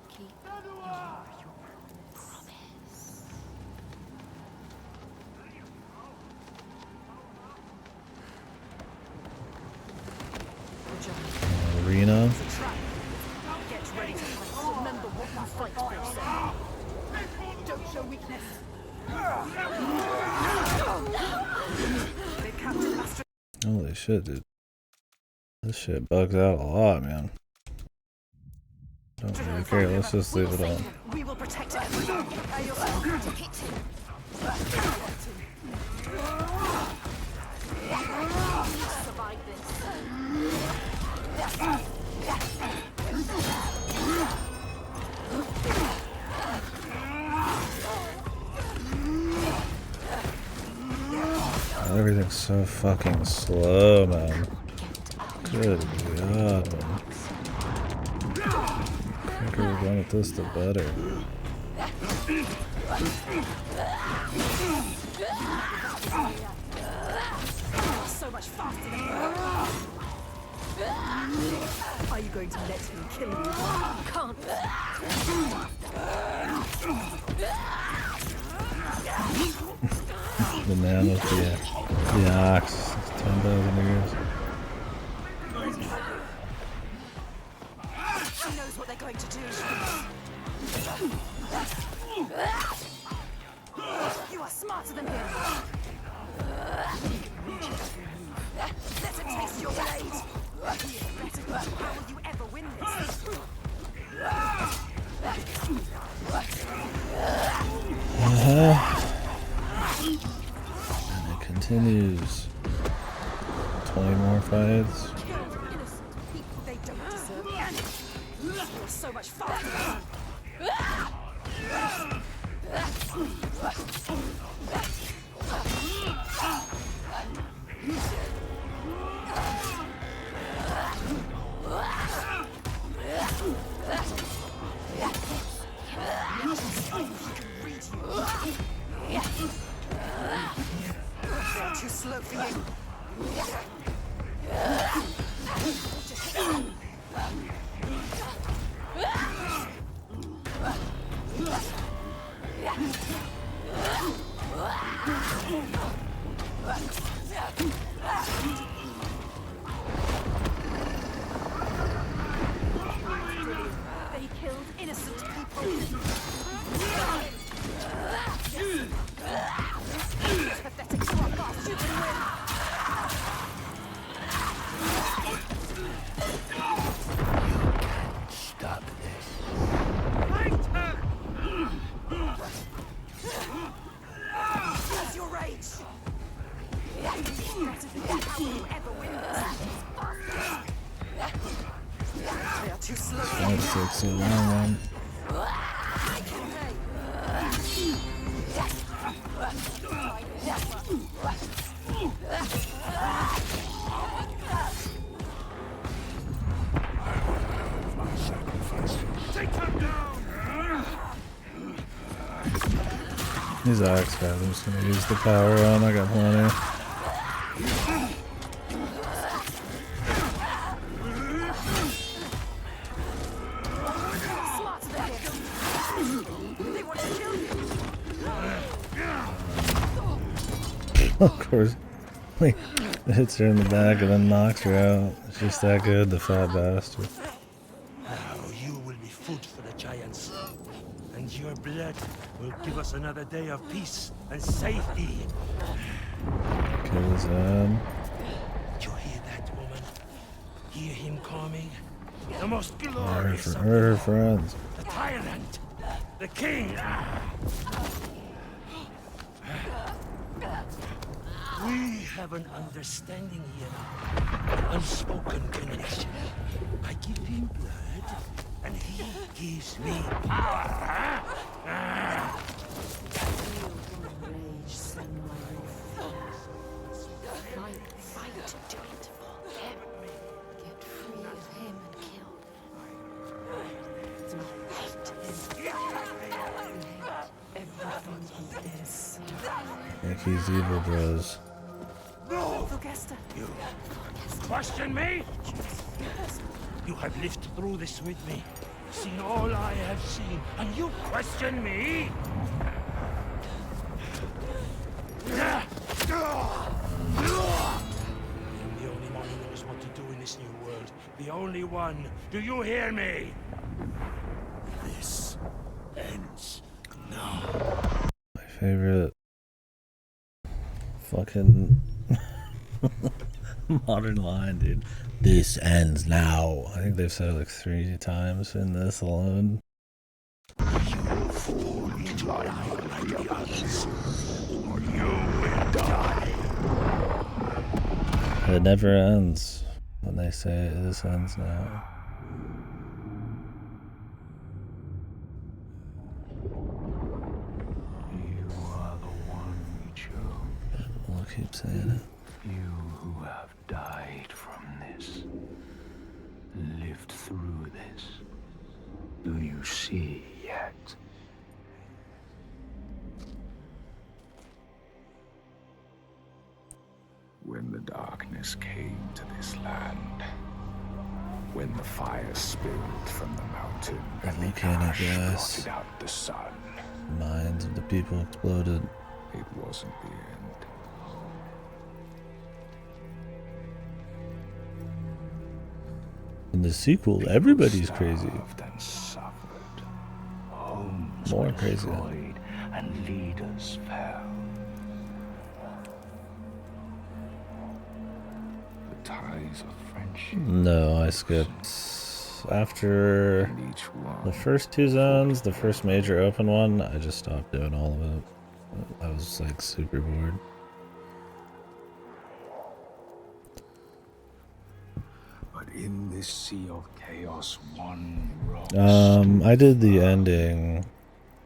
Keep Your promise. Arena. Get ready to fight. Remember what you fight for, Senua. Don't show weakness. They've captured Master. Holy shit, dude. This shit bugs out a lot, man. Don't really care. Let's just leave it on. We will protect everyone. Hit him. Survive this. Everything's so fucking slow, man. Good god, man. The quicker we're going with this, the better. So much faster than you. Are you going to let him kill you? You can't. The man with the axe. 10,000 years. She knows what they're going to do. You are smarter than him. Let him taste your blade. He is better than you. How will you ever win this? And it continues. 20 more fights. Innocent people, they don't deserve it. You're so much faster. They're too slow for you. They killed innocent people. Pathetic, you are fast. You can win. Stop this. Where's your rage? How will you ever win this? They are too slow. That takes a long one. These axe guys, I'm just gonna use the power on. I got plenty. Smarter than him. They want to kill you. Of course. Like, it hits her in the back and then knocks her out. It's just that good, the fat bastard. Now you will be food for the giants, and your blood will give us another day of peace and safety. Kill his head. Did you hear that, woman? Hear him coming? The most Her, glorious of her friends. the tyrant, the king. We have an understanding here now, an unspoken connection. I give him blood, and he gives me power. Fight to it for him. Get free of him and kill. Hate him. Everything he is. Like he's evil, bros. Vulgasta. You question me? You have lived through this with me, seen all I have seen, and you question me? I'm the only one who knows what to do in this new world. The only one. Do you hear me? This ends now. My favorite fucking modern line, dude. This ends now. I think they've said it like 3 times in this alone. You fall to lie like the others, or you will die. It never ends when they say this ends now. You are the one we chose. We'll keep saying it. You who have died from this, lived through this. Do you see yet? When the darkness came to this land, When the fire spilled from the mountain and the volcanic ash gas. blotted out the sun, Minds of the people exploded. it wasn't the end. In the sequel, everybody's crazy. Starved and suffered. Homes More were crazy. destroyed and leaders fell. The ties of friendship. No, I skipped. After And each one the first two zones, the first major open one, I just stopped doing all of it. I was like super bored. But in this sea of chaos, one rock I did the ending,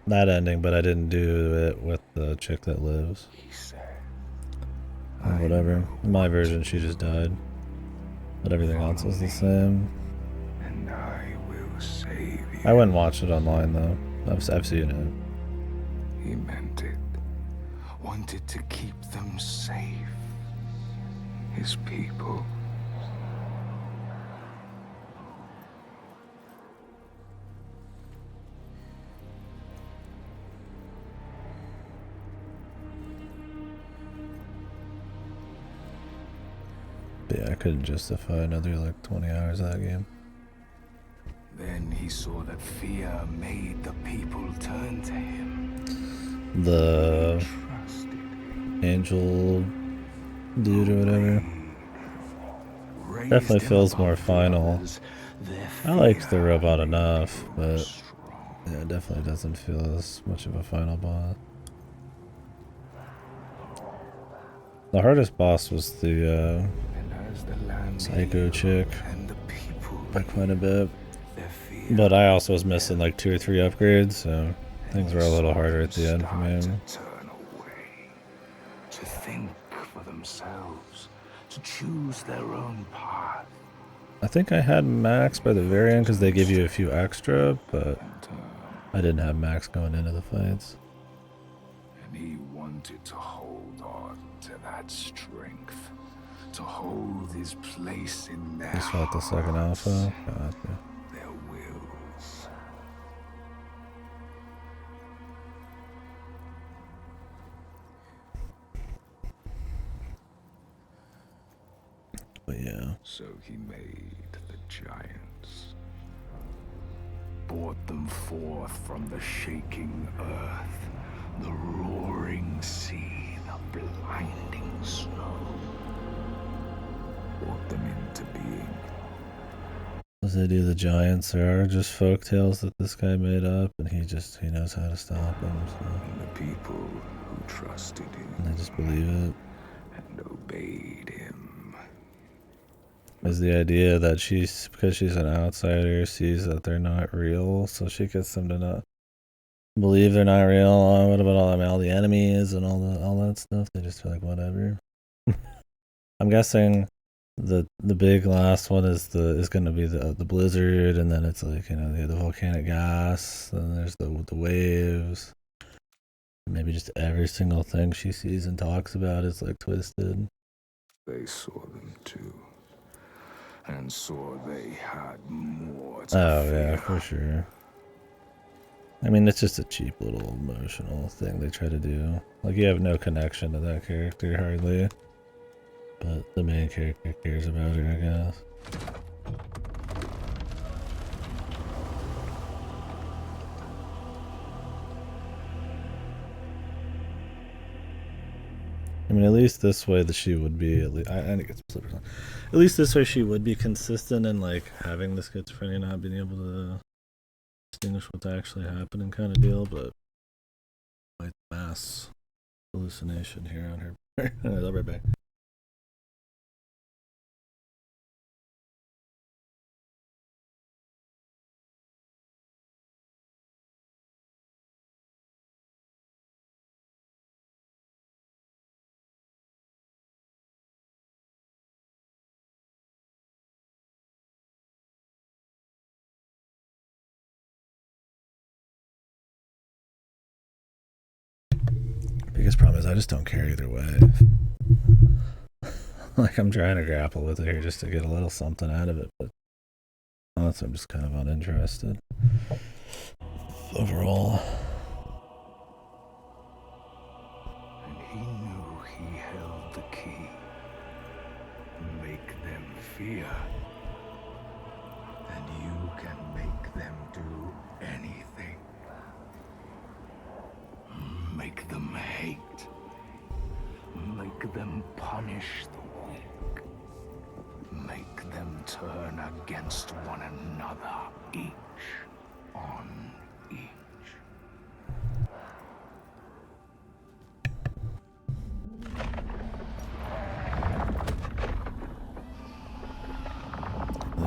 that ending, but I didn't do it with the chick that lives. he said, Or whatever. In my version, she just died. But everything else was the same. and I will save you. I wouldn't watch it online though. I've seen it. He meant it. Wanted to keep them safe. His people. But yeah, I couldn't justify another like 20 hours of that game. Then he saw that fear made the people turn to him. The Trusted him. angel dude or whatever. Raised Definitely him feels above more the final. others. Their I liked the fear robot made enough, them but strong. yeah, it definitely doesn't feel as much of a final boss. The hardest boss was the And as the land psycho healed chick and the people by quite a bit. their fear But I also was missing like 2 or 3 upgrades, so things were a little harder at the end for me. start to turn away, to think for themselves, to choose their own path. I think I had max by the very end because they give you a few extra, but I didn't have max going into the fights. And he wanted to hold on to that strength, to hold his place in their Just fought the second hearts, alpha. Gotcha. their wills. But yeah. So he made the giants, brought them forth from the shaking earth, the roaring sea, the blinding snow, brought them into being. As they do the giants, there are just folk tales that this guy made up, and he knows how to stop them, so. And the people who trusted him And they just believe it. and obeyed him. Is the idea that because she's an outsider, sees that they're not real, so she gets them to not believe they're not real. Oh, what about all the enemies and all that stuff? They just feel like whatever. I'm guessing the big last one is going to be the blizzard, and then it's like, the volcanic gas, and there's the waves. Maybe just every single thing she sees and talks about is like twisted. They saw them too, and saw they had more to Oh fear. yeah, for sure. I mean, it's just a cheap little emotional thing they try to do. Like, you have no connection to that character hardly, but the main character cares about her, I guess. I mean, at least this way that she would be, I think it's slippers on. At least this way she would be consistent in like having the schizophrenia, not being able to distinguish what's actually happening kind of deal, but like mass hallucination here on her. I'll be right back. Biggest problem is I just don't care either way. Like, I'm trying to grapple with it here just to get a little something out of it, but Honestly, I'm just kind of uninterested overall. And he knew he held the key. Make them fear. And you can make them do anything. Make them hate. Make them punish the weak. Make them turn against one another, each on each.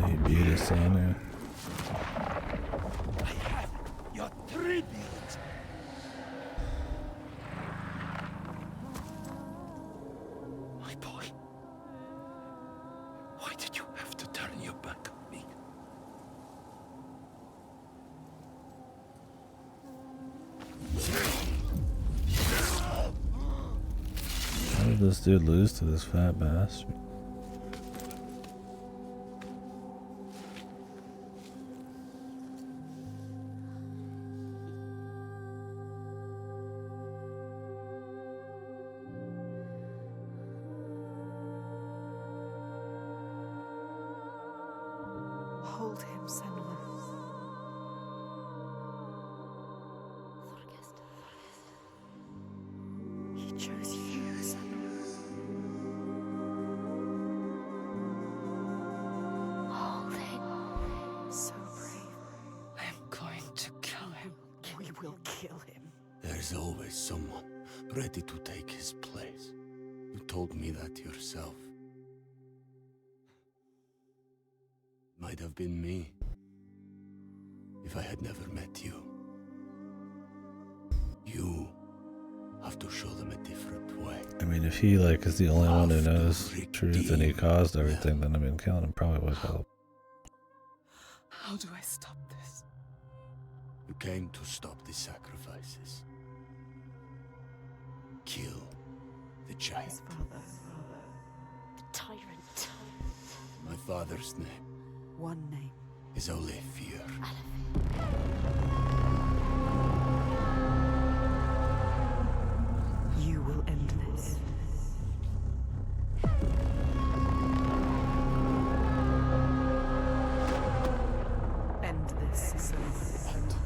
He beat us on it. I have your tribute. My boy, why did you have to turn your back on me? How did this dude lose to this fat bastard? Hold him, Senua. He chose you, Senua. Hold him. So brave. I am going to kill him. We will kill him. There's always someone ready to take his place. You told me that yourself. Might have been me if I had never met you. You have to show them a different way. I mean, if he like is the only one who knows the truth and he caused everything, then I mean, killing him probably would help. How do I stop this? You came to stop the sacrifices. Kill the giant. His father. The tyrant. My father's name One name. is only fear. You will end this. End this, Senua.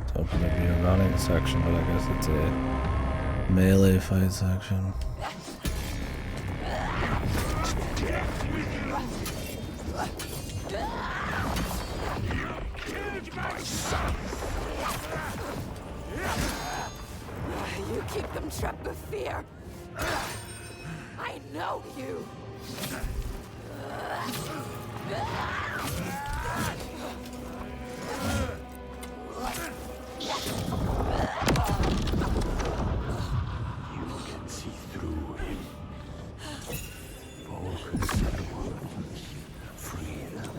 It's hoping to be a running section, but I guess it's a melee fight section. You keep them trapped with fear. I know you. You can see through him. Focus, free them.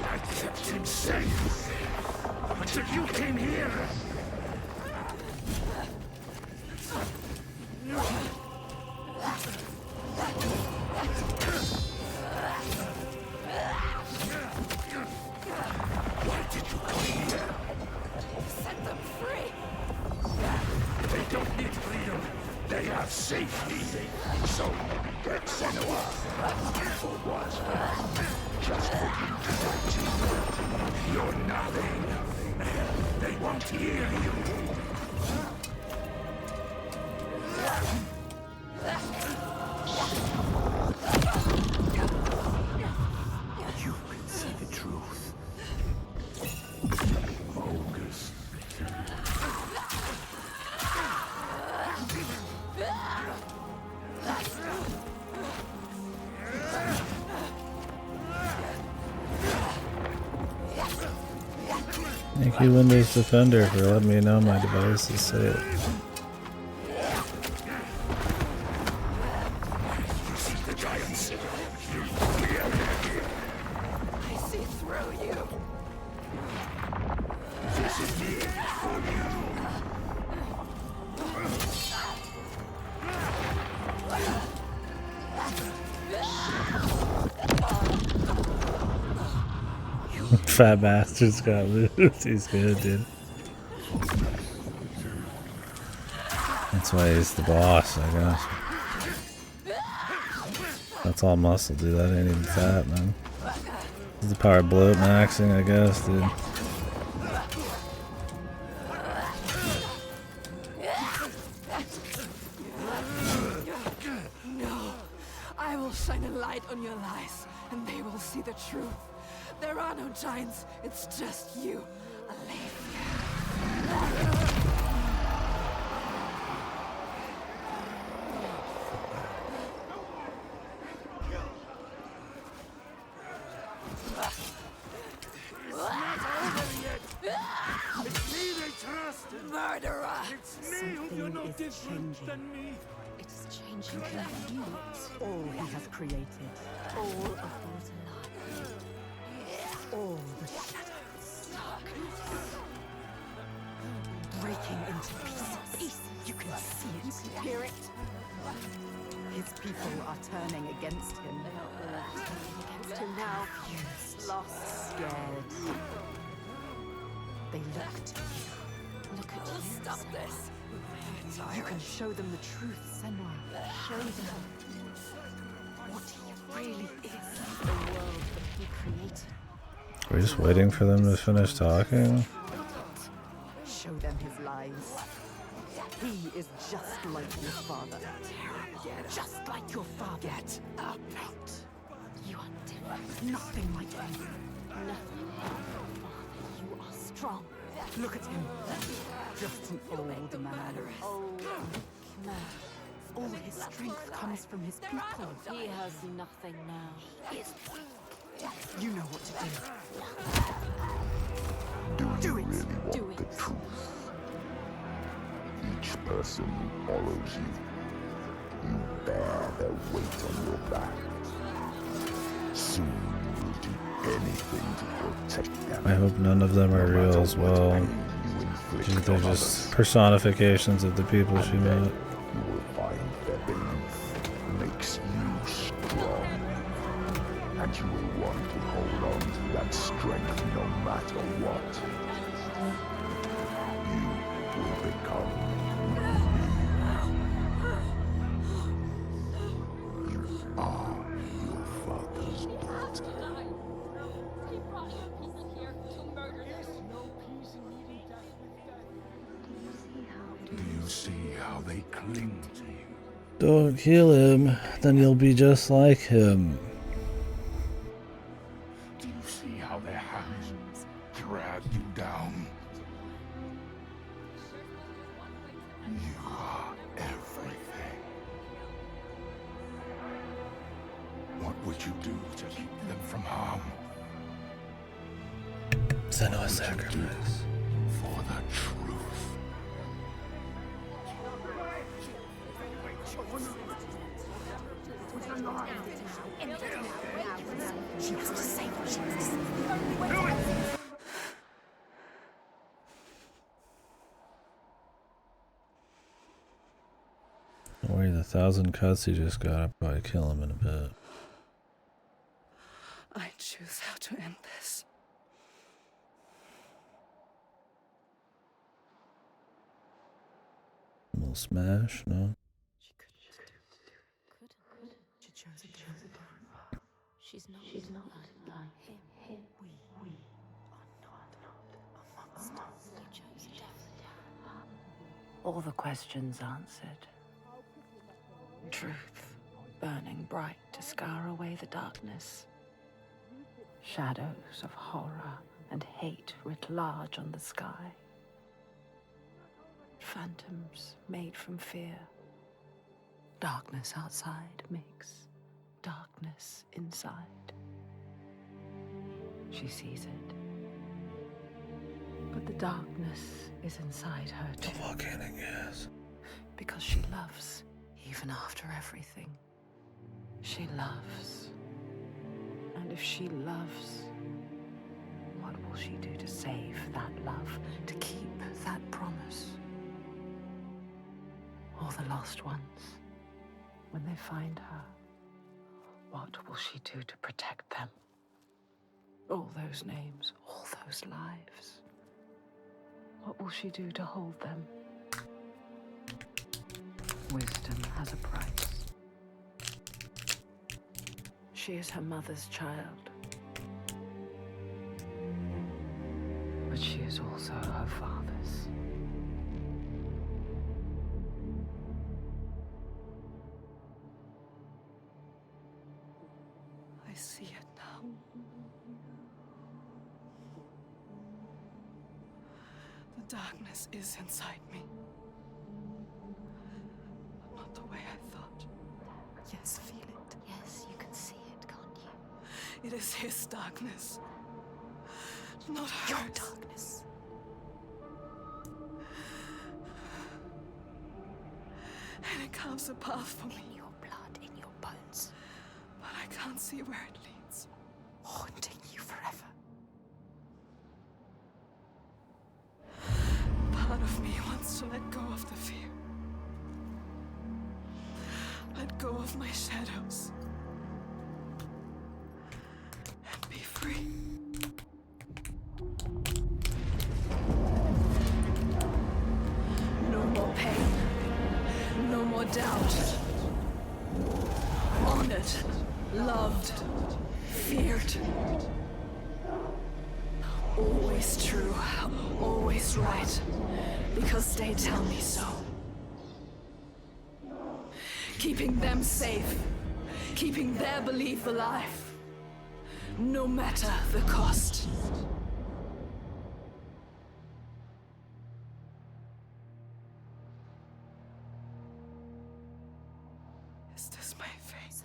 I kept him safe until you came here. Why did you come here? Set them free. They don't need freedom. They have safety. So, get Senua. For what? Just for you to fight. You're nothing. They won't hear you. You can see the truth. Focus. Thank you, Windows Defender, for letting me know my device is safe. You see the giants? I see through you. This is me for you. fat bastard's got moves. He's good, dude. That's why he's the boss, I guess. That's all muscle, dude. That ain't even fat, man. This is the power of bloat maxing, I guess, dude. No, I will shine a light on your lies, and they will see the truth. There are no giants, it's just you, Alethea. Murderer! It's me who you're no different than me. It's changing You, All he has created. all of those lies. All the shadows. Breaking into pieces. You can see it. You can hear it. His people are turning against him. They are all turning against him now. Confused. Lost. Scared. They look to you. Look at you. Stop this! You can show them the truth, Senwa. Show them What he really is. the world that he created. We're just waiting for them to finish talking. Show them his lies. He is just like your father. Just like your father. Get up. You are different. Nothing like him. Nothing like your father. You are strong. Look at him. Just an old man. Old man. All his strength comes from his people. He has nothing now. You know what to do. Do you really want Do the it. truth? Each person who follows you, you bear their weight on your back. Soon you will do anything to protect them. I hope none of them are real as well. They're just personifications of the people she met. You will find their belief makes you strong. And you will want to hold on to that strength no matter what. You will become me. You are your father's daughter. Do you see how they cling to you? Don't kill him, then you'll be just like him. Do you see how their hands drag you down? You are everything. What would you do to keep them from harm? Senua sacrifice. For the truth. She has to save us. Don't worry, the 1,000 cuts he just got, I'll probably kill him in a bit. I choose how to end this. A little smash, no? She chose a different path. She's not like him. We are not amongst us. You chose a different path. All the questions answered. Truth burning bright to scour away the darkness. Shadows of horror and hate writ large on the sky. Phantoms made from fear. Darkness outside makes darkness inside. She sees it. But the darkness is inside her too. The volcanic gas. Because she loves, even after everything. She loves. And if she loves, what will she do to save that love, to keep that promise? Or the lost ones, when they find her, what will she do to protect them? All those names, all those lives. What will she do to hold them? Wisdom has a price. She is her mother's child. But she is also her father's. I see it now. The darkness is inside me. But not the way I thought. Yes, feel it. Yes, you can see it, can't you? It is his darkness. Not hers. Your darkness. And it carves a path for me. In your blood, in your bones. But I can't see where it leads. Haunting you forever. Part of me wants to let go of the fear. Let go of my shadows. And be free. No more pain. No more doubt. Honored. Loved. Feared. Always true. Always right. Because they tell me so. Keeping them safe. Keeping their belief alive. No matter the cost. Is this my fate?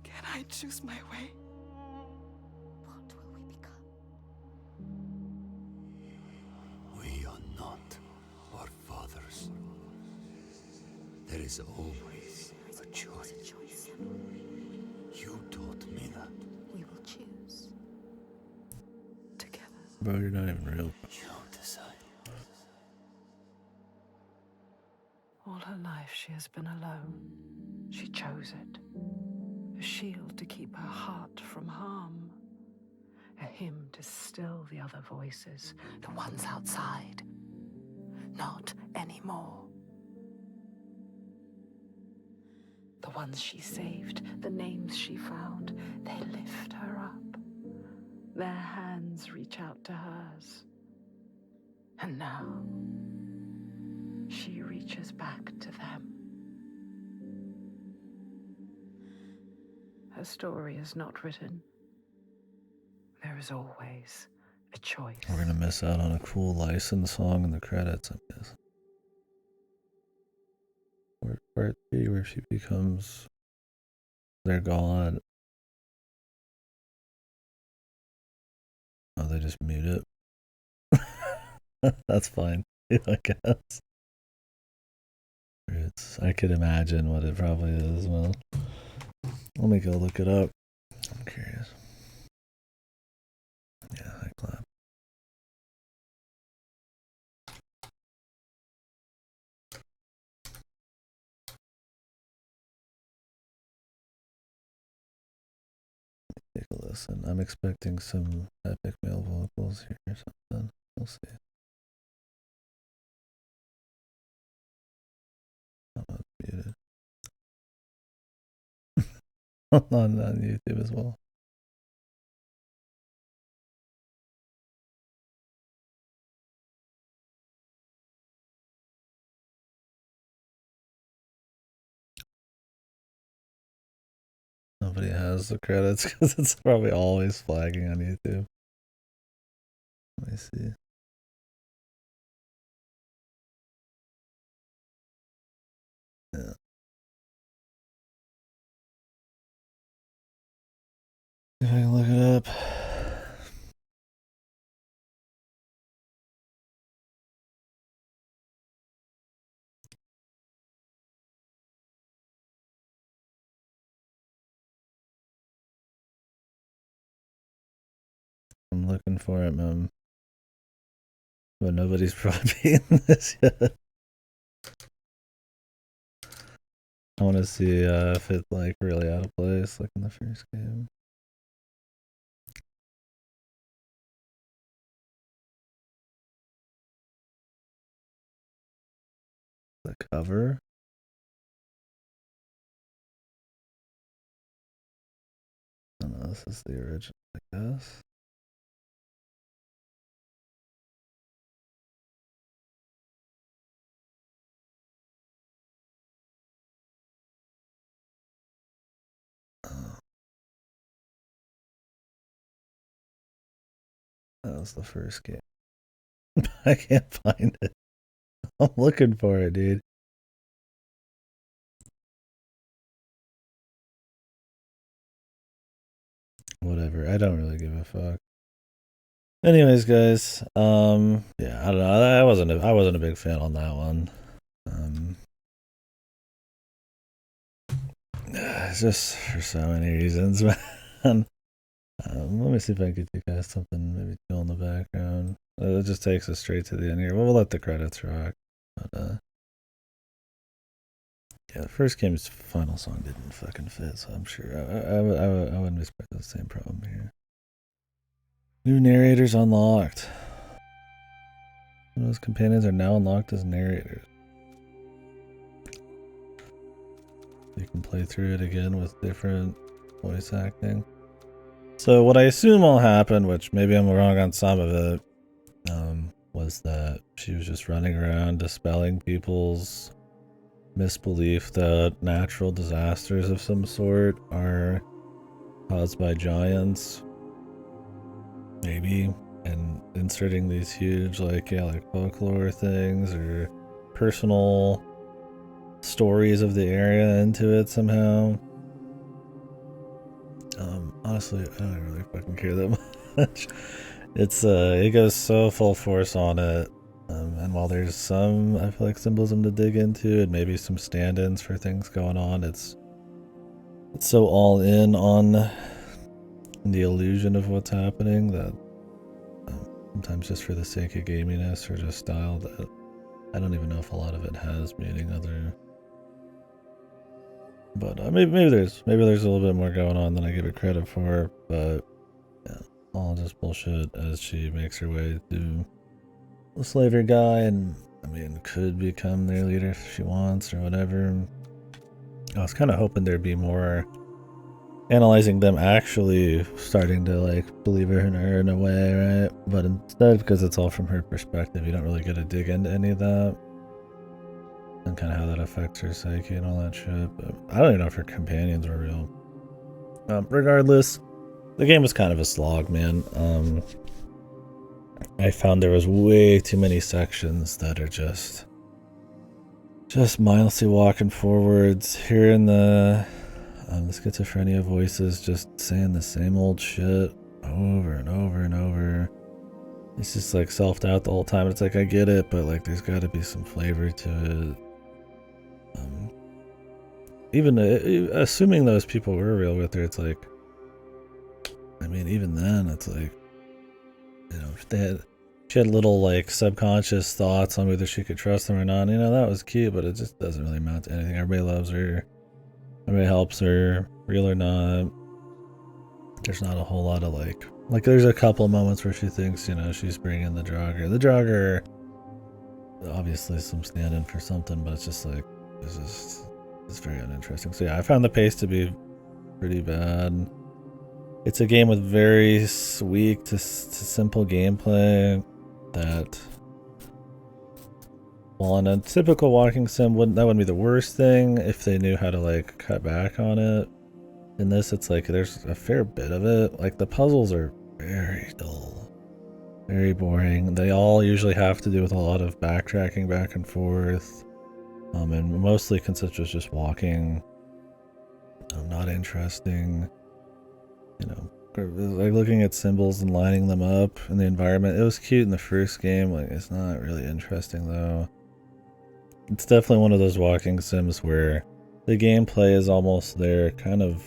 Can I choose my way? What will we become? We are not our fathers. There is always a choice. You taught me that. We will choose. Together. Bro, you're not even real. You decide. All her life she has been alone. She chose it. A shield to keep her heart from harm. A hymn to still the other voices, the ones outside. Not anymore. The ones she saved, the names she found, they lift her up. Their hands reach out to hers. And now, she reaches back to them. Her story is not written. There is always a choice. We're gonna miss out on a cool license song in the credits, I guess. Or part 3 where she becomes their god. Oh, they just mute it. That's fine, I guess. I could imagine what it probably is. Well, let me go look it up. I'm curious. Yeah, I clap. Take a listen. I'm expecting some epic male vocals here or something. We'll see. I'm not muted. on YouTube as well. Nobody has the credits because it's probably always flagging on YouTube. Let me see. Yeah. If I can look it up. I'm looking for it, man. But nobody's probably in this yet. I want to see if it's like really out of place, like in the first game. The cover. Oh no, this is the original, I guess. That was the first game. I can't find it. I'm looking for it, dude. Whatever. I don't really give a fuck. Anyways, guys, yeah, I don't know. I wasn't a big fan on that one. It's just for so many reasons, man. Let me see if I can get you guys something maybe chill in the background. It just takes us straight to the end here. We'll let the credits rock. But yeah, the first game's final song didn't fucking fit, so I'm sure I wouldn't expect the same problem here. New narrators unlocked. Those companions are now unlocked as narrators. You can play through it again with different voice acting. So what I assume will happen, which maybe I'm wrong on some of it, was that she was just running around dispelling people's misbelief that natural disasters of some sort are caused by giants. Maybe. And inserting these huge, like folklore things or personal stories of the area into it somehow. Honestly, I don't really fucking care that much. It goes so full force on it. And while there's some, I feel like, symbolism to dig into and maybe some stand-ins for things going on, it's so all in on the illusion of what's happening that sometimes just for the sake of gaminess or just style that I don't even know if a lot of it has meaning other. But maybe there's a little bit more going on than I give it credit for. But yeah, all just bullshit as she makes her way to the slaver guy, and I mean could become their leader if she wants or whatever. I was kind of hoping there'd be more analyzing them actually starting to like believe her in a way, right? But instead, because it's all from her perspective, you don't really get to dig into any of that and kind of how that affects her psyche and all that shit. But I don't even know if her companions were real. Regardless, the game was kind of a slog, man. I found there was way too many sections that are just mindlessly walking forwards, hearing the schizophrenia voices just saying the same old shit over and over and over. It's just like self-doubt the whole time. It's like, I get it, but like there's got to be some flavor to it. Even assuming those people were real with her, it's like, I mean, even then, it's like, you know, if she had little like subconscious thoughts on whether she could trust them or not. You know, that was cute, but it just doesn't really amount to anything. Everybody loves her. Everybody helps her, real or not. There's not a whole lot of like there's a couple of moments where she thinks, you know, she's bringing the Draugr. The Draugr, obviously some stand-in for something, but it's just like, it's very uninteresting. So yeah, I found the pace to be pretty bad. It's a game with very weak to simple gameplay that, while in a typical walking sim, that wouldn't be the worst thing if they knew how to like cut back on it. In this, it's like there's a fair bit of it. Like the puzzles are very dull, very boring. They all usually have to do with a lot of backtracking back and forth, and mostly consists of just walking. Not interesting. You know, like looking at symbols and lining them up in the environment. It was cute in the first game. Like it's not really interesting though. It's definitely one of those walking sims where the gameplay is almost there, kind of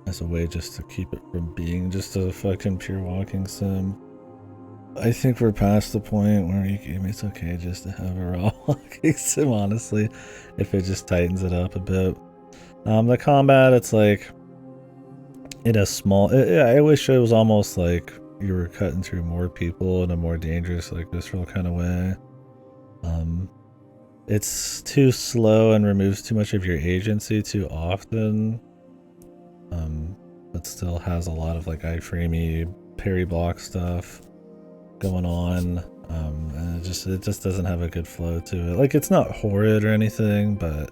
as a way just to keep it from being just a fucking pure walking sim. I think we're past the point where it's okay just to have a raw walking sim, honestly, if it just tightens it up a bit. The combat, it's like in a small. I wish it was almost like you were cutting through more people in a more dangerous, like visceral kind of way. It's too slow and removes too much of your agency too often. But still has a lot of like iframey parry block stuff going on. And it just doesn't have a good flow to it. Like, it's not horrid or anything, but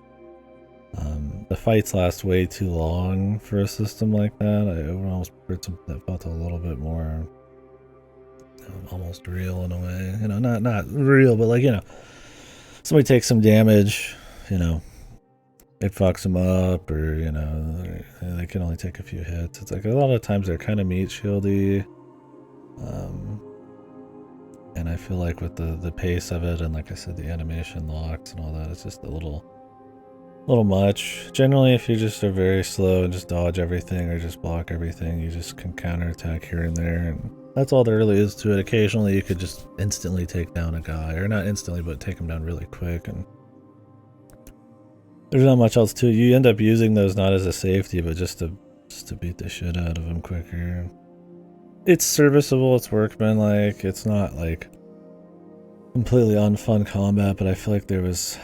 the fights last way too long for a system like that. I would almost prefer something that felt a little bit more almost real in a way. You know, not real, but like, you know, somebody takes some damage, you know, it fucks them up, or, you know, they can only take a few hits. It's like a lot of times they're kind of meat shieldy. And I feel like with the pace of it, and like I said, the animation locks and all that, it's just a little much. Generally, if you just are very slow and just dodge everything or just block everything, you just can counterattack here and there, and that's all there really is to it. Occasionally, you could just instantly take down a guy, or not instantly, but take him down really quick, and there's not much else to it. You end up using those not as a safety, but just to beat the shit out of him quicker. It's serviceable, it's workmanlike, it's not like completely unfun combat, but I feel like there was,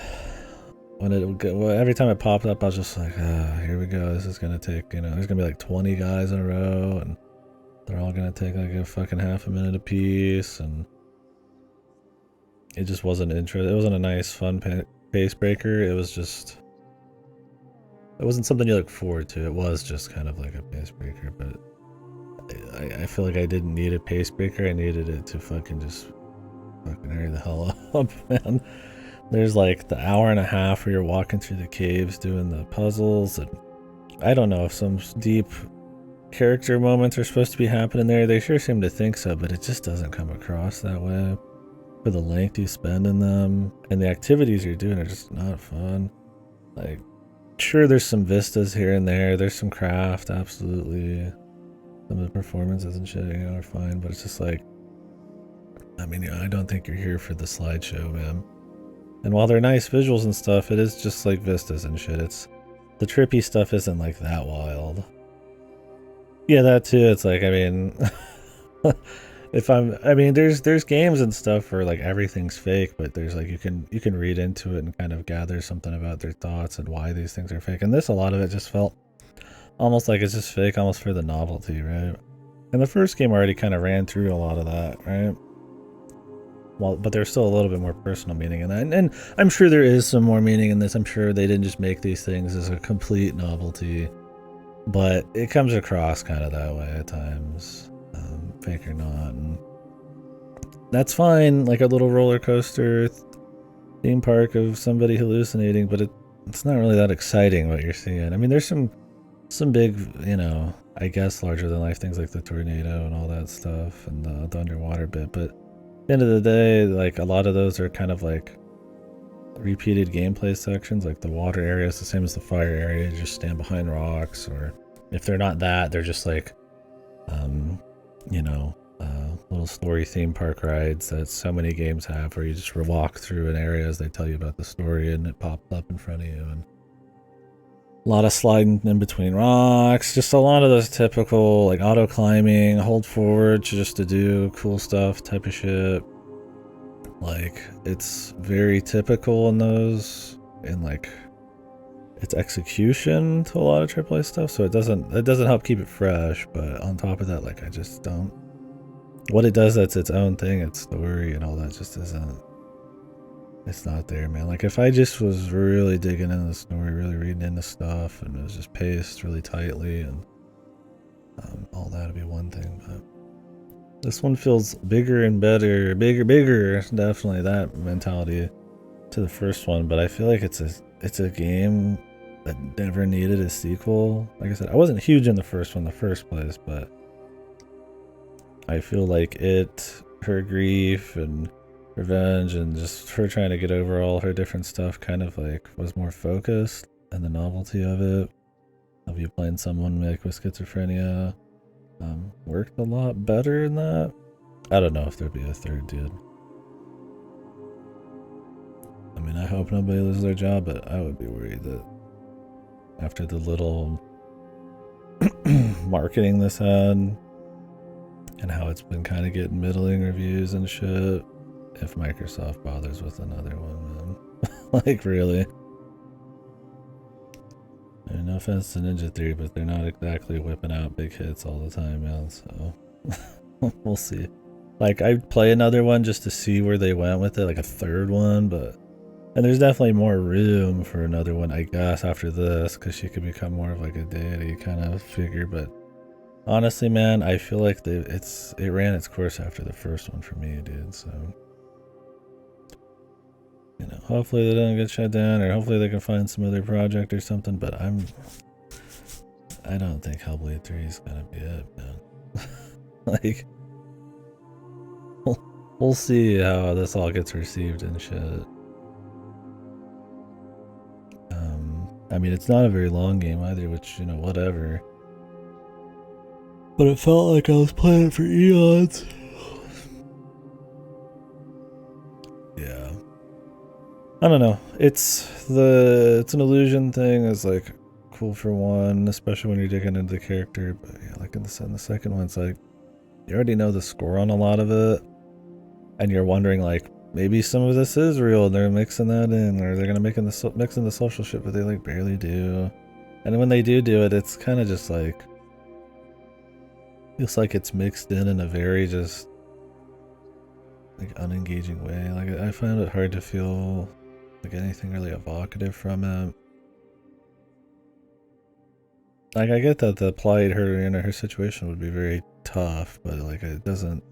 when every time it popped up, I was just like, here we go, this is gonna take, you know, there's gonna be like 20 guys in a row, and they're all gonna take like a fucking half a minute apiece, and it just wasn't interesting. It wasn't a nice, fun pace breaker. It was just, it wasn't something you look forward to. It was just kind of like a pace breaker, but I feel like I didn't need a pace breaker. I needed it to fucking hurry the hell up, man. There's like the hour and a half where you're walking through the caves doing the puzzles, and I don't know if some deep character moments are supposed to be happening there. They sure seem to think so, but it just doesn't come across that way for the length you spend in them, and the activities you're doing are just not fun. Like, sure, there's some vistas here and there, there's some craft, absolutely. Some of the performances and shit, you know, are fine, but it's just like, I mean, I don't think you're here for the slideshow, man. And while they're nice visuals and stuff, it is just like vistas and shit. It's, the trippy stuff isn't like that wild. Yeah, that too. It's like, I mean, there's games and stuff where like everything's fake, but there's like, you can read into it and kind of gather something about their thoughts and why these things are fake. And this, a lot of it just felt almost like it's just fake, almost for the novelty, right? And the first game already kind of ran through a lot of that, right? Well, but there's still a little bit more personal meaning in that. And I'm sure there is some more meaning in this. I'm sure they didn't just make these things as a complete novelty. But it comes across kind of that way at times, fake or not. And that's fine, like a little roller coaster theme park of somebody hallucinating, but it's not really that exciting what you're seeing. I mean, there's some big, you know, I guess larger than life things like the tornado and all that stuff, and the underwater bit, but at the end of the day, like a lot of those are kind of like repeated gameplay sections. Like the water area is the same as the fire area, you just stand behind rocks, or if they're not that, they're just like you know, little story theme park rides that so many games have, where you just walk through an area as they tell you about the story and it pops up in front of you, and a lot of sliding in between rocks, just a lot of those typical like auto climbing, hold forward just to do cool stuff type of shit. Like, it's very typical in those, in like its execution to a lot of AAA stuff, so it doesn't help keep it fresh. But on top of that, like, I just don't, what it does that's its own thing, its story and all that, just isn't, it's not there, man. Like, if I just was really digging into the story, really reading into stuff, and it was just paced really tightly, and all that would be one thing. But this one feels bigger and better, bigger, definitely that mentality to the first one. But I feel like it's a game that never needed a sequel. Like I said, I wasn't huge in the first one in the first place, but I feel like her grief and revenge and just her trying to get over all her different stuff kind of like was more focused, and the novelty of it, of you playing someone like with schizophrenia, worked a lot better in that. I don't know if there'd be a third dude. I mean, I hope nobody loses their job, but I would be worried that after the little marketing this had and how it's been kind of getting middling reviews and shit, if Microsoft bothers with another one, man. Like, really? And no offense to Ninja 3, but they're not exactly whipping out big hits all the time, man, so we'll see. Like, I'd play another one just to see where they went with it, like a third one, but... And there's definitely more room for another one, I guess, after this, because she could become more of like a deity kind of figure, but... Honestly, man, I feel like it ran its course after the first one for me, dude, so... You know, hopefully they don't get shut down, or hopefully they can find some other project or something, but I don't think Hellblade 3 is gonna be it, man. Like... We'll see how this all gets received and shit. I mean, it's not a very long game either, which, you know, whatever. But it felt like I was playing it for eons. Yeah. I don't know. It's an illusion thing. It's like cool for one, especially when you're digging into the character. But yeah, like in the second one, it's like you already know the score on a lot of it, and you're wondering like maybe some of this is real and they're mixing that in, or they're gonna mix in the social shit, but they like barely do. And when they do it, it's kind of just like feels like it's mixed in a very just like unengaging way. Like I find it hard to feel like anything really evocative from it. Like I get that the plight her situation would be very tough, but like it doesn't.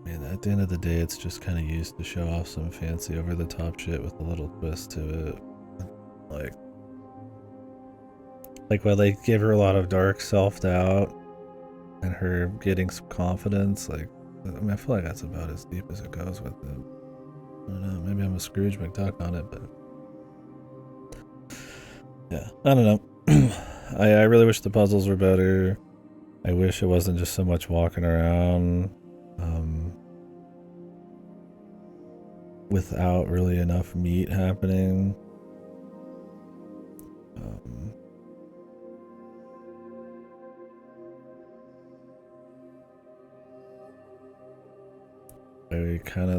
I mean, at the end of the day, it's just kind of used to show off some fancy over the top shit with a little twist to it. Like while they give her a lot of dark self-doubt and her getting some confidence, like, I mean, I feel like that's about as deep as it goes with it. I don't know, maybe I'm a Scrooge McDuck on it, but yeah, I don't know. I really wish the puzzles were better. I wish it wasn't just so much walking around without really enough meat happening.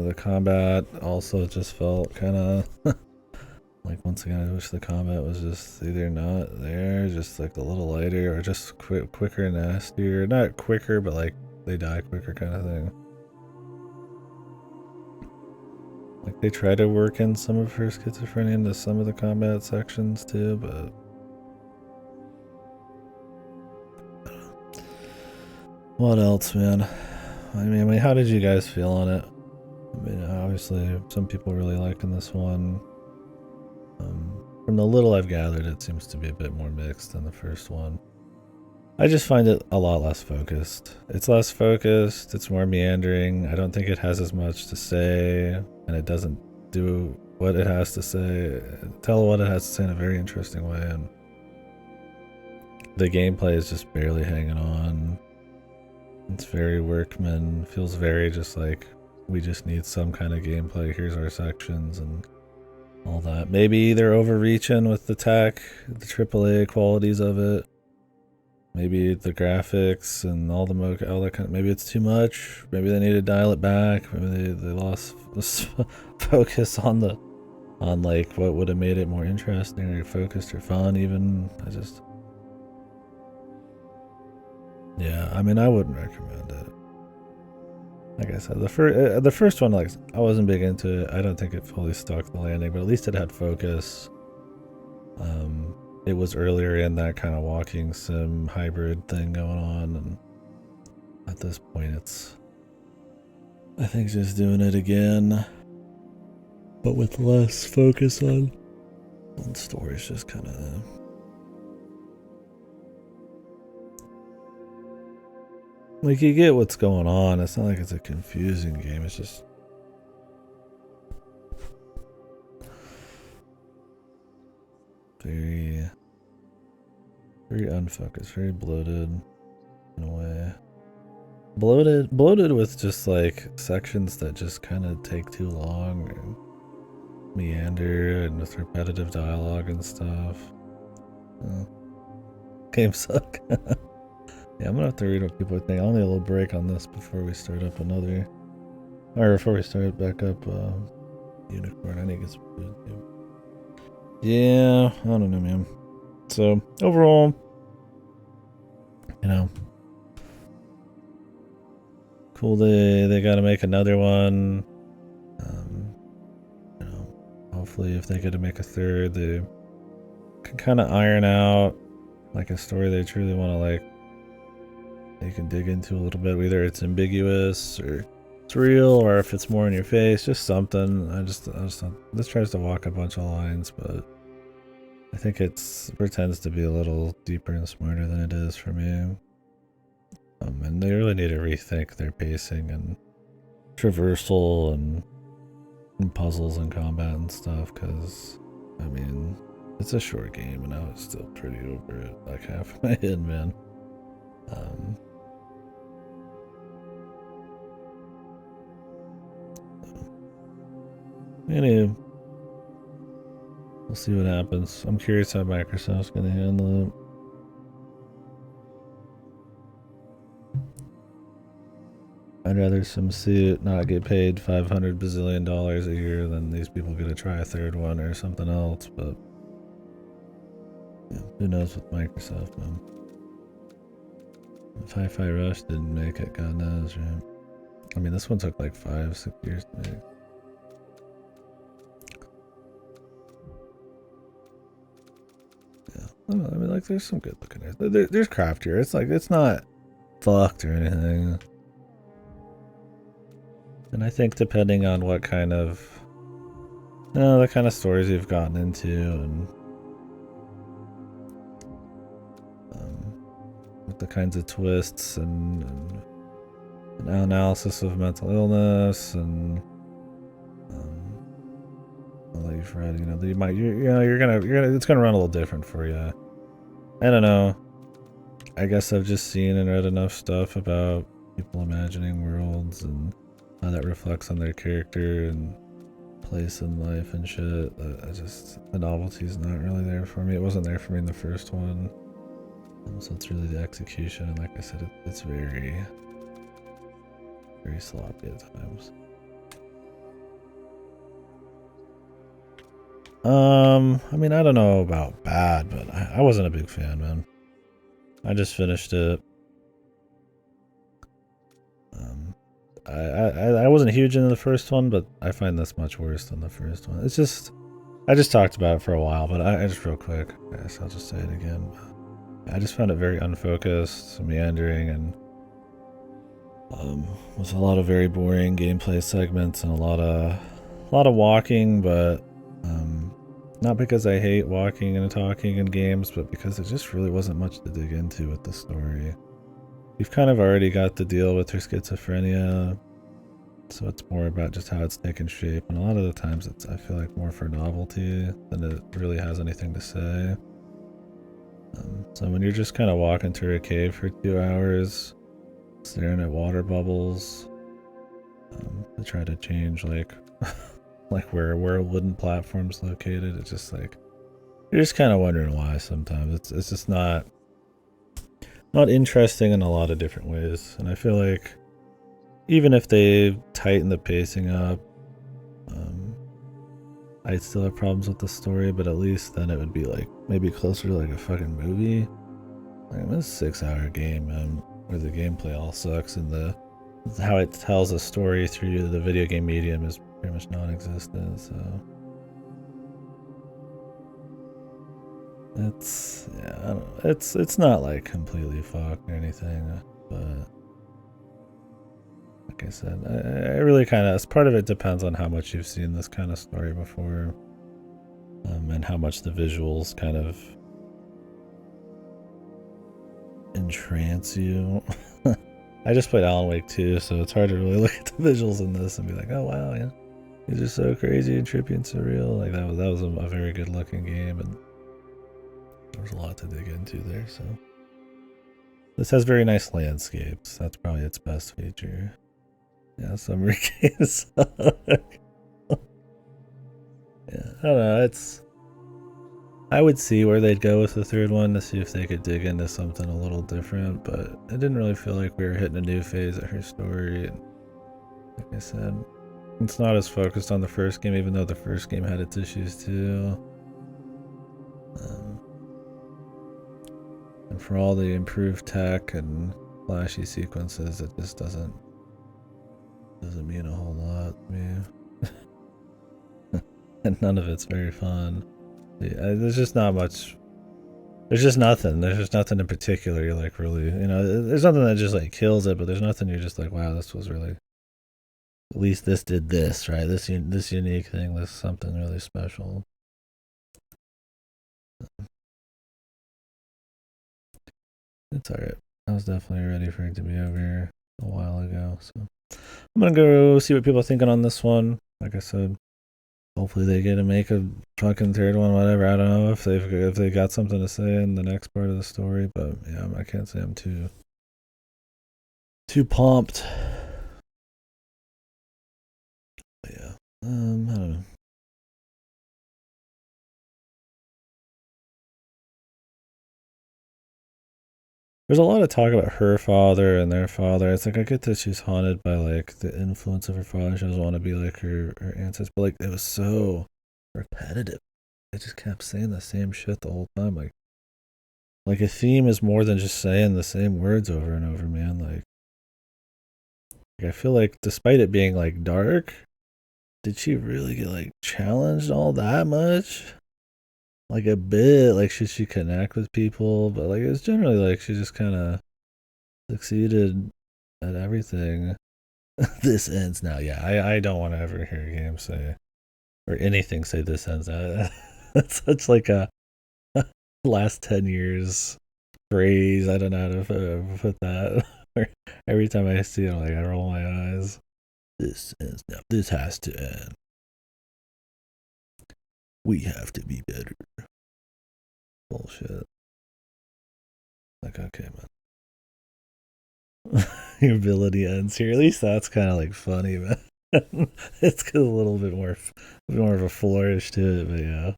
The combat also just felt kind of like, once again, I wish the combat was just either not there, just like a little lighter, or just quicker and nastier. Not quicker, but like they die quicker kind of thing. Like they try to work in some of her schizophrenia into some of the combat sections too, but what else, man? I mean, how did you guys feel on it? I mean, obviously, some people really liking this one. From the little I've gathered, it seems to be a bit more mixed than the first one. I just find it a lot less focused. It's less focused, it's more meandering. I don't think it has as much to say, and it doesn't do what it has to say, tell what it has to say in a very interesting way, and the gameplay is just barely hanging on. It's very workman, feels very just like, we just need some kind of gameplay, here's our sections, and all that. Maybe they're overreaching with the tech, the AAA qualities of it. Maybe the graphics and all that kind of, maybe it's too much. Maybe they need to dial it back. Maybe they lost focus on like what would have made it more interesting or focused or fun even. Yeah, I mean, I wouldn't recommend it. Like I said, the first one, like, I wasn't big into it. I don't think it fully stuck the landing, but at least it had focus. It was earlier in that kind of walking sim hybrid thing going on, and at this point it's, I think, just doing it again, but with less focus on stories, just kind of. Like, you get what's going on. It's not like it's a confusing game. It's just very unfocused, very bloated in a way. Bloated with just like sections that just kind of take too long. meander and with repetitive dialogue and stuff. Games suck. Yeah, I'm gonna have to read what people think. I'll need a little break on this before we start up another, or before we start back up Unicorn. I need to get some food too. Yeah, I don't know, man. So overall, you know, cool. They got to make another one. You know, hopefully, if they get to make a third, they can kind of iron out like a story they truly want to like. They can dig into a little bit, whether it's ambiguous or it's real, or if it's more in your face, just something. I just don't, this tries to walk a bunch of lines, but I think pretends to be a little deeper and smarter than it is for me. And they really need to rethink their pacing and traversal and puzzles and combat and stuff, because I mean, it's a short game and I was still pretty over it, like half of my head, man. Anyway, we'll see what happens. I'm curious how Microsoft's going to handle it. I'd rather some suit not get paid $500 bazillion a year than these people get to try a third one or something else, but yeah, who knows with Microsoft, man. If Hi-Fi Rush didn't make it, God knows, right? I mean, this one took like 5-6 years to make. Yeah, I don't know, I mean, like, there's some good looking there. There's craft here. It's like, it's not fucked or anything. And I think depending on what kind of, the kind of stories you've gotten into and with the kinds of twists and an analysis of mental illness and all you've read, it's gonna run a little different for you. I don't know. I guess I've just seen and read enough stuff about people imagining worlds and how that reflects on their character and place in life and shit. The novelty's not really there for me. It wasn't there for me in the first one. So it's really the execution, and like I said, it's very, very sloppy at times. I mean, I don't know about bad, but I wasn't a big fan, man. I just finished it. I wasn't huge into the first one, but I find this much worse than the first one. It's just, I just talked about it for a while, but I just real quick, I guess I'll just say it again. I just found it very unfocused, meandering, and with a lot of very boring gameplay segments and a lot of walking, but not because I hate walking and talking in games, but because it just really wasn't much to dig into with the story. You've kind of already got the deal with her schizophrenia, so it's more about just how it's taken shape, and a lot of the times I feel like more for novelty than it really has anything to say. So when you're just kind of walking through a cave for 2 hours, staring at water bubbles, to try to change like where a wooden platform's located, it's just like you're just kind of wondering why sometimes. It's just not interesting in a lot of different ways, and I feel like even if they tighten the pacing up, I'd still have problems with the story, but at least then it would be like maybe closer to like a fucking movie. Like, it's a 6-hour game, man, where the gameplay all sucks and how it tells a story through the video game medium is pretty much non-existent. So it's, yeah, I don't know. It's not like completely fucked or anything, but like I said, I really kind of, as part of it depends on how much you've seen this kind of story before, and how much the visuals kind of entrance you. I just played Alan Wake 2, so it's hard to really look at the visuals in this and be like, oh wow, yeah, these are so crazy and trippy and surreal. Like that was a very good looking game, and there was a lot to dig into there. So this has very nice landscapes. That's probably its best feature. Yeah, summer games. don't know. I would see where they'd go with the third one to see if they could dig into something a little different, but it didn't really feel like we were hitting a new phase of her story. And like I said, it's not as focused on the first game, even though the first game had its issues too. And for all the improved tech and flashy sequences, it just doesn't mean a whole lot to me. And none of it's very fun. Yeah, there's just not much. There's just nothing. There's just nothing in particular you're like really, there's nothing that just like kills it, but there's nothing you're just like, wow, this was really, at least this did this, right? This unique thing, this something really special. It's alright. I was definitely ready for it to be over here a while ago, so I'm gonna go see what people are thinking on this one. Like I said, hopefully they get to make a fucking third one, whatever. I don't know if they got something to say in the next part of the story, but yeah, I can't say I'm too pumped. But yeah, I don't know. There's a lot of talk about her father and their father. It's like I get that she's haunted by like the influence of her father. She doesn't want to be like her ancestors, but like it was so repetitive. They just kept saying the same shit the whole time. Like a theme is more than just saying the same words over and over, man. Like I feel like despite it being like dark, did she really get like challenged all that much? Like a bit, like should she connect with people? But like it's generally like she just kind of succeeded at everything. This ends now. Yeah, I don't want to ever hear a game say or anything say this ends now. That's such like a last 10 years phrase. I don't know how to put that. Every time I see it, like I roll my eyes. This ends now. This has to end. We have to be better. Bullshit. Like, okay, man. Your ability ends here. At least that's kind of like funny, man. It's got a little bit more of a flourish to it, but yeah.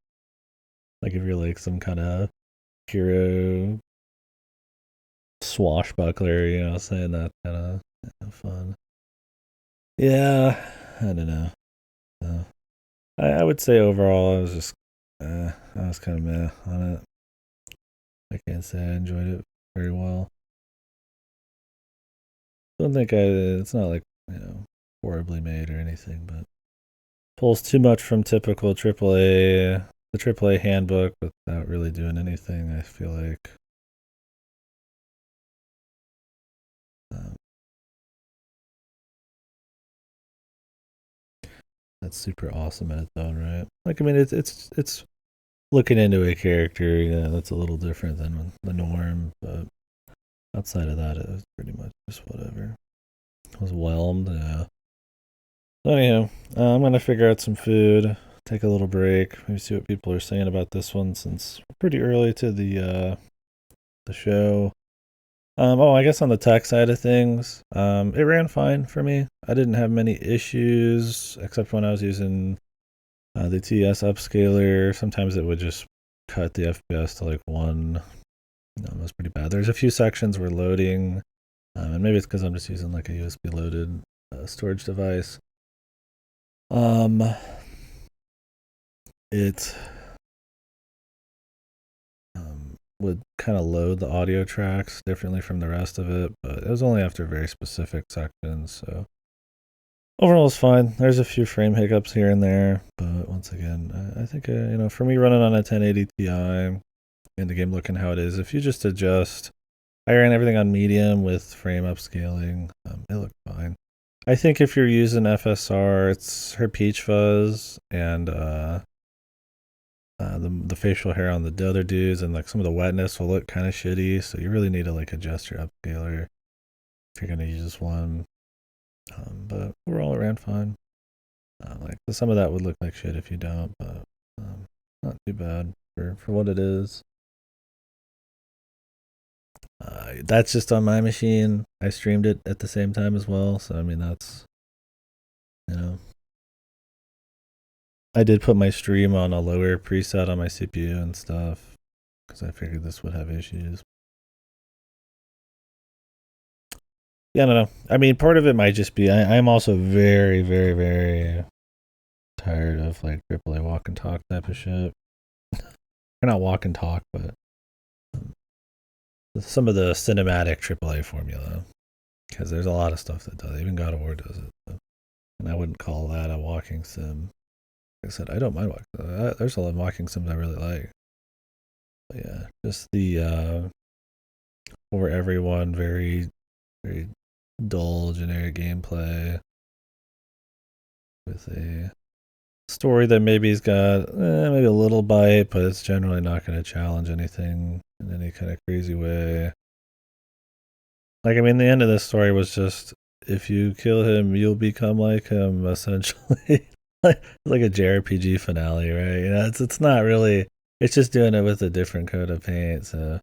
Like if you're like some kind of hero swashbuckler, saying that kind of fun. Yeah, I don't know. I would say overall, I was just, I was kind of meh on it. I can't say I enjoyed it very well. Don't think it's not like, horribly made or anything, but pulls too much from typical AAA, the AAA handbook without really doing anything, I feel like. That's super awesome in its own right. Like, I mean, it's looking into a character, that's a little different than the norm, but outside of that, it was pretty much just whatever. I was whelmed, yeah. So anyhow, I'm gonna figure out some food, take a little break, maybe see what people are saying about this one since we're pretty early to the show. I guess on the tech side of things, it ran fine for me. I didn't have many issues except when I was using the TS upscaler. Sometimes it would just cut the FPS to like 1. That was pretty bad. There's a few sections where loading, and maybe it's because I'm just using like a USB loaded storage device. It would kind of load the audio tracks differently from the rest of it, but it was only after very specific sections, so overall it's fine. There's a few frame hiccups here and there, but once again, I think, for me running on a 1080 Ti and the game looking how it is, if you just adjust, I ran everything on medium with frame upscaling, it looked fine. I think if you're using FSR, it's her peach fuzz and the facial hair on the other dudes and like some of the wetness will look kind of shitty, so you really need to like adjust your upscaler if you're gonna use one. But overall, it ran fine. Like some of that would look like shit if you don't, but not too bad for what it is. That's just on my machine. I streamed it at the same time as well, so I mean that's, I did put my stream on a lower preset on my CPU and stuff because I figured this would have issues. Yeah, I don't know. I mean, part of it might just be I'm also very, very, very tired of like AAA walk and talk type of shit. Or not walk and talk, but some of the cinematic AAA formula. Because there's a lot of stuff that does. Even God of War does it. So. And I wouldn't call that a walking sim. Like I said, I don't mind walking. There's a lot of walking sims I really like. But yeah, just the for everyone, very, very dull, generic gameplay with a story that maybe's got maybe a little bite, but it's generally not going to challenge anything in any kind of crazy way. Like, I mean, the end of this story was just, if you kill him, you'll become like him, essentially. Like a JRPG finale, right? You know, it's not really, it's just doing it with a different coat of paint, so,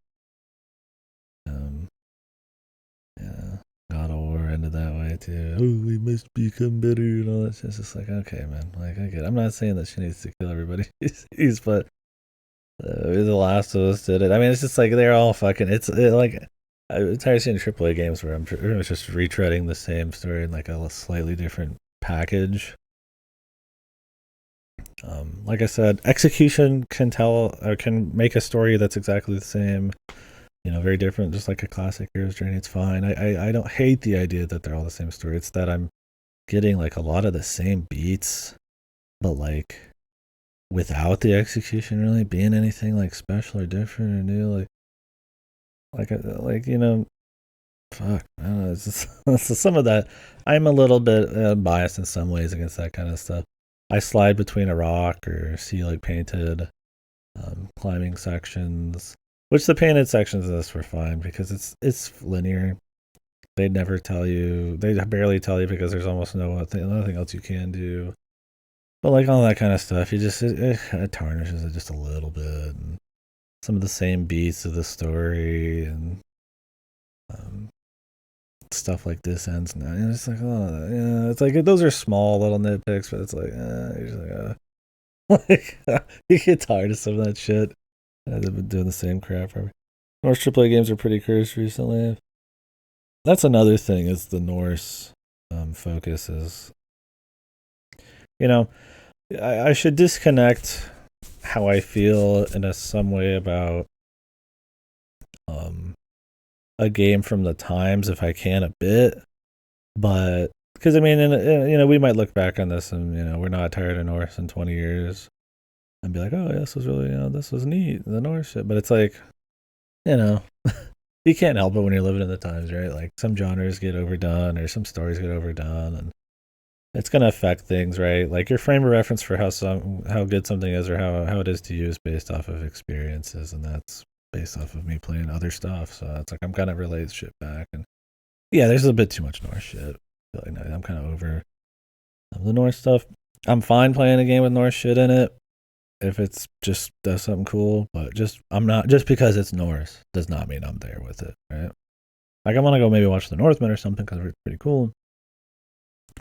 yeah, God of War ended that way, too. Oh, we must become better, and all that. It's just like, okay, man, like, I get it. I'm not saying that she needs to kill everybody, but The Last of Us did it. I mean, it's just like, they're all fucking, like, I'm tired of seeing AAA games where I'm pretty much just retreading the same story in like a slightly different package. Like I said, execution can tell or can make a story that's exactly the same, you know, very different, just like a classic hero's journey. It's fine. I don't hate the idea that they're all the same story. It's that I'm getting like a lot of the same beats, but like without the execution really being anything like special or different or new. Like you know, fuck, I don't know. It's just some of that. I'm a little bit biased in some ways against that kind of stuff. I slide between a rock or see like painted climbing sections, which the painted sections of this were fine because it's linear. They never tell you. They barely tell you because there's almost nothing else you can do. But like all that kind of stuff, it kind of tarnishes it just a little bit. And some of the same beats of the story and stuff like this ends now. And it's like, oh, yeah, it's like those are small little nitpicks, but it's like, you're just like, you get tired of some of that shit. They've been doing the same crap forever. Norse AAA games are pretty cursed recently. That's another thing. Is the Norse focus is, you know, I should disconnect how I feel in some way about a game from the times if I can a bit, but because I mean, you know, we might look back on this and you know we're not tired of Norse in 20 years and be like, oh, yeah, this was really, you know, this was neat, the Norse shit. But it's like, you know, you can't help it when you're living in the times, right? Like some genres get overdone or some stories get overdone, and it's gonna affect things, right? Like your frame of reference for how good something is or how it is to you is based off of experiences, and that's based off of me playing other stuff. So it's like I'm kind of relaying shit back, and yeah, there's a bit too much Norse shit. Like, I'm kind of over the Norse stuff. I'm fine playing a game with Norse shit in it if it's just does something cool, but I'm not just because it's Norse does not mean I'm there with it, right? Like I want to go maybe watch the Northmen or something because it's pretty cool,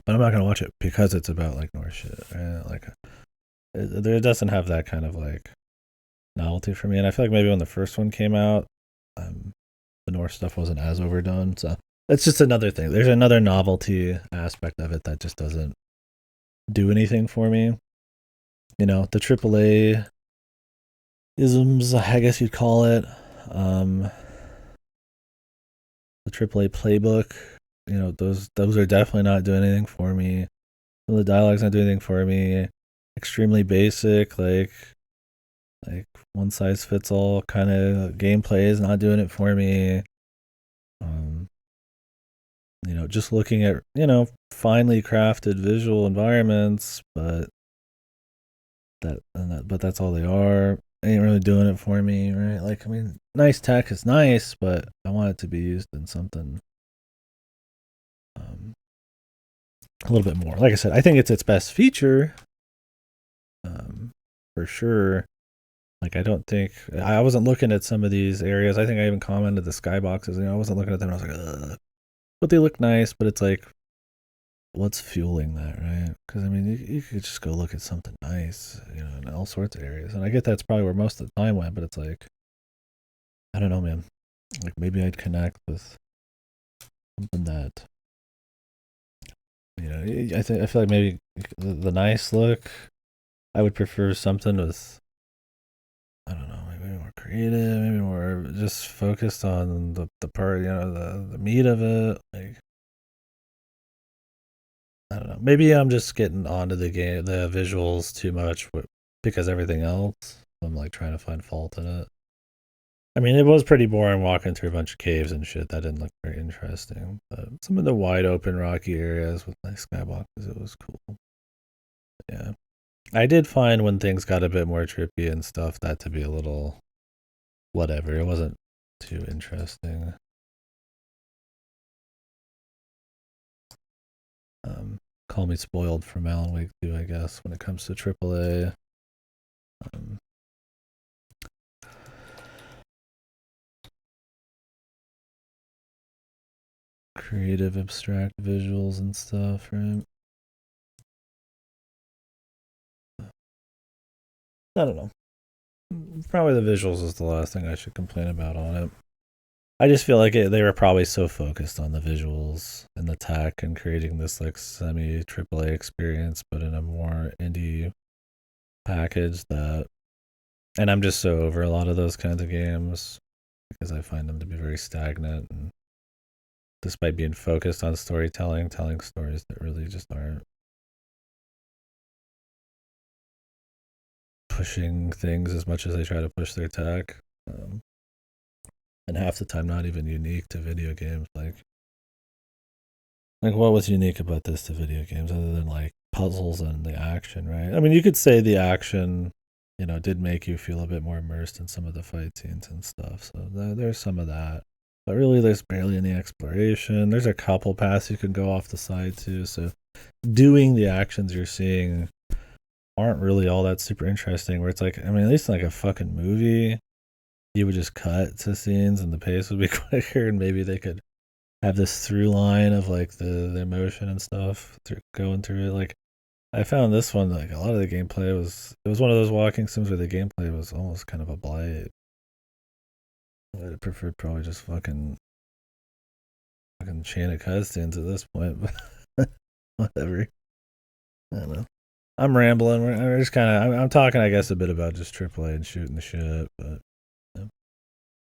but I'm not gonna watch it because it's about like Norse shit, right? Like it doesn't have that kind of like novelty for me, and I feel like maybe when the first one came out, the Norse stuff wasn't as overdone, so it's just another thing. There's another novelty aspect of it that just doesn't do anything for me. You know, the AAA isms, I guess you'd call it. The AAA playbook, you know, those are definitely not doing anything for me. The dialogue's not doing anything for me. Extremely basic, like one size fits all kind of gameplay is not doing it for me. You know, just looking at, you know, finely crafted visual environments, but that's all they are. Ain't really doing it for me, right? Like, I mean, nice tech is nice, but I want it to be used in something a little bit more. Like I said, I think it's its best feature, for sure. Like, I don't think I wasn't looking at some of these areas. I think I even commented the skyboxes. You know, I wasn't looking at them. And I was like, ugh. But they look nice. But it's like, what's fueling that, right? Because I mean, you could just go look at something nice, you know, in all sorts of areas, and I get that's probably where most of the time went, but it's like, I don't know, man. Like maybe I'd connect with something that, you know, I feel like maybe the nice look. I would prefer something with, I don't know, maybe more creative, maybe more just focused on the part, you know, the meat of it. Like, I don't know. Maybe I'm just getting onto the game, the visuals too much because everything else. I'm like trying to find fault in it. I mean, it was pretty boring walking through a bunch of caves and shit. That didn't look very interesting. But some of the wide open rocky areas with nice skyboxes, it was cool. Yeah. I did find when things got a bit more trippy and stuff, that to be a little whatever. It wasn't too interesting. Call me spoiled from Alan Wake 2, I guess, when it comes to AAA. Creative, abstract visuals and stuff, right? I don't know. Probably the visuals is the last thing I should complain about on it. I just feel like they were probably so focused on the visuals and the tech and creating this like semi AAA experience, but in a more indie package that, and I'm just so over a lot of those kinds of games because I find them to be very stagnant, and despite being focused on storytelling, telling stories that really just aren't pushing things as much as they try to push their tech. And half the time not even unique to video games. Like what was unique about this to video games other than like puzzles and the action, right? I mean, you could say the action, you know, did make you feel a bit more immersed in some of the fight scenes and stuff. So there's some of that. But really, there's barely any exploration. There's a couple paths you can go off the side too. So doing the actions you're seeing aren't really all that super interesting. Where it's like, I mean, at least in like a fucking movie, you would just cut to scenes and the pace would be quicker, and maybe they could have this through line of like the emotion and stuff going through it. Like I found this one, like a lot of the gameplay was, it was one of those walking sims where the gameplay was almost kind of a blight. I'd prefer probably just fucking chain of cutscenes at this point, but whatever. I don't know. I'm rambling. We're just kind of, I'm talking, I guess, a bit about just AAA and shooting the shit, but yeah.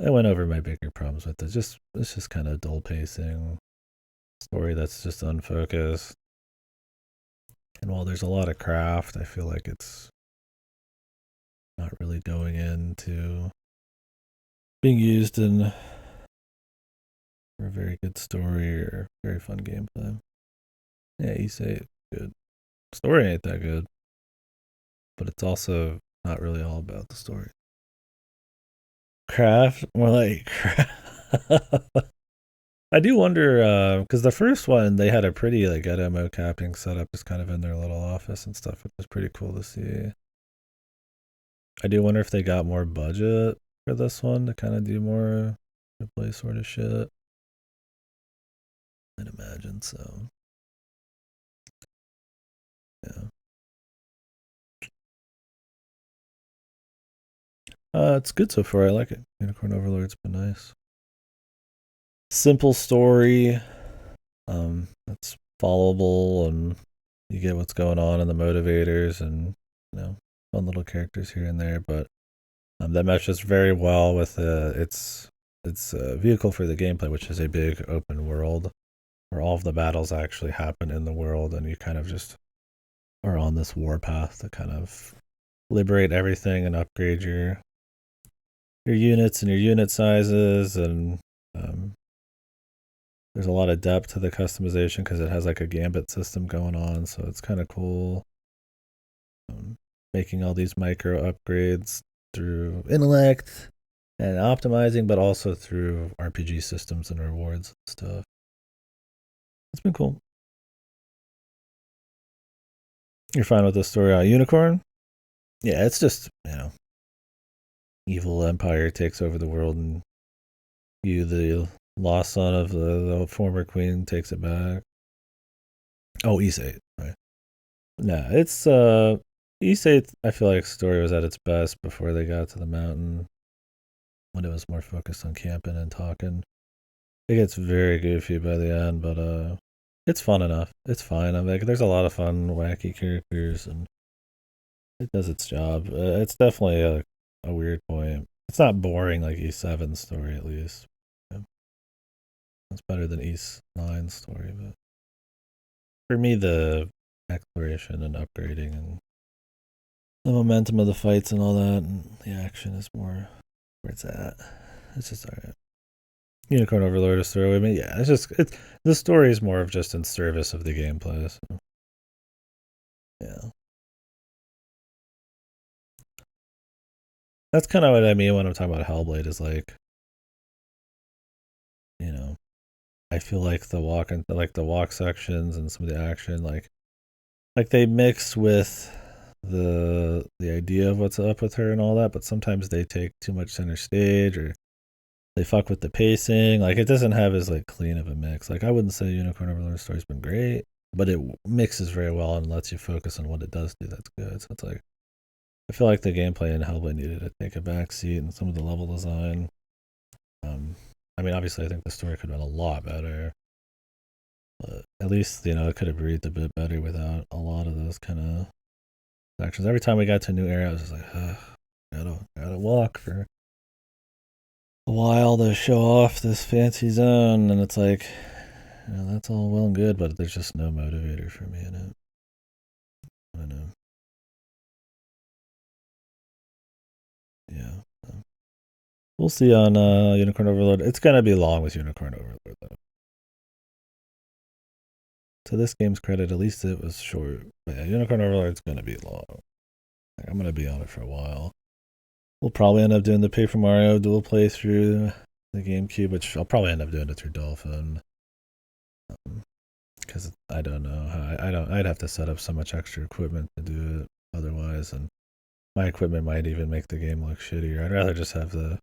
I went over my bigger problems with it. It's just kind of dull pacing, story that's just unfocused. And while there's a lot of craft, I feel like it's not really going into being used in for a very good story or very fun gameplay. Yeah, you say it's good. Story ain't that good, but it's also not really all about the story. Craft, more like craft. I do wonder, because the first one, they had a pretty like ghetto mocapping setup just kind of in their little office and stuff, which was pretty cool to see. I do wonder if they got more budget for this one to kind of do more replay sort of shit. I'd imagine so. Yeah. It's good so far. I like it. Unicorn Overlord's been nice. Simple story. That's followable, and you get what's going on and the motivators, and you know, fun little characters here and there. But that meshes very well with its vehicle for the gameplay, which is a big open world where all of the battles actually happen in the world, and you kind of just are on this warpath to kind of liberate everything and upgrade your units and your unit sizes, and there's a lot of depth to the customization because it has like a gambit system going on, so it's kind of cool. Making all these micro upgrades through intellect and optimizing, but also through RPG systems and rewards and stuff. It's been cool. You're fine with the story on Unicorn? Yeah, it's just, you know, evil empire takes over the world, and you, the lost son of the former queen, takes it back. Oh, East 8. Right. No, it's East 8. I feel like story was at its best before they got to the mountain, when it was more focused on camping and talking. It gets very goofy by the end, but it's fun enough. It's fine. I'm like, there's a lot of fun, wacky characters, and it does its job. It's definitely a weird point. It's not boring like E7's story, at least. Yeah. It's better than E9's story, but for me, the exploration and upgrading and the momentum of the fights and all that, and the action is more where it's at. It's just alright. Unicorn Overlord is throwaway. I mean, yeah, it's the story is more of just in service of the gameplay. So. Yeah. That's kind of what I mean when I'm talking about Hellblade, is like, you know, I feel like the walk sections and some of the action, like they mix with the idea of what's up with her and all that, but sometimes they take too much center stage, or they fuck with the pacing. Like, it doesn't have as like clean of a mix. Like, I wouldn't say Unicorn Overlord story's been great, but it mixes very well and lets you focus on what it does do that's good. So it's like, I feel like the gameplay in Hellblade needed to take a backseat, and some of the level design. I mean, obviously, I think the story could have been a lot better, but at least, it could have breathed a bit better without a lot of those kind of actions. Every time we got to a new area, I was just like, gotta walk for a while to show off this fancy zone, and it's like, that's all well and good, but there's just no motivator for me in it. I don't know. Yeah. We'll see on Unicorn Overlord. It's gonna be long with Unicorn Overlord, though. To this game's credit, at least it was short. But yeah, Unicorn Overlord's gonna be long. Like, I'm gonna be on it for a while. We'll probably end up doing the Paper Mario dual playthrough the GameCube, which I'll probably end up doing it through Dolphin. Because I don't know how I'd have to set up so much extra equipment to do it otherwise, and my equipment might even make the game look shittier. I'd rather just have the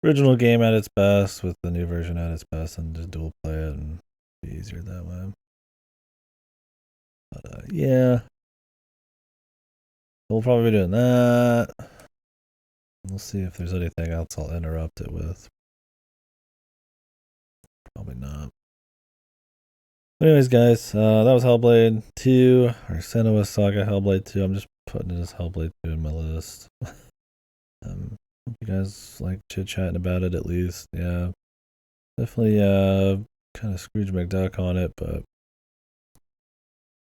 original game at its best with the new version at its best, and just dual play it and be easier that way. But yeah, we'll probably be doing that. We'll see if there's anything else I'll interrupt it with. Probably not. Anyways, guys, that was Hellblade 2, or Senua Saga Hellblade 2. I'm just putting it as Hellblade 2 in my list. Hope you guys like chit-chatting about it, at least. Yeah. Definitely kind of Scrooge McDuck on it, but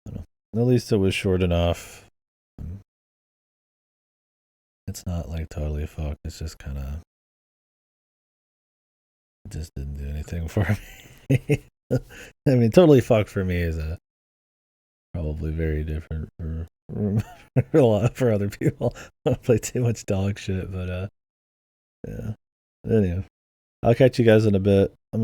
I don't know. At least it was short enough. It's not like totally fucked. It's just kind of, it just didn't do anything for me. I mean, totally fucked for me is probably very different for a lot for other people. I play too much dog shit, but yeah. Anyway, I'll catch you guys in a bit.